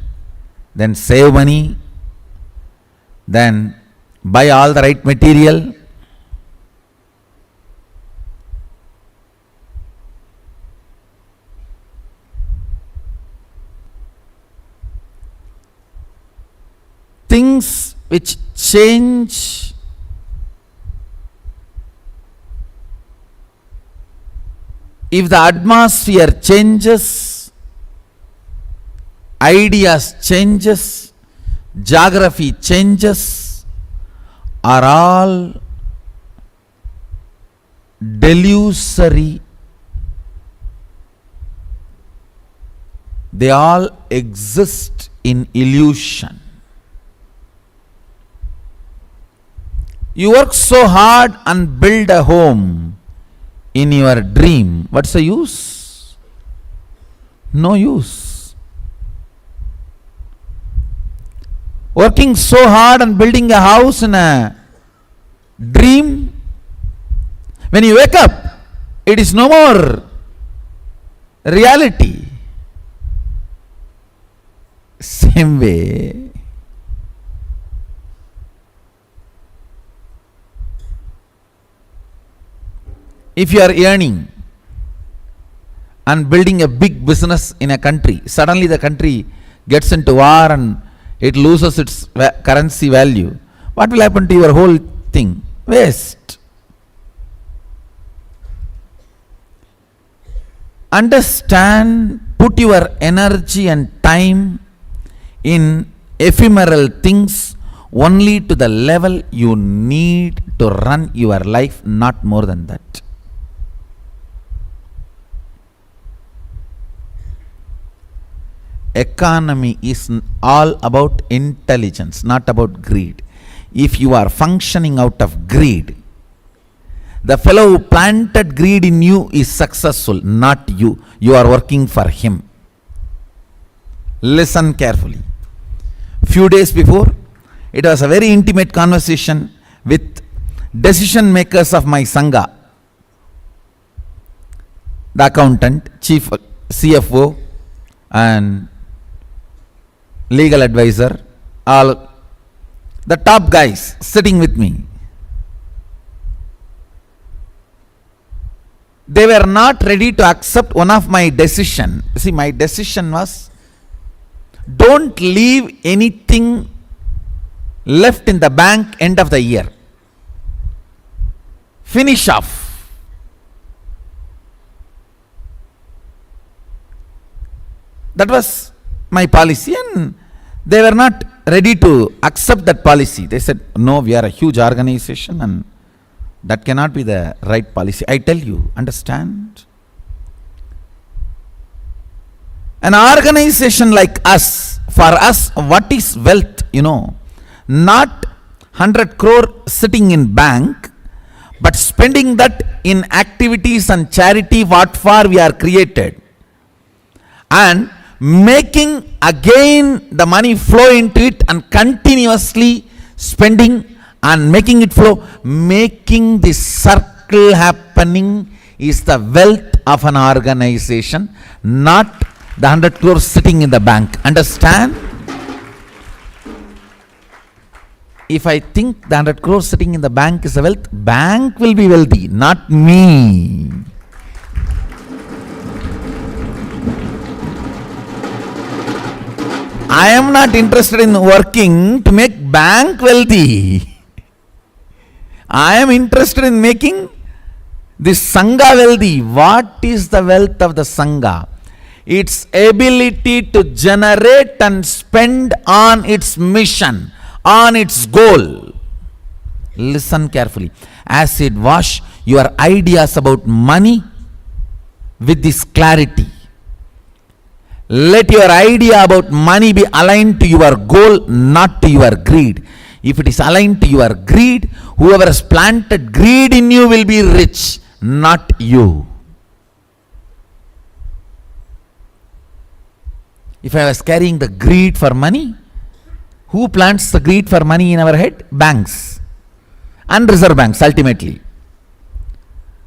then save money, then buy all the right material. Things which change if the atmosphere changes, ideas changes, geography changes, are all delusory. They all exist in illusion. You work so hard and build a home in your dream. What's the use? No use. Working so hard and building a house in a dream, when you wake up, it is no more reality. Same way, if you are earning and building a big business in a country, suddenly the country gets into war and it loses its currency value, what will happen to your whole thing? Waste. understand, put your energy and time in ephemeral things only to the level you need to run your life, not more than that. Economy is all about intelligence, not about greed. If you are functioning out of greed, the fellow who planted greed in you is successful, not you. You are working for him. Listen carefully. Few days before, it was a very intimate conversation with decision makers of my Sangha. The accountant, chief CFO and legal advisor, all the top guys sitting with me. They were not ready to accept one of my decision. See, my decision was, don't leave anything left in the bank end of the year. Finish off. That was my policy, and they were not ready to accept that policy. They said, no, we are a huge organization and that cannot be the right policy. I tell you, understand? An organization like us, for us, what is wealth? Not 100 crore sitting in bank, but spending that in activities and charity what for we are created. And making again the money flow into it and continuously spending and making it flow, making this circle happening is the wealth of an organization, not the 100 crores sitting in the bank. Understand? If I think the 100 crores sitting in the bank is a wealth, bank will be wealthy, not me. I am not interested in working to make bank wealthy. I am interested in making this Sangha wealthy. What is the wealth of the Sangha? Its ability to generate and spend on its mission, on its goal. Listen carefully. Acid wash your ideas about money with this clarity. Let your idea about money be aligned to your goal, not to your greed. If it is aligned to your greed, whoever has planted greed in you will be rich, not you. If I was carrying the greed for money, who plants the greed for money in our head? Banks and reserve banks ultimately.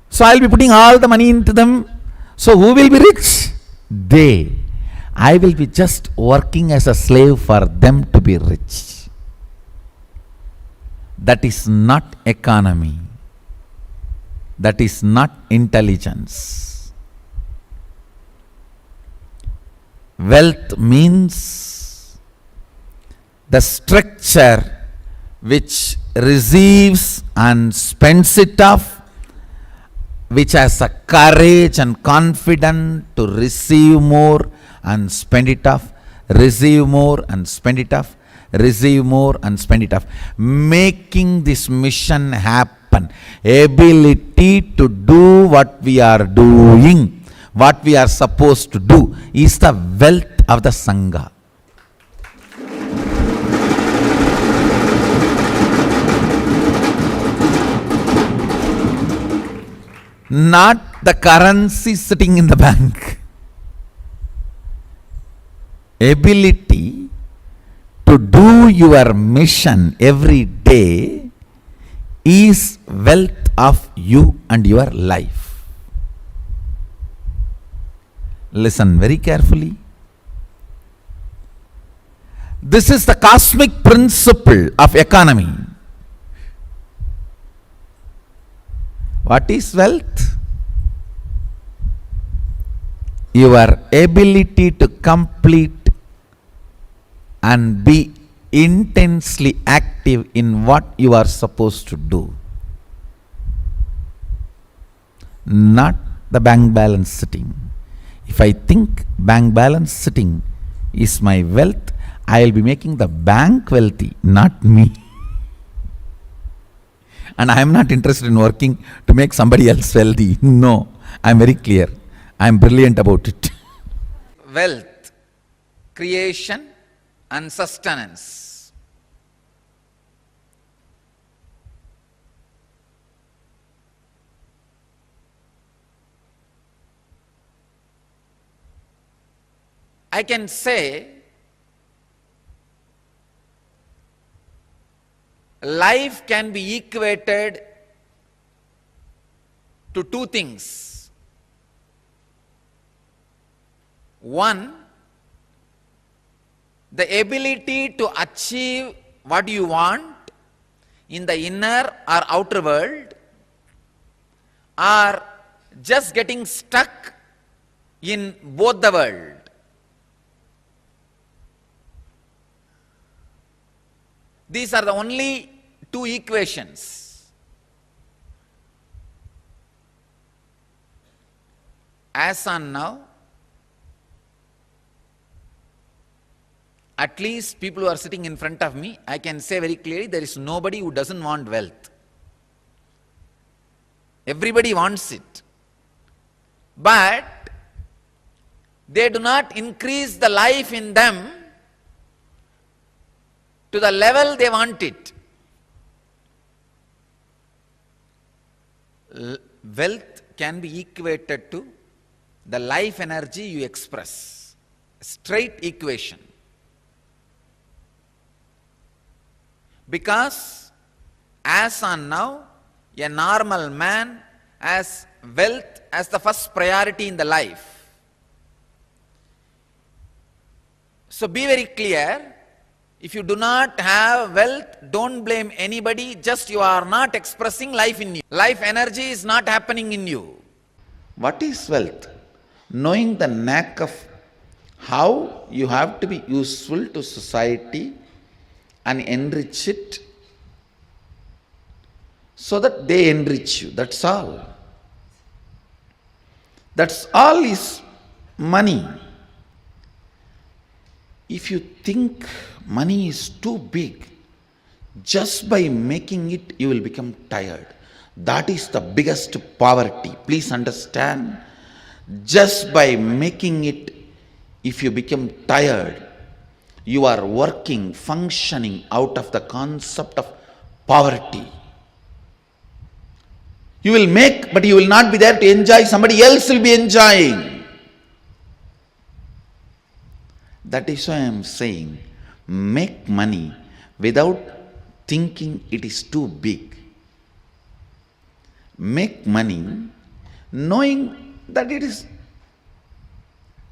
So I will be putting all the money into them. So who will be rich? They. I will be just working as a slave for them to be rich. That is not economy. That is not intelligence. Wealth means the structure which receives and spends it off, which has a courage and confidence to receive more and spend it off, receive more and spend it off, receive more and spend it off. Making this mission happen, ability to do what we are doing, what we are supposed to do, is the wealth of the Sangha. Not the currency sitting in the bank. Ability to do your mission every day is wealth of you and your life. Listen very carefully. This is the cosmic principle of economy. What is wealth? Your ability to complete and be intensely active in what you are supposed to do. Not the bank balance sitting. If I think bank balance sitting is my wealth, I will be making the bank wealthy, not me. And I am not interested in working to make somebody else wealthy. No, I am very clear. I am brilliant about it. Wealth, creation and sustenance. I can say life can be equated to two things. One, the ability to achieve what you want in the inner or outer world, or just getting stuck in both the world. These are the only two equations. As on now, at least people who are sitting in front of me, I can say very clearly, there is nobody who doesn't want wealth. Everybody wants it. But they do not increase the life in them to the level they want it. Wealth can be equated to the life energy you express. Straight equation. Because as on now, a normal man has wealth as the first priority in the life. So be very clear. If you do not have wealth, don't blame anybody, just you are not expressing life in you. Life energy is not happening in you. What is wealth? Knowing the knack of how you have to be useful to society and enrich it so that they enrich you. That's all. That's all is money. If you think money is too big, just by making it, you will become tired. That is the biggest poverty. Please understand. Just by making it, if you become tired, you are working, functioning out of the concept of poverty. You will make, but you will not be there to enjoy. Somebody else will be enjoying. That is why I am saying, make money without thinking it is too big. Make money knowing that it is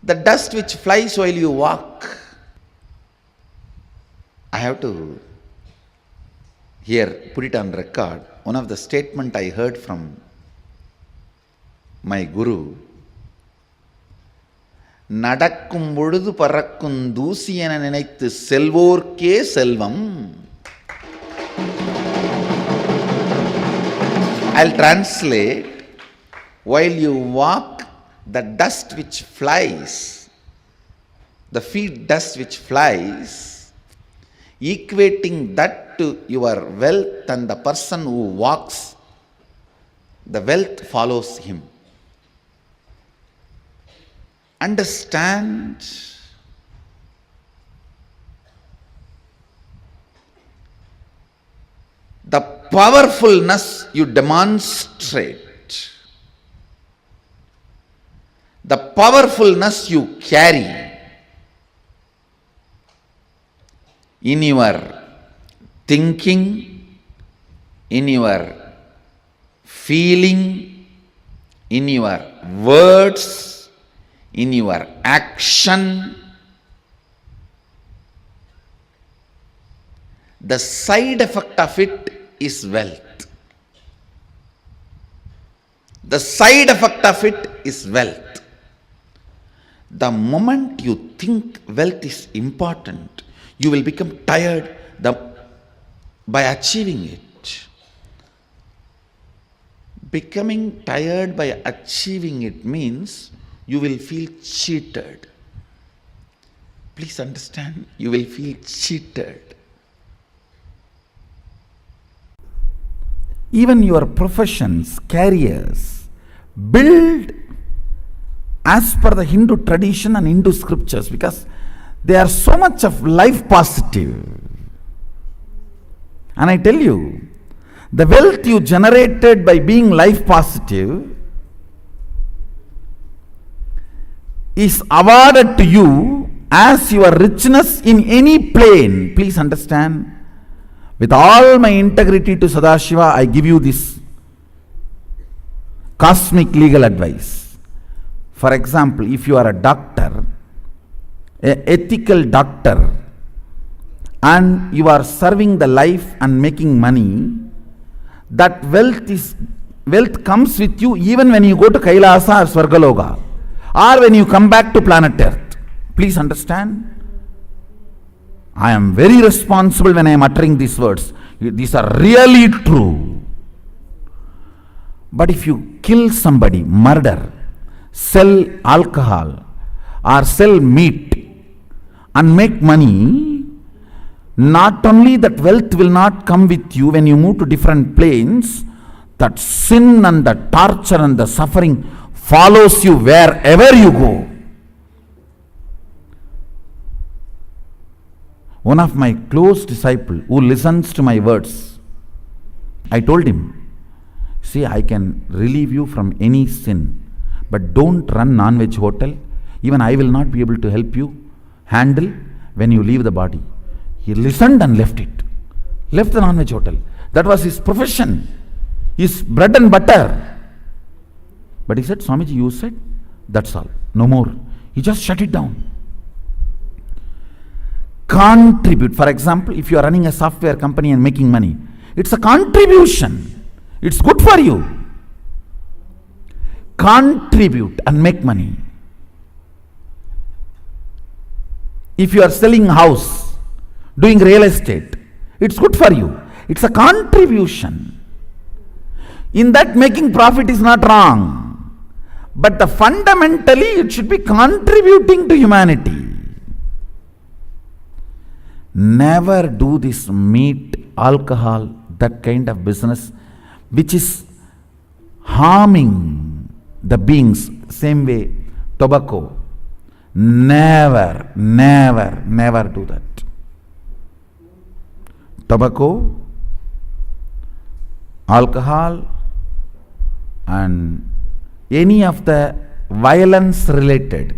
the dust which flies while you walk. I have to here put it on record. One of the statement I heard from my guru, நடக்கும் பொழுது பறக்கும் தூசி என நினைத்து செல்வோர்க்கே செல்வம். I'll translate. While you walk, the dust which flies, the feet dust which flies, equating that to your wealth, and the person who walks, the wealth follows him. Understand. The powerfulness you demonstrate, the powerfulness you carry in your thinking, in your feeling, in your words, in your action, the side effect of it is wealth. The side effect of it is wealth. The moment you think wealth is important, you will become tired by achieving it. Becoming tired by achieving it means you will feel cheated. Please understand, you will feel cheated. Even your professions, careers, build as per the Hindu tradition and Hindu scriptures, because they are so much of life positive. And I tell you, the wealth you generated by being life positive is awarded to you as your richness in any plane. Please understand, with all my integrity to Sadashiva, I give you this cosmic legal advice. For example, if you are a doctor, an ethical doctor, and you are serving the life and making money, that wealth comes with you even when you go to KAILASA or Swargaloka, or when you come back to planet Earth. Please understand, I am very responsible when I am uttering these words. These are really true. But if you kill somebody, murder, sell alcohol, or sell meat and make money, not only that wealth will not come with you when you move to different planes, that sin and the torture and the suffering follows you wherever you go. One of my close disciples who listens to my words, I told him, see, I can relieve you from any sin, but don't run non-veg hotel. Even I will not be able to help you handle when you leave the body. He listened and left it. Left the non-veg hotel. That was his profession, his bread and butter. But he said, Swamiji, you said, that's all, no more. He just shut it down. Contribute. For example, if you are running a software company and making money, it's a contribution. It's good for you. Contribute and make money. If you are selling house, doing real estate, it's good for you. It's a contribution. In that, making profit is not wrong. But fundamentally, it should be contributing to humanity. Never do this meat, alcohol, that kind of business which is harming the beings. Same way, tobacco. Never, never, never do that. Tobacco, alcohol, and any of the violence related,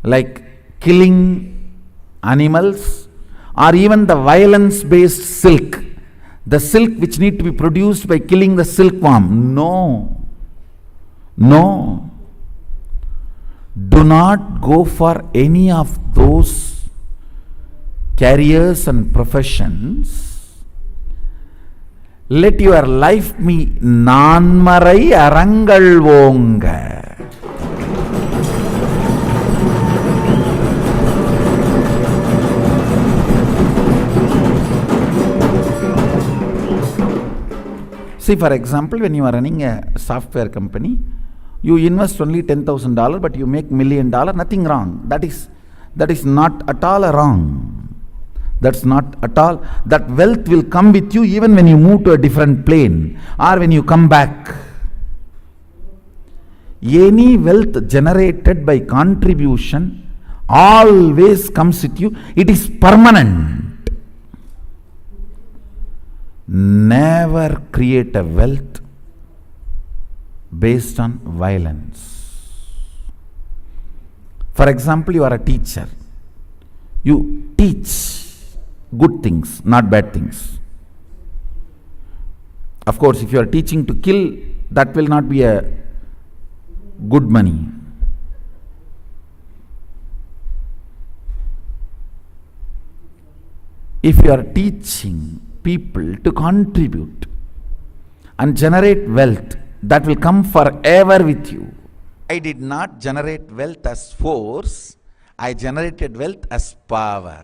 like killing animals, or even the violence based silk, the silk which need to be produced by killing the silkworm. No, no, do not go for any of those careers and professions. Let your life be nanmarai arangal vonga. See, for example, when you are running a software company, you invest only $10,000, but you make $1 million, nothing wrong. That is not at all wrong. That's not at all. That wealth will come with you even when you move to a different plane or when you come back. Any wealth generated by contribution always comes with you. It is permanent. Never create a wealth based on violence. For example, you are a teacher. You teach good things, not bad things. Of course, if you are teaching to kill, that will not be a good money. If you are teaching people to contribute and generate wealth, that will come forever with you. I did not generate wealth as force, I generated wealth as power.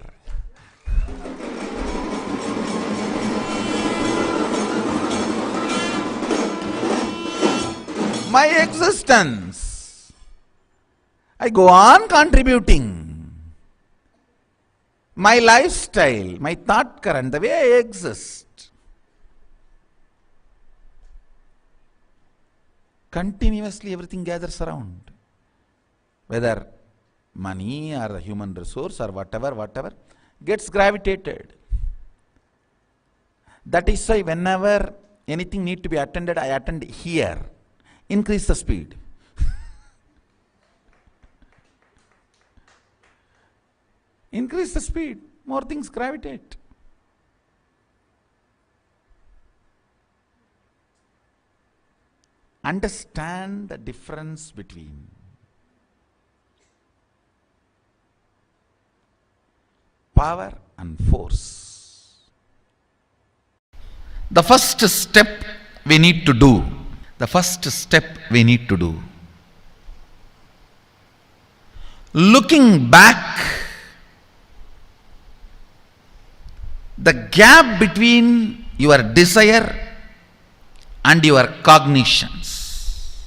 My existence I go on contributing. My lifestyle, my thought current, the way I exist, continuously everything gathers around. Whether money or the human resource or whatever, gets gravitated. That is why whenever anything need to be attended, I attend here. Increase the speed. Increase the speed, more things gravitate. Understand the difference between power and force. The first step we need to do, looking back, the gap between your desire and your cognitions.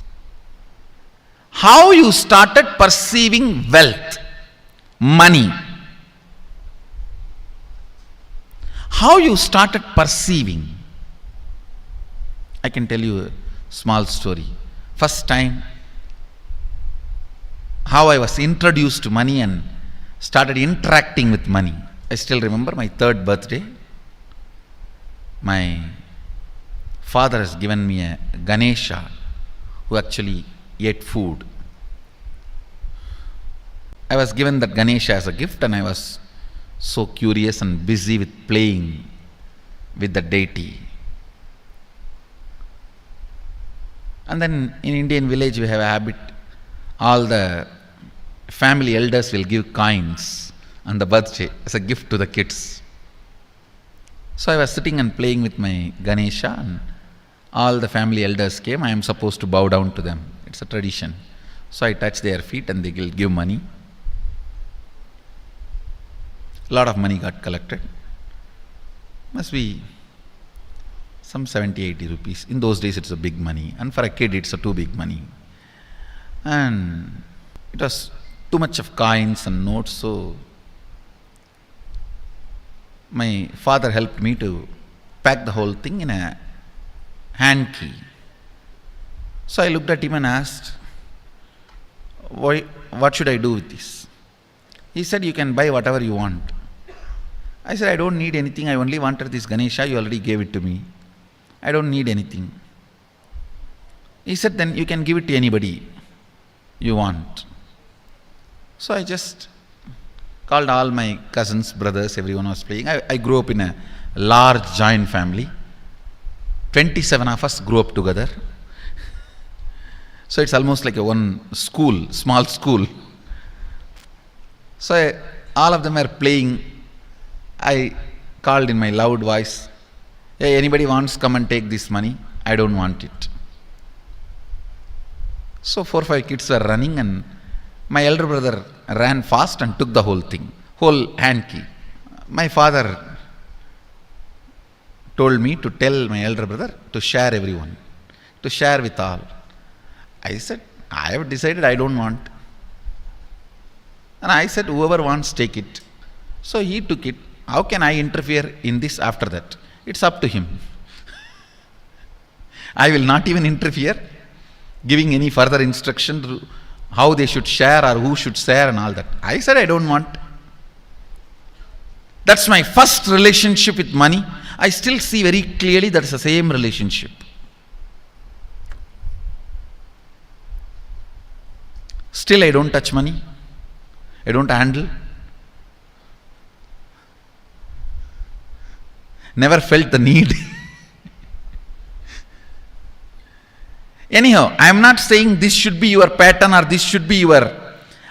How you started perceiving wealth, money. How you started perceiving. I can tell you a small story. First time, how I was introduced to money and started interacting with money. I still remember my 3rd birthday. My father has given me a Ganesha who actually ate food. I was given that Ganesha as a gift and I was so curious and busy with playing with the deity. And then in Indian village we have a habit, all the family elders will give coins on the birthday as a gift to the kids. So I was sitting and playing with my Ganesha and all the family elders came. I am supposed to bow down to them. It's a tradition. So I touch their feet and they will give money. A lot of money got collected. Must be some 70-80 rupees. In those days it's a big money, and for a kid it's a too big money. And it was too much of coins and notes, so my father helped me to pack the whole thing in a hand key. So I looked at him and asked, what should I do with this? He said, you can buy whatever you want. I said, I don't need anything. I only wanted this Ganesha. You already gave it to me. I don't need anything. He said, then you can give it to anybody you want. So I just called all my cousins, brothers, everyone was playing. I grew up in a large joint family. 27 of us grew up together. So it's almost like a one school, small school. So all of them are playing. I called in my loud voice, hey, anybody wants, come and take this money. I don't want it. So 4 or 5 kids were running and my elder brother ran fast and took the whole thing, whole hand key. My father told me to tell my elder brother to share everyone, to share with all. I said, I have decided I don't want. And I said, whoever wants, take it. So he took it. How can I interfere in this after that? It's up to him. I will not even interfere, giving any further instruction to how they should share or who should share and all that. I said, I don't want. That's my first relationship with money. I still see very clearly that's the same relationship. Still I don't touch money. I don't handle. Never felt the need. Anyhow, I am not saying this should be your pattern or this should be your...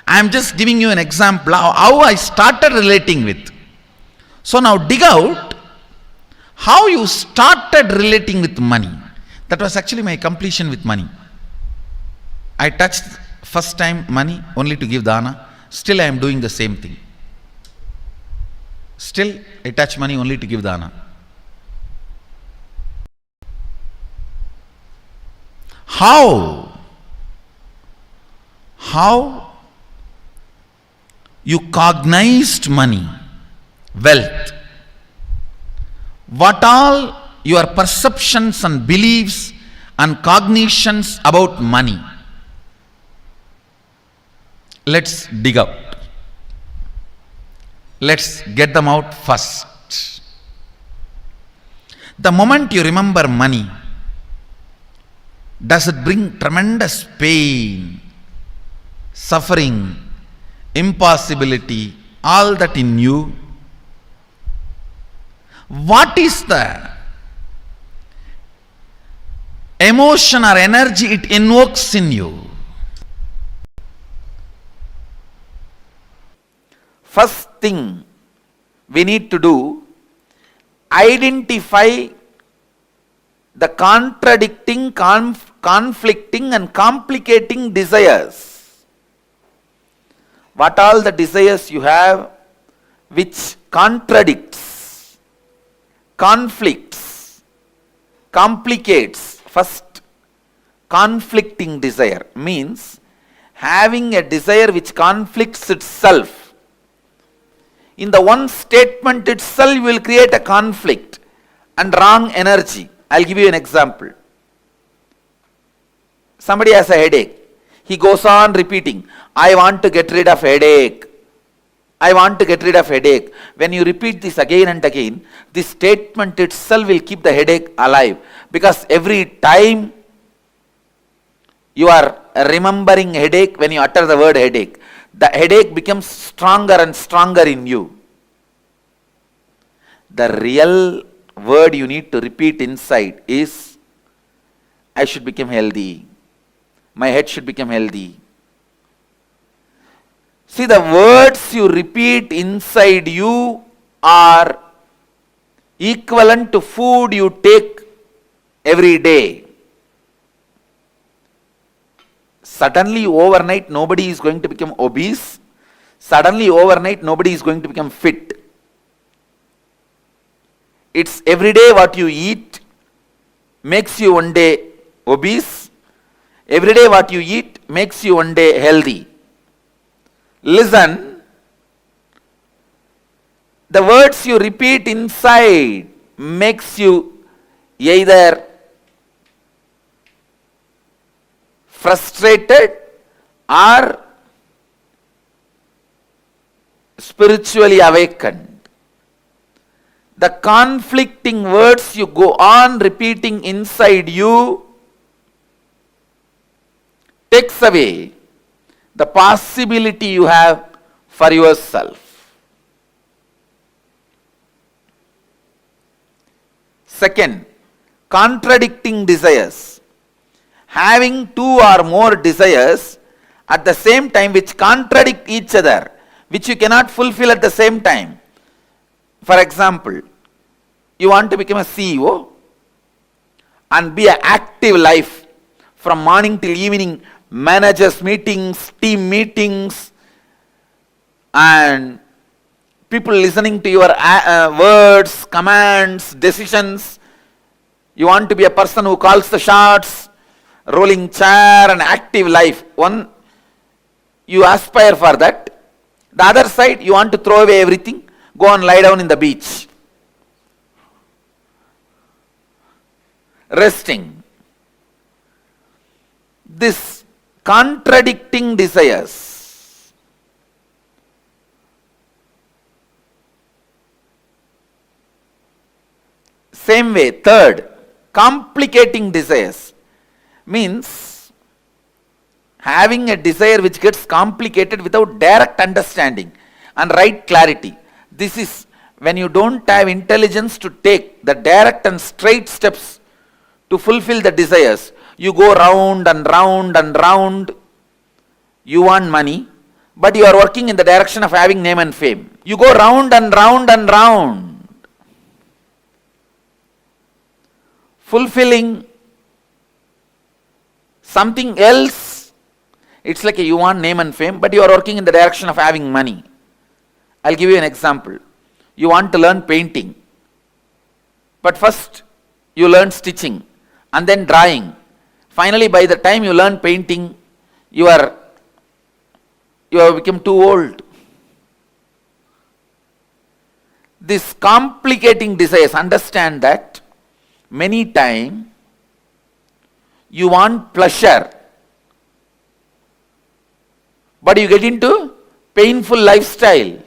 I am just giving you an example of how I started relating with. So now dig out how you started relating with money. That was actually my completion with money. I touched first time money only to give dana. Still I am doing the same thing. Still I touch money only to give dana. How you cognized money, wealth. What all your perceptions and beliefs and cognitions about money? Let's dig out. Let's get them out first. The moment you remember money, does it bring tremendous pain, suffering, impossibility, all that in you? What is the emotion or energy it invokes in you? First thing we need to do, identify the contradicting, conflicting and complicating desires. What all the desires you have which contradicts, conflicts, complicates. First, conflicting desire means having a desire which conflicts itself. In the one statement itself you will create a conflict and wrong energy. I'll give you an example. Somebody has a headache. He goes on repeating, I want to get rid of headache. I want to get rid of headache. When you repeat this again and again, this statement itself will keep the headache alive. Because every time you are remembering headache, when you utter the word headache, the headache becomes stronger and stronger in you. The real word you need to repeat inside is, I should become healthy. My head should become healthy. See, the words you repeat inside you are equivalent to food you take every day. Suddenly overnight nobody is going to become obese. Suddenly overnight nobody is going to become fit. It's every day what you eat makes you one day obese. Every day what you eat makes you one day healthy. Listen, the words you repeat inside makes you either frustrated or spiritually awakened. The conflicting words you go on repeating inside you takes away the possibility you have for yourself. Second, contradicting desires. Having two or more desires at the same time which contradict each other, which you cannot fulfill at the same time. For example, you want to become a CEO and be an active life from morning till evening, managers meetings, team meetings, and people listening to your words, commands, decisions. You want to be a person who calls the shots, rolling chair and active life. One, you aspire for that. The other side, you want to throw away everything, go and lie down in the beach, resting. This contradicting desires. Same way, third, complicating desires means having a desire which gets complicated without direct understanding and right clarity. This is when you don't have intelligence to take the direct and straight steps to fulfill the desires. You go round and round and round. You want money, but you are working in the direction of having name and fame. You go round and round and round, fulfilling something else. It's like you want name and fame, but you are working in the direction of having money. I'll give you an example. You want to learn painting, but first you learn stitching and then drawing. Finally, by the time you learn painting, you have become too old. This complicating desires, understand that many times you want pleasure, but you get into painful lifestyle.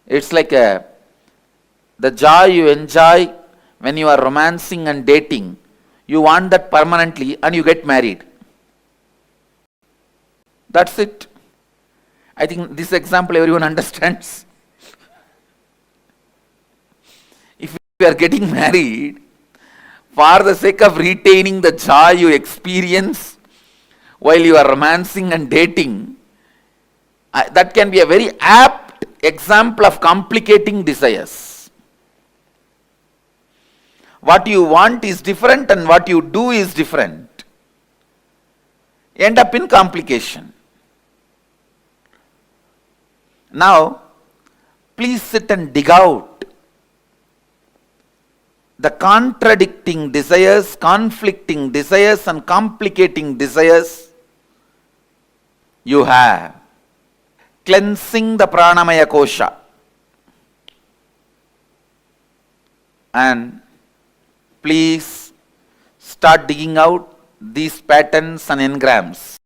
It's like the joy you enjoy when you are romancing and dating, you want that permanently and you get married. That's it. I think this example everyone understands. If you are getting married for the sake of retaining the joy you experience while you are romancing and dating, that can be a very apt example of complicating desires. What you want is different and what you do is different. End up in complication. Now, please sit and dig out the contradicting desires, conflicting desires, and complicating desires you have. Cleansing the pranamaya kosha. And please start digging out these patterns and engrams.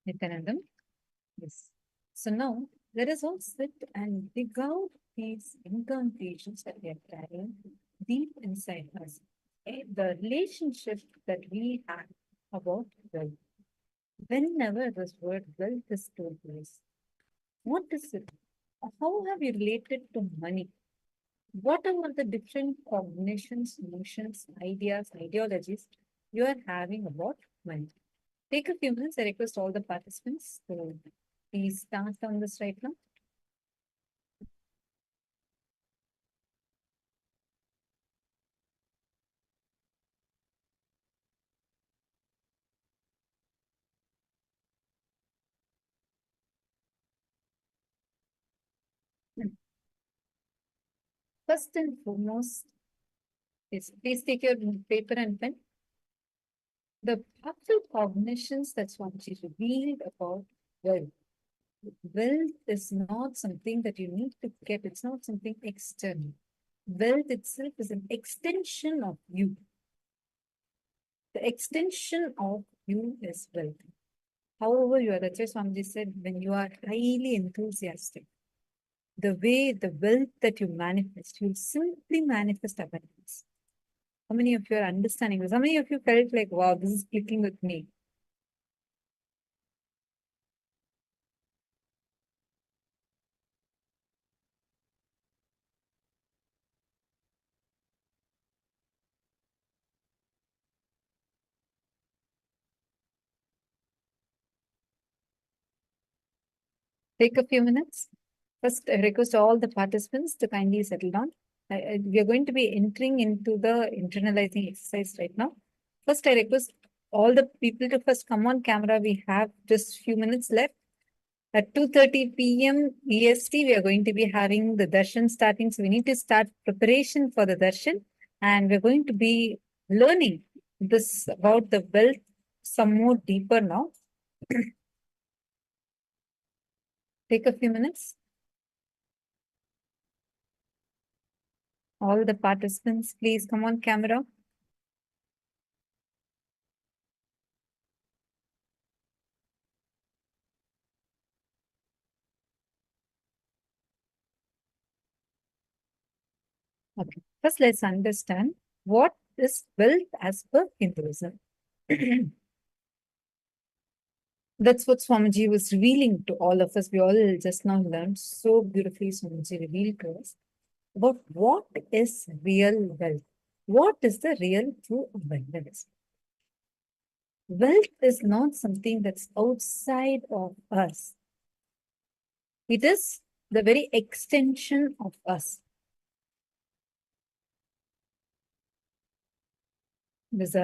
Nithyanandam? Yes. So now let us all sit and dig out these incantations that we are carrying deep inside us. The relationship that we have about wealth. Whenever this word wealth is told to us, what is it? How have you related to money? What are the different cognitions, notions, ideas, ideologies you are having about money? Take a few minutes. I request all the participants to please start on this right now. First and foremost is please take your paper and pen. The powerful cognitions that Swamiji revealed about wealth. Wealth is not something that you need to get, it's not something external. Wealth itself is an extension of you. The extension of you is wealth. However, you are, that's why Swamiji said, when you are highly enthusiastic, the way the wealth that you manifest, you'll simply manifest abundance. How many of you are understanding this? How many of you felt like, wow, this is clicking with me? Take a few minutes. First, I request all the participants to kindly settle down. We are going to be entering into the internalizing exercise right now. First, I request all the people to first come on camera. We have just few minutes left. At 2:30 p.m. EST, we are going to be having the darshan starting. So we need to start preparation for the darshan. And we're going to be learning this about the wealth some more deeper now. Take a few minutes. All the participants, please come on camera. Okay, first let's understand what is wealth as per Hinduism. That's what Swamiji was revealing to all of us. We all just now learned so beautifully. Swamiji revealed to us about what is real wealth. What is the real true abundance? Wealth is not something that's outside of us. It is the very extension of us. There's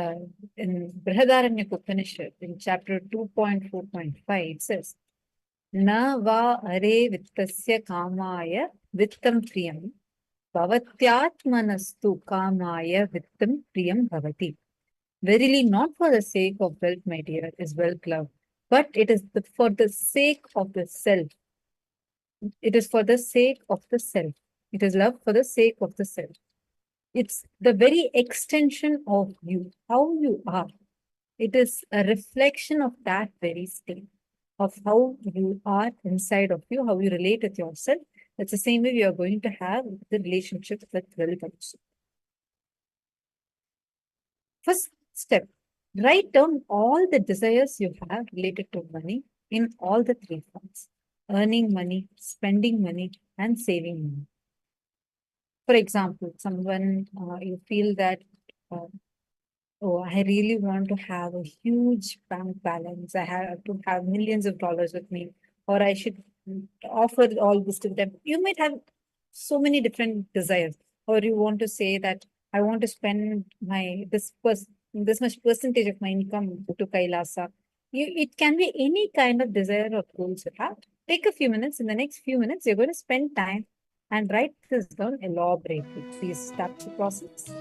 in Brihadaranyaka Upanishad, in chapter 2.4.5, it says, Na va are vittasya kamaya vittam priyam bhavatyatmanastu kamaya vittam priyam bhavati. Verily, not for the sake of wealth, my dear, is wealth love, but it is for the sake of the self. It is for the sake of the self. It is love for the sake of the self. It's the very extension of you, how you are. It is a reflection of that very state, of how you are inside of you, how you relate with yourself. That's the same way we are going to have the relationship with wealth also. First step, write down all the desires you have related to money in all the three forms: earning money, spending money, and saving money. For example, someone, you feel that, oh, I really want to have a huge bank balance. I have to have millions of dollars with me, or I should offer all this to them. You might have so many different desires, or you want to say that I want to spend this much percentage of my income to KAILASA. It can be any kind of desire or goals you have. Take a few minutes. In the next few minutes, you're going to spend time and write this down elaborately. Please start the process.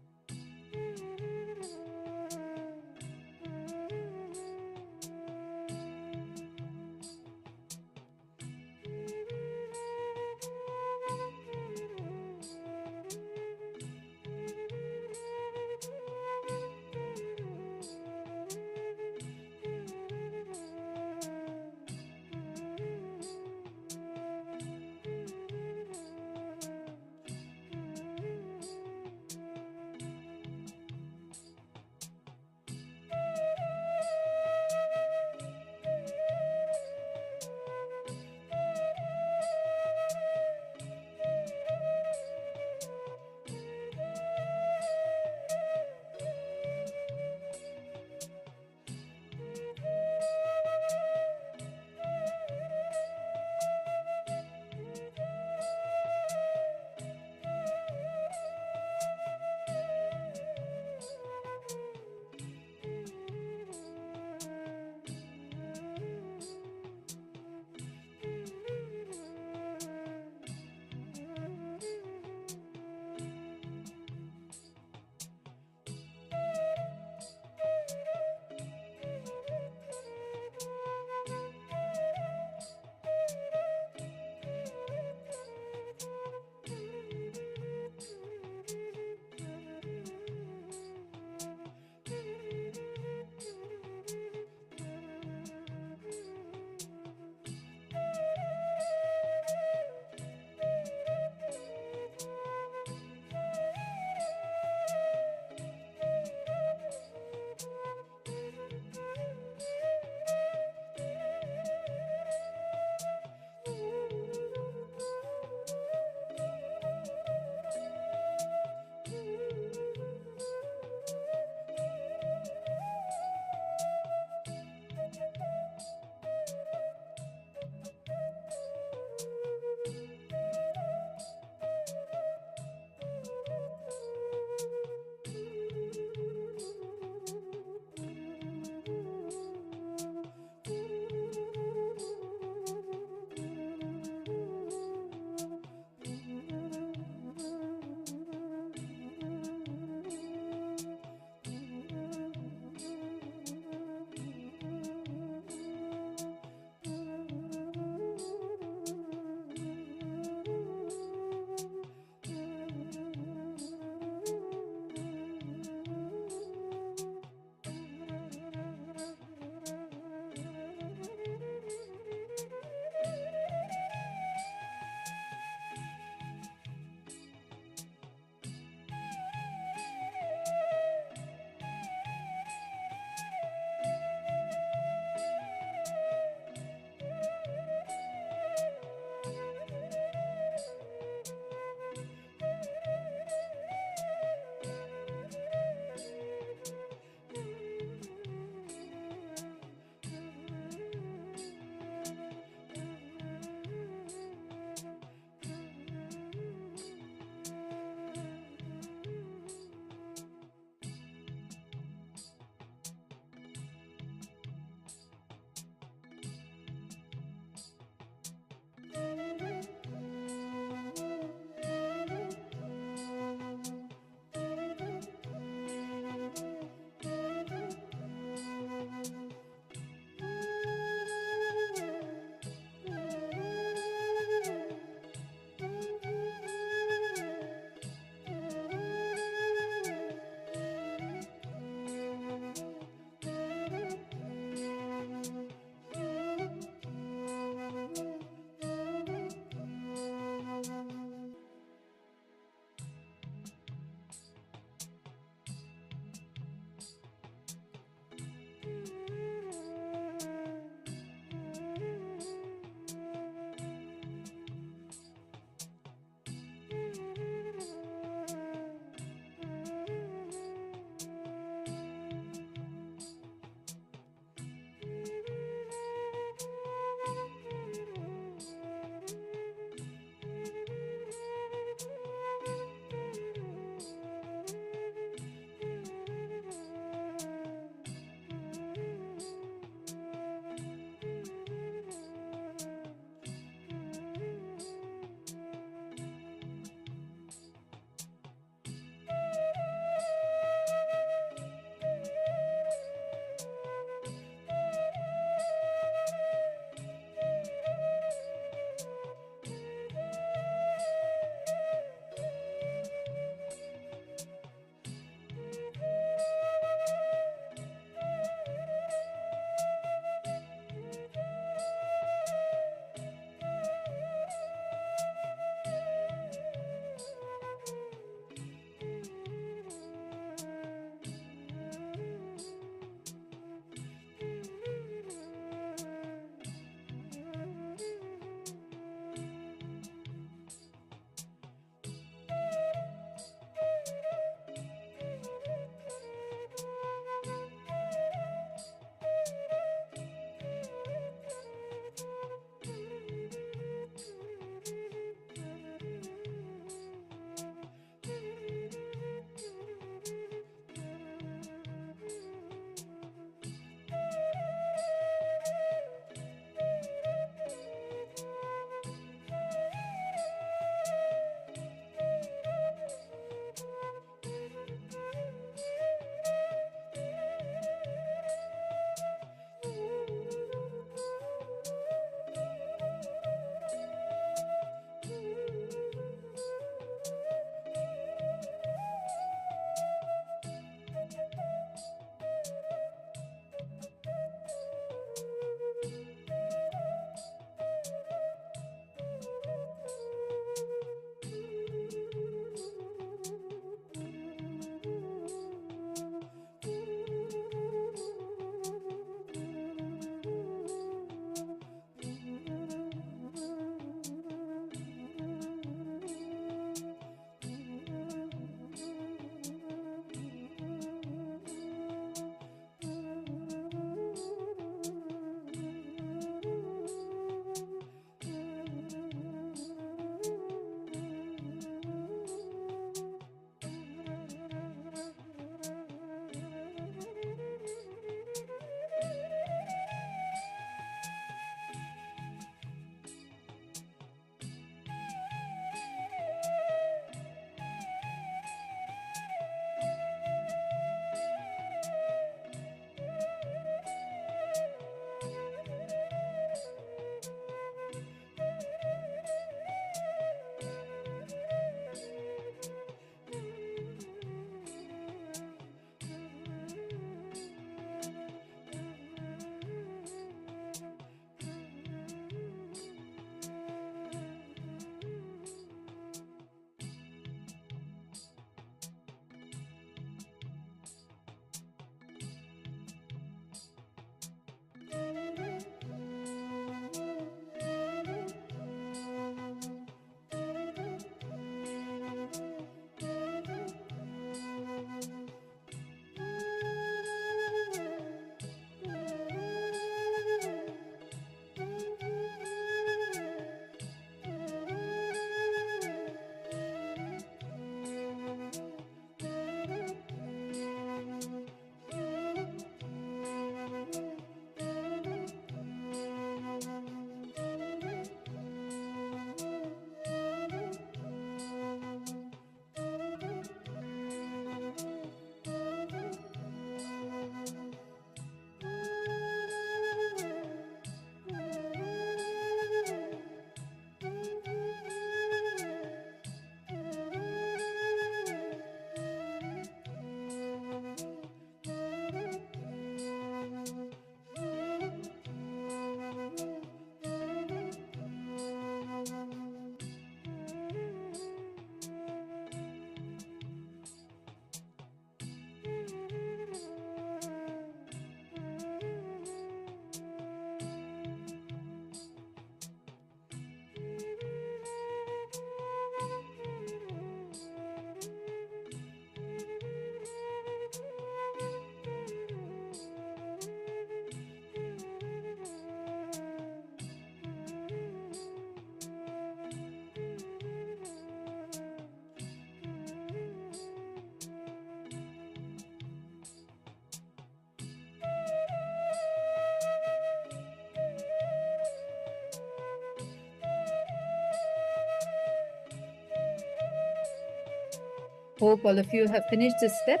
Hope all of you have finished this step.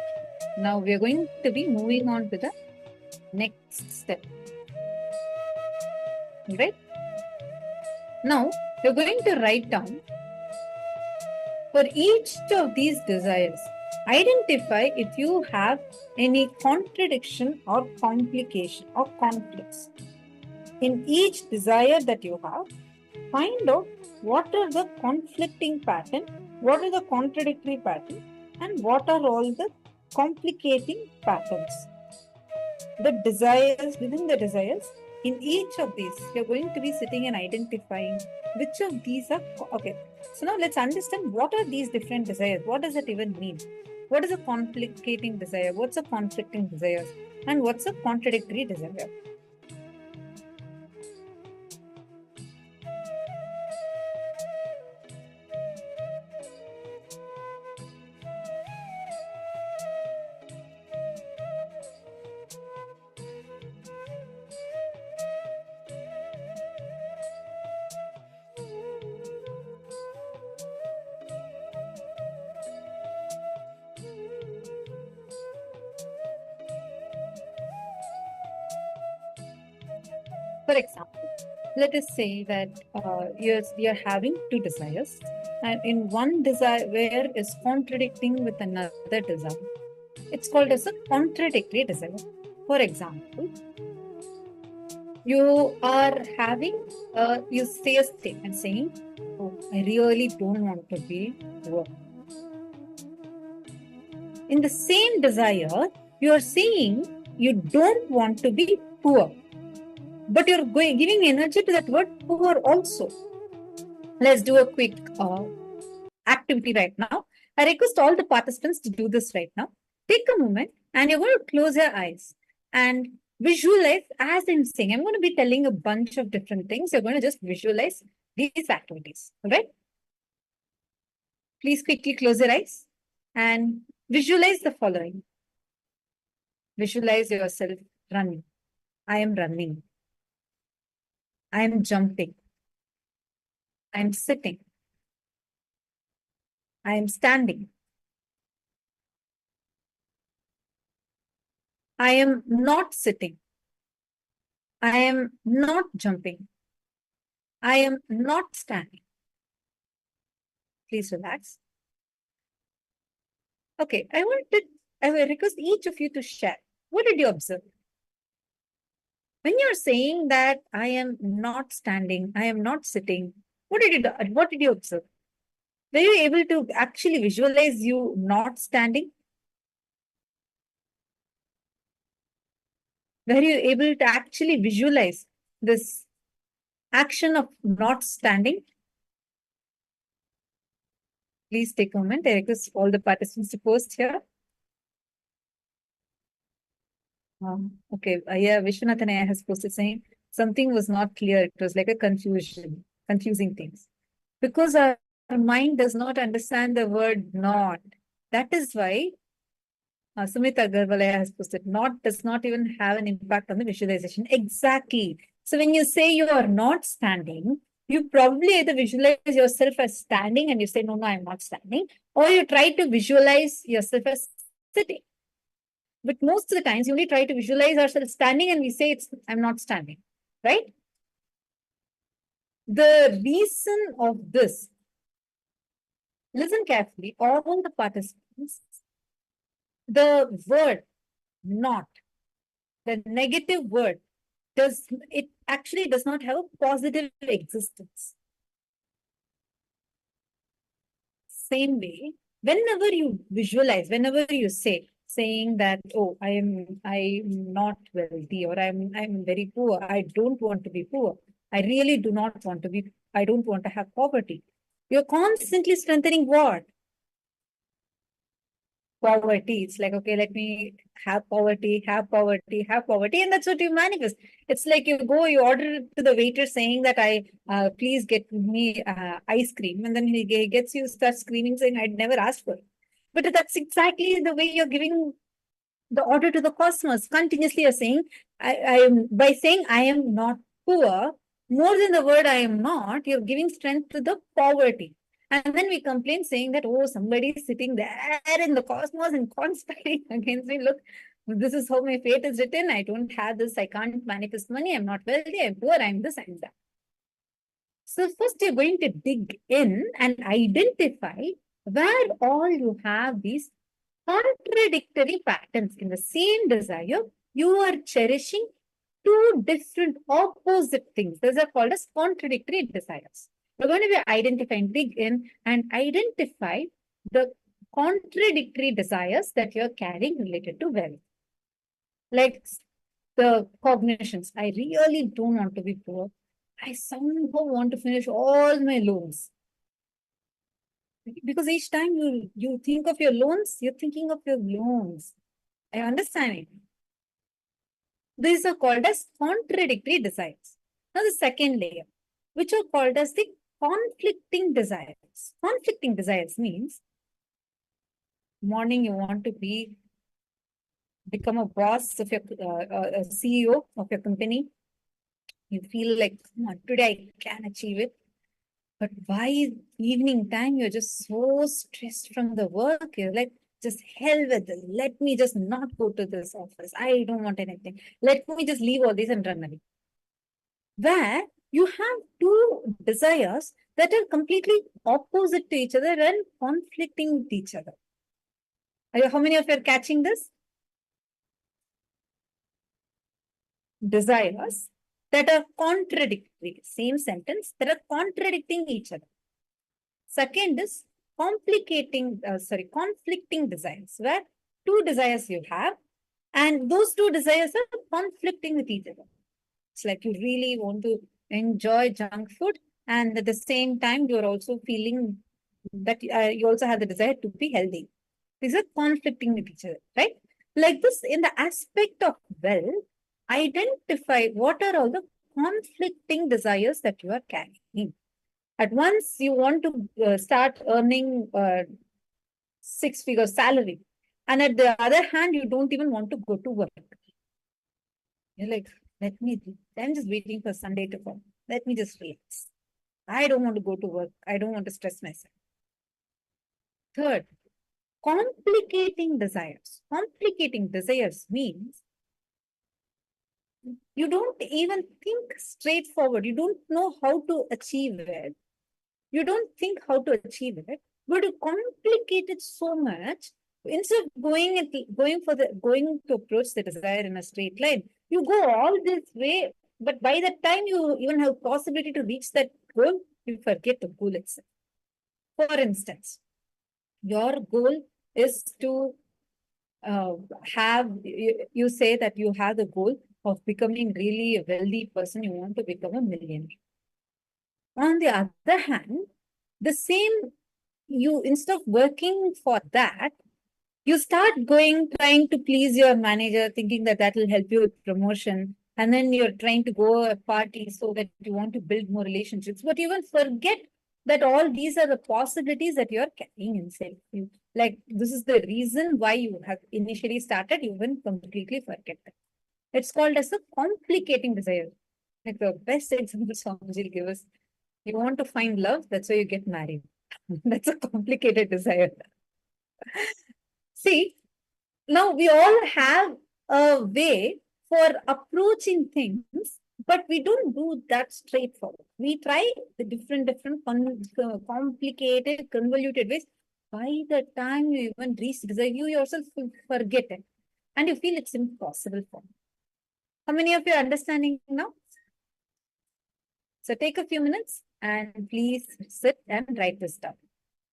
Now we are going to be moving on to the next step. Right? Now you're going to write down for each of these desires. Identify if you have any contradiction or complication or conflicts. In each desire that you have, find out what are the conflicting pattern, what are the contradictory pattern, and what are all the complicating patterns. The desires, within the desires, in each of these, you're going to be sitting and identifying which of these are, okay. So now let's understand what are these different desires. What does it even mean? What is a complicating desire? What's a conflicting desire? And what's a contradictory desire? For example, let us say that you're having two desires, and in one desire where is contradicting with another desire. It's called as a contradictory desire. For example, you are having, you say a statement saying, oh, I really don't want to be poor. In the same desire, you are saying you don't want to be poor. But you're giving energy to that word poor also. Let's do a quick activity right now. I request all the participants to do this right now. Take a moment and you're going to close your eyes and visualize as I'm saying. I'm going to be telling a bunch of different things. You're going to just visualize these activities. All right? Please quickly close your eyes and visualize the following. Visualize yourself running. I am running. I am jumping. I am sitting. I am standing. I am not sitting. I am not jumping. I am not standing. Please relax. Okay, I will request each of you to share. What did you observe? When you're saying that I am not standing, I am not sitting, what did you observe? Were you able to actually visualize you not standing? Were you able to actually visualize this action of not standing? Please take a moment. I request all the participants to post here. Okay, yeah, Vishwanathan has posted saying something was not clear. It was like a confusing things. Because our mind does not understand the word not. That is why Sumit Agarwal has posted not does not even have an impact on the visualization. Exactly. So when you say you are not standing, you probably either visualize yourself as standing and you say, no, I'm not standing, or you try to visualize yourself as sitting. But most of the times, you only try to visualize ourselves standing and we say, I'm not standing, right? The reason of this, listen carefully, all the participants, the word not, the negative word, it actually does not have a positive existence. Same way, whenever you visualize, whenever you say, saying that, oh, I'm not wealthy or I'm very poor. I don't want to be poor. I really do not want to be, I don't want to have poverty. You're constantly strengthening what? Poverty. It's like, okay, let me have poverty, and that's what you manifest. It's like you go, you order to the waiter saying that please get me ice cream, and then he gets you, start screaming saying, I'd never asked for it. But that's exactly the way you're giving the order to the cosmos. Continuously you're saying, by saying I am not poor, more than the word I am not, you're giving strength to the poverty. And then we complain saying that, oh, somebody is sitting there in the cosmos and conspiring against me. Look, this is how my fate is written. I don't have this. I can't manifest money. I'm not wealthy. I'm poor. I'm this. I'm that. So first you're going to dig in and identify where all you have these contradictory patterns in the same desire. You are cherishing two different opposite things. Those are called as contradictory desires. We're going to be identifying, dig in and identify the contradictory desires that you're carrying related to wealth. Like the cognitions. I really don't want to be poor. I somehow want to finish all my loans. Because each time you think of your loans, you're thinking of your loans. I understand it. These are called as contradictory desires. Now the second layer, which are called as the conflicting desires. Conflicting desires means morning you want to become a boss of your a CEO of your company. You feel like, come on, today I can achieve it. But by evening time, you're just so stressed from the work. You're like, just hell with it. Let me just not go to this office. I don't want anything. Let me just leave all this and run away. Where you have two desires that are completely opposite to each other and conflicting with each other. How many of you are catching this? Desires that are contradictory, same sentence, that are contradicting each other. Second is conflicting desires, where two desires you have, and those two desires are conflicting with each other. It's like you really want to enjoy junk food, and at the same time, you're also feeling that you also have the desire to be healthy. These are conflicting with each other, right? Like this, in the aspect of wealth, identify what are all the conflicting desires that you are carrying. At once, you want to start earning 6-figure salary. And at the other hand, you don't even want to go to work. You're like, I'm just waiting for Sunday to come. Let me just relax. I don't want to go to work. I don't want to stress myself. Third, complicating desires. Complicating desires means you don't even think straightforward. You don't know how to achieve it. You don't think how to achieve it, but you complicate it so much. Instead of going to approach the desire in a straight line, you go all this way, but by the time you even have possibility to reach that goal, you forget the goal itself. For instance, your goal is to you say that you have the goal of becoming really a wealthy person. You want to become a millionaire. On the other hand, instead of working for that, you start trying to please your manager, thinking that will help you with promotion. And then you're trying to go a party so that you want to build more relationships. But you will forget that all these are the possibilities that you're carrying inside you. Like, this is the reason why you have initially started, you will completely forget that. It's called as a complicating desire. Like the best example Swamiji will give us. You want to find love, that's why you get married. That's a complicated desire. See, now we all have a way for approaching things, but we don't do that straightforward. We try the different complicated, convoluted ways. By the time you even reach desire, you yourself will forget it. And you feel it's impossible for you. How many of you are understanding now? So take a few minutes and please sit and write this down.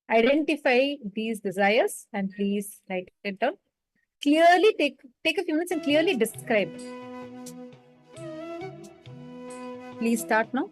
Identify these desires and please write it down. Clearly take a few minutes and clearly describe it. Please start now.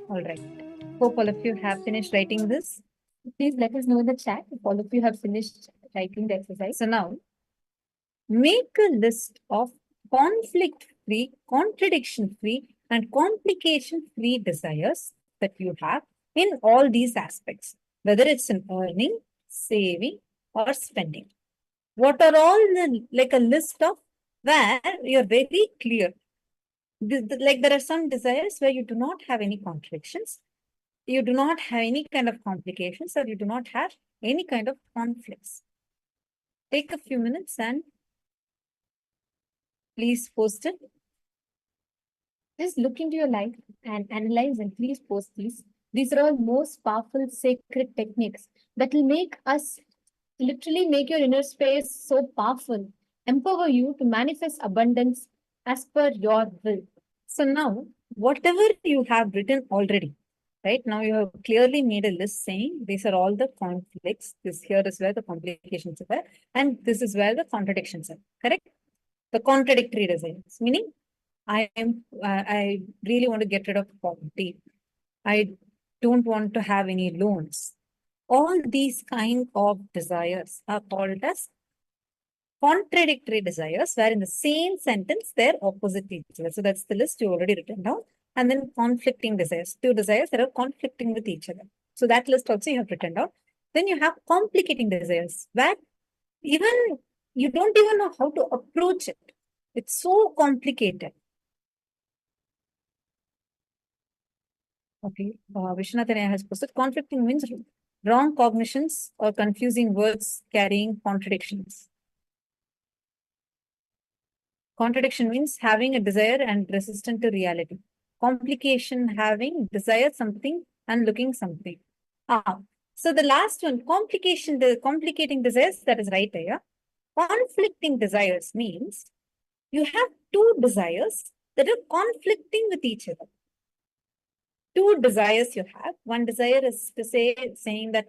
All right. Hope all of you have finished writing this. Please let us know in the chat if all of you have finished writing the exercise. So now, make a list of conflict-free, contradiction-free, and complication-free desires that you have in all these aspects, whether it's in earning, saving, or spending. What are all the, like a list of where you're very clear. Like there are some desires where you do not have any contradictions, you do not have any kind of complications, or you do not have any kind of conflicts. Take a few minutes and please post it. Just look into your life and analyze and please post these. These are all most powerful sacred techniques that will make us literally make your inner space so powerful, empower you to manifest abundance as per your will. So now, whatever you have written already, right? Now you have clearly made a list saying these are all the conflicts. This here is where the complications are there, and this is where the contradictions are. Correct? The contradictory desires, meaning I really want to get rid of poverty. I don't want to have any loans. All these kind of desires are called as contradictory desires, where in the same sentence they're opposite each other. So that's the list you already written down. And then conflicting desires, two desires that are conflicting with each other. So that list also you have written down. Then you have complicating desires, where even you don't even know how to approach it. It's so complicated. Okay, Vishnathanaya has posted conflicting means wrong cognitions or confusing words carrying contradictions. Contradiction means having a desire and resistant to reality. Complication, having desire something and looking something. So the last one, complication, the complicating desires, that is right there. Conflicting desires means you have two desires that are conflicting with each other. Two desires you have. One desire is to saying that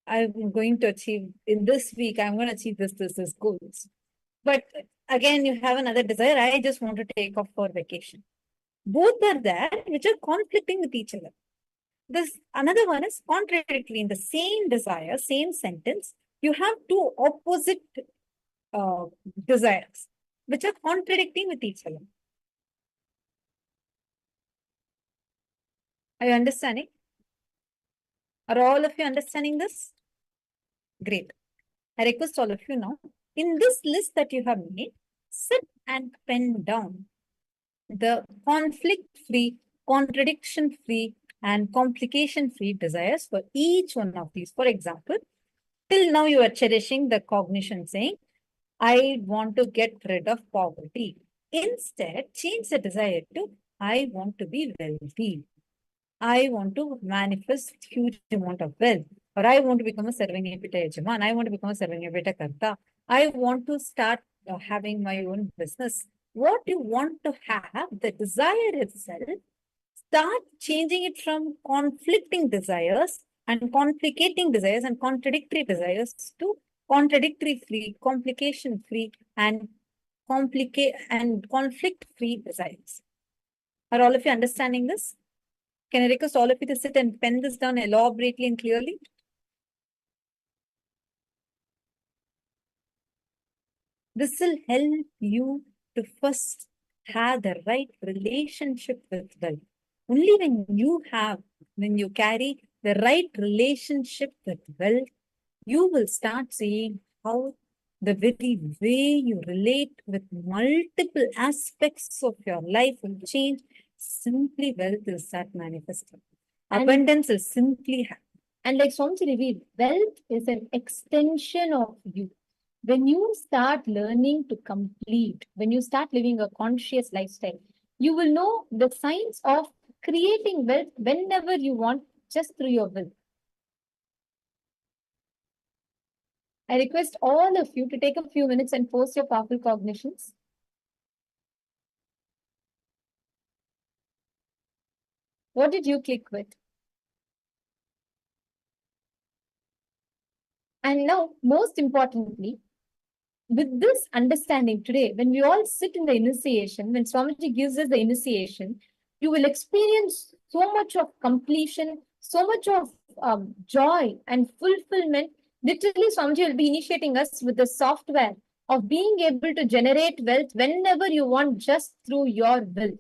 I'm going to achieve in this week, I'm going to achieve this goals. But again, you have another desire. I just want to take off for vacation. Both are there, which are conflicting with each other. This another one is contradictory. In the same desire, same sentence, you have two opposite desires, which are contradicting with each other. Are you understanding? Are all of you understanding this? Great. I request all of you now, in this list that you have made, sit and pen down the conflict-free, contradiction-free, and complication-free desires for each one of these. For example, till now you are cherishing the cognition saying, I want to get rid of poverty. Instead, change the desire to, I want to be wealthy. I want to manifest huge amount of wealth. Or I want to become a Sarvangapita Yajaman. I want to become a Sarvangapita Karta. I want to start having my own business. What you want to have, the desire itself, start changing it from conflicting desires and complicating desires and contradictory desires to contradictory-free, complication-free, and conflict-free desires. Are all of you understanding this? Can I request all of you to sit and pen this down elaborately and clearly? This will help you to first have the right relationship with wealth. Only when you carry the right relationship with wealth, you will start seeing how the very way you relate with multiple aspects of your life will change. Simply wealth will start manifesting. Abundance will simply happen. And like Swamiji revealed, wealth is an extension of you. When you start learning to complete, when you start living a conscious lifestyle, you will know the signs of creating wealth whenever you want, just through your will. I request all of you to take a few minutes and post your powerful cognitions. What did you click with? And now, most importantly, with this understanding today, when we all sit in the initiation, when Swamiji gives us the initiation, you will experience so much of completion, so much of joy and fulfillment. Literally, Swamiji will be initiating us with the software of being able to generate wealth whenever you want, just through your will.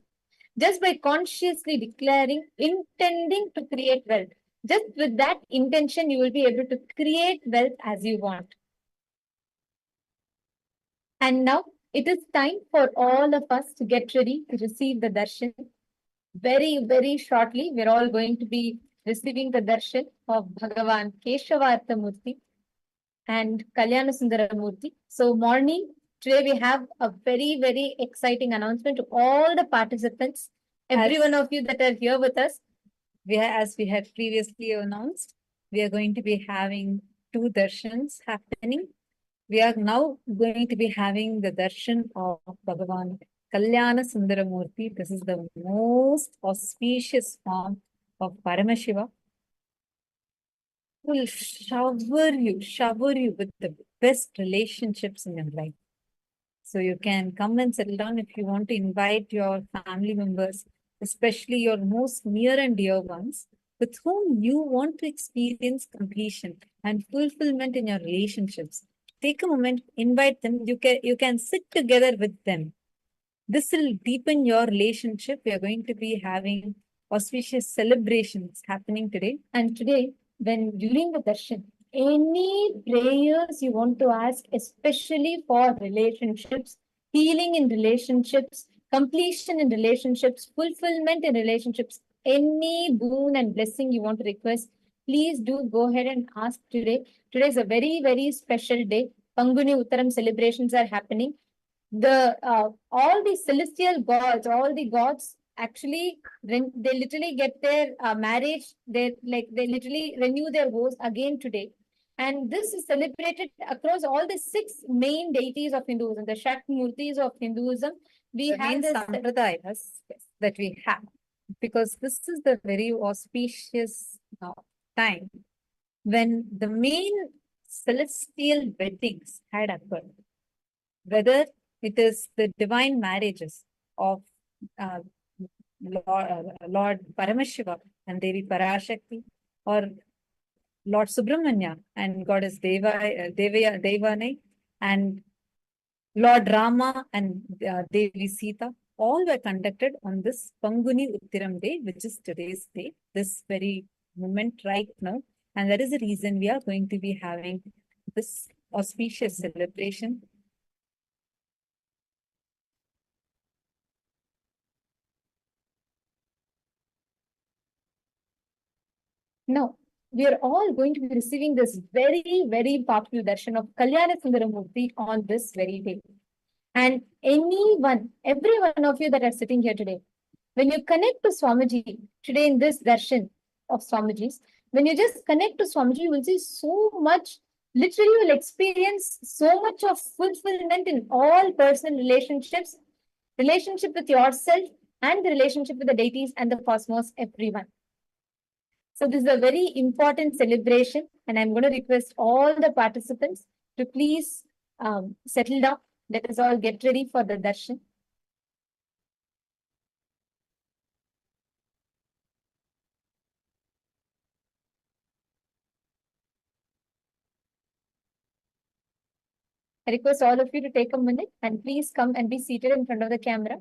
Just by consciously declaring, intending to create wealth. Just with that intention, you will be able to create wealth as you want. And now it is time for all of us to get ready to receive the darshan. Very, very shortly, we're all going to be receiving the darshan of Bhagavan Keshavartha Murti and Kalyana Sundara Murti. So morning, today we have a very, very exciting announcement to all the participants. Every one of you that are here with us, As we had previously announced, we are going to be having 2 darshans happening. We are now going to be having the darshan of Bhagavan Kalyana Sundaramurti. This is the most auspicious form of Paramashiva. Will shower you with the best relationships in your life. So you can come and settle down if you want to invite your family members, especially your most near and dear ones, with whom you want to experience completion and fulfillment in your relationships. Take a moment, invite them. You can sit together with them. This will deepen your relationship. We are going to be having auspicious celebrations happening today. and today, when during the darshan, any prayers you want to ask, especially for relationships, healing in relationships, completion in relationships, fulfillment in relationships, any boon and blessing you want to request, please do go ahead and ask today. Today is a very, very special day. Panguni Uttaram celebrations are happening. All the celestial gods, all the gods actually they literally get their marriage. They literally renew their vows again today. And this is celebrated across all the 6 main deities of Hinduism, the Shakti Murtis of Hinduism. We The have main this sampradayas that we have, because this is the very auspicious time when the main celestial weddings had occurred. Whether it is the divine marriages of Lord Paramashiva and Devi Parashakti, or Lord Subramanya and Goddess Devane, and Lord Rama and Devi Sita, all were conducted on this Panguni Uttiram day, which is today's day, this very moment right now. And that is the reason we are going to be having this auspicious celebration. Now, we are all going to be receiving this very, very powerful darshan of Kalyana Sundaramurti on this very day. And every one of you that are sitting here today, when you connect to Swamiji today in this darshan of Swamiji's, when you just connect to Swamiji, you will see so much, literally you will experience so much of fulfillment in all personal relationships, relationship with yourself and the relationship with the deities and the cosmos, everyone. So this is a very important celebration, and I'm going to request all the participants to please settle down. Let us all get ready for the darshan. I request all of you to take a minute and please come and be seated in front of the camera.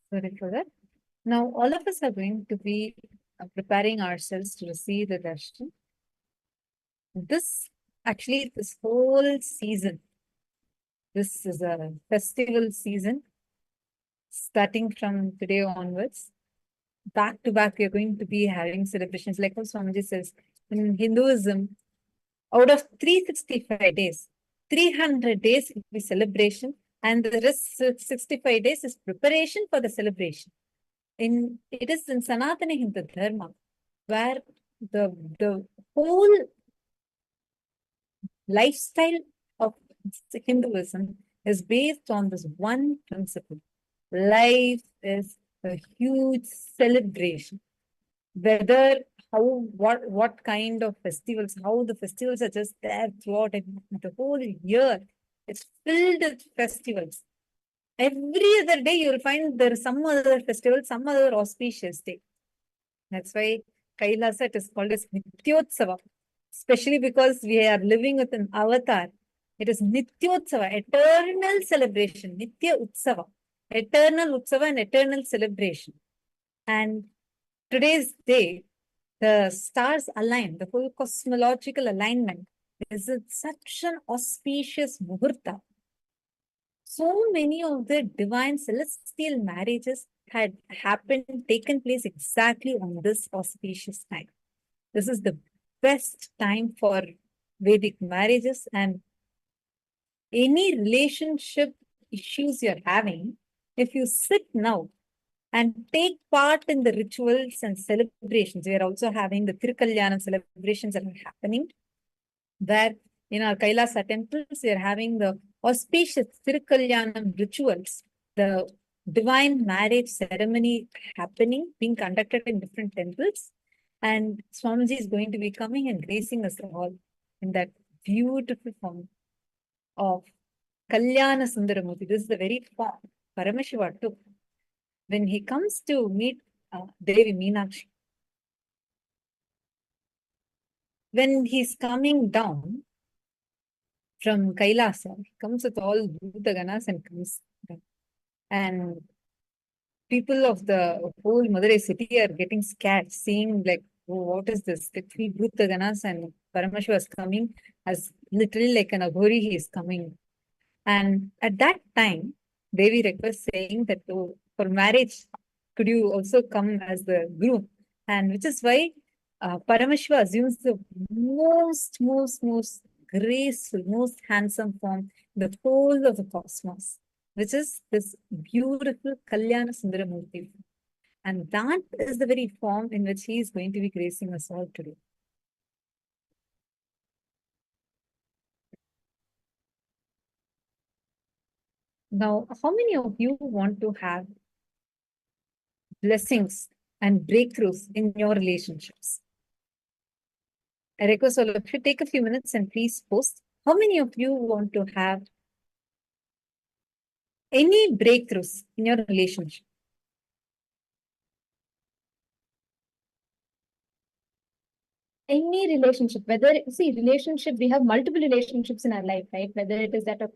Sorry for that. Now, all of us are going to be preparing ourselves to receive the darshan. This whole season, this is a festival season, starting from today onwards. Back to back, we are going to be having celebrations. Like what Swamiji says, in Hinduism, out of 365 days, 300 days will be celebration, and the rest 65 days is preparation for the celebration. It is in Sanatana Hindu Dharma, where the whole lifestyle of Hinduism is based on this one principle. Life is a huge celebration. Whether what kind of festivals, how the festivals are just there throughout the whole year. It's filled with festivals. Every other day you'll find there is some other festival, some other auspicious day. That's why KAILASA, it is called as Nithyotsava. Especially because we are living with an avatar. It is Nithyotsava, eternal celebration, Nithya Utsava, eternal Utsava and eternal celebration. And today's day, the stars align, the whole cosmological alignment is such an auspicious muhurta. So many of the divine celestial marriages had taken place exactly on this auspicious time. This is the best time for Vedic marriages, and any relationship issues you're having, if you sit now and take part in the rituals and celebrations, we are also having the Thirukalyanam celebrations that are happening, where in our Kailasa temples, we are having the auspicious Thirukalyanam rituals, the divine marriage ceremony happening, being conducted in different temples. And Swamiji is going to be coming and gracing us all in that beautiful form of Kalyana Sundaramurti. This is the very form Paramashiva took when he comes to meet Devi Meenakshi. When he's coming down from Kailasa, he comes with all Bhutaganas and comes down. And people of the whole Madurai city are getting scared, seeing like, oh, what is this? The three Bhutaganas and Paramashiva is coming as literally like an Aghori, he is coming. And at that time, Devi requests saying that, oh, for marriage, could you also come as the groom? And which is why Paramashiva assumes the most graceful, most handsome form in the whole of the cosmos, which is this beautiful Kalyana Sundaramurti. And that is the very form in which he is going to be gracing us all today. Now, how many of you want to have blessings and breakthroughs in your relationships? I request all of you take a few minutes and please post. How many of you want to have any breakthroughs in your relationship? Any relationship, relationship, we have multiple relationships in our life, right? Whether it is that of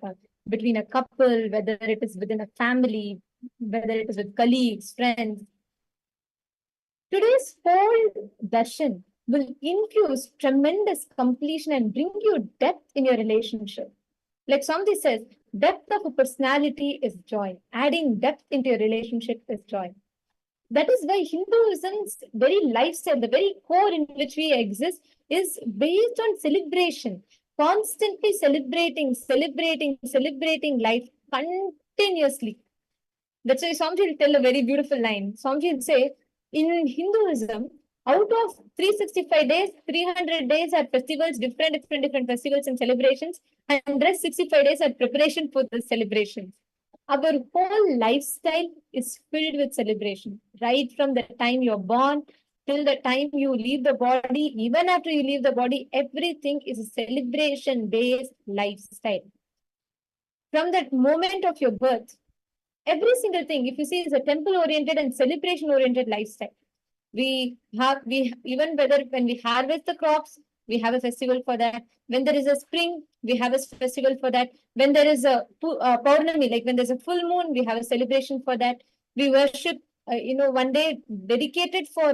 between a couple, whether it is within a family, whether it is with colleagues, friends. Today's whole darshan will infuse tremendous completion and bring you depth in your relationship. Like somebody says, depth of a personality is joy. Adding depth into your relationship is joy. That is why Hinduism's very lifestyle, the very core in which we exist, is based on celebration. Constantly celebrating life continuously. That's why Swamiji will tell a very beautiful line. Swamiji will say, in Hinduism, out of 365 days, 300 days are festivals, different festivals and celebrations, and rest 65 days are preparation for the celebrations. Our whole lifestyle is filled with celebration, right from the time you're born till the time you leave the body. Even after you leave the body, everything is a celebration-based lifestyle. From that moment of your birth, every single thing, if you see, is a temple-oriented and celebration-oriented lifestyle. When we harvest the crops, we have a festival for that. When there is a spring, we have a festival for that. When there is a Paurnami, like when there's a full moon, we have a celebration for that. We worship, one day dedicated for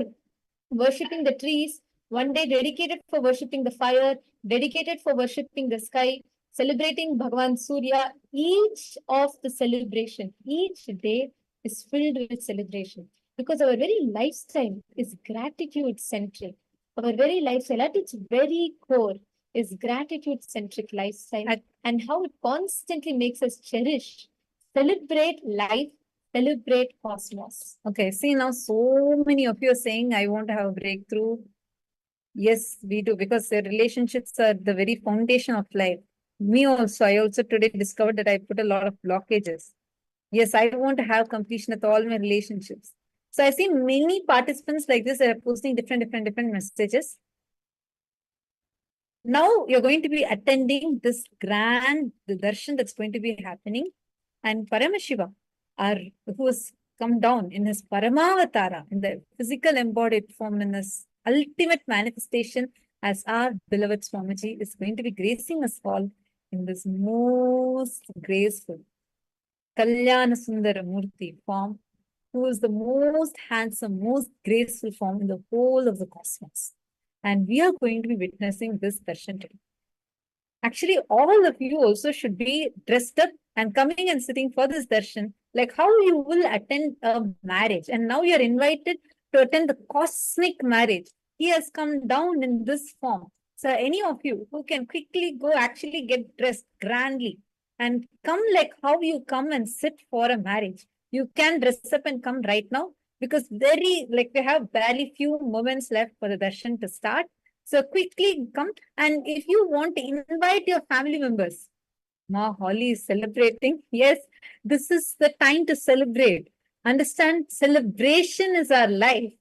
worshipping the trees, one day dedicated for worshipping the fire, dedicated for worshipping the sky, celebrating Bhagavan Surya. Each of the celebration, each day is filled with celebration because our very lifestyle is gratitude centric. Our very lifestyle at its very core is gratitude centric lifestyle, and how it constantly makes us cherish, celebrate life, celebrate cosmos. Okay, see now so many of you are saying, I want to have a breakthrough. Yes, we do, because the relationships are the very foundation of life. I also today discovered that I put a lot of blockages. Yes, I want to have completion with all my relationships. So I see many participants like this that are posting different messages. Now you're going to be attending this grand darshan that's going to be happening. And Paramashiva, who has come down in his Paramavatara, in the physical embodied form, in his ultimate manifestation as our beloved Swamiji, is going to be gracing us all in this most graceful Kalyana Sundara Murti form, who is the most handsome, most graceful form in the whole of the cosmos. And we are going to be witnessing this darshan today. Actually, all of you also should be dressed up and coming and sitting for this darshan, like how you will attend a marriage. And now you're invited to attend the cosmic marriage. He has come down in this form. So any of you who can quickly go actually get dressed grandly and come like how you come and sit for a marriage. You can dress up and come right now, because we have barely few moments left for the darshan to start. So quickly come, and if you want to invite your family members, Ma Holly is celebrating. Yes, this is the time to celebrate. Understand, celebration is our life.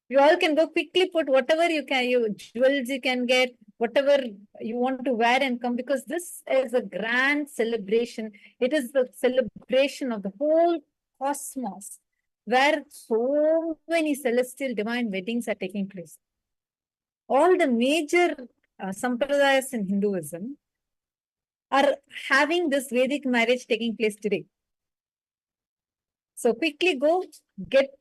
You all can go quickly put whatever jewels you can get, whatever you want to wear and come, because this is a grand celebration. It is the celebration of the whole cosmos, where so many celestial divine weddings are taking place. All the major sampradayas in Hinduism are having this Vedic marriage taking place today. So quickly go,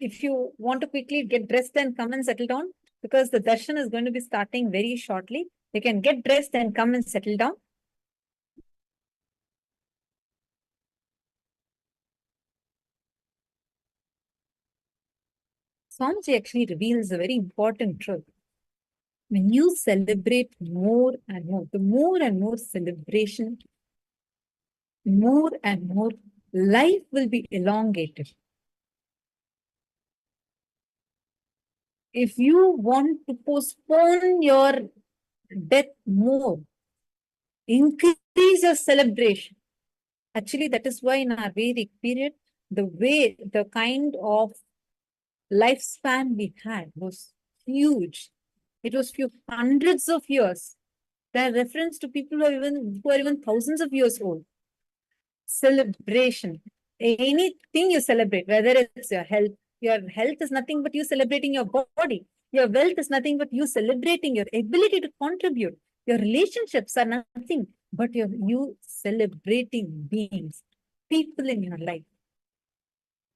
if you want to quickly get dressed and come and settle down, because the darshan is going to be starting very shortly. You can get dressed and come and settle down. Swamiji actually reveals a very important truth. When you celebrate more and more, the more and more celebration, more and more, life will be elongated. If you want to postpone your death more, increase your celebration. Actually, that is why in our Vedic period, the kind of lifespan we had was huge. It was few hundreds of years. There are reference to people who are even thousands of years old. Celebration. Anything you celebrate, whether it's your health is nothing but you celebrating your body. Your wealth is nothing but you celebrating your ability to contribute. Your relationships are nothing but you celebrating beings, people in your life.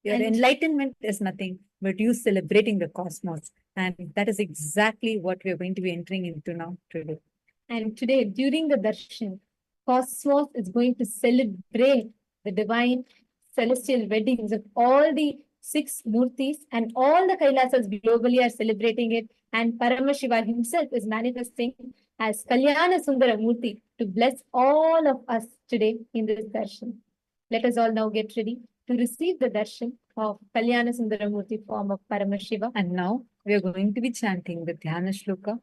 Your enlightenment is nothing but you celebrating the cosmos. And that is exactly what we are going to be entering into now today. And today, during the darshan, cosmos is going to celebrate the divine celestial weddings of all the 6 murtis, and all the Kailasas globally are celebrating it. And Paramashiva himself is manifesting as Kalyana Sundara Murti to bless all of us today in this darshan. Let us all now get ready to receive the darshan of Kalyana Sundara Murti form of Paramashiva. And now we are going to be chanting the Dhyana Shloka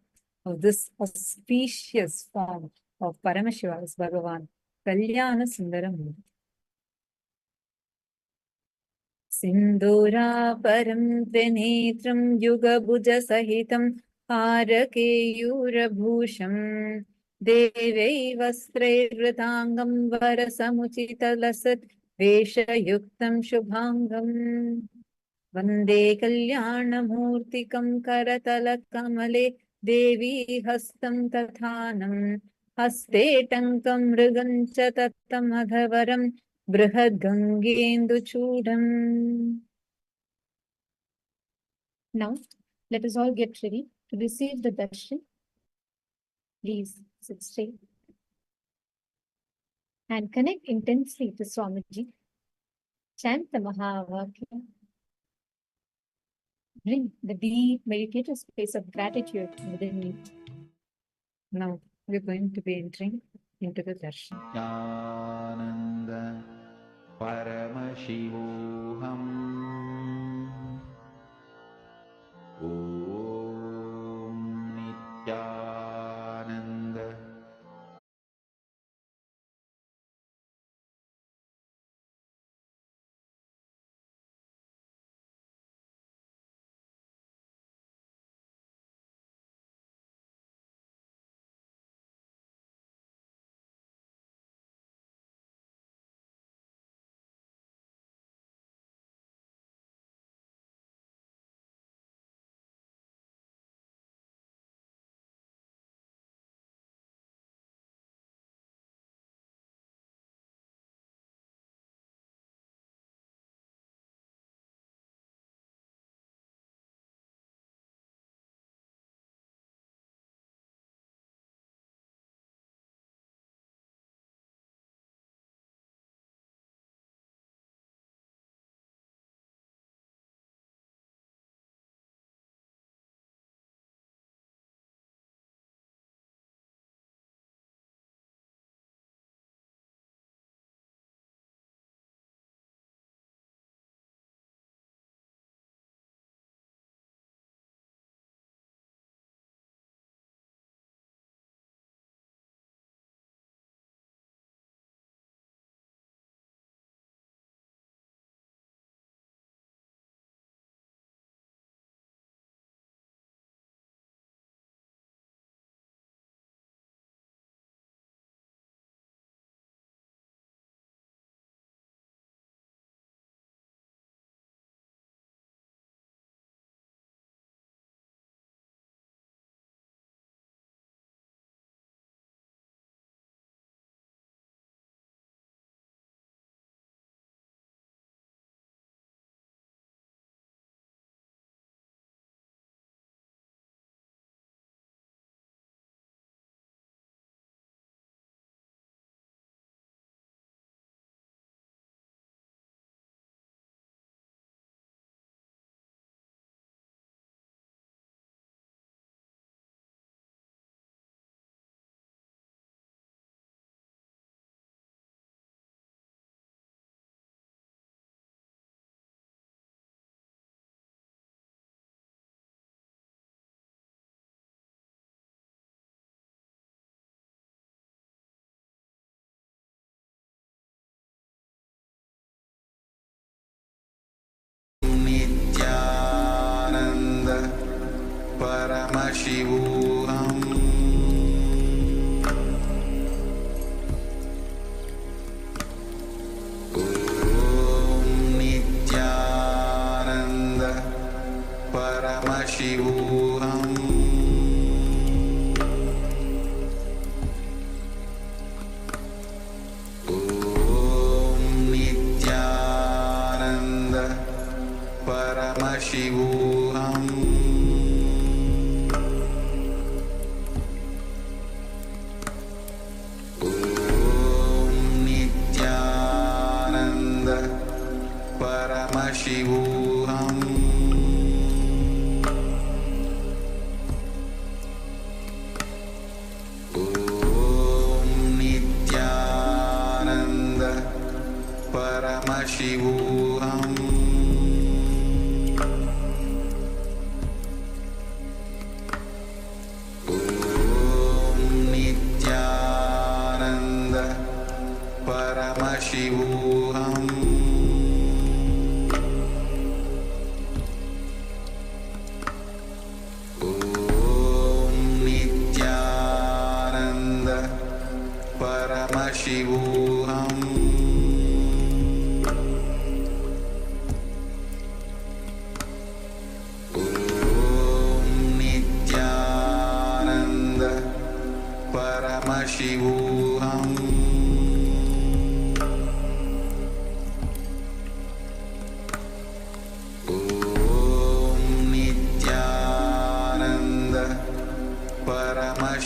of this auspicious form of Paramashiva as Bhagavan, Kalyana Sundara Murti. Sindura param trinetram yuga bhuja sahitam harakeyura bhusham devai vastrairvritangam varasamuchita lasat veshayuktam shubhangam Vande Kalyanamurtikam Karatalakamale Devi Hastam Tathanam Haste Tankam Mrigancha Tattam Adhavaram Brihad Gangendu Chudam. Now, let us all get ready to receive the darshan. Please sit straight and connect intensely to Swamiji. Chant the Maha. Bring the deep meditative space of gratitude within you. Now, we're going to be entering into the darshan. Nithyananda Paramashivoham Om Nithyananda Nithyananda Paramashivoham Om Nithyananda Paramashivoham Om Nithyananda Paramashivoham Om Nithyananda Paramashivoham Om Nithyananda Paramashivoham Om Nithyananda Paramashivoham Om Nithyananda Paramashivoham Om Nithyananda Paramashivoham Om Nithyananda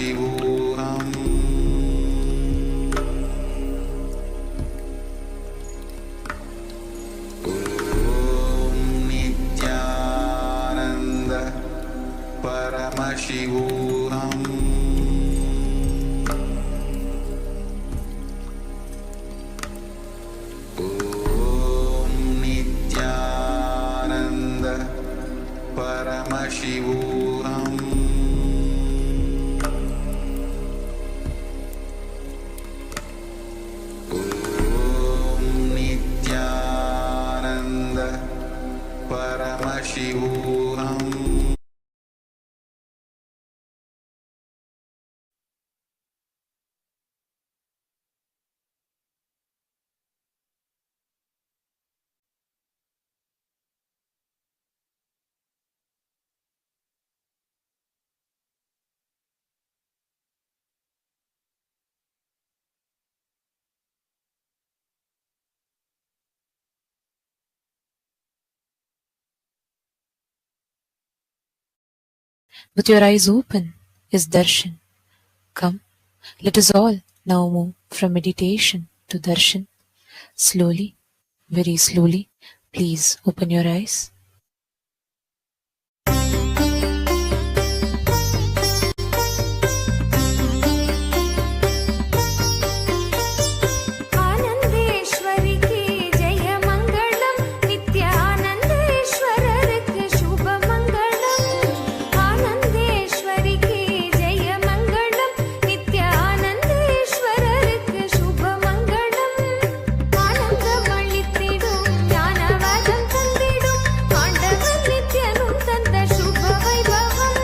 Paramashivoham Om Nithyananda Paramashivoham Om Nithyananda Paramashivoham Om Nithyananda Paramashivoham. With your eyes open is darshan. Come, let us all now move from meditation to darshan. Slowly, very slowly, please open your eyes. आनंदेश्वरी की जय मंगलम नित्यानंदेश्वरருக்கு शुभ मंगलम आनंदेश्वरी की जय मंगलम नित्यानंदेश्वरருக்கு शुभ मंगलम ஆனந்தமளித்திடும் ஞானவதம் தந்திடும் ஆண்டவன் நித்யனும் தந்த शुभ வைபவம்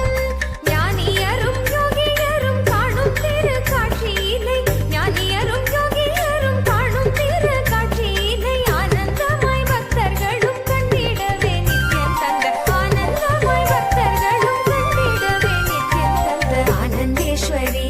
ஞானியரும் யோகியரும் காணும் திரு காட்சியிலே ஞானியரும் யோகியரும் காணும் திரு காட்சியிலே ஆனந்தமாய் பக்தர்களும் கண்டிடவே நித்யம் தந்த ஆனந்தமாய் பக்தர்களும் கண்டிடவே நித்யம் தந்த ஆனந்தேஸ்வரி